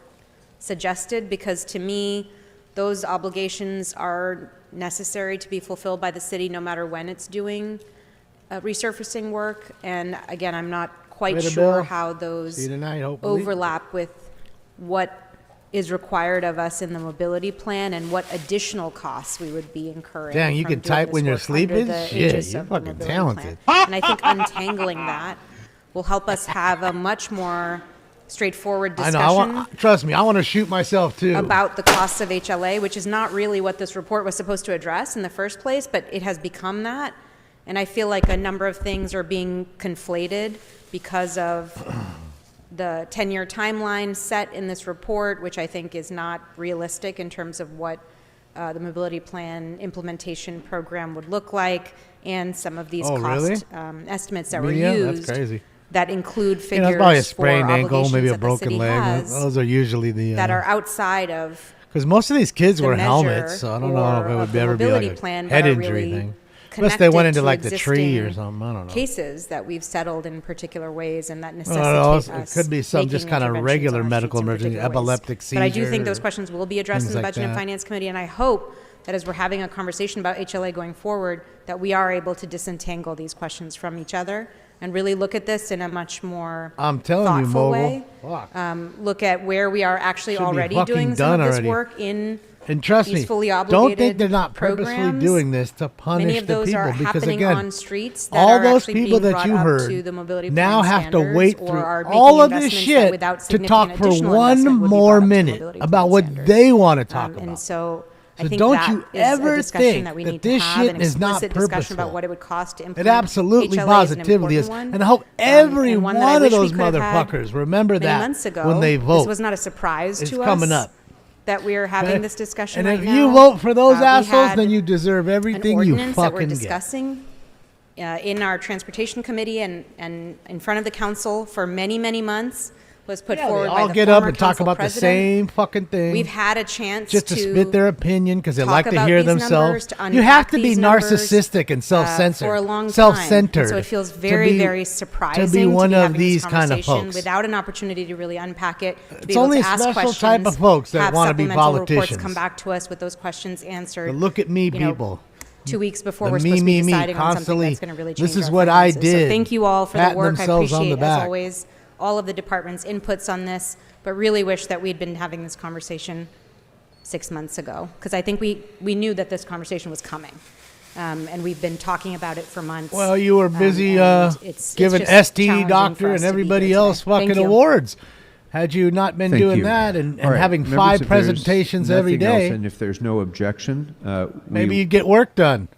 suggested, because to me, those obligations are necessary to be fulfilled by the city no matter when it's doing resurfacing work. And again, I'm not quite sure how those overlap with what is required of us in the mobility plan and what additional costs we would be incurring. Dang, you from can doing type this when you're work sleeping? under the Shit, aegis you're of the fucking mobility talented. plan. And I think untangling that will help us have a much more straightforward discussion. I know. Trust me, I want to shoot myself too. About the costs of HLA, which is not really what this report was supposed to address in the first place, but it has become that. And I feel like a number of things are being conflated because of the 10-year timeline set in this report, which I think is not realistic in terms of what the mobility plan implementation program would look like, and some of these cost estimates that were used. That's crazy. That include figures that's probably a for sprained ankle, obligations maybe a that the broken city leg. has Those are usually the that are outside of because most of these kids the wear measure helmets, so I don't know if it or would of the ever be mobility like a plan, head but are injury really thing. Unless they went connected into to like the tree or existing something. I don't know. Cases that we've settled in particular ways and that I necessitate don't know. It us could be some just making kind of interventions regular on our medical streets in emergency, particular ways. epileptic seizure. But I do think those questions will be addressed in the things like Budget and that. Finance Committee, and I hope that as we're having a conversation about HLA going forward, that we are able to disentangle these questions from each other and really look at this in a much more I'm telling you, thoughtful Mogul. way. Fuck. Look at where we are actually Should be already fucking doing some done of this already. work in And trust these me, fully don't obligated think they're not purposely programs. doing this to punish Many of the those people are because happening again, on streets that all are those actually people being that you brought up heard to the mobility now plan have to standards wait or through are all making of this investments that shit without to significant talk for additional one investment would be more brought up to minute mobility about plan what standards. they want to talk about. And so I So think don't that you is ever a discussion think that we that need this to have, shit an is not explicit discussion about purposeful. what it would cost to It implement absolutely HLA is an positively is. important one. And I hope every and one that I of wish we those could have had motherfuckers remember many that months ago. when they vote. This was not a surprise It's to us coming up. that we are having Okay? this discussion And right if now. you vote for those We assholes, had then you deserve everything an you ordinance that we're fucking get. discussing in our transportation committee and in front of the council for many, many months was put forward by I'll the get up former and talk council about president. the same fucking thing. We've had a chance just to spit their opinion because they talk like to about hear these themselves. numbers, to You have unpack to be these numbers, narcissistic and self-censored, for a long time. self-centered. And so it feels very, very surprising to be one of having these this kind of conversation folks. without an opportunity to really unpack it. To It's be able only to a ask special questions, type of folks that have wanna be supplemental reports politicians. come back to us with those questions answered. But look at me, you know, people. 2 weeks before The we're supposed to be me, deciding on something constantly, that's going to really change this is our what I finances. So did. thank you all for the Patting work. I themselves on appreciate, the as back. always, all of the department's inputs on this, but really wish that we'd been having this conversation 6 months ago, because I think we knew that this conversation was coming. And we've been talking about it for months. Well, you were busy and it's giving just ST challenging doctor for us and to be everybody here else today. Thank fucking you. awards. Had you not been Thank doing you. that and All right, having members, 5 if there's presentations every nothing else, day, and if there's no objection, maybe you'd get work done.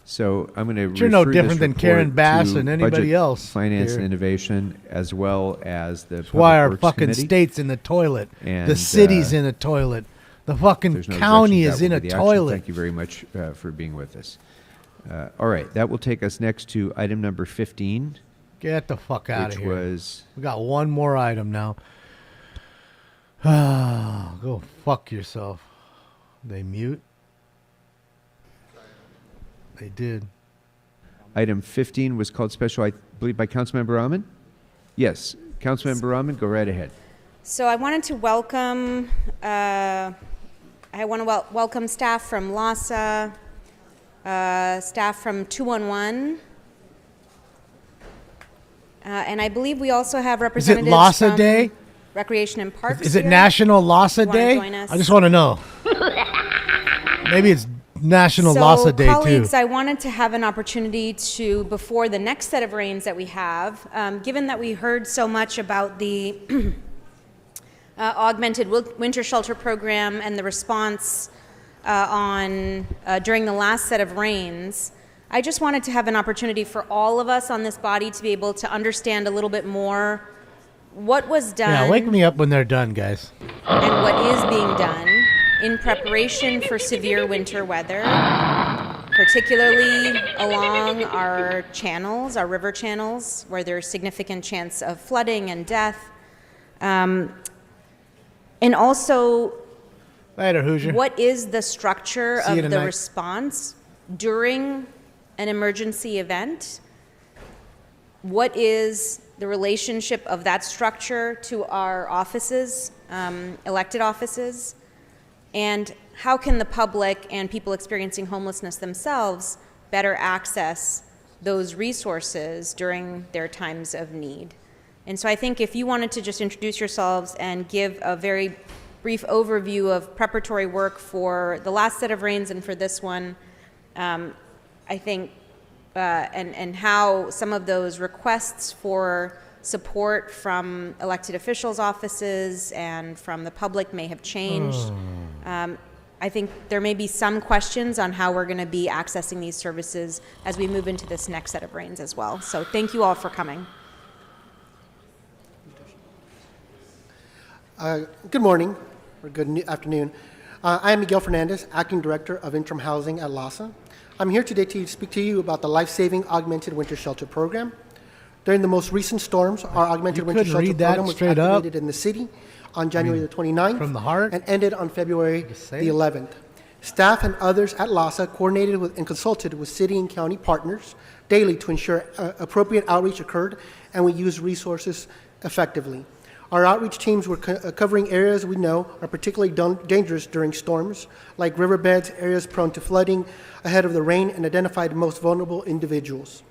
So I'm going to You're no refer different this than Karen report Bass to and anybody Budget, else Finance here. and Innovation, as well as the That's why Public our Works fucking Committee. state's in the toilet. And, The city's in a toilet. The fucking there's no county objections, is that in will a be the action. toilet. Thank you very much for being with us. All right, that will take us next to item number 15. Get the fuck out of which here. was We got one more item now. Go fuck yourself. They mute? They did. item 15 was called special, I believe, by Councilmember Rahman. Yes, Councilmember Rahman, go right ahead. So I wanted to welcome, welcome staff from LASA, staff from 211, and I believe we also have Is it representatives LASA from Day? Recreation and Parks. Is it here. National Lhasa You wanna Day? join us? I just want to know. Maybe it's National Lhasa Day, colleagues, too. I wanted to have an opportunity to, before the next set of rains that we have, given that we heard so much about the augmented winter shelter program and the response during the last set of rains, I just wanted to have an opportunity for all of us on this body to be able to understand a little bit more what was done. Yeah, wake me up when they're done, guys. And what is being done in preparation for severe winter weather, particularly along our channels, our river channels, where there's significant chance of flooding and death. And also, Later, Hoosier. what is the structure See you of the tonight. response during an emergency event? What is the relationship of that structure to our offices, elected offices? And how can the public and people experiencing homelessness themselves better access those resources during their times of need? And so I think if you wanted to just introduce yourselves and give a very brief overview of preparatory work for the last set of rains and for this one, I think, and how some of those requests for support from elected officials' offices and from the public may have changed. I think there may be some questions on how we're going to be accessing these services as we move into this next set of rains as well. So thank you all for coming. Good morning, or good afternoon. I am Miguel Fernandez, Acting Director of Interim Housing at LASA. I'm here today to speak to you about the Life-Saving Augmented Winter Shelter Program. During the most recent storms, our Augmented Winter couldn't Shelter read that program was straight up? activated in the city on January the 29th from the heart? and ended on February the 11th. Staff and others at LASA coordinated with and consulted with city and county partners daily to ensure appropriate outreach occurred and we used resources effectively. Our outreach teams were covering areas we know are particularly dangerous during storms, like riverbeds, areas prone to flooding ahead of the rain, and identified the most vulnerable individuals.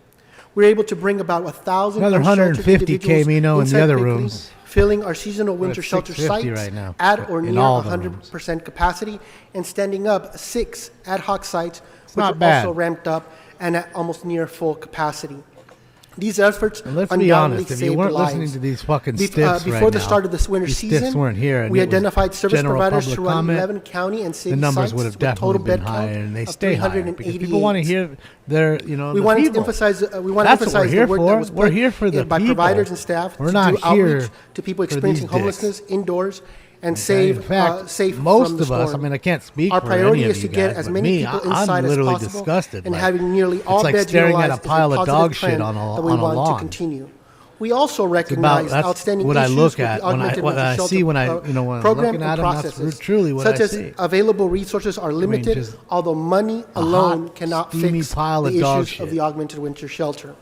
We were able to bring about 1,000 Another unsheltered 150 came, individuals in the inside other quickly, rooms. filling our seasonal winter at shelter 650 sites right now, at or in near all the rooms. 100% capacity, and standing up 6 ad hoc sites, which not are bad. also ramped up and at almost near full capacity. These efforts And let's be undoubtedly honest, if you saved weren't lives. listening to these fucking Bef- stiffs before right the now, start of this winter these season, stiffs weren't here, and we it was identified service general providers public to run comment, 11 county and city the numbers sites would have with total definitely been bed count higher, and they of stay higher because people want to 388. hear their, you know, We the wanted to people. emphasize. We want to That's what we're emphasize here the work for. that was We're put here for the in by people. providers and staff We're to not do here outreach to people for these experiencing dicks. homelessness indoors and Okay? save In fact, safe most from the of us, I storm. mean, I can't speak Our for priority any of is you to get guys, as but many me, people I'm inside as literally possible, disgusted. and like, having nearly all it's like beds staring at utilized a pile is a of positive dog shit trend on a that we on a want to lawn. continue. We also recognize that's outstanding what I issues look with the at when augmented what winter I shelter see when I, you know, when I'm program looking and at them. That's processes, truly what such I as see. available resources are limited, just although money a alone hot, cannot steamy fix pile the of dog issues of shit. the augmented winter shelter.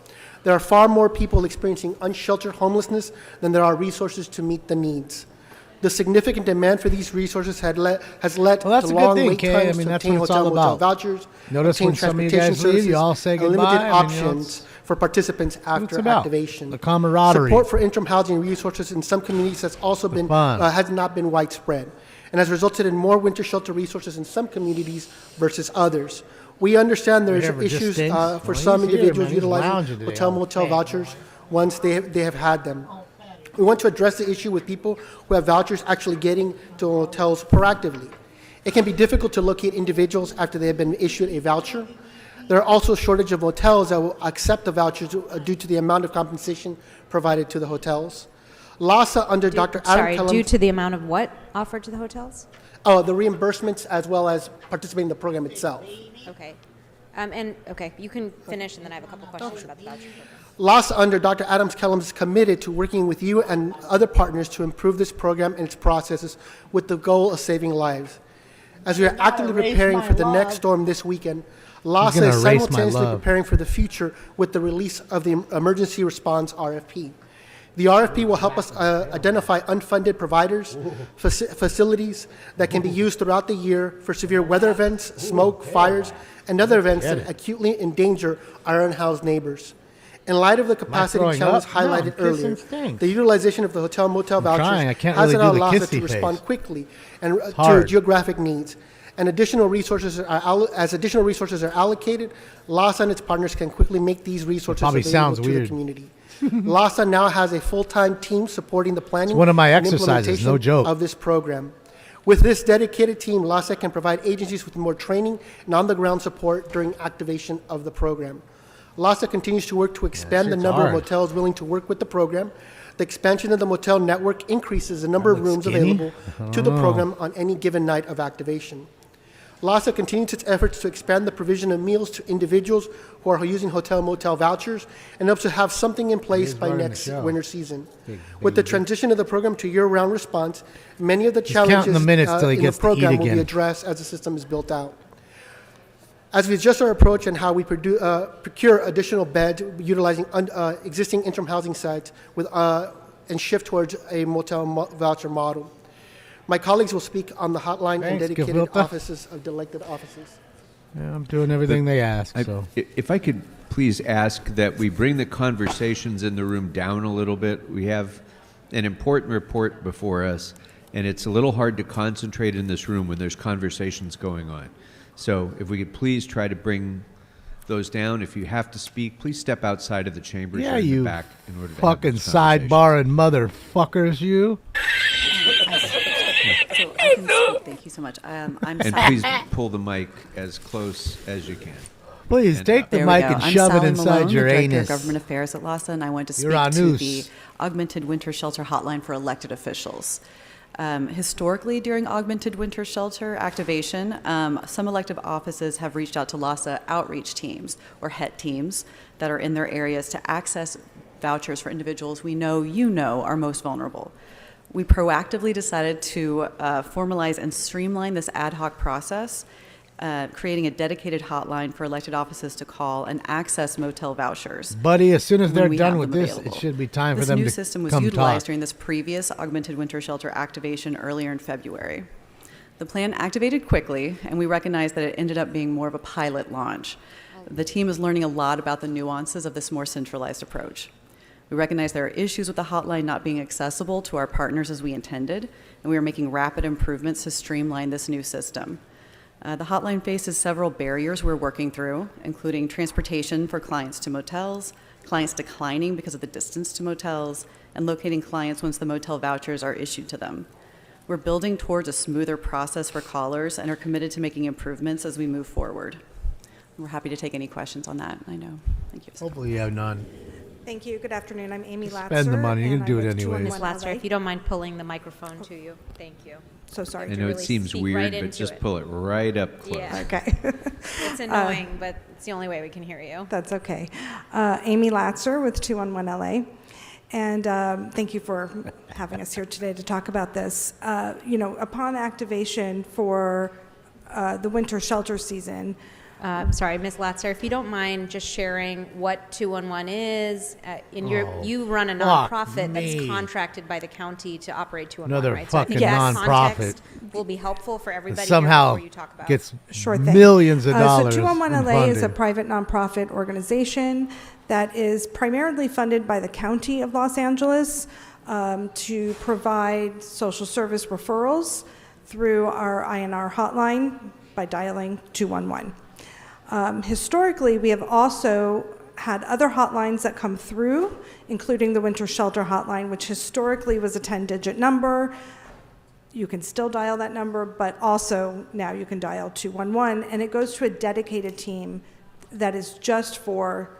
There are far more people experiencing unsheltered homelessness than there are resources to meet the needs. The significant demand for these resources has led that's to a good long thing, wait Kay. times I mean, to that's obtain what it's hotel all motel about. vouchers, Notice obtain when some of you transportation guys leave, you services, all say and goodbye. limited I mean, you know, options for participants it's after about. activation. The camaraderie. Support for interim housing resources in some communities has also been fun. has not been widespread, and has resulted in more winter shelter resources in some communities versus others. We understand there's Whatever, just issues stinks. for Well, some he's here, individuals man. He's utilizing lounging today hotel all motel day. vouchers once they have had them. We want to address the issue with people who have vouchers actually getting to hotels proactively. It can be difficult to locate individuals after they have been issued a voucher. There are also a shortage of hotels that will accept the vouchers due to the amount of compensation provided to the hotels. LASA under Dr. Adam Sorry, Kellum, due to the amount of what offered to the hotels? the reimbursements as well as participating in the program itself. Okay. Okay, you can finish, and then I have a couple questions about the voucher program. LASA under Dr. Adams Kellum is committed to working with you and other partners to improve this program and its processes with the goal of saving lives. As we are actively preparing for the next storm this weekend, LASA gonna is erase my simultaneously love. preparing for the future with the release of the Emergency Response RFP. The RFP will help us identify unfunded providers, facilities that can be used throughout the year for severe weather events, smoke, fires, and other events that acutely endanger our unhoused neighbors. In light of the capacity throwing challenges up? No, I'm highlighted earlier, kissing things. the utilization of the hotel motel I'm vouchers trying. I can't has really do allowed the LAHSA to kissy respond face. quickly and to hard. geographic needs. And additional resources as additional resources are allocated, LAHSA and its partners can quickly make these resources Probably available sounds to the weird. community. LAHSA now has a full-time team supporting the planning It's one of my and exercises, no implementation joke. of this program. With this dedicated team, LAHSA can provide agencies with more training and on-the-ground support during activation of the program. LAHSA continues to work to expand the shit's number of hard. motels willing to work with the program. The expansion of the motel network increases the number of looks rooms skinny. available to the Oh. program on any given night of activation. LAHSA continues its efforts to expand the provision of meals to individuals who are using hotel motel vouchers and hopes to have something in place is by running the next show. winter season. Big With the baby. transition of the program to year-round response, many of the He's counting challenges the minutes till he in gets the to eat program will be again. addressed as the system is built out. As we adjust our approach and how we procure additional beds utilizing existing interim housing sites and shift towards a motel voucher model. My colleagues will speak on the hotline and Thanks, dedicated Gavilta. offices of elected offices. Yeah, I'm doing everything they ask. So If I could please ask that we bring the conversations in the room down a little bit. We have an important report before us, and it's a little hard to concentrate in this room when there's conversations going on. So if we could please try to bring those down. If you have to speak, please step outside of the chambers yeah, or in you the back in order to have fucking this conversation. sidebarring motherfuckers, you. So I can speak. Thank you so much. I'm And Sally- please pull the mic as close as you can. Please take the There we mic go. and I'm shove Sally it inside Malone, your the Director anus. of Government Affairs at LAHSA, and I want to speak You're to anus. the Augmented Winter Shelter Hotline for elected officials. Historically, during Augmented Winter Shelter activation, some elective offices have reached out to LAHSA outreach teams or HET teams that are in their areas to access vouchers for individuals we know are most vulnerable. We proactively decided to formalize and streamline this ad hoc process, creating a dedicated hotline for elected offices to call and access motel vouchers. Buddy, as soon as when they're we done have with them this, available. it should be time for This them new to system was come utilized talk. during this previous Augmented Winter Shelter activation earlier in February. The plan activated quickly, and we recognize that it ended up being more of a pilot launch. The team is learning a lot about the nuances of this more centralized approach. We recognize there are issues with the hotline not being accessible to our partners as we intended, and we are making rapid improvements to streamline this new system. The hotline faces several barriers we're working through, including transportation for clients to motels, clients declining because of the distance to motels, and locating clients once the motel vouchers are issued to them. We're building towards a smoother process for callers and are committed to making improvements as we move forward. We're happy to take any questions on that, I know. Thank you. Hopefully you have none. Thank you. Good afternoon. I'm Amy Latzer. Spend the money. You can and do I'm it with anyways. 211 Ms. Latzer, LA. if you don't mind pulling the microphone to you. Thank you. So sorry. I know it seems speak weird, right but into just it. pull it right up close. Yeah. Okay. It's annoying, but it's the only way we can hear you. That's okay. Amy Latzer with 211 LA. And thank you for having us here today to talk about this. Upon activation for the winter shelter season, Sorry, Ms. Latzer, if you don't mind just sharing what 211 is. You run a fuck nonprofit that's me. contracted by the county to operate 211, Another right? So I think fucking that nonprofit. context will be helpful for everybody here Somehow before you talk about gets Sure thing. millions of dollars. So 211 in LA is a funding. private nonprofit organization that is primarily funded by the County of Los Angeles to provide social service referrals through our INR hotline by dialing 211. Historically, we have also had other hotlines that come through, including the Winter Shelter Hotline, which historically was a 10-digit number. You can still dial that number, but also now you can dial 211, and it goes to a dedicated team that is just for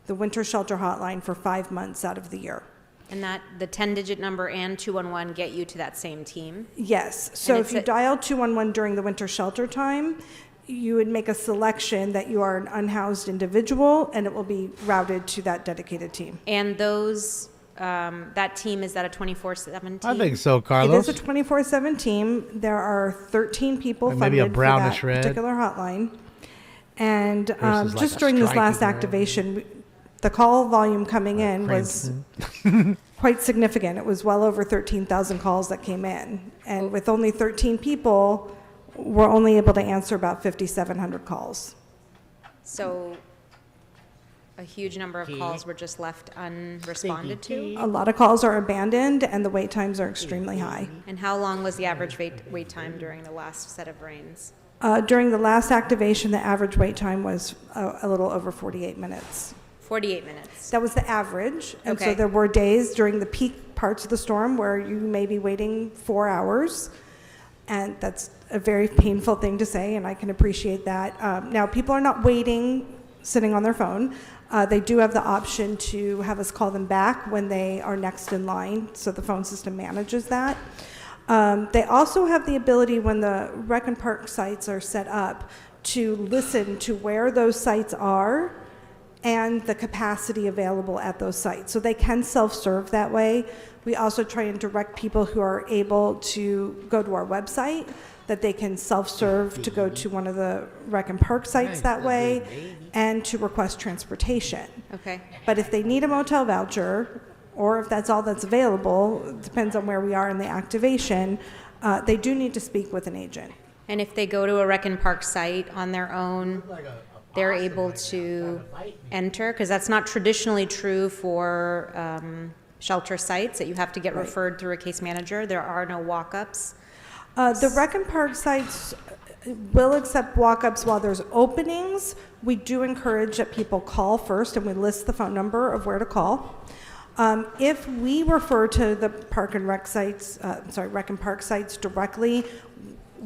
the Winter Shelter Hotline for 5 months out of the year. And that the 10-digit number and 211 get you to that same team? Yes. So And if you dial 211 during the winter shelter time, you would make a selection that you are an unhoused individual, and it will be routed to that dedicated team. And those, that team, is that a 24/7 team? I think so, Carlos. It is a 24/7 team. There are 13 people Like maybe a funded brownish for that red. particular hotline. And Versus like just a during this last stripy red. activation, the call volume coming in was quite significant. It was well over 13,000 calls that came in. And with only 13 people, we're only able to answer about 5,700 calls. So, a huge number of calls were just left unresponded to? A lot of calls are abandoned, and the wait times are extremely high. And how long was the average wait time during the last set of rains? During the last activation, the average wait time was a little over 48 minutes. 48 minutes. That was the average. And so Okay. there were days during the peak parts of the storm where you may be waiting 4 hours. And that's a very painful thing to say, and I can appreciate that. Now, people are not waiting, sitting on their phone. They do have the option to have us call them back when they are next in line, so the phone system manages that. They also have the ability, when the rec and park sites are set up, to listen to where those sites are and the capacity available at those sites. So they can self-serve that way. We also try and direct people who are able to go to our website, that they can self-serve to go to one of the rec and park sites that way, and to request transportation. Okay. But if they need a motel voucher, or if that's all that's available, it depends on where we are in the activation, they do need to speak with an agent. And if they go to a rec and park site on their own, they're able to enter? Because that's not traditionally true for shelter sites, that you have to get referred through a case manager. There are no walk-ups. The rec and park sites will accept walk-ups while there's openings. We do encourage that people call first, and we list the phone number of where to call. If we refer to the park and rec sites, rec and park sites directly,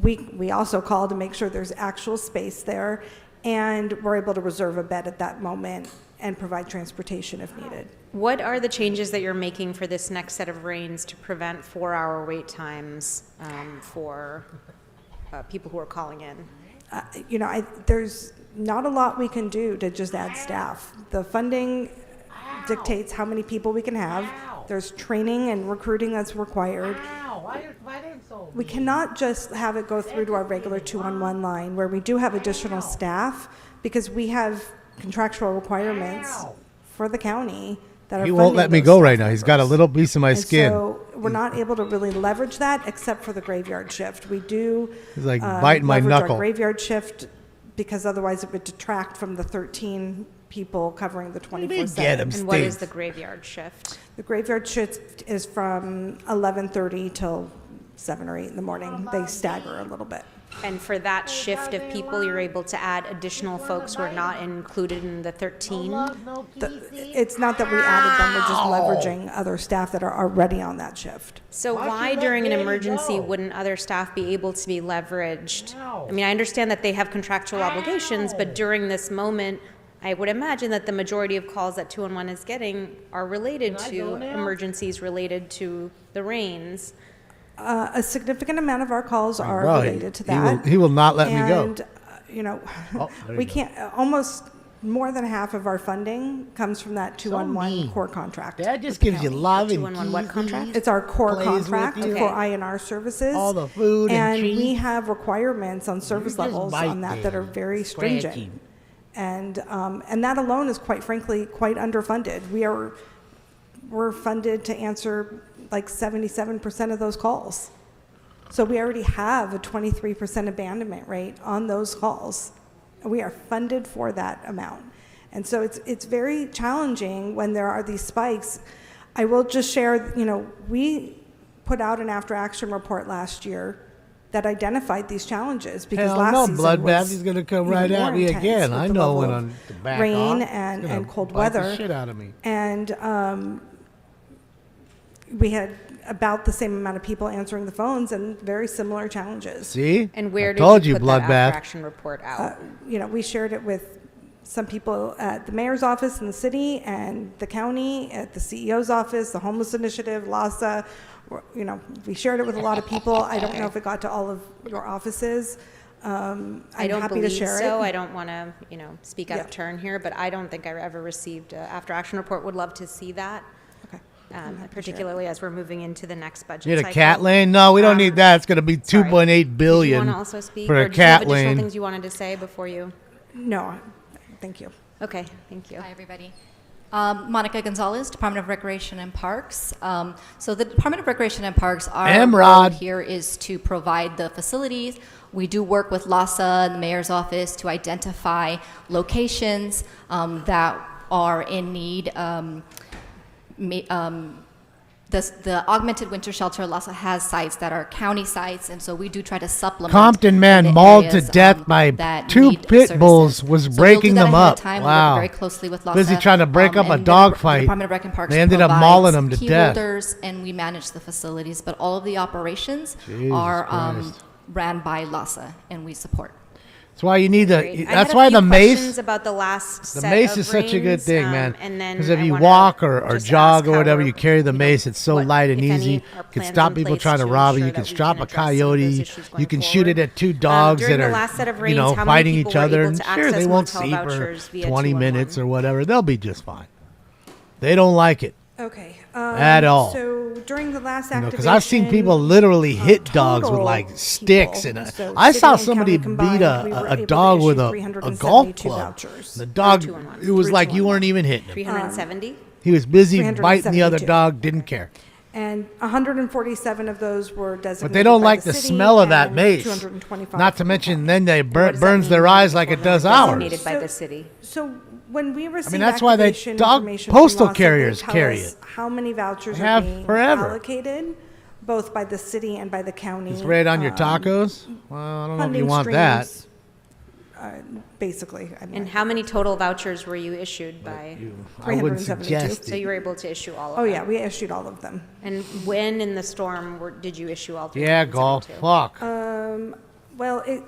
we also call to make sure there's actual space there, and we're able to reserve a bed at that moment and provide transportation if needed. What are the changes that you're making for this next set of rains to prevent 4-hour wait times for people who are calling in? There's not a lot we can do to just add staff. The funding dictates how many people we can have. There's training and recruiting that's required. We cannot just have it go through to our regular 211 line, where we do have additional staff, because we have contractual requirements for the county that are He won't funding let me those go staff right now. He's got a little piece of my and skin. So we're not able to really leverage that except for the graveyard shift. We do He's like biting my leverage knuckle. our graveyard shift, because otherwise it would detract from the 13 people covering the 24/7. And what is the graveyard shift? The graveyard shift is from 11:30 till 7 or 8 in the morning. They stagger a little bit. And for that shift of people, you're able to add additional folks who are not included in the 13? It's not that we added them, we're just leveraging other staff that are already on that shift. So why during an emergency wouldn't other staff be able to be leveraged? I mean, I understand that they have contractual obligations, but during this moment, I would imagine that the majority of calls that 211 is getting are related to emergencies related to the rains. A significant amount of our calls are related to that. He will not let me go. And, we can't, almost more than half of our funding comes from that 211 core contract. That just gives you love and 211 what contract? It's our core plays with contract you. for INR services. All the food and we treats. have requirements on service just levels bite on that are them, very stringent. scratching. And that alone is, quite frankly, quite underfunded. We're funded to answer like 77% of those calls. So we already have a 23% abandonment rate on those calls. We are funded for that amount. And so it's very challenging when there are these spikes. I will just share, we put out an after-action report last year that identified these challenges, because Hell last no, season bloodbath. was He's going to come even right more at me intense again. with I the know level when of I'm to back rain off. and He's gonna cold bite the weather. shit out of me. And we had about the same amount of people answering the phones and very similar challenges. See? And where I did told you you, put that bloodbath. after-action report out? We shared it with some people at the mayor's office in the city and the county, at the CEO's office, the homeless initiative, LASA. We shared it with a lot of people. I don't know if it got to all of your offices. I'm I don't happy believe to share so. it. I don't want to, speak out of turn here, but I don't think I ever received an after-action report. Would love to see that. Okay. Particularly as we're moving into the next budget Need a cycle. cat lane? No, we don't need that. It's going to be $2.8 Did you billion want to also speak, for or a did you have cat additional lane. things you wanted to say before you? No, thank you. Okay, thank you. Hi, everybody. Monica Gonzalez, Department of Recreation and Parks. So the Department of Recreation and Parks, our Emrod. role here is to provide the facilities. We do work with LASA and the mayor's office to identify locations that are in need. The augmented winter shelter LASA has sites that are county sites, and so we do try to supplement. Compton, man, the mauled to areas, death by that 2 need pit services. bulls, was So we'll breaking do that them ahead of up. time. We Wow. work very closely with LASA. Busy trying to break up a and dog the fight. Department of Rec and Parks They ended up provides mauling them to key death. holders, and we manage the facilities, but all of the operations Jesus are Christ. ran by LASA, and we support. That's why you need Great. the. I That's had a why few the mace. questions about the last The set mace of is such a good rings, thing, man. and then Because if I you wanna walk or just jog ask or how whatever, we're- you carry the mace. It's so what, light and if any, easy. are You can plans stop in people place trying to to rob you. ensure You can that we stop can a address some of those coyote. issues going You can shoot it forward? at 2 dogs During that the are, last set of you raids, know, how many fighting people each were other. able And to sure, access they won't motel see for vouchers via 20 211? minutes or whatever. They'll be just fine. They don't like it. Okay. At all. So during the last activation, Because I've seen people literally hit dogs with like sticks, and so I city saw and somebody county beat combined, we were a able to dog issue with a 372 golf club. vouchers. The dog, 211. it was like you weren't even hitting him. 370? He was busy biting the other 372. dog, didn't care. And 147 of those were designated. But they don't by like the city, smell of that and mace. 225 Not to mention, then they What does that burns their mean eyes like it does ours. Designated by the city. So when we receive that's why they activation dog information from postal LASA, carriers they tell carry us it. how many vouchers They are have being forever. allocated, both by the city and by the county. It's right on your tacos. Well, I don't know if you funding want that. streams, basically. I mean, And how many total vouchers were you issued by? I wouldn't 372. suggest So it. you were able to issue all of Oh them? yeah, we issued all of them. And when in the storm did you issue all Yeah, golf. 372? Fuck. Well, it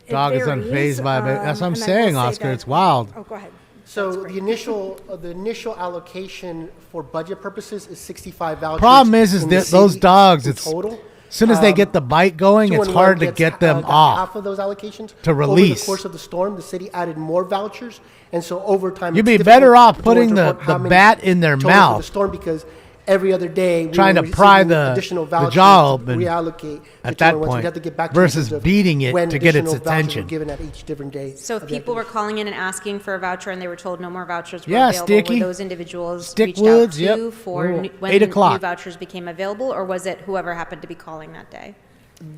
Dog is varies, unfazed by it. That's what I'm and I will saying, say Oscar. that- It's wild. Oh, go ahead. So the initial allocation for budget purposes is 65 vouchers. Problem is in the that those city dogs, in it's total. as soon as they get the bite going, it's 211 hard to gets, get them half off. of those allocations. to Over release. the course of the storm, the city added more vouchers, and so over time, You'd it's be better difficult off to putting report the how many bat in their total for mouth. the storm because every other day we Trying were to pry receiving the additional the vouchers jaw to open reallocate at the that 211. So point we'd have to get back to versus in terms of beating it when to get its additional vouchers were attention. given at each different day. So if of the people were activation. calling in and asking for a voucher and they were told no more vouchers were Yeah, available, Sticky. were those individuals Stick reached out Woods, to yep. for Ooh, when 8 new o'clock. vouchers became available, or was it whoever happened to be calling that day?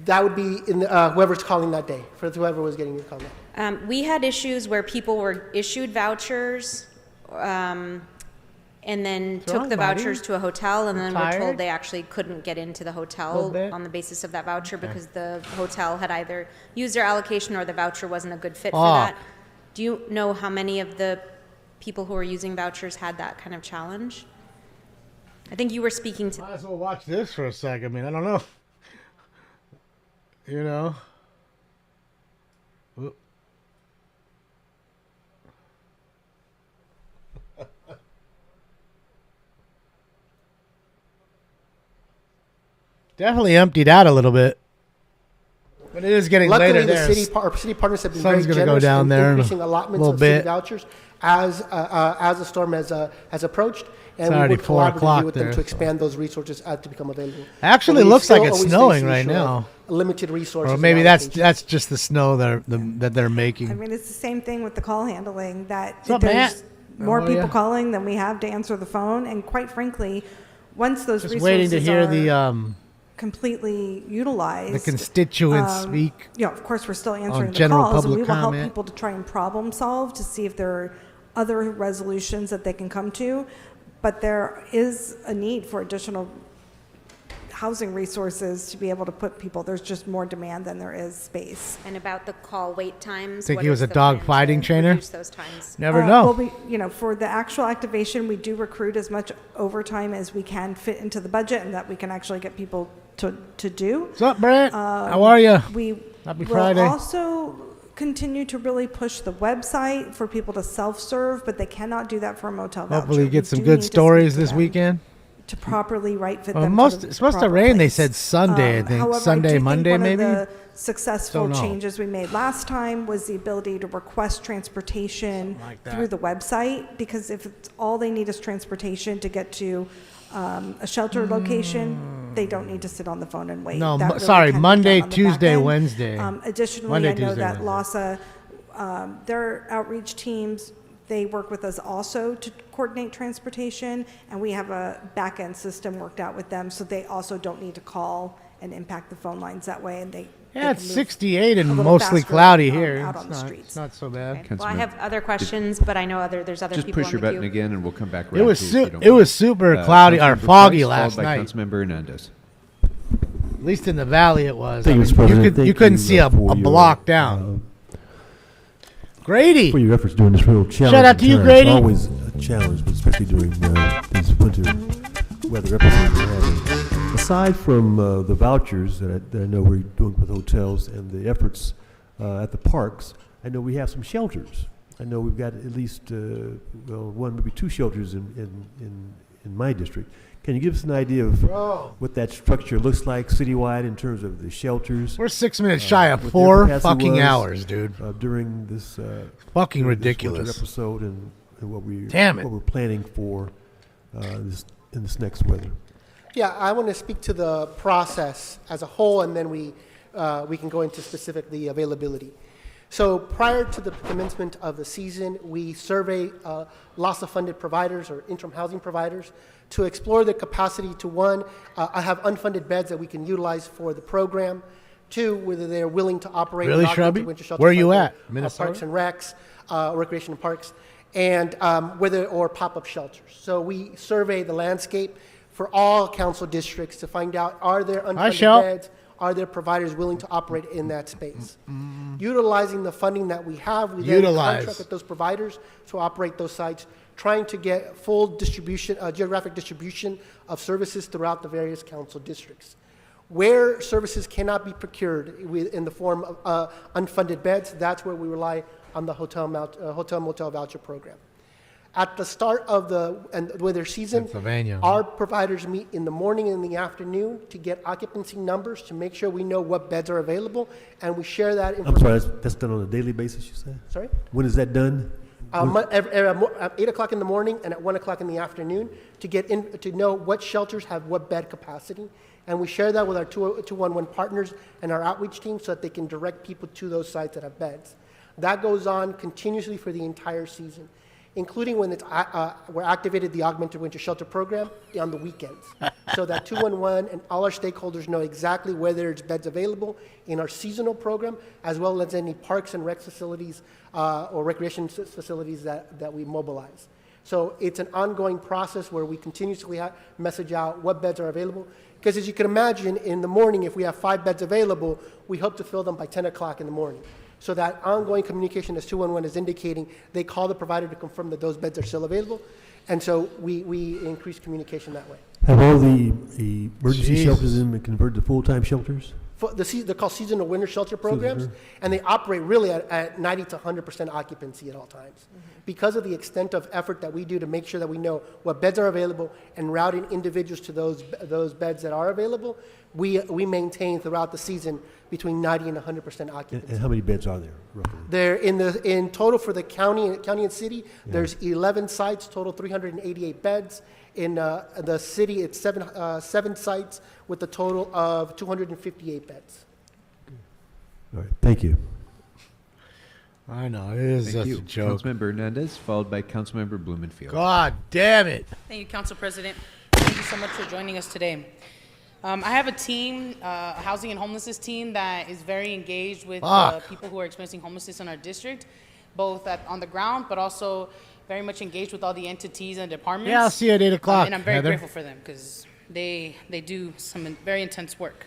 That would be in the, whoever's calling that day, for whoever was getting your call. We had issues where people were issued vouchers and then What's took wrong, the buddy? vouchers to a hotel and then were Tired? told they actually couldn't get into the Little hotel bit? on the basis of that voucher because the hotel had either used their allocation or the voucher wasn't a good fit for Fuck. that. Do you know how many of the people who were using vouchers had that kind of challenge? I think you were speaking to. Might as well watch this for a second. I mean, I don't know. You know. Oop. Definitely emptied out a little bit. But it is getting Luckily, later the there. our city partners have been Sun's very gonna go generous down in there in a increasing allotments little of city bit. vouchers as the storm has approached, and It's we already would 4 collaboratively o'clock with them there, to expand those resources as to become available. Actually, But we looks like still it's always snowing face the right issue of now. Limited resources. Or and maybe allocations. that's just the snow that they're making. I mean, it's the same thing with the call handling, that What's up, there's Matt? more How are people ya? calling than we have to answer the phone, and quite frankly, once those Just resources waiting to hear are the completely utilized, the constituents speak. You know, of course, we're still answering the general calls, and we public will help comment. people to try and problem solve to see if there are other resolutions that they can come to. But there is a need for additional housing resources to be able to put people. There's just more demand than there is space. And about the call wait times. Think what he was is a the dog plan fighting to trainer? reduce those times? Never know. Well, we, you know, for the actual activation, we do recruit as much overtime as we can fit into the budget and that we can actually get people to do. What's up, Brent? How are you? We Happy will Friday. also continue to really push the website for people to self-serve, but they cannot do that for a motel voucher. Hopefully, We get some do good need to stories speak to this them weekend. to properly right fit Well, them. it's supposed to rain. They said Sunday. I think However, I Sunday, do think Monday, one maybe. of the successful Don't know. changes we made last time was the ability to request transportation like that. through the website, because if it's, all they need is transportation to get to a shelter location, they don't need to sit on the phone and wait. No, That really sorry, can be Monday, done on the back Tuesday, end. Wednesday. Additionally, Monday, I know Tuesday, that Wednesday. LASA, their outreach teams, they work with us also to coordinate transportation, and we have a back-end system worked out with them, so they also don't need to call and impact the phone lines that way, and Yeah, it's can move 68 and a little mostly faster, cloudy here. out It's on the not, streets. it's not so bad. Well, I have other questions, but I know there's other Just people push on your the button queue. again, and we'll come back. Right It was after you, if you don't it mind. was super cloudy or Councilmember foggy Price, last followed by night. Councilmember Hernandez. At least in the valley it was. Thank I you, mean, Mr. President. you Thank couldn't you, see a for your, block down. Grady. For your efforts during this real challenge. Shout out to you, Grady. It's always a challenge, but especially during these winter weather episodes we're having. Aside from the vouchers that I know we're doing with hotels and the efforts at the parks, I know we have some shelters. I know we've got at least one, maybe two shelters in my district. Can you give us an idea of what that structure looks like citywide in terms of the shelters? We're 6 minutes shy of what their 4 capacity fucking was, hours, dude. During this Fucking during this ridiculous. winter episode and what Damn it. what we're planning for in this next weather. Yeah, I want to speak to the process as a whole, and then we can go into specific the availability. So prior to the commencement of the season, we survey LAHSA-funded providers or interim housing providers to explore their capacity to, one, have unfunded beds that we can utilize for the program, two, whether they're willing to operate Really, an augmented Shrubby? winter shelter Where you funded, at? Minnesota? Parks and Recs, Recreation and Parks, and or pop-up shelters. So we survey the landscape for all council districts to find out, are there unfunded beds? Are there providers willing to operate in that space? Utilizing the funding that we have, we then contract with those providers to operate those sites, trying to get full distribution, geographic distribution of services throughout the various council districts. Where services cannot be procured in the form of unfunded beds, that's where we rely on the hotel motel voucher program. At the start of the weather season, Pennsylvania. our providers meet in the morning and in the afternoon to get occupancy numbers to make sure we know what beds are available, and we share that I'm information. sorry, that's done on a daily basis, you said? Sorry? When is that done? At 8 o'clock in the morning and at 1 o'clock in the afternoon to know what shelters have what bed capacity. And we share that with our 211 partners and our outreach team so that they can direct people to those sites that have beds. That goes on continuously for the entire season, including when we're activated the Augmented Winter Shelter Program on the weekends, so that 211 and all our stakeholders know exactly where there's beds available in our seasonal program, as well as any parks and rec facilities or recreation facilities that we mobilize. So it's an ongoing process where we continuously message out what beds are available. Because as you can imagine, in the morning, if we have 5 beds available, we hope to fill them by 10 o'clock in the morning. So that ongoing communication, as 211 is indicating, they call the provider to confirm that those beds are still available. And so we increase communication that way. Have all the emergency shelters been converted to full-time shelters? They're called seasonal winter shelter programs, and they operate really at 90 to 100% occupancy at all times. Because of the extent of effort that we do to make sure that we know what beds are available and routing individuals to those beds that are available, we maintain throughout the season between 90 and 100% occupancy. And how many beds are there, roughly? There in total for the county and city, there's 11 sites, total 388 beds. In the city, it's seven sites with a total of 258 beds. All right, thank you. I know, it is Thank such you. a joke. Councilmember Hernandez, followed by Councilmember Blumenfield. God damn it. Thank you, Council President. Thank you so much for joining us today. I have a team, a housing and homelessness team that is very engaged with people who are experiencing homelessness in our district, both on the ground, but also very much engaged with all the entities and departments. Yeah, I'll see you at 8 o'clock, and I'm very Heather. grateful for them because they do some very intense work.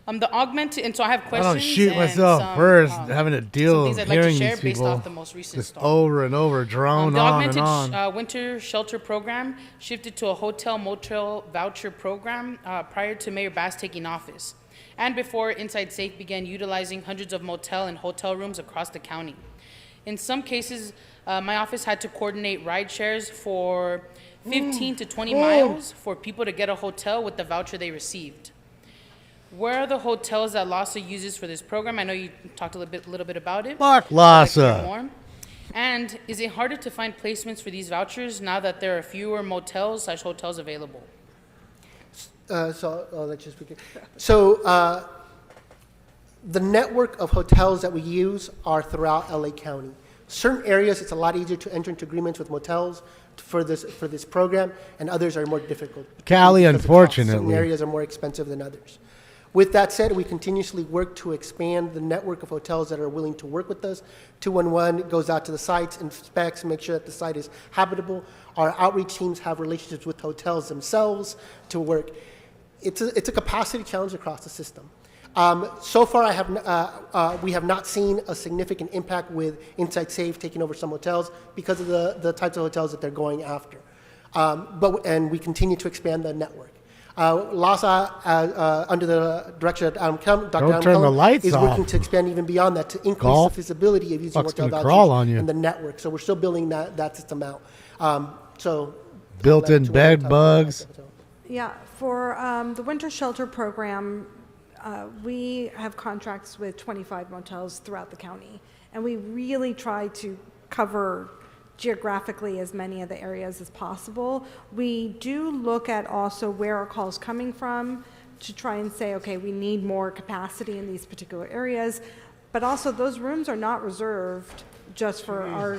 The augmented, and so I have questions. I don't shoot and myself some, first, having to some deal things with I'd like to hearing share these based people off the most recent just storm. over and over, drone The on and augmented on. winter shelter program shifted to a hotel motel voucher program prior to Mayor Bass taking office, and before Inside Safe began utilizing hundreds of motel and hotel rooms across the county. In some cases, my office had to coordinate ride shares for 15 to 20 miles for people to get a hotel with the voucher they received. Where are the hotels that LAHSA uses for this program? I know you talked a little bit about it. Fuck I'd like to hear LAHSA. more. And is it harder to find placements for these vouchers now that there are fewer motels/hotels available? So I'll let you speak. So the network of hotels that we use are throughout LA County. Certain areas, it's a lot easier to enter into agreements with motels for this program, and others are more difficult. Cali, because of cost. unfortunately. Certain areas are more expensive than others. With that said, we continuously work to expand the network of hotels that are willing to work with us. 211 goes out to the sites, inspects, make sure that the site is habitable. Our outreach teams have relationships with hotels themselves to work. It's a capacity challenge across the system. So far, we have not seen a significant impact with Inside Safe taking over some hotels because of the types of hotels that they're going after. And we continue to expand the network. LASA, under the direction of Dr. Adam Don't turn the Kellum, lights is working off. to expand even beyond that to increase Golf. the feasibility of using Fuck's hotel gonna crawl on vouchers you. in the network. So we're still building that system out. So Built-in bed bugs. Yeah, for the winter shelter program, we have contracts with 25 motels throughout the county, and we really try to cover geographically as many of the areas as possible. We do look at also where our calls coming from to try and say, okay, we need more capacity in these particular areas, but also those rooms are not reserved just for our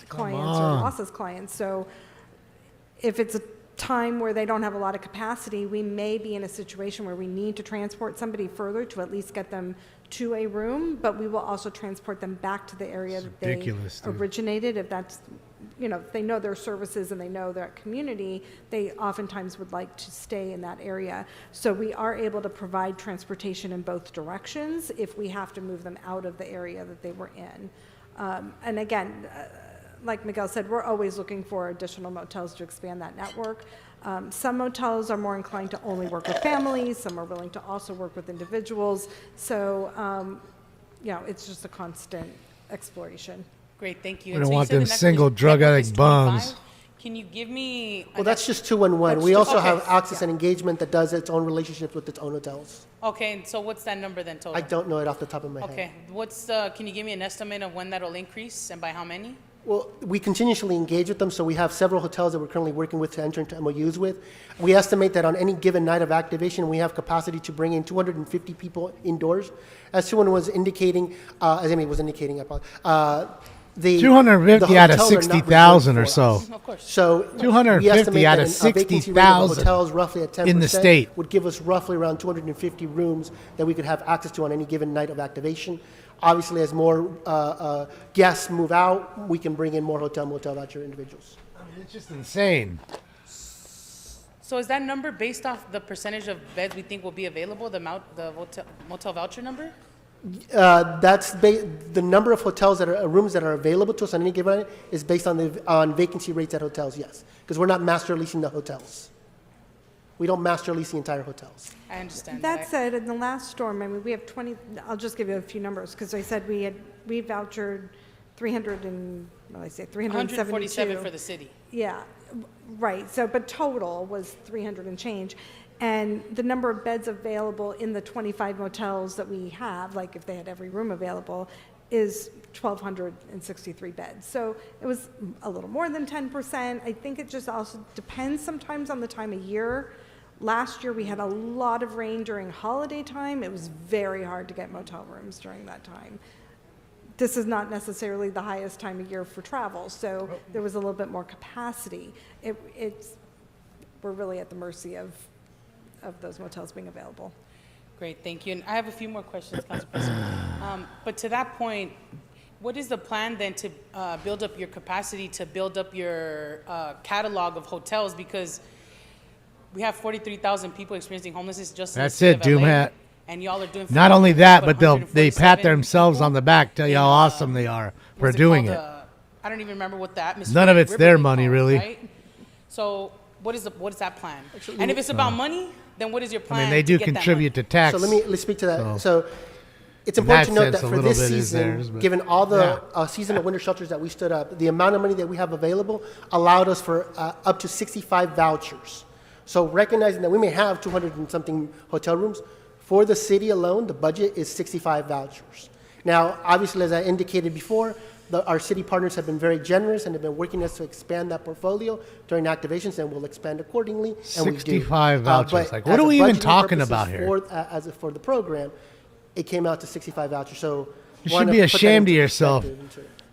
clients or on. LASA's clients. So if it's a time where they don't have a lot of capacity, we may be in a situation where we need to transport somebody further to at least get them to a room, but we will also transport them back to the area that they ridiculous, dude. originated. If that's, if they know their services and they know their community, they oftentimes would like to stay in that area. So we are able to provide transportation in both directions if we have to move them out of the area that they were in. And again, like Miguel said, we're always looking for additional motels to expand that network. Some motels are more inclined to only work with families. Some are willing to also work with individuals. So, it's just a constant exploration. Great, thank you. We And don't so you want said the them network single is- drug network is addict 25. bums. Can you give me? Well, that's just 211. That's We just- also okay. have Access and Engagement that does its own relationships with its own hotels. Okay, and so what's that number then total? I don't know it off the top of my head. Okay, can you give me an estimate of when that'll increase and by how many? Well, we continuously engage with them, so we have several hotels that we're currently working with to enter into MOUs with. We estimate that on any given night of activation, we have capacity to bring in 250 people indoors. As someone was indicating, as Amy was indicating, I apologize. 250 out of hotels are not 60,000 or reserved so. for us. So 250 we estimate out that of a vacancy rate of 60,000 hotels roughly at 10% in the state. would give us roughly around 250 rooms that we could have access to on any given night of activation. Obviously, as more guests move out, we can bring in more motel voucher individuals. It's just insane. So is that number based off the percentage of beds we think will be available, the motel voucher number? That's the number of hotels rooms that are available to us on any given night is based on vacancy rates at hotels, yes. Because we're not master leasing the hotels. We don't master lease the entire hotels. I understand That said, in the last storm, we have 20, I'll just give you a few numbers, because I said we vouchered 372. 147 for the city. Yeah, right. So, but total was 300 and change. And the number of beds available in the 25 motels that we have, like if they had every room available, is 1,263 beds. So it was a little more than 10%. I think it just also depends sometimes on the time of year. Last year we had a lot of rain during holiday time. It was very hard to get motel rooms during that time. This is not necessarily the highest time of year for travel, so there was a little bit more capacity. We're really at the mercy of those motels being available. Great, thank you. And I have a few more questions, Council President. But to that point, what is the plan then to build up your capacity, to build up your catalog of hotels? Because we have 43,000 people experiencing homelessness just in the That's city it, of LA, Doomhat. and y'all are doing. Not only that, but they 147 pat themselves on the back, tell you how awesome they are for what's doing called, it. I don't even remember what the atmosphere. None of it's their Riverly money, calls, really. Right? So what is that plan? And if it's about money, then what is your plan? they do to get that contribute money? to tax. So let's speak to that. So it's in important that to note sense, that a for little this bit is season, theirs, but- given all the seasonal winter shelters that we stood up, the amount of money that we have available allowed us for up to 65 vouchers. So recognizing that we may have 200 and something hotel rooms, for the city alone, the budget is 65 vouchers. Now, obviously, as I indicated before, our city partners have been very generous and have been working us to expand that portfolio during activations, and we'll expand accordingly. And we do. 65 vouchers. But Like, what as are a we even budgeting talking purposes about here? for the program, it came out to 65 vouchers. So You wanna should be put that ashamed of into yourself. perspective.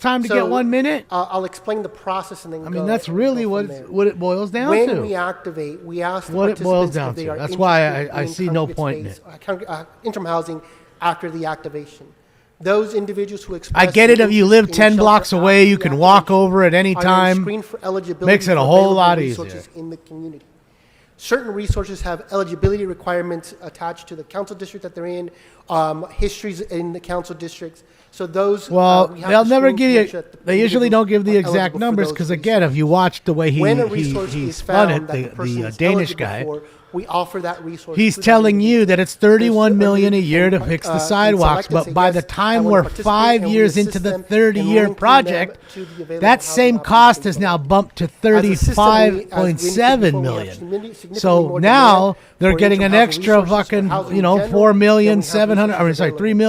time to So, get 1 minute? I'll explain the process and then I mean, go- that's really go what from there. what it boils down When to. we activate, we ask the What it boils participants down if they to. are That's why interested I in see no congregate point in space, interim housing after the activation. Those individuals who I express get it. If you live interest in 10 shelter blocks after away, the you can walk over at any are then time. screened for eligibility Makes it a for whole available lot resources easier. in the community. Certain resources have eligibility requirements attached to the council district that they're in, histories in the council districts. So those, Well, we have they'll to never screen to give make you. sure that the They usually individuals don't give the are exact eligible for numbers those because, again, if you watch the way when a resource he is spun found it, that the person the is Danish eligible guy, for, we offer that resource. he's to that telling individual. you that it's 31 million a There's year to can, fix the can sidewalks, select and say, but by yes, the I time wanna we're participate, 5 and we years assist into the them 30-year in linking them project, to the available that same housing cost opportunities. is now bumped to As a system, as we indicated 35.7 before, we have million. significantly So more now demand they're for getting an interim housing extra resources, for fucking, housing you in know, general, $4 than million we have 700. I mean, resources sorry, available.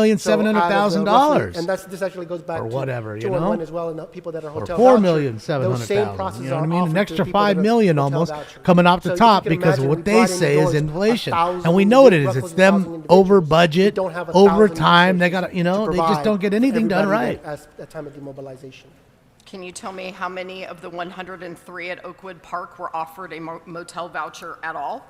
$3,700,000. And this actually goes back Or to whatever, you 211 know? as well, and the people that are Or hotel $4,700,000. Those same processes You know what I are mean? An offered to extra people that $5 are million hotel almost voucher. coming off So the you top can because of imagine what we they brought in say is doors, inflation, 1,000 and we know what it is. roughly It's them 1,000 over individuals. budget, We don't have over 1,000 time. They resources got, you know, to they just provide don't get anything done everybody right. At the time of demobilization. Can you tell me how many of the 103 at Oakwood Park were offered a motel voucher at all?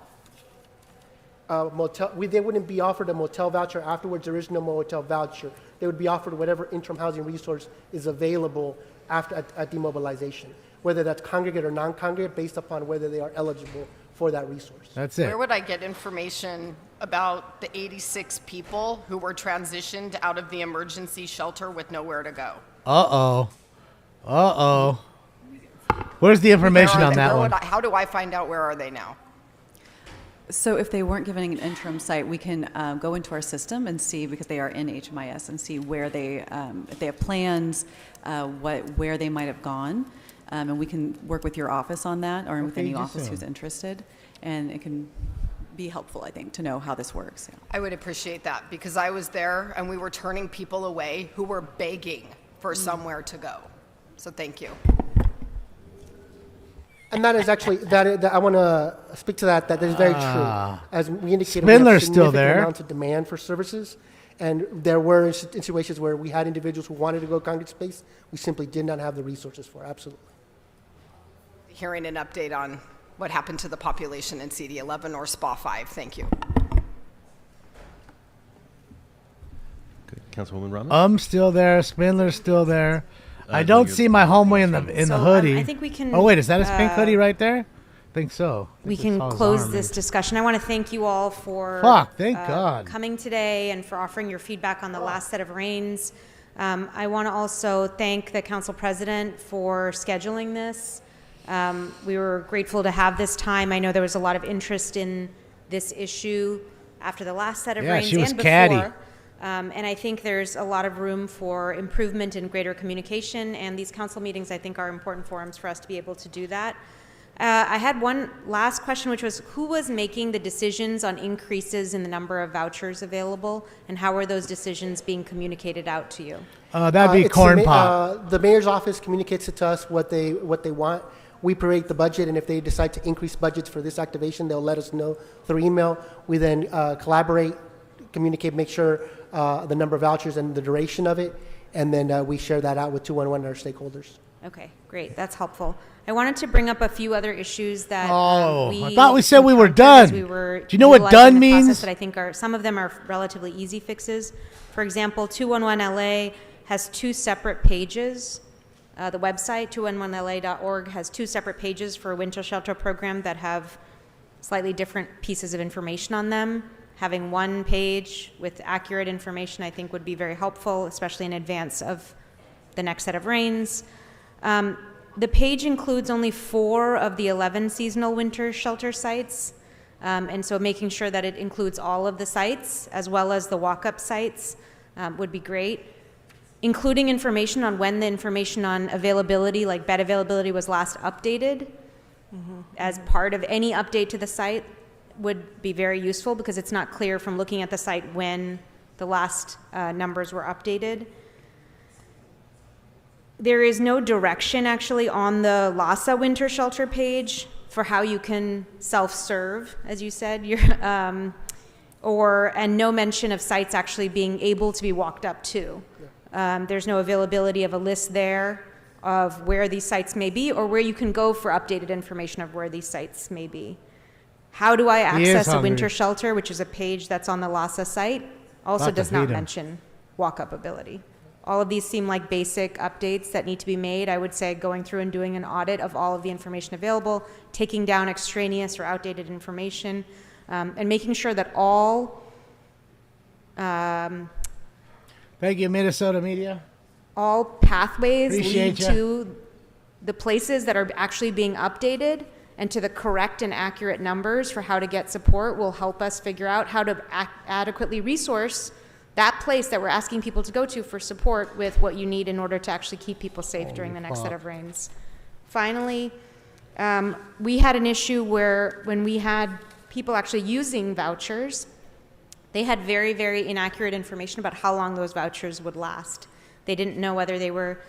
They wouldn't be offered a motel voucher afterwards. There is no motel voucher. They would be offered whatever interim housing resource is available after at demobilization, whether that's congregate or non-congregate, based upon whether they are eligible for that resource. That's it. Where would I get information about the 86 people who were transitioned out of the emergency shelter with nowhere to go? Uh-oh. Uh-oh. Where's the information on that one? How do I find out where are they now? So if they weren't given an interim site, we can go into our system and see, because they are in HMIS, and see where they, if they have plans, where they might have gone. And we can work with your office on that, or with Okay, any just office so. who's interested. And it can be helpful, I think, to know how this works. Yeah. I would appreciate that, because I was there and we were turning people away who were begging for somewhere to go. So thank you. And that is actually, that I want to speak to that is very true. As we indicated, we Spindler's have still significant there. amounts of demand for services. And there were situations where we had individuals who wanted to go congregate space. We simply did not have the resources for, absolutely. Hearing an update on what happened to the population in CD11 or SPA 5. Thank you. Councilwoman Ramos? I'm still there. Spindler's still there. I don't see my homeboy in the So, hoodie. I think we can, Oh wait, is that his pink hoodie right there? I think so. I we think can saw his close arm, this maybe. discussion. I want to thank you all for Fuck, thank God. coming today and for offering your feedback on the last set of rains. I want to also thank the council president for scheduling this. We were grateful to have this time. I know there was a lot of interest in this issue after the last set of Yeah, rains she was and catty. before. And I think there's a lot of room for improvement and greater communication, and these council meetings, I think, are important forums for us to be able to do that. I had one last question, which was, who was making the decisions on increases in the number of vouchers available, and how are those decisions being communicated out to you? That'd be It's Corn Pop. The mayor's office communicates it to us what they want. We create the budget, and if they decide to increase budgets for this activation, they'll let us know through email. We then collaborate, communicate, make sure the number of vouchers and the duration of it, and then we share that out with 211 and our stakeholders. Okay, great. That's helpful. I wanted to bring up a few other issues that I thought we said we were encountered as done. we were Do you know what utilizing done the means? process that I think are, some of them are relatively easy fixes. For example, 211 LA has two separate pages. The website, 211la.org, has two separate pages for a winter shelter program that have slightly different pieces of information on them. Having one page with accurate information, I think, would be very helpful, especially in advance of the next set of rains. The page includes only 4 of the 11 seasonal winter shelter sites, and so making sure that it includes all of the sites, as well as the walk-up sites, would be great. Including information on when the information on availability, like bed availability, was last updated as part of any update to the site would be very useful, because it's not clear from looking at the site when the last numbers were updated. There is no direction actually on the LAHSA winter shelter page for how you can self-serve, as you said, and no mention of sites actually being able to be walked up to. There's no availability of a list there of where these sites may be, or where you can go for updated information of where these sites may be. How do I access a winter shelter, which is a page that's on the LAHSA site? also About to does not feed 'em. mention walk-up ability. All of these seem like basic updates that need to be made. I would say going through and doing an audit of all of the information available, taking down extraneous or outdated information, and making sure that all Thank you, Minnesota media. all pathways Appreciate lead ya. to the places that are actually being updated and to the correct and accurate numbers for how to get support will help us figure out how to adequately resource that place that we're asking people to go to for support with what you need in order to actually keep people safe during the next set of rains. Finally, we had an issue where when we had people actually using vouchers, they had very, very inaccurate information about how long those vouchers would last. They didn't know whether they were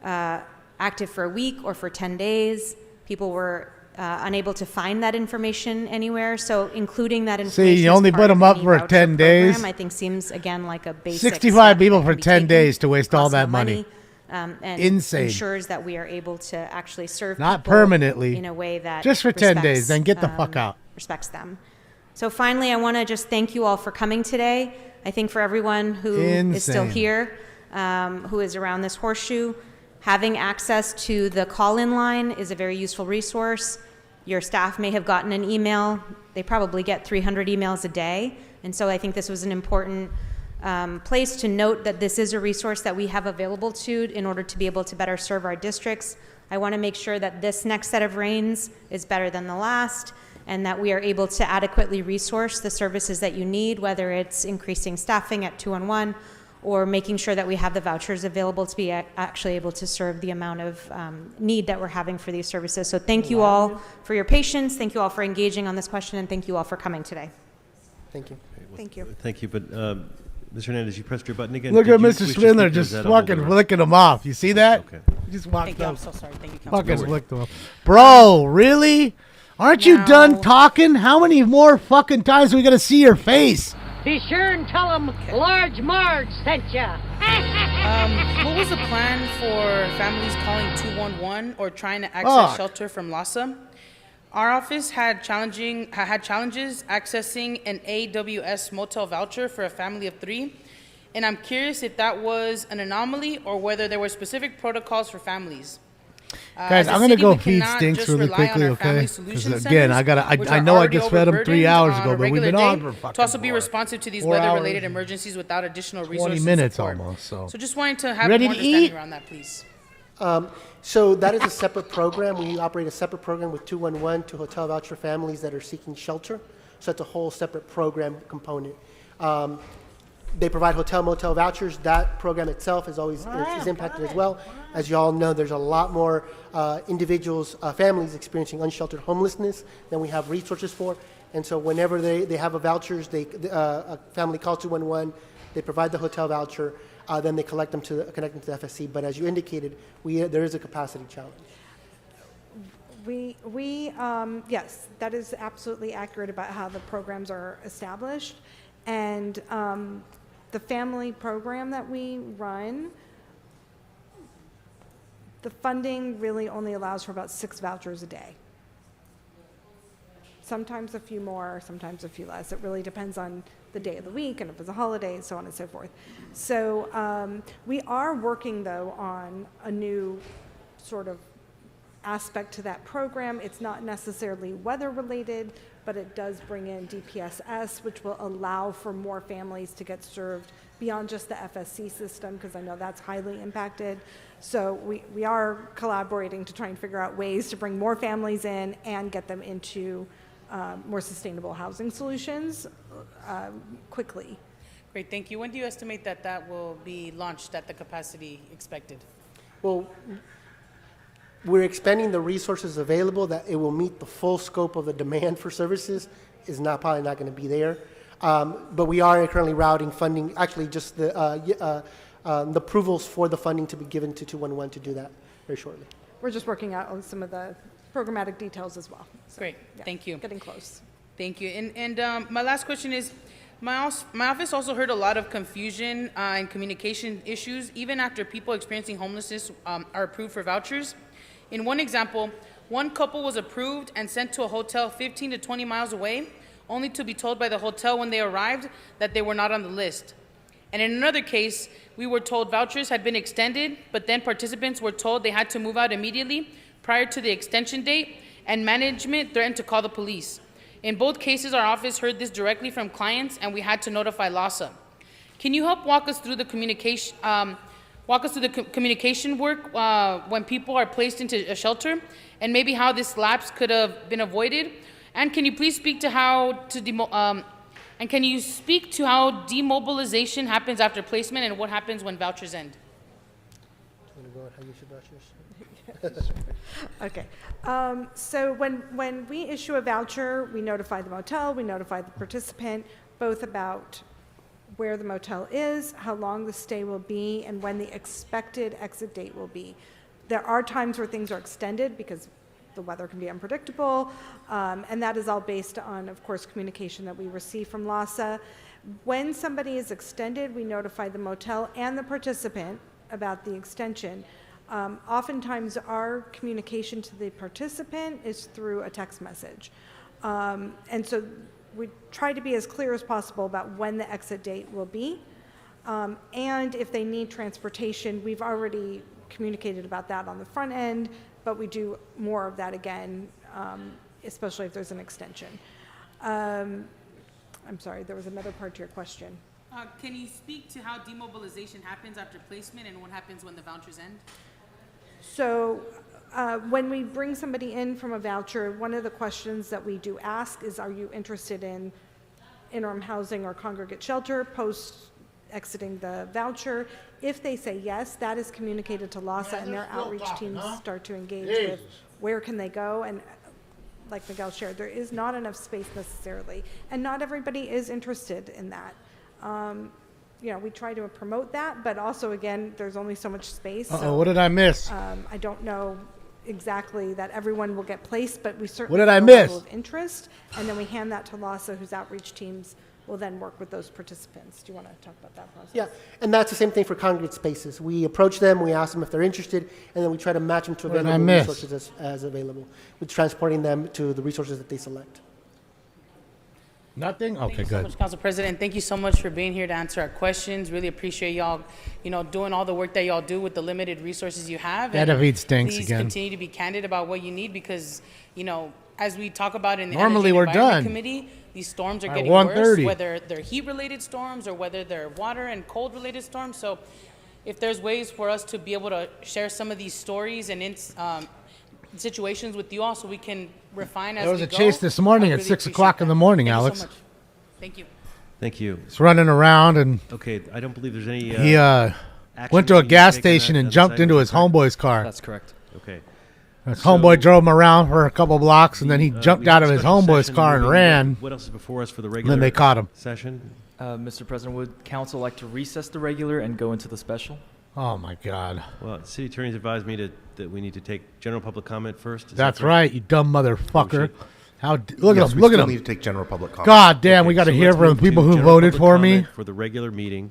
active for a week or for 10 days. People were unable to find that information anywhere. So including that information you as only part put of them up any for voucher 10 days. program, I think seems, again, like a basic 65 step people that for can be 10 taken, days to waste all costs no that money. And Insane. ensures that we are able to actually serve Not people permanently. in a way that Just for 10 days, respects, then get the fuck out. respects them. So finally, I want to just thank you all for coming today. I think for everyone who is still Insane. here, who is around this horseshoe, having access to the call-in line is a very useful resource. Your staff may have gotten an email. They probably get 300 emails a day. And so I think this was an important place to note that this is a resource that we have available to in order to be able to better serve our districts. I want to make sure that this next set of rains is better than the last and that we are able to adequately resource the services that you need, whether it's increasing staffing at 211 or making sure that we have the vouchers available to be actually able to serve the amount of need that we're having for these services. So thank you all for your patience. Thank you all for engaging on this question, and thank you all for coming today. Thank you. Thank you. Thank you, but Mr. Hernandez, you pressed your button again. Look Did at you Mr. wish to Swindler speak, or is just that a hold fucking over? flicking them off. You see that? Okay. He just walked Thank you. up. I'm so sorry. Thank you, Councilman. Fucking flicked them off. Bro, really? Aren't you done talking? How many more fucking times are we going to see your face? Be sure and tell them Large Marge sent ya. What was the plan for families calling 211 or trying to access Fuck. shelter from LASA? Our office had challenges accessing an AWS motel voucher for a family of 3, and I'm curious if that was an anomaly or whether there were specific protocols for families. Guys, As a I'm gonna city, go we feed cannot Stinks just really rely on quickly, our okay? family 'Cause solution again, centers, which I are know I already just fed him 3 overburdened hours on ago, a but we've regular been day on for fucking to also be more. responsive to these 4 hours. weather-related emergencies without additional 20 resources. and minutes support. almost, so. just wanted to have Ready more to understanding eat? around that, please. So that is a separate program. We operate a separate program with 211 to hotel voucher families that are seeking shelter. So that's a whole separate program component. They provide hotel motel vouchers. That program itself is always is impacted as well. As you all know, there's a lot more individuals, families experiencing unsheltered homelessness than we have resources for. And so whenever they have a vouchers, a family calls 211, they provide the hotel voucher, then they connect them to the FSC. But as you indicated, there is a capacity challenge. Yes, that is absolutely accurate about how the programs are established. And the family program that we run, the funding really only allows for about 6 vouchers a day. Sometimes a few more, sometimes a few less. It really depends on the day of the week and if it's a holiday, so on and so forth. So we are working, though, on a new sort of aspect to that program. It's not necessarily weather-related, but it does bring in DPSS, which will allow for more families to get served beyond just the FSC system, because I know that's highly impacted. So we are collaborating to try and figure out ways to bring more families in and get them into more sustainable housing solutions quickly. Great, thank you. When do you estimate that that will be launched at the capacity expected? Well, we're expanding the resources available that it will meet the full scope of the demand for services is probably not going to be there. But we are currently routing funding, actually just the approvals for the funding to be given to 211 to do that very shortly. We're just working out on some of the programmatic details as well. So, Great, yeah, thank you. Getting close. Thank you. And my last question is, my office also heard a lot of confusion and communication issues, even after people experiencing homelessness are approved for vouchers. In one example, one couple was approved and sent to a hotel 15 to 20 miles away, only to be told by the hotel when they arrived that they were not on the list. And in another case, we were told vouchers had been extended, but then participants were told they had to move out immediately prior to the extension date, and management threatened to call the police. In both cases, our office heard this directly from clients, and we had to notify LAHSA. Can you help walk us through the communication? Communication work when people are placed into a shelter, and maybe how this lapse could have been avoided. And can you please speak to how demobilization happens after placement, and what happens when vouchers end? Okay. So when we issue a voucher, we notify the motel, we notify the participant, both about where the motel is, how long the stay will be, and when the expected exit date will be. There are times where things are extended because the weather can be unpredictable, and that is all based on, of course, communication that we receive from LAHSA. When somebody is extended, we notify the motel and the participant about the extension. Oftentimes, our communication to the participant is through a text message. And so we try to be as clear as possible about when the exit date will be. And if they need transportation, we've already communicated about that on the front end, but we do more of that again, especially if there's an extension. I'm sorry, there was another part to your question. Can you speak to how demobilization happens after placement and what happens when the vouchers end? So when we bring somebody in from a voucher, one of the questions that we do ask is, are you interested in interim housing or congregate shelter post exiting the voucher? If they say yes, that is communicated to LAHSA, and their outreach teams start to engage with where can they go. And like Miguel shared, there is not enough space necessarily, and not everybody is interested in that. We try to promote that, but also, again, there's only so much space. So, what did I miss? I don't know exactly that everyone will get placed, but we certainly What did I have a miss? level of interest, and then we hand that to LAHSA, whose outreach teams will then work with those participants. Do you want to talk about that process? Yeah, and that's the same thing for congregate spaces. We approach them, we ask them if they're interested, and then we try to match them to What did I available miss? resources as available, with transporting them to the resources that they select. Nothing? Thank Okay, you so good. much, Council President. Thank you so much for being here to answer our questions. Really appreciate y'all, doing all the work that y'all do with the limited resources you have. That David stinks please again. continue to be candid about what you need because, as we talk about in the Normally Energy and we're Environment done. Committee, these storms are By getting worse, 1:30. whether they're heat-related storms or whether they're water and cold-related storms. So if there's ways for us to be able to share some of these stories and situations with you all so we can refine as There was we a go, chase this morning I at really 6 appreciate o'clock in that. the morning, Thank you so Alex. much. Thank you. Thank you. He's running around and Okay, I don't believe there's any. he action went to that a you gas take on station that and other jumped side, into is his that correct? homeboy's car. That's correct. Okay. His homeboy drove him around for a couple blocks, and then he jumped we out have of his special homeboy's session car and moving. ran. What else is before us for the And regular then they caught him. session? Mr. President, would council like to recess the regular and go into the special? Oh, my God. Well, city attorneys advised me that we need to take general public comment first. Is that That's correct? right, you dumb motherfucker. Look Yes, at him, we look at still him. need to take general public comment. God damn, we got to So hear let's from the move to people who general voted public for me. comment for the regular meeting.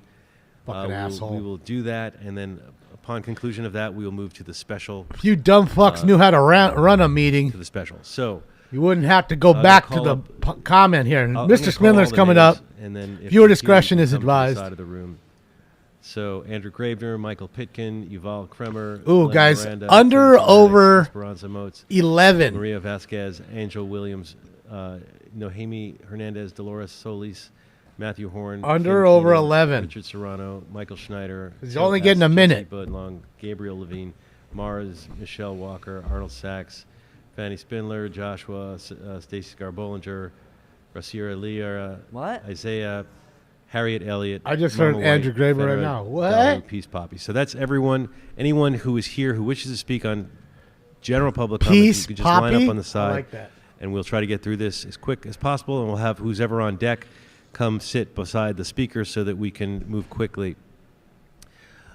Fucking asshole. We will do that, and then upon conclusion of that, we will move to the special. If you dumb fucks knew how to run a meeting, to the special. So you wouldn't have to go I'll back to call the up- comment here. I'm Mr. gonna call all Spindler's the coming names, up. and then if Viewer there's discretion you is can come to the advised. side of the room. So Andrew Gravener, Michael Pitkin, Yuval Kremer. Ooh, Glenn guys, Miranda, under, Tim Fanatic, over Esperanza Motes, 11. Maria Vasquez, Angel Williams, Nohemi Hernandez, Dolores Solis, Matthew Horn. Under, Kim over Keenan, 11. Richard Serrano, Michael Schneider. He's Joe only getting a Jesse minute. Budlong, Gabriel Levine, Mars, Michelle Walker, Arnold Sachs, Fanny Spindler, Joshua, Stacy Scar-Bollinger, Rasira Lear, Isaiah, Harriet Elliott. I just Mama heard Andrew White, Graver right Fedra, now. What? Darlene Peace Poppy. So that's everyone. Anyone who is here who wishes to speak on general public comments, Peace you can just line Poppy? up on the side. I like that. And we'll try to get through this as quick as possible, and we'll have who's ever on deck come sit beside the speaker so that we can move quickly.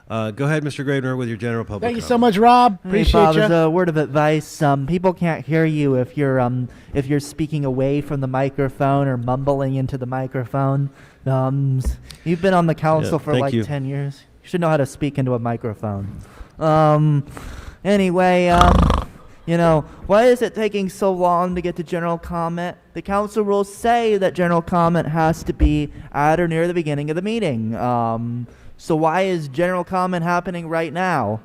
Go ahead, Mr. Gravener, with your general public Thank you comment. so much, Rob. Hey, Appreciate Bob, you. as a word of advice, people can't hear you if you're speaking away from the microphone or mumbling into the microphone. You've been on the council for thank like you. 10 years. You should know how to speak into a microphone. Anyway, You know, why is it taking so long to get to general comment? The council rules say that general comment has to be at or near the beginning of the meeting. So why is general comment happening right now?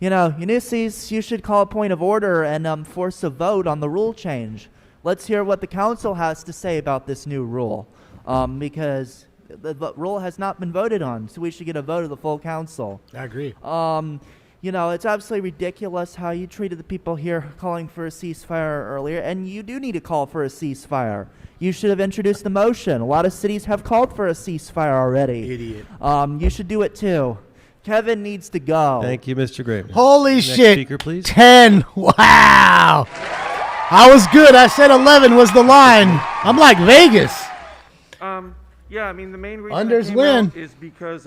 You know, Ulysses, you should call a point of order and force a vote on the rule change. Let's hear what the council has to say about this new rule, because the rule has not been voted on, so we should get a vote of the full council. I agree. You know, it's absolutely ridiculous how you treated the people here calling for a ceasefire earlier, and you do need to call for a ceasefire. You should have introduced the motion. A lot of cities have called for a ceasefire already. Idiot. You should do it too. Kevin needs to go. Thank you, Mr. Grape. Holy Next shit. speaker, please. 10. Wow. I was good. I said 11 was the line. I'm like Vegas. Yeah, I mean, the main reason Unders I came win. out is because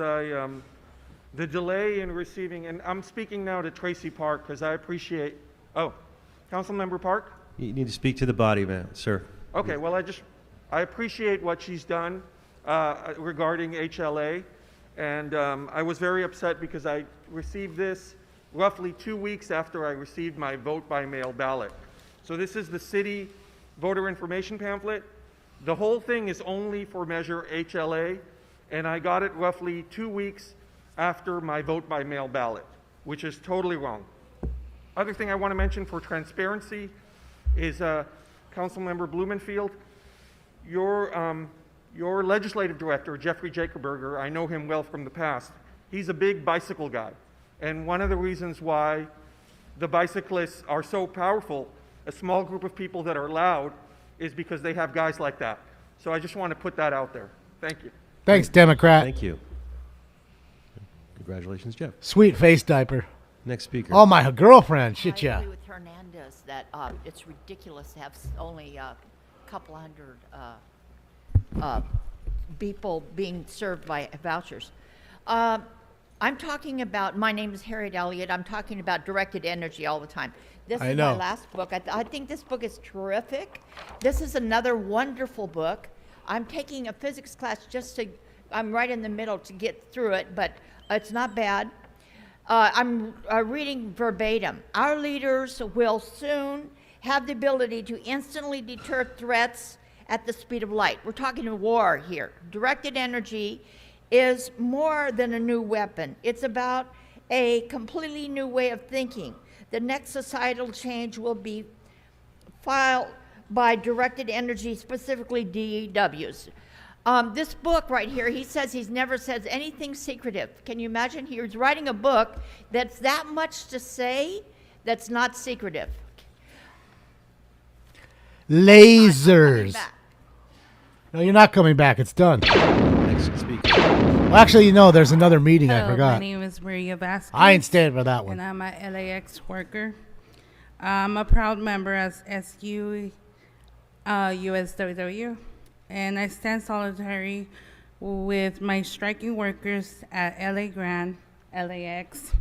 the delay in receiving, and I'm speaking now to Tracy Park because I appreciate, Councilmember Park? You need to speak to the body, man, sir. Okay, well, I appreciate what she's done regarding HLA, and I was very upset because I received this roughly 2 weeks after I received my vote by mail ballot. So this is the city voter information pamphlet. The whole thing is only for Measure HLA, and I got it roughly 2 weeks after my vote by mail ballot, which is totally wrong. Other thing I want to mention for transparency is Councilmember Blumenfield, your legislative director, Jeffrey Jacoberger, I know him well from the past. He's a big bicycle guy. And one of the reasons why the bicyclists are so powerful, a small group of people that are loud, is because they have guys like that. So I just want to put that out there. Thank you. Thanks, Democrat. Thank you. Congratulations, Jeff. Sweet face diaper. Next speaker. Oh, my girlfriend. Shit, yeah. I agree with Hernandez that it's ridiculous to have only a couple hundred people being served by vouchers. I'm talking about, my name is Harriet Elliott, I'm talking about directed energy all the time. This I is know. my last book. I think this book is terrific. This is another wonderful book. I'm taking a physics class I'm right in the middle to get through it, but it's not bad. I'm reading verbatim. Our leaders will soon have the ability to instantly deter threats at the speed of light. We're talking a war here. Directed energy is more than a new weapon. It's about a completely new way of thinking. The next societal change will be filed by directed energy, specifically DEWs. This book right here, he says he's never said anything secretive. Can you imagine? He's writing a book that's that much to say that's not secretive. Lasers. No, you're not coming back. It's done. Next speaker. Well, actually, you know, there's another meeting. I forgot. My name is Maria Vasquez. I ain't staying for that one. And I'm a LAX worker. I'm a proud member as SU USWW, and I stand solidary with my striking workers at LA Grand, LAX.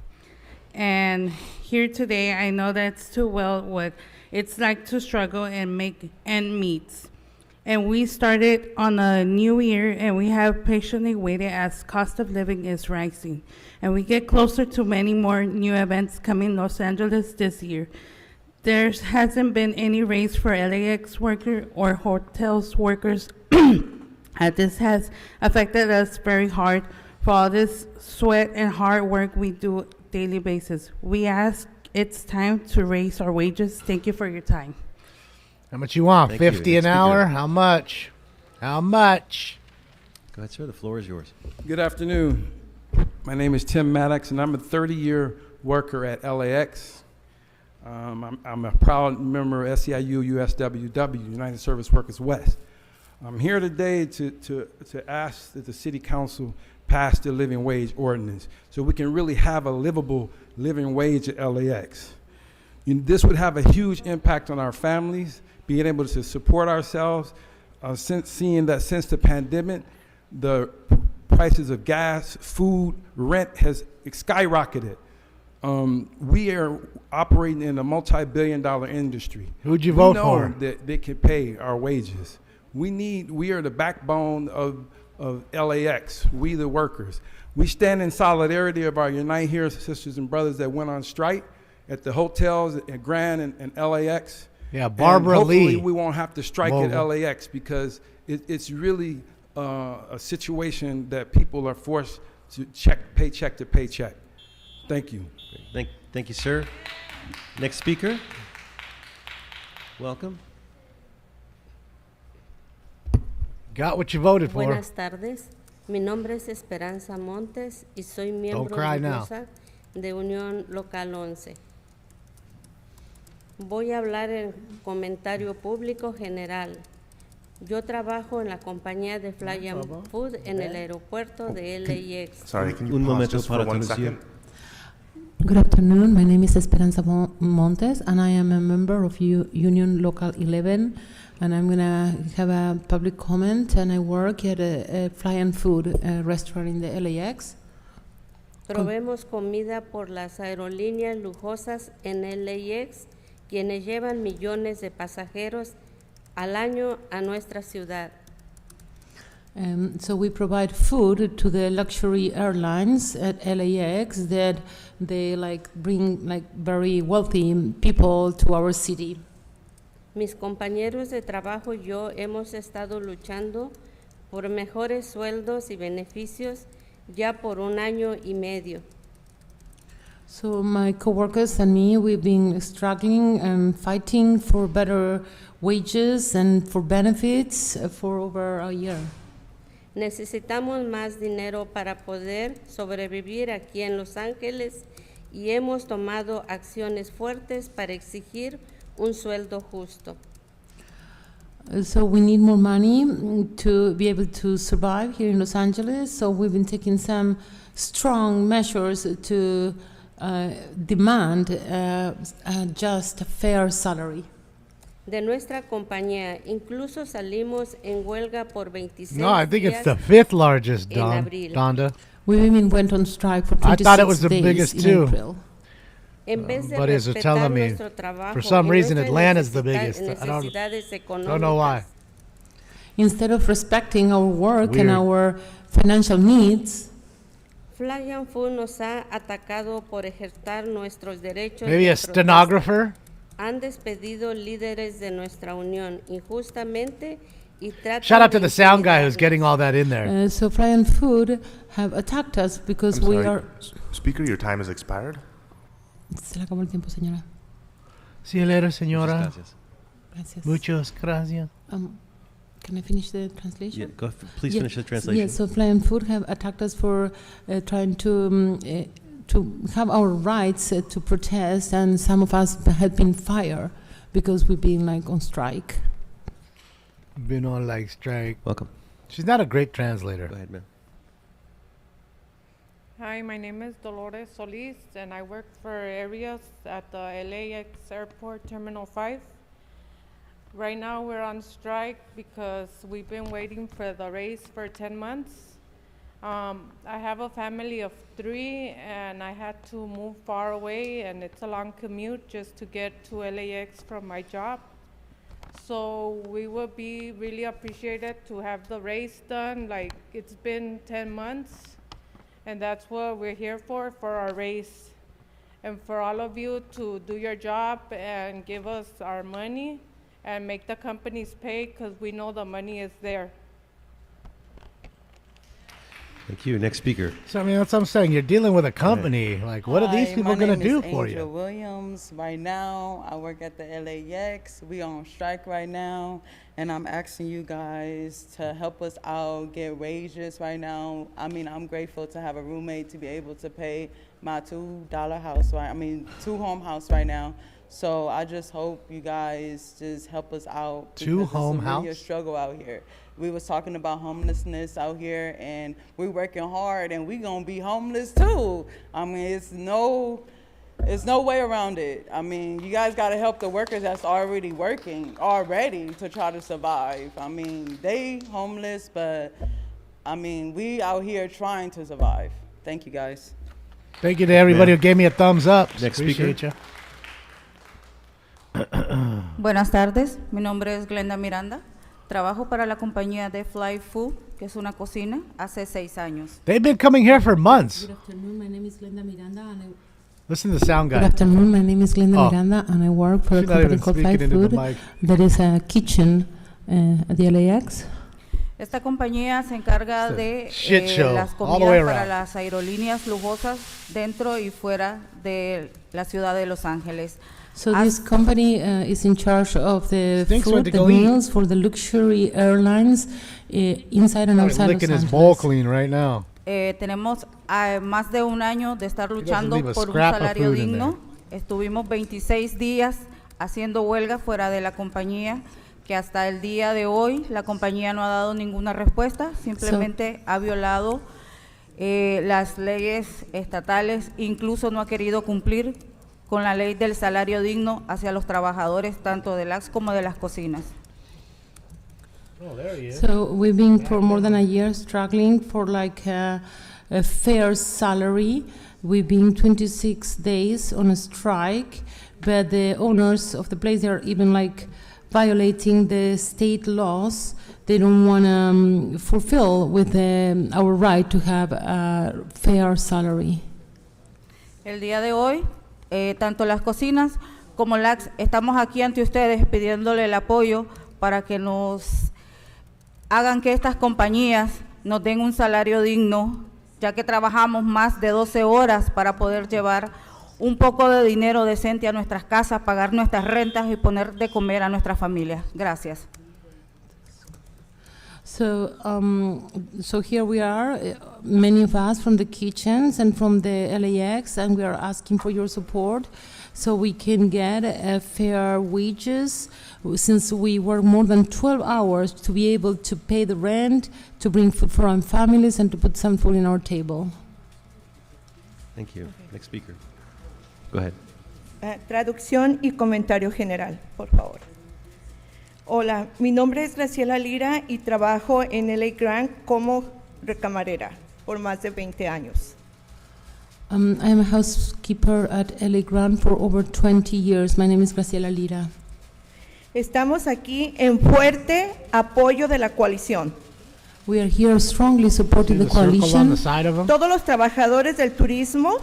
And here today, I know that's too well what it's like to struggle and make ends meet. And we started on a new year, and we have patiently waited as cost of living is rising. And we get closer to many more new events coming in Los Angeles this year. There hasn't been any raise for LAX workers or hotels workers. And this has affected us very hard for all this sweat and hard work we do daily basis. We ask it's time to raise our wages. Thank you for your time. How much you want? Thank you. 50 an Next hour? speaker. How much? How much? Go ahead, sir. The floor is yours. Good afternoon. My name is Tim Maddox, and I'm a 30-year worker at LAX. I'm a proud member of SEIU USWW, United Service Workers West. I'm here today to ask that the City Council pass the living wage ordinance so we can really have a livable living wage at LAX. This would have a huge impact on our families, being able to support ourselves, since the pandemic, the prices of gas, food, rent has skyrocketed. We are operating in a multi-billion-dollar industry. Who'd you vote we know for? That they can pay our wages. We are the backbone of LAX, we the workers. We stand in solidarity of our Unite Here sisters and brothers that went on strike, at the hotels at Grand and LAX. Yeah, Barbara and hopefully Lee. we won't have to strike at Mogul. LAX because it's really a situation that people are forced to paycheck to paycheck. Thank you. Thank you, sir. Next speaker. Welcome. Got what you voted for. Buenas tardes. Mi nombre es Esperanza Montes y soy miembro cry now. orgullosa de Unión Local 11. Voy a hablar en comentario público general. Yo trabajo en la compañía de Fly and Food en el aeropuerto de LAX. Sorry, can you Un pause momento just for para 1 traducir. second? Good afternoon. My name is Esperanza Montes, and I am a member of Union Local 11. And I'm gonna have a public comment. And I work at a Fly and Food restaurant in the LAX. Proveemos comida por las aerolíneas lujosas en LAX, quienes llevan millones de pasajeros al año a nuestra ciudad. So we provide food to the luxury airlines at LAX that they bring very wealthy people to our city. Mis compañeros de trabajo y yo hemos estado luchando por mejores sueldos y beneficios ya por 1 año y medio. So my coworkers and me, we've been struggling and fighting for better wages and for benefits for over a year. Necesitamos más dinero para poder sobrevivir aquí en Los Ángeles y hemos tomado acciones fuertes para exigir un sueldo justo. So we need more money to be able to survive here in Los Angeles. So we've been taking some strong measures to demand a just fair salary. De nuestra compañía, incluso salimos en huelga por 26 No, I think it's días the 5th largest, en abril. Donda. We even went on strike for 26 I thought it was the days biggest in too. April. En vez de But as they're respetar telling me, nuestro trabajo for some y reason nuestras Atlanta's the necesita- biggest. I don't necesidades know why. Instead of respecting our work and Weird. our financial needs, Fly and Food nos ha atacado por ejercer nuestros derechos Maybe de a stenographer? Han despedido líderes de nuestra unión injustamente y tratan Shout out to de the sound guy who's getting all that in there. so Fly and Food have attacked us because I'm we sorry. are. Speaker, your time has expired. Se le acabó el tiempo, señora. See you later, señora. Muchas gracias. Gracias. Muchas gracias. Can I finish the translation? Yeah, please finish the translation. Yeah, so Fly and Food have attacked us for trying to have our rights to protest, and some of us had been fired because we've been on strike. Been on strike. Welcome. She's not a great translator. Go ahead, ma'am. Hi, my name is Dolores Solis, and I work for areas at the LAX Airport Terminal 5. Right now, we're on strike because we've been waiting for the raise for 10 months. I have a family of 3, and I had to move far away, and it's a long commute just to get to LAX from my job. So we would be really appreciated to have the raise done. It's been 10 months, and that's what we're here for our raise. And for all of you to do your job and give us our money and make the companies pay, because we know the money is there. Thank you. Next speaker. So, I mean, that's what I'm saying. You're dealing with a company. What are these Hi, people my going to name do is for Angel you? Williams. Right now, I work at the LAX. We on strike right now, and I'm asking you guys to help us out, get wages right now. I mean, I'm grateful to have a roommate to be able to pay my $2 house, two-home house right now. So I just hope you guys just help us out. Two-home because it's really a house? struggle out here. We was talking about homelessness out here, and we're working hard, and we gonna be homeless too. I mean, it's no way around it. I mean, you guys gotta help the workers that's already working to try to survive. I mean, they homeless, but I mean, we out here trying to survive. Thank you, guys. Thank you to everybody who gave me a thumbs up. Next Appreciate speaker. Buenas tardes, mi nombre es Glenda Miranda. Trabajo para la compañía de Fly Food, que es una cocina, hace 6 años. They've been coming here for months. Good afternoon. My name is Glenda Miranda, and Listen to the sound Good guy. afternoon. My name is Glenda Oh. Miranda, and I work for a She's not company even called speaking Five into the Food. mic. That is a kitchen at the LAX. Esta compañía se encarga It's a de shit show, las all the way comidas para around. las aerolíneas lujosas dentro y fuera de la ciudad de Los Ángeles. So this company is in charge of the Stinks went food, to the go eat. meals for the luxury airlines inside and Probably outside Los licking his Angeles. bowl clean right now. Tenemos más de un año de estar luchando leave a por un scrap of salario food in digno. Estuvimos 26 días haciendo huelga fuera de la compañía, que hasta el día de hoy la compañía no ha dado ninguna respuesta, simplemente ha violado las leyes estatales, incluso no ha querido cumplir con la ley del salario digno hacia los trabajadores tanto de LAX como de las cocinas. Oh, there he is. So we've been for more than a year struggling for like a fair salary. We've been 26 days on a strike, but the owners of the place, they're even like violating the state laws. They don't want to fulfill with our right to have a fair salary. El día de hoy, tanto las cocinas como LAX estamos aquí ante ustedes pidiéndole el apoyo para que nos hagan que estas compañías nos den un salario digno, ya que trabajamos más de 12 horas para poder llevar un poco de dinero decente a nuestras casas, pagar nuestras rentas y poner de comer a nuestras familias. Gracias. So, so here we are, many of us from the kitchens and from the LAX, and we are asking for your support so we can get fair wages, since we work more than 12 hours to be able to pay the rent, to bring food for our families, and to put some food in our table. Thank you. Next speaker. Go ahead. Traducción y comentario general, por favor. Hola, mi nombre es Graciela Lira y trabajo en LA Grand como recamarera por más de 20 años. I am a housekeeper at LA Grand for over 20 years. My name is Graciela Lira. Estamos aquí en fuerte apoyo de la coalición. We are here strongly supporting the coalition. Todos los trabajadores del turismo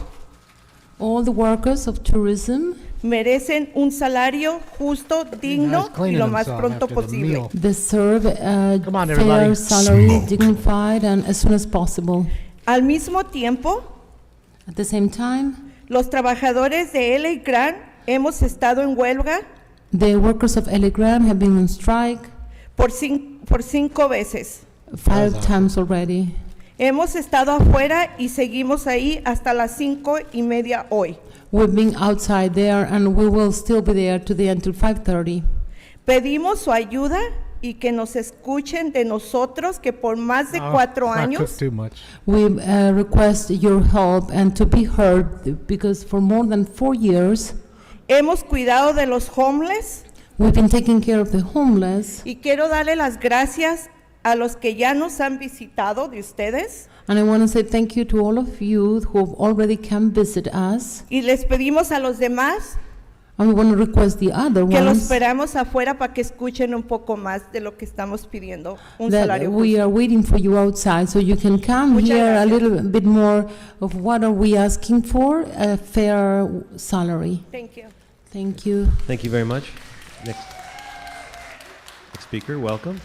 All the workers of tourism merecen un salario justo, digno y lo más pronto posible. deserve a on, fair everybody. salary, dignified, and as soon as possible. Al mismo tiempo, At the same time, los trabajadores de LA Grand hemos estado en huelga the workers of LA Grand have been on strike por 5 veces. 5 times already. Hemos estado afuera y seguimos ahí hasta las 5:30 hoy. We've been outside there, and we will still be there today until 5:30. Pedimos su ayuda y que nos escuchen de nosotros que por más de 4 años Too much. We request your help and to be heard, because for more than 4 years, hemos cuidado de los homeless we've been taking care of the homeless. y quiero darle las gracias a los que ya nos han visitado de ustedes And I want to say thank you to all of you who have already come visit us. y les pedimos a los demás And we want to request the other que los ones esperamos afuera para que escuchen un poco más de lo que estamos pidiendo, un that salario we justo. are waiting for you outside, so you can come Muchas here a gracias. little bit more of what are we asking for, a fair salary. Thank you. Thank you. Thank you very much. Next speaker, welcome.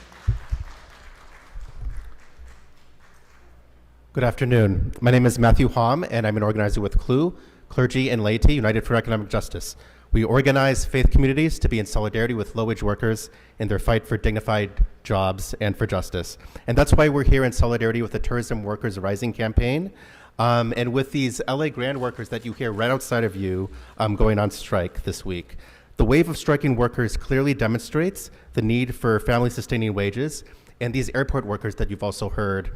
Good afternoon. My name is Matthew Hom, and I'm an organizer with CLUE, Clergy and Laity United for Economic Justice. We organize faith communities to be in solidarity with low-wage workers in their fight for dignified jobs and for justice. And that's why we're here in solidarity with the Tourism Workers Rising campaign, and with these LA Grand workers that you hear right outside of you going on strike this week. The wave of striking workers clearly demonstrates the need for family-sustaining wages, and these airport workers that you've also heard,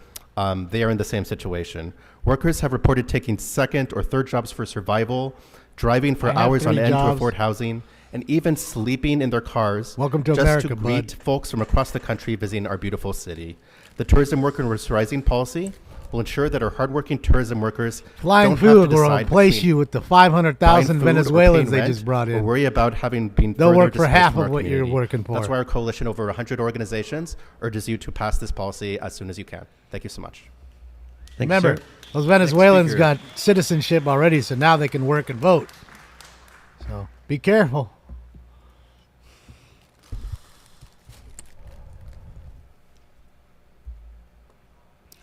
they are in the same situation. Workers have reported taking second or third jobs for survival, driving for I have hours on 3 end to jobs. afford housing, and even sleeping in their cars Welcome to just America, to bud. greet folks from across the country visiting our beautiful city. The Tourism Workers Rising policy will ensure that our hardworking tourism workers Flying don't Food have to will decide replace between you with the buying 500,000 food or Venezuelans paying they rent just brought or in. worry about having been They'll further work for displaced half from of our what you're community. working for. That's why our coalition, over 100 organizations, urges you to pass this policy as soon as you can. Thank you so much. Thank you, Remember, sir. those Venezuelans speaker. got citizenship already, so now they can work and vote. So be careful.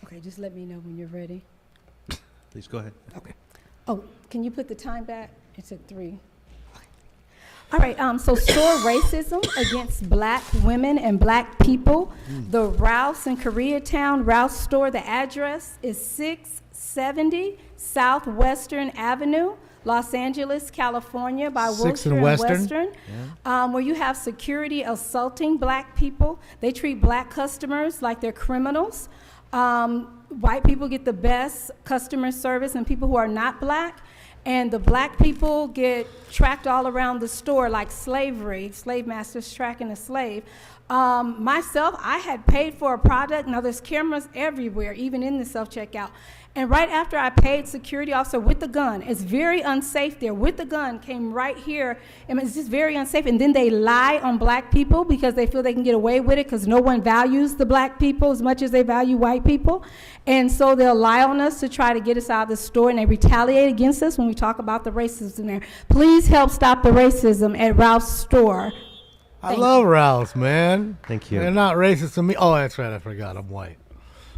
Okay, just let me know when you're ready. Please go ahead. Okay. Oh, can you put the time back? It's at 3. All right, so store racism against black women and black people. The Rouse in Koreatown, Rouse store, the address is 670 Southwestern Avenue, Los Angeles, California, by 6th Wilshire and and Western. Western, where you have security assaulting black people. They treat black customers like they're criminals. White people get the best customer service and people who are not black. And the black people get tracked all around the store like slavery, slave masters tracking a slave. Myself, I had paid for a product. Now there's cameras everywhere, even in the self-checkout. And right after I paid, security officer with the gun, it's very unsafe there, with the gun, came right here. And it's just very unsafe. And then they lie on black people because they feel they can get away with it because no one values the black people as much as they value white people. And so they'll lie on us to try to get us out of the store, and they retaliate against us when we talk about the racism there. Please help stop the racism at Ralph's store. I love Ralph's, man. Thank you. They're not racist to me. Oh, that's right. I forgot. I'm white.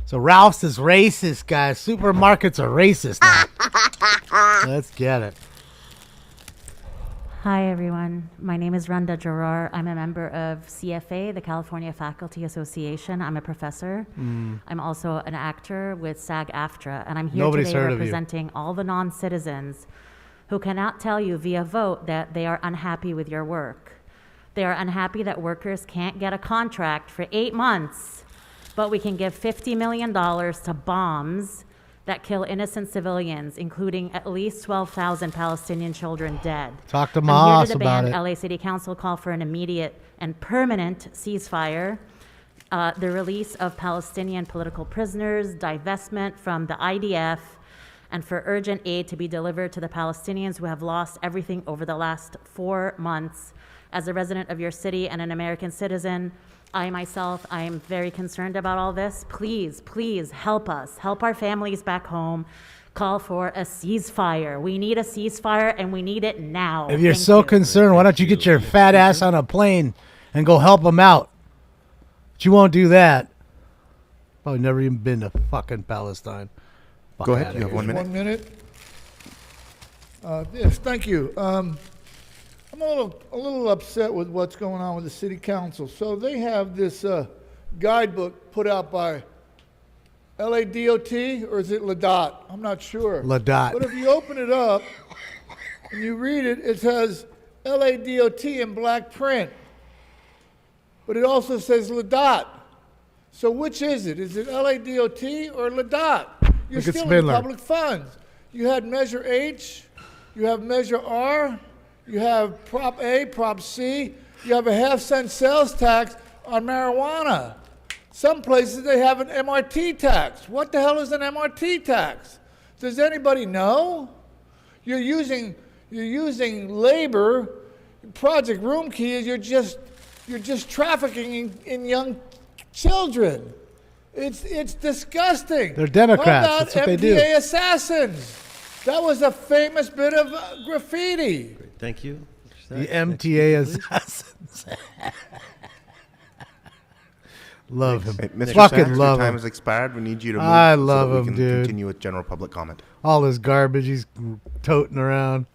So Ralph's is racist, guys. Supermarkets are racist now. Let's get it. Hi, everyone. My name is Rhonda Gerard. I'm a member of CFA, the California Faculty Association. I'm a professor. I'm also an actor with SAG-AFTRA, and I'm here Nobody's today heard of you. representing all the non-citizens who cannot tell you via vote that they are unhappy with your work. They are unhappy that workers can't get a contract for 8 months, but we can give $50 million to bombs that kill innocent civilians, including at least 12,000 Palestinian children dead. Talk to I'm Maas here to about demand it. LA City Council call for an immediate and permanent ceasefire, the release of Palestinian political prisoners, divestment from the IDF, and for urgent aid to be delivered to the Palestinians who have lost everything over the last 4 months. As a resident of your city and an American citizen, I myself, I am very concerned about all this. Please, please help us. Help our families back home. Call for a ceasefire. We need a ceasefire, and we need it now. If you're Thank so you. concerned, why don't you get your fat ass on a plane and go help them out? But you won't do that. Probably never even been to fucking Palestine. Fuck Go ahead. outta You have here. 1 minute. 1 minute. Yes, thank you. I'm a little upset with what's going on with the city council. So they have this guidebook put out by LADOT, or is it LADOT? I'm not sure. LADOT. But if you open it up and you read it, it says LADOT in black print. But it also says LADOT. So which is it? Is it LADOT or LADOT? You're Look at stealing Spindler. public funds. You had Measure H, you have Measure R, you have Prop A, Prop C, you have a half-cent sales tax on marijuana. Some places they have an MRT tax. What the hell is an MRT tax? Does anybody know? You're using labor. Project Room Key is you're just trafficking in young children. It's disgusting. They're Democrats. How about That's what they do. MTA assassins? That was a famous bit of graffiti. Thank you. The MTA assassins. Love him. Hey, Mr. Fucking Sachs, love your time him. has expired. We need you to move I so love that we him, can dude. continue with general public comment. All this garbage he's toting around.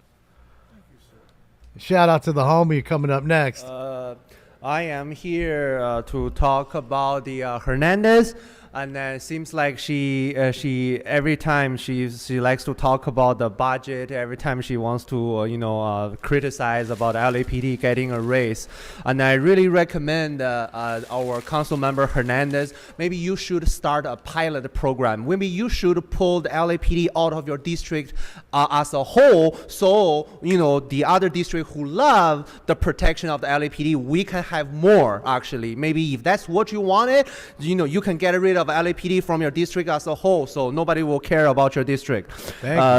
Shout out to the homie coming up next. I am here to talk about the Hernandez, and it seems like she every time she likes to talk about the budget. Every time she wants to criticize about LAPD getting a raise, and I really recommend our council member Hernandez. Maybe you should start a pilot program. Maybe you should pull the LAPD out of your district as a whole, so the other district who love the protection of the LAPD, we can have more. Actually, maybe if that's what you wanted, you can get rid of LAPD from your district as a whole, so nobody will care about your district.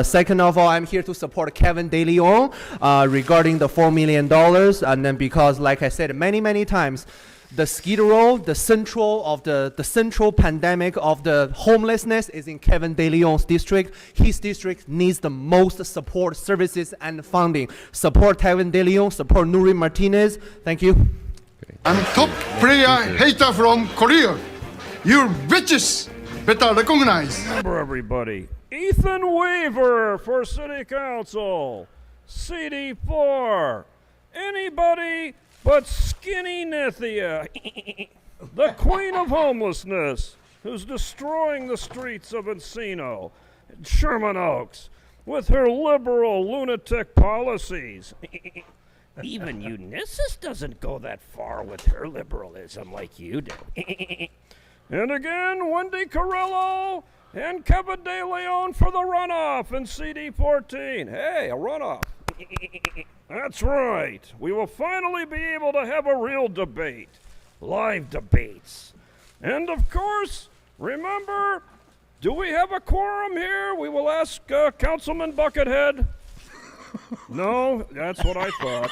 Second of all, I'm here to support Kevin De Leon regarding the $4 million, and then because, like I said many times, the Skid Row, the central pandemic of the homelessness is in Kevin De Leon's district. His district needs the most support, services, and funding. Support Kevin De Leon, support Nuri Martinez. Thank you. I'm top player hater from Korea. You bitches better recognize. Remember, everybody, Ethan Weaver for City Council. CD4. Anybody but Skinny Nithia, the queen of homelessness, who's destroying the streets of Encino and Sherman Oaks with her liberal lunatic policies. Even Unisys doesn't go that far with her liberalism like you do. And again, Wendy Carrillo and Kevin De Leon for the runoff in CD14. Hey, a runoff. That's right. We will finally be able to have a real debate. Live debates. And of course, remember, do we have a quorum here? We will ask Councilman Buckethead. No, that's what I thought.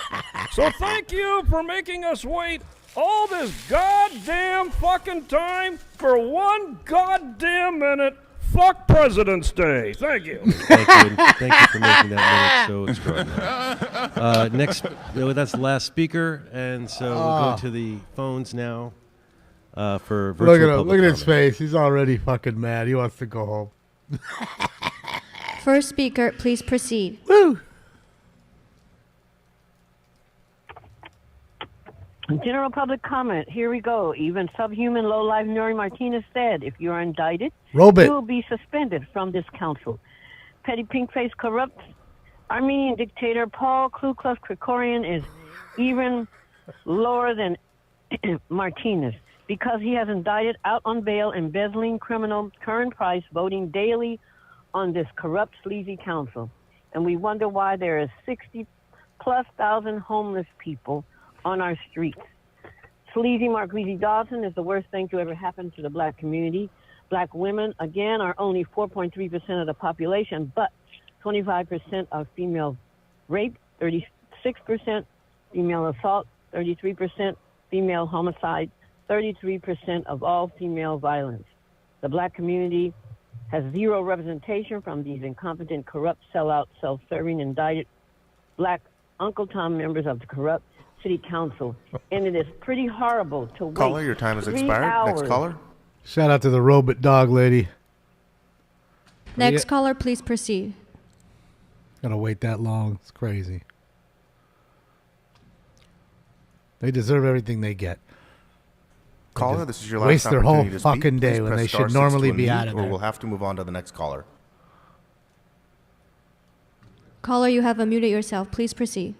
So thank you for making us wait all this goddamn fucking time for one goddamn minute. Fuck President's Day. Thank you. Thank you. Thank you for making that minute so extraordinary. Next, that's the last speaker, and so we'll go to the phones now for virtual Look at him. public Look at his comment. face. He's already fucking mad. He wants to go home. First speaker, please proceed. Woo! General public comment. Here we go. Even subhuman low-life Nuri Martinez said, if you are indicted, Robit. you will be suspended from this council. Petty pink-faced corrupt Armenian dictator Paul Ku Klux Krikorian is even lower than Martinez because he has indicted out on bail embezzling criminal Curran Price voting daily on this corrupt, sleazy council. And we wonder why there is 60+ thousand homeless people on our streets. Sleazy Marquise Dawson is the worst thing to ever happen to the black community. Black women, again, are only 4.3% of the population, but 25% of female rape, 36% female assault, 33% female homicide, 33% of all female violence. The black community has zero representation from these incompetent, corrupt, sellout, self-serving, indicted black Uncle Tom members of the corrupt City Council, and it is pretty horrible to wait. Caller, your time has 3 expired. hours. Next caller. Shout out to the robot dog lady. Next caller, please proceed. Gotta wait that long. It's crazy. They deserve everything they get. Caller, this is your last waste their whole opportunity to speak. fucking day Please when press they star should 6 normally to be unmute, out of or there. we'll have to move on to the next caller. Caller, you have unmuted yourself. Please proceed.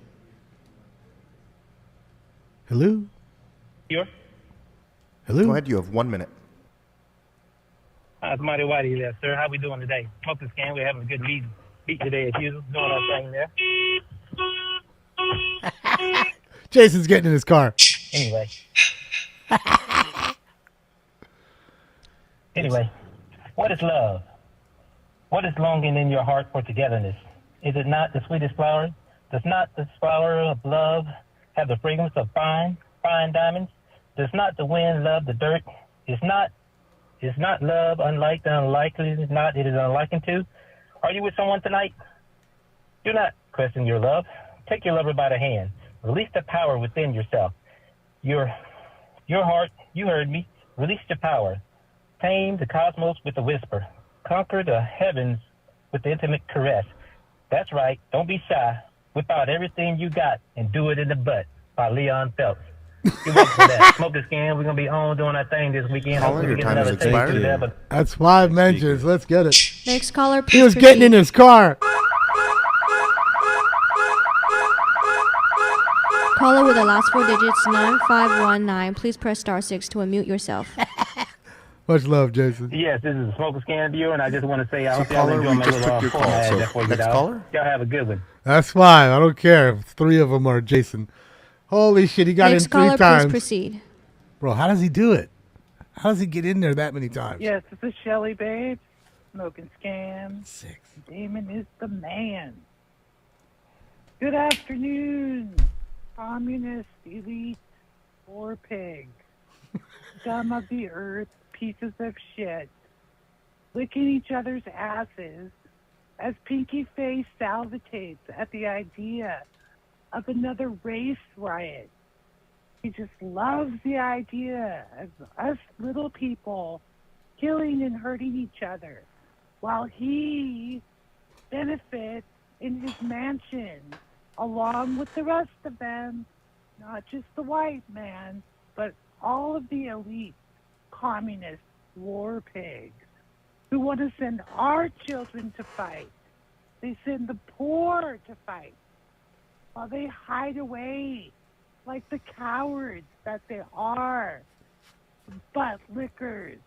Hello? Here. Hello? Go ahead, you have 1 minute. It's Marty Whitey there, sir. How we doing today? Smoking scan. We're having a good beat today as usual. Doing our thing there. Jason's getting in his car. Anyway. What is love? What is longing in your heart for togetherness? Is it not the sweetest flower? Does not the flower of love have the fragrance of fine diamonds? Does not the wind love the dirt? Is not love unlike the unlikely? It is unlikened to? Are you with someone tonight? Do not question your love. Take your lover by the hand. Release the power within yourself. Your heart, you heard me. Release your power. Tame the cosmos with a whisper. Conquer the heavens with the intimate caress. That's right. Don't be shy. Whip out everything you got and do it in the butt. By Leon Phelps. You're welcome for that. Smoking scan. We're gonna be on doing our thing this weekend. Caller, Hopefully your we get time has another taste expired. through there, but That's 5 mentions. Let's get it. Next caller, please He was proceed. getting in his car. Caller with the last 4 digits, 9519. Please press star 6 to unmute yourself. Much love, Jason. yes, this is a smoking scan viewer, and I just want to say I hope y'all caller, enjoy we my just little took your call, format so before you next get out. caller? Y'all have a good one. That's 5. I don't care if 3 of them are Jason. Holy shit, he got Next in 3 caller, times. please proceed. Bro, how does he do it? How does he get in there that many times? Yes, this is Shelly, babe. Smoking scan. 6. Damon is the man. Good afternoon, communist elite or pig. scum of the earth, pieces of shit, licking each other's asses as Pinky Face salivates at the idea of another race riot. He just loves the idea of us little people killing and hurting each other while he benefits in his mansion along with the rest of them, not just the white man, but all of the elite communist war pigs who want to send our children to fight. They send the poor to fight while they hide away like the cowards that they are. Butt lickers.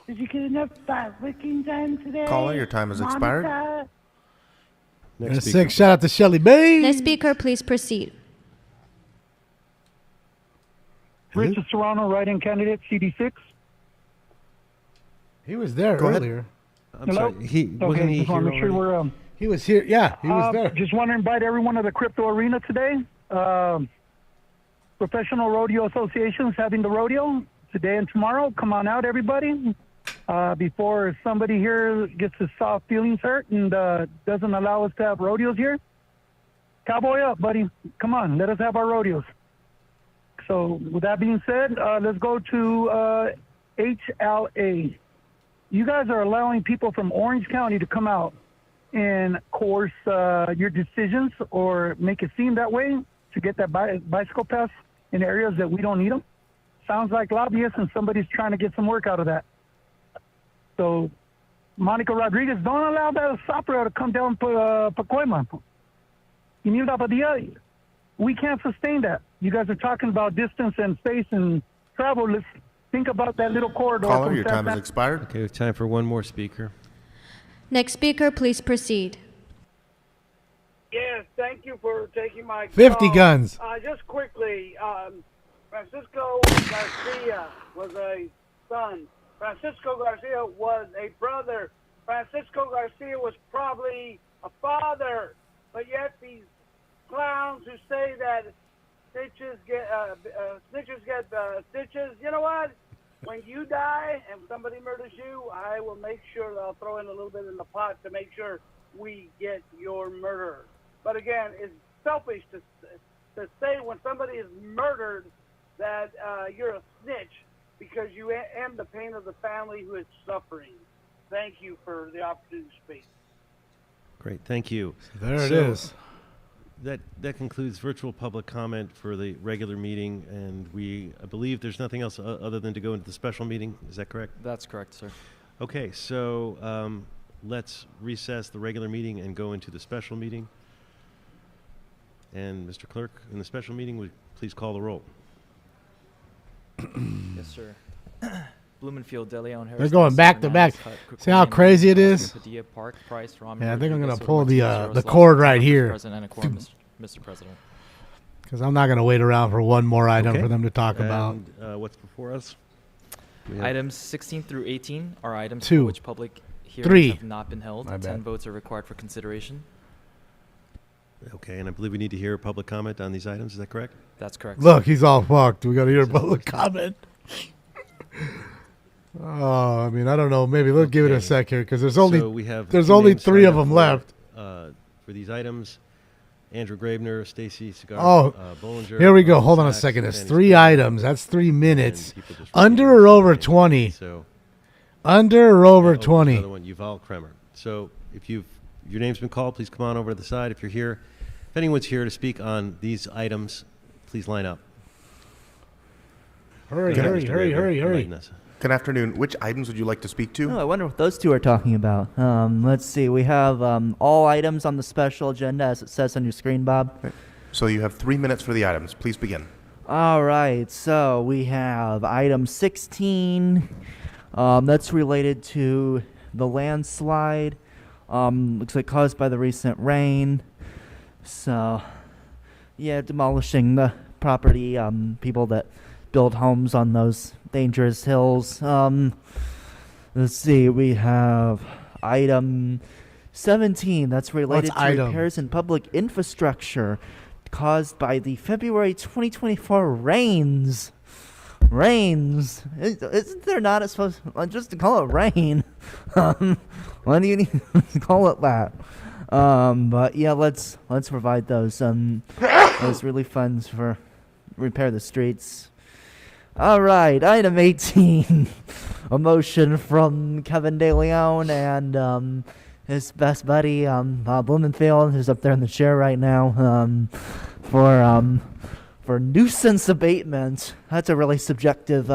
Did you get enough butt licking done today? Caller, your time has expired. Monica? And a sick shout out to Shelly B. Next speaker, please proceed. Richard Serrano, write-in candidate, CD6. He was there Go ahead. earlier. I'm sorry, wasn't he just wanna here make sure already? he was here. Yeah, he was there. Just want to invite everyone to the crypto arena today. Professional Rodeo Association is having the rodeo today and tomorrow. Come on out, everybody. Before somebody here gets his soft feelings hurt and doesn't allow us to have rodeos here. Cowboy up, buddy. Come on, let us have our rodeos. So with that being said, let's go to HLA. You guys are allowing people from Orange County to come out and coerce your decisions or make it seem that way to get that bicycle pass in areas that we don't need them. Sounds like lobbyists and somebody's trying to get some work out of that. So, Monica Rodriguez, don't allow that Sapra to come down Pacoima. We can't sustain that. You guys are talking about distance and space and travel. Let's think about that little corridor. Caller, from your San time has Fran- expired. Okay, we have time for one more speaker. Next speaker, please proceed. Yes, thank you for taking my 50 call. guns. Just quickly, Francisco Garcia was a son. Francisco Garcia was a brother. Francisco Garcia was probably a father. But yet these clowns who say that snitches get stitches, you know what? When you die and somebody murders you, I will make sure that I'll throw in a little bit in the pot to make sure we get your murderer. But again, it's selfish to say when somebody is murdered that you're a snitch because you end the pain of the family who is suffering. Thank you for the opportunity to speak. Great, thank you. There it is. That concludes virtual public comment for the regular meeting, and I believe there's nothing else other than to go into the special meeting. Is that correct? That's correct, sir. Okay, so let's recess the regular meeting and go into the special meeting. And Mr. Clerk, in the special meeting, would you please call the roll? Yes, sir. Blumenfield, De Leon, They're Harris, going back to back. See how crazy it is? Padilla, Park, Price, Romney, Yeah, I think I'm Rodriguez, gonna pull Sotomayor, the Zeros, cord Lawson, right Mr. here. President, and a quorum, Mr. President. Because I'm not going to wait around for one more item Okay. for them to talk about. And what's before us? We have- Items 16 through 18 are items Two. for which public hearings Three. have not been held. My 10 bad. votes are required for consideration. Okay, and I believe we need to hear public comment on these items. Is that correct? That's correct. Look, he's all fucked. We got to hear public comment. Oh, I mean, I don't know. Maybe let's give it a sec here because there's only So we have there's two only names 3 of signed up them for, left. For these items, Andrew Gravener, Stacy Cigar, Oh, Bollinger. here we go. Arnold Hold on a Sachs, second. There's Fanny 3 Spindler, items. That's 3 minutes. people just Under repeating or the over same 20? So, Under or over there's 20? Another one, Yuval Kremer. So if your name's been called, please come on over to the side. If you're here, if anyone's here to speak on these items, please line up. Hurry, Go ahead, hurry, Mr. hurry, Gravener. hurry, hurry. Enlighten us. Good afternoon. Which items would you like to speak to? Oh, I wonder what those two are talking about. Let's see. We have all items on the special agenda as it says on your screen, Bob. So you have 3 minutes for the items. Please begin. All right. So we have item 16. That's related to the landslide. Looks like caused by the recent rain. So, yeah, demolishing the property. People that build homes on those dangerous hills. Let's see. We have item 17. That's related What's to item? repairs in public infrastructure caused by the February 2024 rains. rains. Isn't there not supposed just to call it rain? Why do you need to call it that? But yeah, let's provide those relief funds for repair the streets. All right, item 18, a motion from Kevin De Leon and his best buddy Bob Blumenfield, who's up there in the chair right now, for nuisance abatement. That's a really subjective,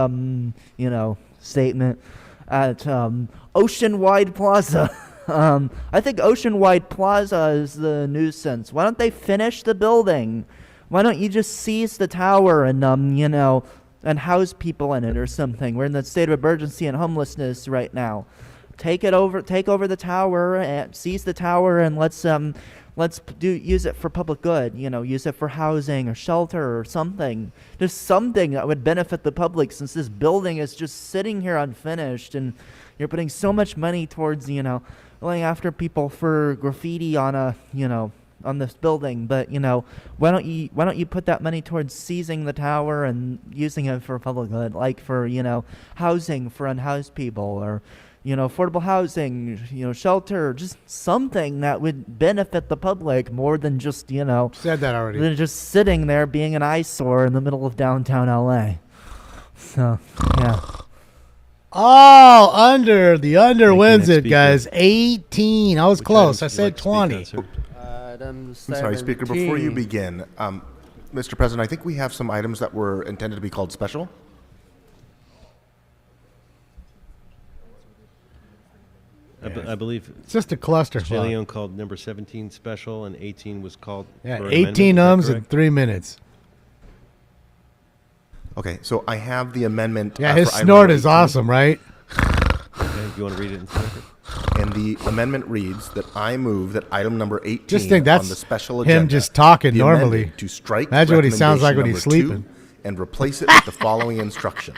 statement at Oceanwide Plaza. I think Oceanwide Plaza is the nuisance. Why don't they finish the building? Why don't you just seize the tower and and house people in it or something? We're in the state of emergency and homelessness right now. Take over the tower and seize the tower, and let's use it for public good. Use it for housing or shelter or something. Just something that would benefit the public, since this building is just sitting here unfinished, and you're putting so much money towards going after people for graffiti on on this building. But why don't you put that money towards seizing the tower and using it for public good, like for housing for unhoused people, or affordable housing, shelter, just something that would benefit the public more than just said that already, than just sitting there being an eyesore in the middle of downtown LA. So yeah. Oh, the under wins it, guys. 18. I was close. I said 20. I'm sorry, Speaker. Before you begin, Mr. President, I think we have some items that were intended to be called special. I believe it's just a cluster. Mr. Leon called number 17 special, and 18 was called. Yeah, for 18 ums in 3 minutes. Okay, so I have the amendment. Yeah, his snort is awesome, right? Okay, you want to read it in second? And the amendment reads that I move that item number 18 just think that's on the special agenda him just talking be normally. amended to strike Imagine what he sounds like when he's recommendation sleeping. number 2 and replace it with the following instruction.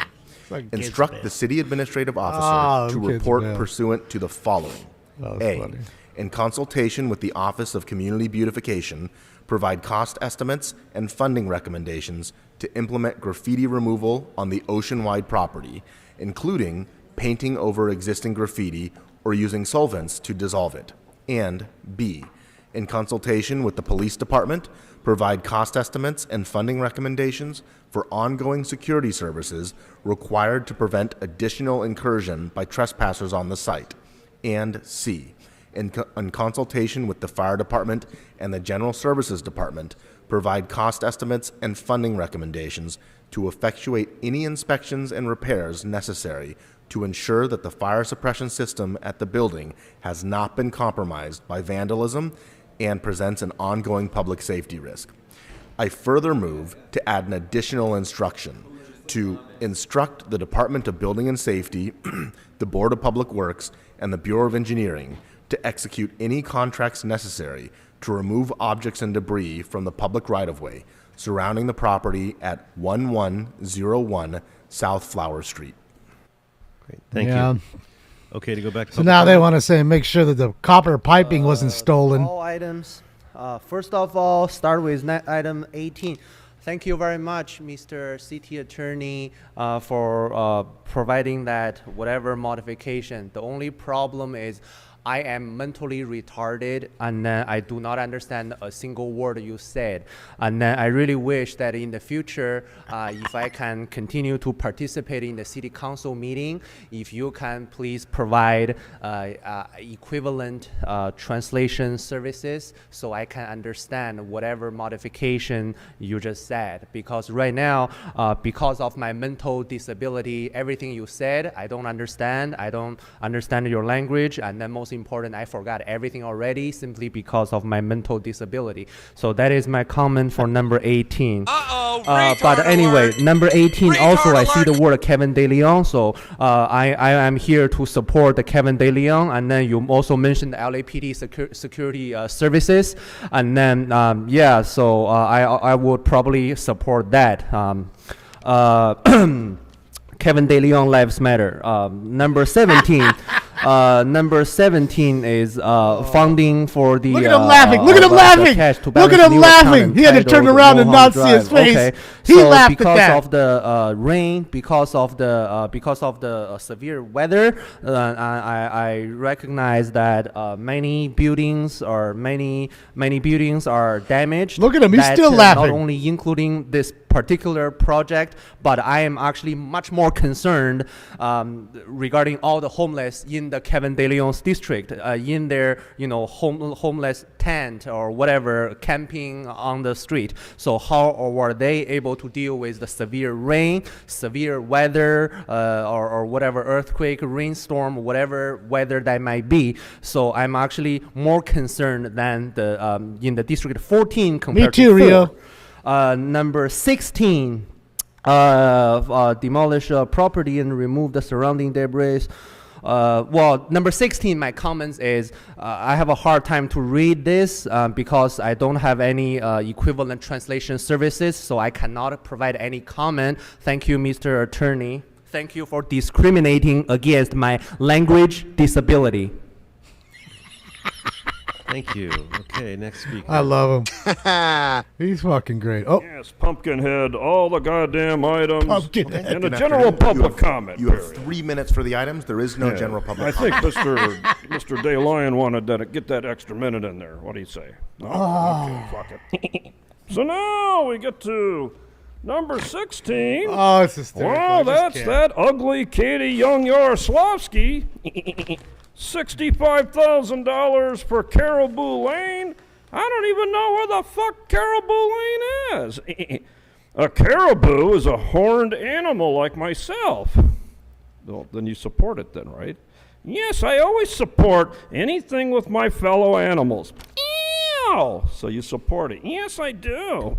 Like Instruct the city administrative officer to report pursuant to the following. A, in consultation with the Office of Community Beautification, provide cost estimates and funding recommendations to implement graffiti removal on the Oceanwide property, including painting over existing graffiti or using solvents to dissolve it. And B, in consultation with the police department, provide cost estimates and funding recommendations for ongoing security services required to prevent additional incursion by trespassers on the site. And C, in consultation with the fire department and the general services department, provide cost estimates and funding recommendations to effectuate any inspections and repairs necessary to ensure that the fire suppression system at the building has not been compromised by vandalism and presents an ongoing public safety risk. I further move to add an additional instruction to instruct the Department of Building and Safety, the Board of Public Works, and the Bureau of Engineering to execute any contracts necessary to remove objects and debris from the public right-of-way surrounding the property at 1101 South Flower Street. Great, thank Yeah. you. Okay, to go back to So now they want to say make sure that the copper piping wasn't stolen. All items. First of all, start with item 18. Thank you very much, Mr. City Attorney, for providing that whatever modification. The only problem is I am mentally retarded, and I do not understand a single word you said. And I really wish that in the future, if I can continue to participate in the city council meeting, if you can please provide equivalent translation services so I can understand whatever modification you just said. Because right now, because of my mental disability, everything you said, I don't understand. I don't understand your language, and then most important, I forgot everything already simply because of my mental disability. So that is my comment for number 18. But anyway, number 18 also I see the word Kevin De Leon, so I am here to support the Kevin De Leon. And then you also mentioned the LAPD security services, and then yeah, so I would probably support that. Kevin De Leon Lives Matter. Number 17. Number 17 is funding for the. Look at him laughing. Look at him laughing. Look at him laughing. He had to turn around and not see his face. Okay. He So laughed because at that. of the rain, because of the severe weather, I recognize that many buildings are damaged. Look at him. He's That, still Not laughing. only including this particular project, but I am actually much more concerned regarding all the homeless in the Kevin De Leon's district, in their homeless tent or whatever, camping on the street. So how were they able to deal with the severe rain, severe weather, or whatever, earthquake, rainstorm, whatever weather that might be? So I'm actually more concerned than the in the district 14 compared too, to 4. Rio. Number 16, demolish property and remove the surrounding debris. Well, number 16, my comments is I have a hard time to read this because I don't have any equivalent translation services, so I cannot provide any comment. Thank you, Mr. Attorney. Thank you for discriminating against my language disability. Thank you. Okay, next speaker. I love him. He's fucking great. Oh, Yes, Pumpkinhead, all the goddamn items. Pumpkinhead. And a Good general afternoon. public comment. You have period. 3 minutes for the items. There is no Yeah. general public I think comment. Mr. De Lion wanted to get that extra minute in there. What do you say? No? Okay, fuck it. So now we get to number 16. Oh, it's hysterical. I Well, just that's can't. that ugly Katie Young Yaroslavsky. $65,000 for Caribou Lane. I don't even know where the fuck Caribou Lane is. A caribou is a horned animal like myself. Well, then you support it then, right? Yes, I always support anything with my fellow animals. Ew! So you support it. Yes, I do.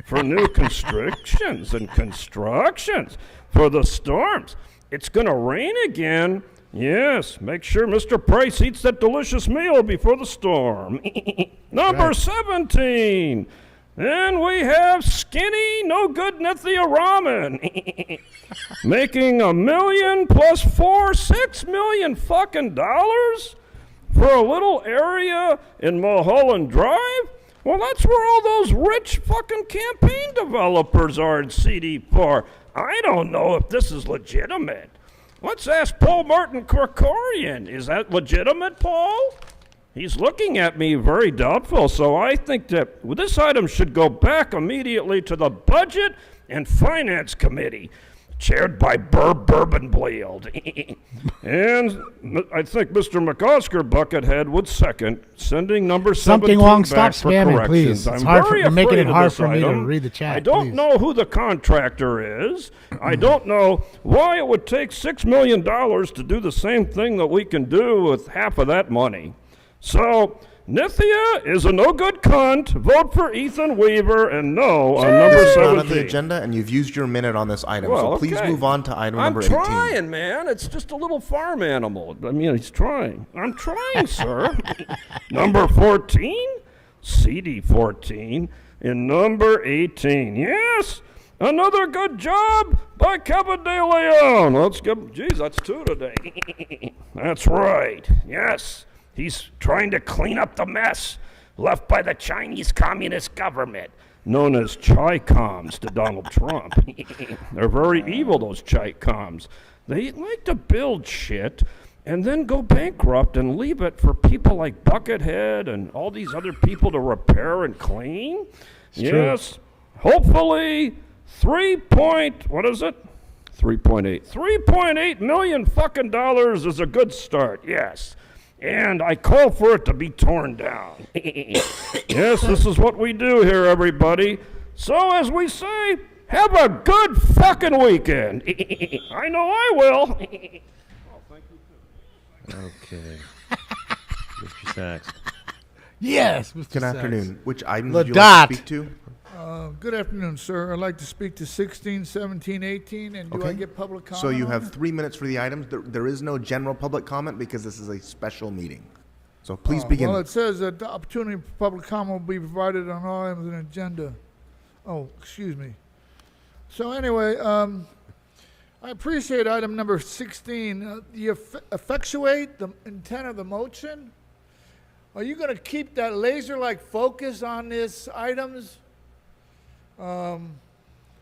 For new constrictions and constructions. For the storms. It's going to rain again. Yes, make sure Mr. Price eats that delicious meal before the storm. Number 17. And we have skinny, no good Nithya Ramen. Making $1 million plus $6 million fucking dollars for a little area in Mulholland Drive? Well, that's where all those rich fucking campaign developers are in CD4. I don't know if this is legitimate. Let's ask Paul Martin Krikorian. Is that legitimate, Paul? He's looking at me very doubtful, so I think that this item should go back immediately to the Budget and Finance Committee, chaired by Burr Burbenblield. And I think Mr. McOsker Buckethead would second sending number 17 Something wrong. back Stop for spamming, corrections. please. I'm It's hard very you're making afraid it of hard this for me to item. read the chat, I don't please. know who the contractor is. I don't know why it would take $6 million to do the same thing that we can do with half of that money. So, Nithya is a no-good cunt. Vote for Ethan Weaver and no on number This is 17. not on the agenda, and you've used your minute on this item, Well, so please okay. move on to item I'm number 18. trying, man. It's just a little farm animal. I mean, he's trying. I'm trying, sir. Number 14, CD 14, and number 18. Yes, another good job by Kevin De Leon. Let's give. Geez, that's 2 today. That's right. Yes, he's trying to clean up the mess left by the Chinese Communist government, known as Chi-Coms to Donald Trump. They're very evil, those Chi-Coms. They like to build shit and then go bankrupt and leave it for people like Buckethead and all these other people to repair and clean. Yes. Hopefully, 3.8 million fucking dollars is a good start, yes. And I call for it to be torn down. Yes, this is what we do here, everybody. So, as we say, have a good fucking weekend. I know I will. Okay. Mr. Sachs. Yes, Mr. Good Sachs. afternoon. Which item The did you like to dot. speak to? Good afternoon, sir. I'd like to speak to 16, 17, 18, and do I get public comment? So you on have it? 3 minutes for the items. There is no general public comment because this is a special meeting. So please begin. Well, it says that the opportunity for public comment will be provided on all items on the agenda. Oh, excuse me. So anyway, I appreciate item number 16. You effectuate the intent of the motion. Are you going to keep that laser-like focus on these items?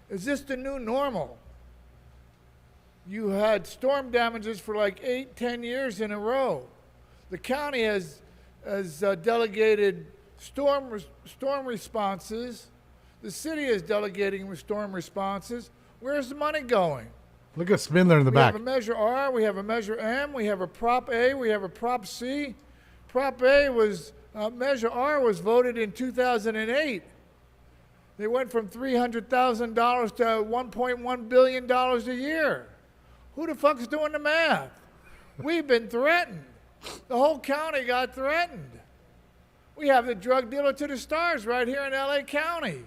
Is this the new normal? You had storm damages for like 8-10 years in a row. The county has delegated storm responses. The city is delegating storm responses. Where's the money going? Look at Spindler in the back. We have a Measure R, we have a Measure M, we have a Prop A, we have a Prop C. Prop A was, Measure R was voted in 2008. They went from $300,000 to $1.1 billion a year. Who the fuck's doing the math? We've been threatened. The whole county got threatened. We have the drug dealer to the stars right here in LA County.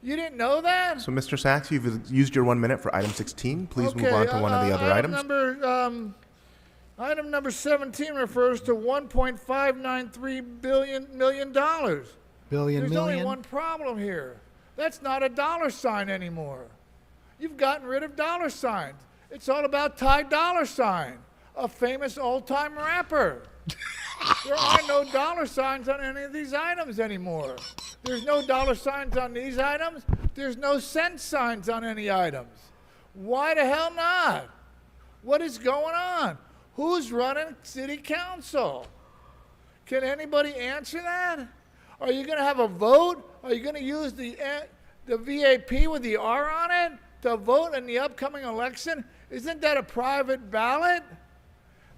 You didn't know that? So, Mr. Sachs, you've used your 1 minute for item 16. Please move on to one of the other items. Item number 17 refers to $1.593 million. There's only one problem here. That's not a dollar sign anymore. You've gotten rid of dollar signs. It's all about Ty Dolla $ign, a famous old-time rapper. There are no dollar signs on any of these items anymore. There's no dollar signs on these items. There's no cent signs on any items. Why the hell not? What is going on? Who's running city council? Can anybody answer that? Are you going to have a vote? Are you going to use the VAP with the R on it to vote in the upcoming election? Isn't that a private ballot?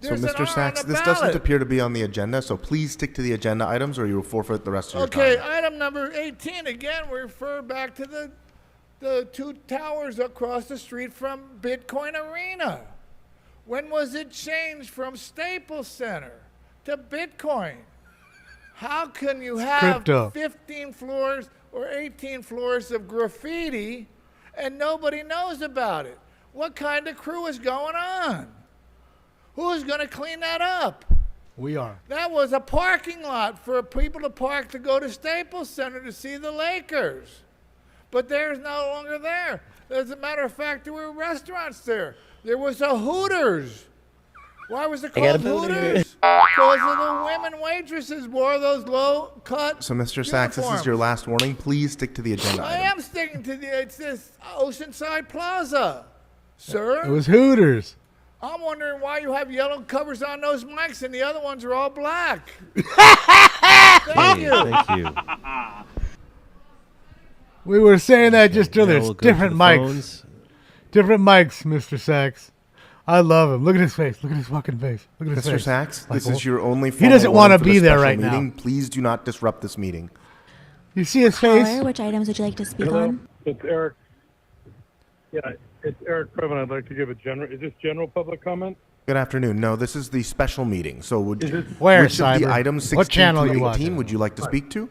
So, Mr. Sachs, this doesn't appear to be on the agenda, so please stick to the agenda items or you will forfeit the rest of your time. Okay, item number 18, again, we refer back to the two towers across the street from Bitcoin Arena. When was it changed from Staples Center to Bitcoin? How can you have 15 floors or 18 floors of graffiti and nobody knows about it? What kind of crew is going on? Who's going to clean that up? We are. That was a parking lot for people to park to go to Staples Center to see the Lakers. But they're no longer there. As a matter of fact, there were restaurants there. There was a Hooters. Why was it called Hooters? Because of the women waitresses wore those low-cut So, Mr. Sachs, this is your last warning. Please stick to the agenda I item. am sticking to it's this Oceanside Plaza, sir. It was Hooters. I'm wondering why you have yellow covers on those mics and the other ones are all black. Thank you. Thank you. We were saying that just earlier. Now It's we'll go to different the mics. phones. Different mics, Mr. Sachs. I love him. Look at his face. Look at his fucking face. Look at his face. Mr. Sachs, this Like, is your only He doesn't want want to be there right now. Please do not disrupt this meeting. You see his face? Caller, which items would you like to speak Hello, on? it's Eric. Yeah, it's Eric Previn. I'd like to give a general. Is this general public comment? Good afternoon. No, this is the special meeting. So, which of Cyber? the items 16 What channel through you 18 watching? would you like to speak to?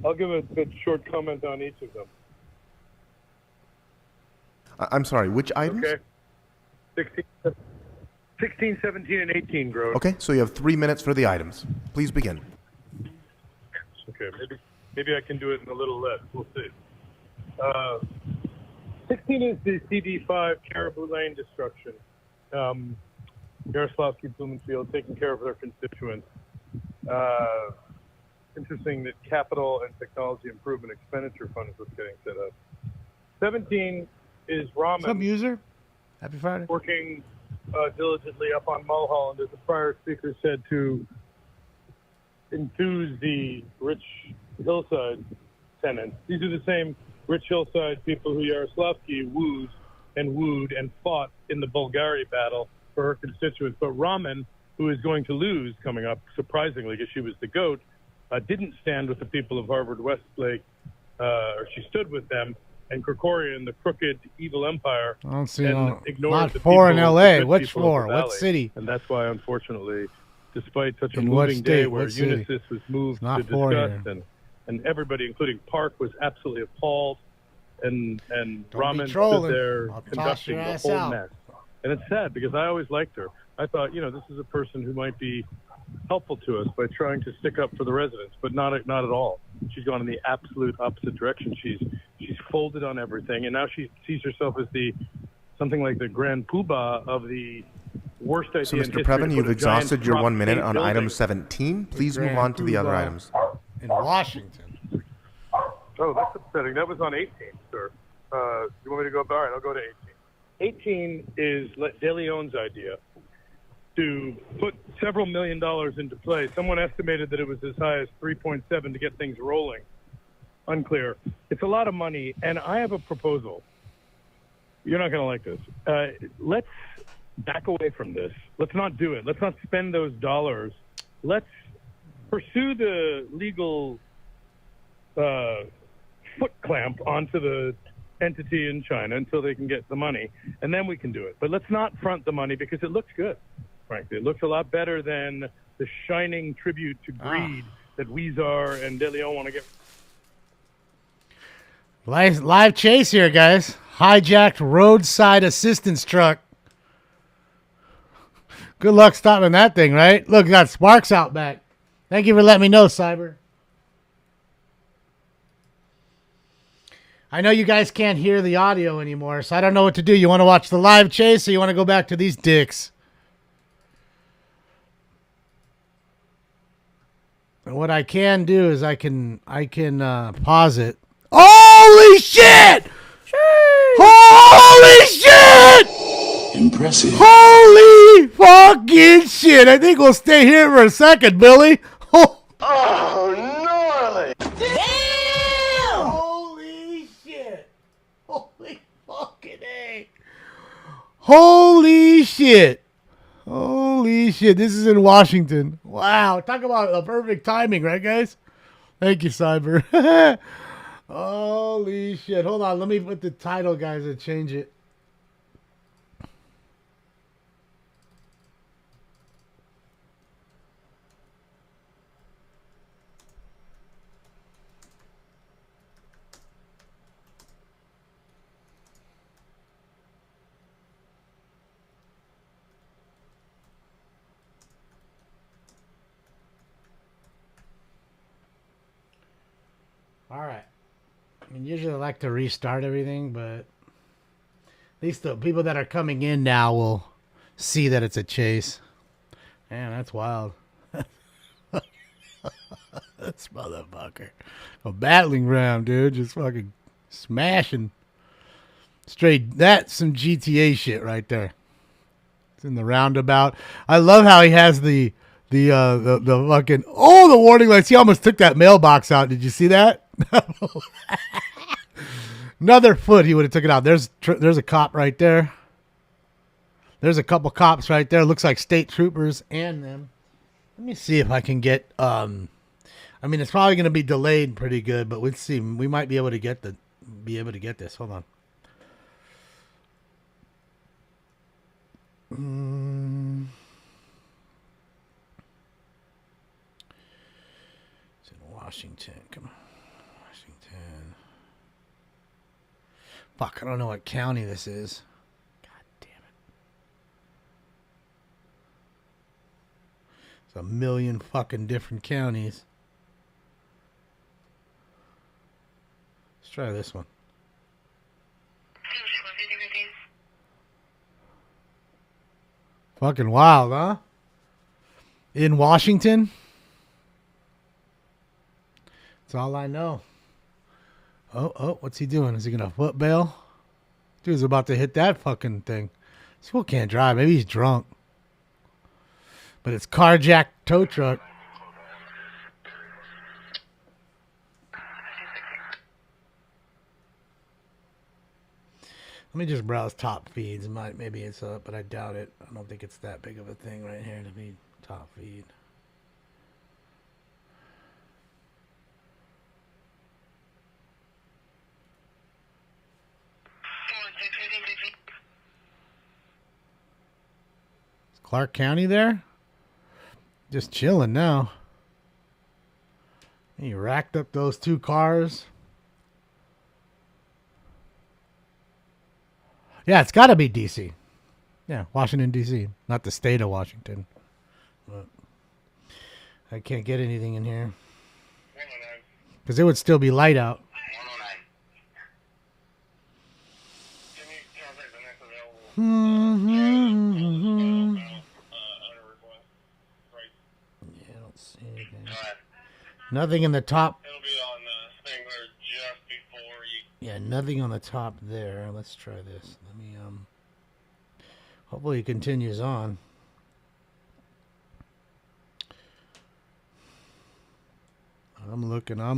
I'll give a bit short comment on each of them. I'm sorry, which items? Okay. 16, 17, and 18, Gross. Okay, so you have 3 minutes for the items. Please begin. Okay, maybe I can do it in a little less. We'll see. 16 is the CD5 Caribou Lane destruction. Yaroslavsky, Blumenfield, taking care of their constituents. Interesting that Capital and Technology Improvement Expenditure Fund is what's getting set up. 17 is Ramen. What's up, user? Happy Friday. Working diligently up on Mulholland, as the prior speaker said, to enthuse the Rich Hillside tenants. These are the same Rich Hillside people who Yaroslavsky wooed and fought in the Bulgari battle for her constituents. But Ramen, who is going to lose coming up, surprisingly, because she was the GOAT, didn't stand with the people of Harvard Westlake, or she stood with them, and Krikorian, the crooked, evil empire, I don't see and no. ignored Not the four in people, L.A. the good Which people of floor? the What valley. city? And that's why, unfortunately, despite such a In what moving day state? where What city? Unisys was moved not to four discuss, here. and everybody, including Park, was absolutely appalled, and Don't be Ramen stood trolling. there I'll toss conducting your the ass whole out. mess. And it's sad because I always liked her. I thought, this is a person who might be helpful to us by trying to stick up for the residents, but not at all. She's gone in the absolute opposite direction. She's folded on everything, and now she sees herself as something like the grand poobah of the worst idea. So, in Mr. history Previn, to you've put a giant exhausted your Prop 1 minute 8 on building. item 17. Please move on to the other items. In Washington. Oh, that's upsetting. That was on 18, sir. You want me to go? All right, I'll go to 18. 18 is De Leon's idea to put several $1 million into play. Someone estimated that it was as high as 3.7 to get things rolling. Unclear. It's a lot of money, and I have a proposal. You're not going to like this. Let's back away from this. Let's not do it. Let's not spend those dollars. Let's pursue the legal foot clamp onto the entity in China until they can get the money, and then we can do it. But let's not front the money because it looks good, frankly. It looks a lot better than the shining tribute to greed that Weezer and De Leon want to get. Live chase here, guys. Hijacked roadside assistance truck. Good luck stopping that thing, right? Look, got sparks out back. Thank you for letting me know, Cyber. I know you guys can't hear the audio anymore, so I don't know what to do. You want to watch the live chase, or you want to go back to these dicks? And what I can do is I can pause it. Holy shit! Holy shit! Impressive. Holy fucking shit! I think we'll stay here for a second, Billy. Oh, gnarly! Damn! Holy shit! Holy fucking A! Holy shit! Holy shit! This is in Washington. Wow! Talk about the perfect timing, right, guys? Thank you, Cyber. Holy shit. Hold on. Let me put the title, guys, and change it. All right. I mean, usually I like to restart everything, but at least the people that are coming in now will see that it's a chase. Man, that's wild. This motherfucker. A battling round, dude. Just fucking smashing. Straight. That's some GTA shit right there. It's in the roundabout. I love how he has the fucking, the warning lights. He almost took that mailbox out. Did you see that? Another foot, he would have took it out. There's a cop right there. There's a couple cops right there. Looks like state troopers and them. Let me see if I can get. I mean, it's probably going to be delayed pretty good, but let's see. We might be able to get this. Hold on. It's in Washington. Come on. Washington. Fuck, I don't know what county this is. God damn it. It's a million fucking different counties. Let's try this one. Fucking wild, huh? In Washington? That's all I know. Oh, what's he doing? Is he gonna foot bail? Dude's about to hit that fucking thing. This fool can't drive. Maybe he's drunk. But it's carjacked tow truck. Let me just browse top feeds. Maybe it's up, but I doubt it. I don't think it's that big of a thing right here to be top feed. Is Clark County there? Just chilling now. He racked up those two cars. Yeah, it's got to be D.C. Yeah, Washington, D.C. Not the state of Washington. But I can't get anything in here. Because it would still be light out. Yeah, I don't see anything. Nothing in the top. Yeah, nothing on the top there. Let's try this. Let me hopefully it continues on. I'm looking. Yeah.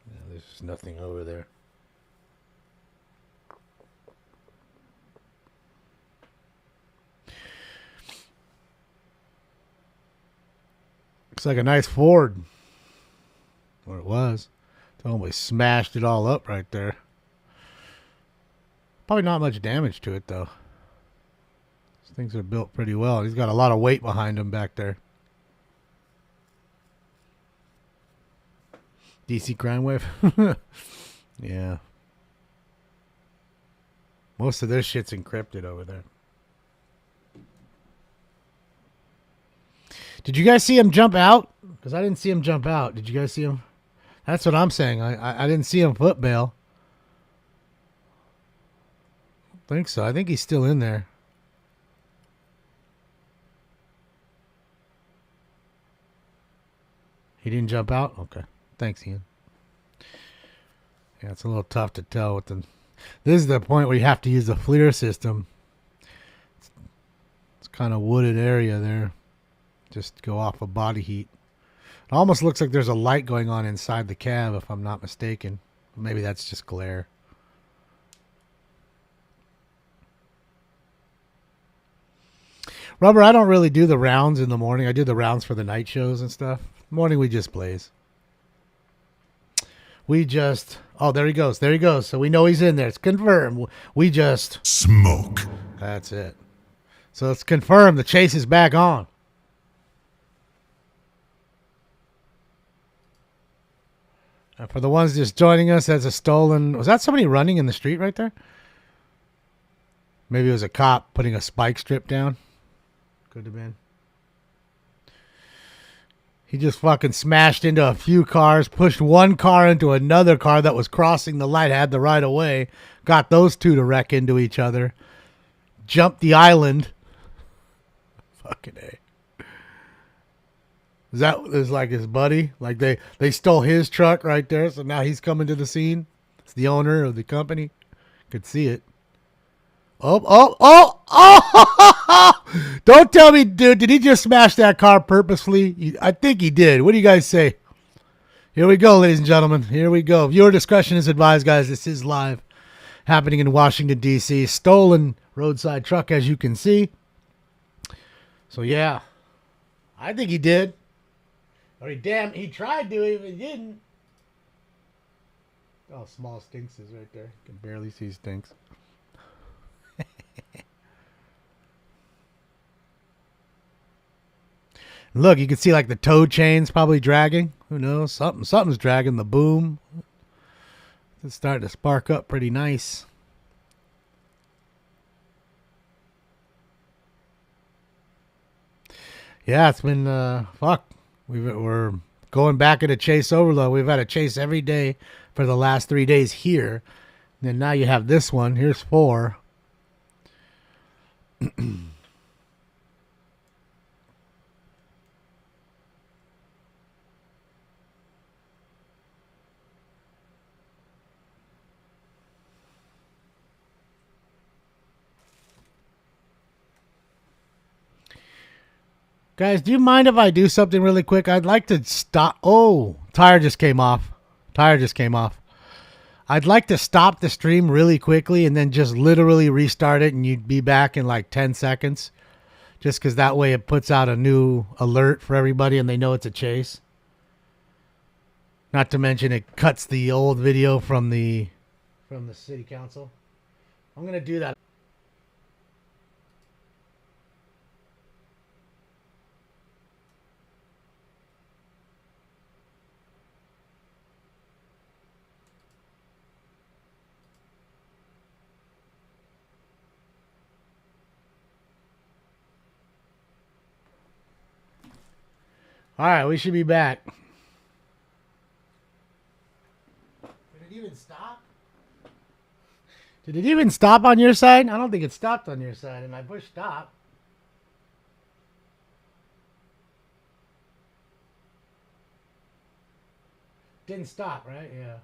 Yeah, there's nothing over there. Looks like a nice Ford. Or it was. Totally smashed it all up right there. Probably not much damage to it, though. These things are built pretty well. He's got a lot of weight behind him back there. DC Crime Wave? Yeah. Most of this shit's encrypted over there. Did you guys see him jump out? Because I didn't see him jump out. Did you guys see him? That's what I'm saying. I didn't see him foot bail. I think so. I think he's still in there. He didn't jump out? Okay. Thanks, Ian. Yeah, it's a little tough to tell with the... This is the point where you have to use the FLIR system. It's kind of wooded area there. Just go off of body heat. It almost looks like there's a light going on inside the cab, if I'm not mistaken. Maybe that's just glare. Rubber, I don't really do the rounds in the morning. I do the rounds for the night shows and stuff. Morning, we just blaze. We just... Oh, there he goes. There he goes. So we know he's in there. It's confirmed. We just... Smoke. That's it. So it's confirmed. The chase is back on. And for the ones just joining us, that's a stolen... Was that somebody running in the street right there? Maybe it was a cop putting a spike strip down. Could have been. He just fucking smashed into a few cars, pushed one car into another car that was crossing the light, had the right of way, got those two to wreck into each other, jumped the island. Fucking A. That was like his buddy. Like they stole his truck right there, so now he's coming to the scene. It's the owner of the company. Could see it. Oh! Don't tell me, dude, did he just smash that car purposely? I think he did. What do you guys say? Here we go, ladies and gentlemen. Here we go. Viewer discretion is advised, guys. This is live. Happening in Washington, D.C. Stolen roadside truck, as you can see. So, yeah. I think he did. Or he tried to, if he didn't. Oh, small Stinks is right there. You can barely see Stinks. Look, you can see like the tow chains probably dragging. Who knows? Something's dragging the boom. It's starting to spark up pretty nice. Yeah, it's been fuck. We're going back into chase overload. We've had a chase every day for the last 3 days here. And then now you have this one. Here's 4. Guys, do you mind if I do something really quick? I'd like to stop. Oh, tire just came off. I'd like to stop the stream really quickly and then just literally restart it, and you'd be back in like 10 seconds. Just because that way it puts out a new alert for everybody and they know it's a chase. Not to mention it cuts the old video from the city council. I'm going to do that. All right, we should be back. Did it even stop? Did it even stop on your side? I don't think it stopped on your side, and I pushed stop. Didn't stop, right? Yeah.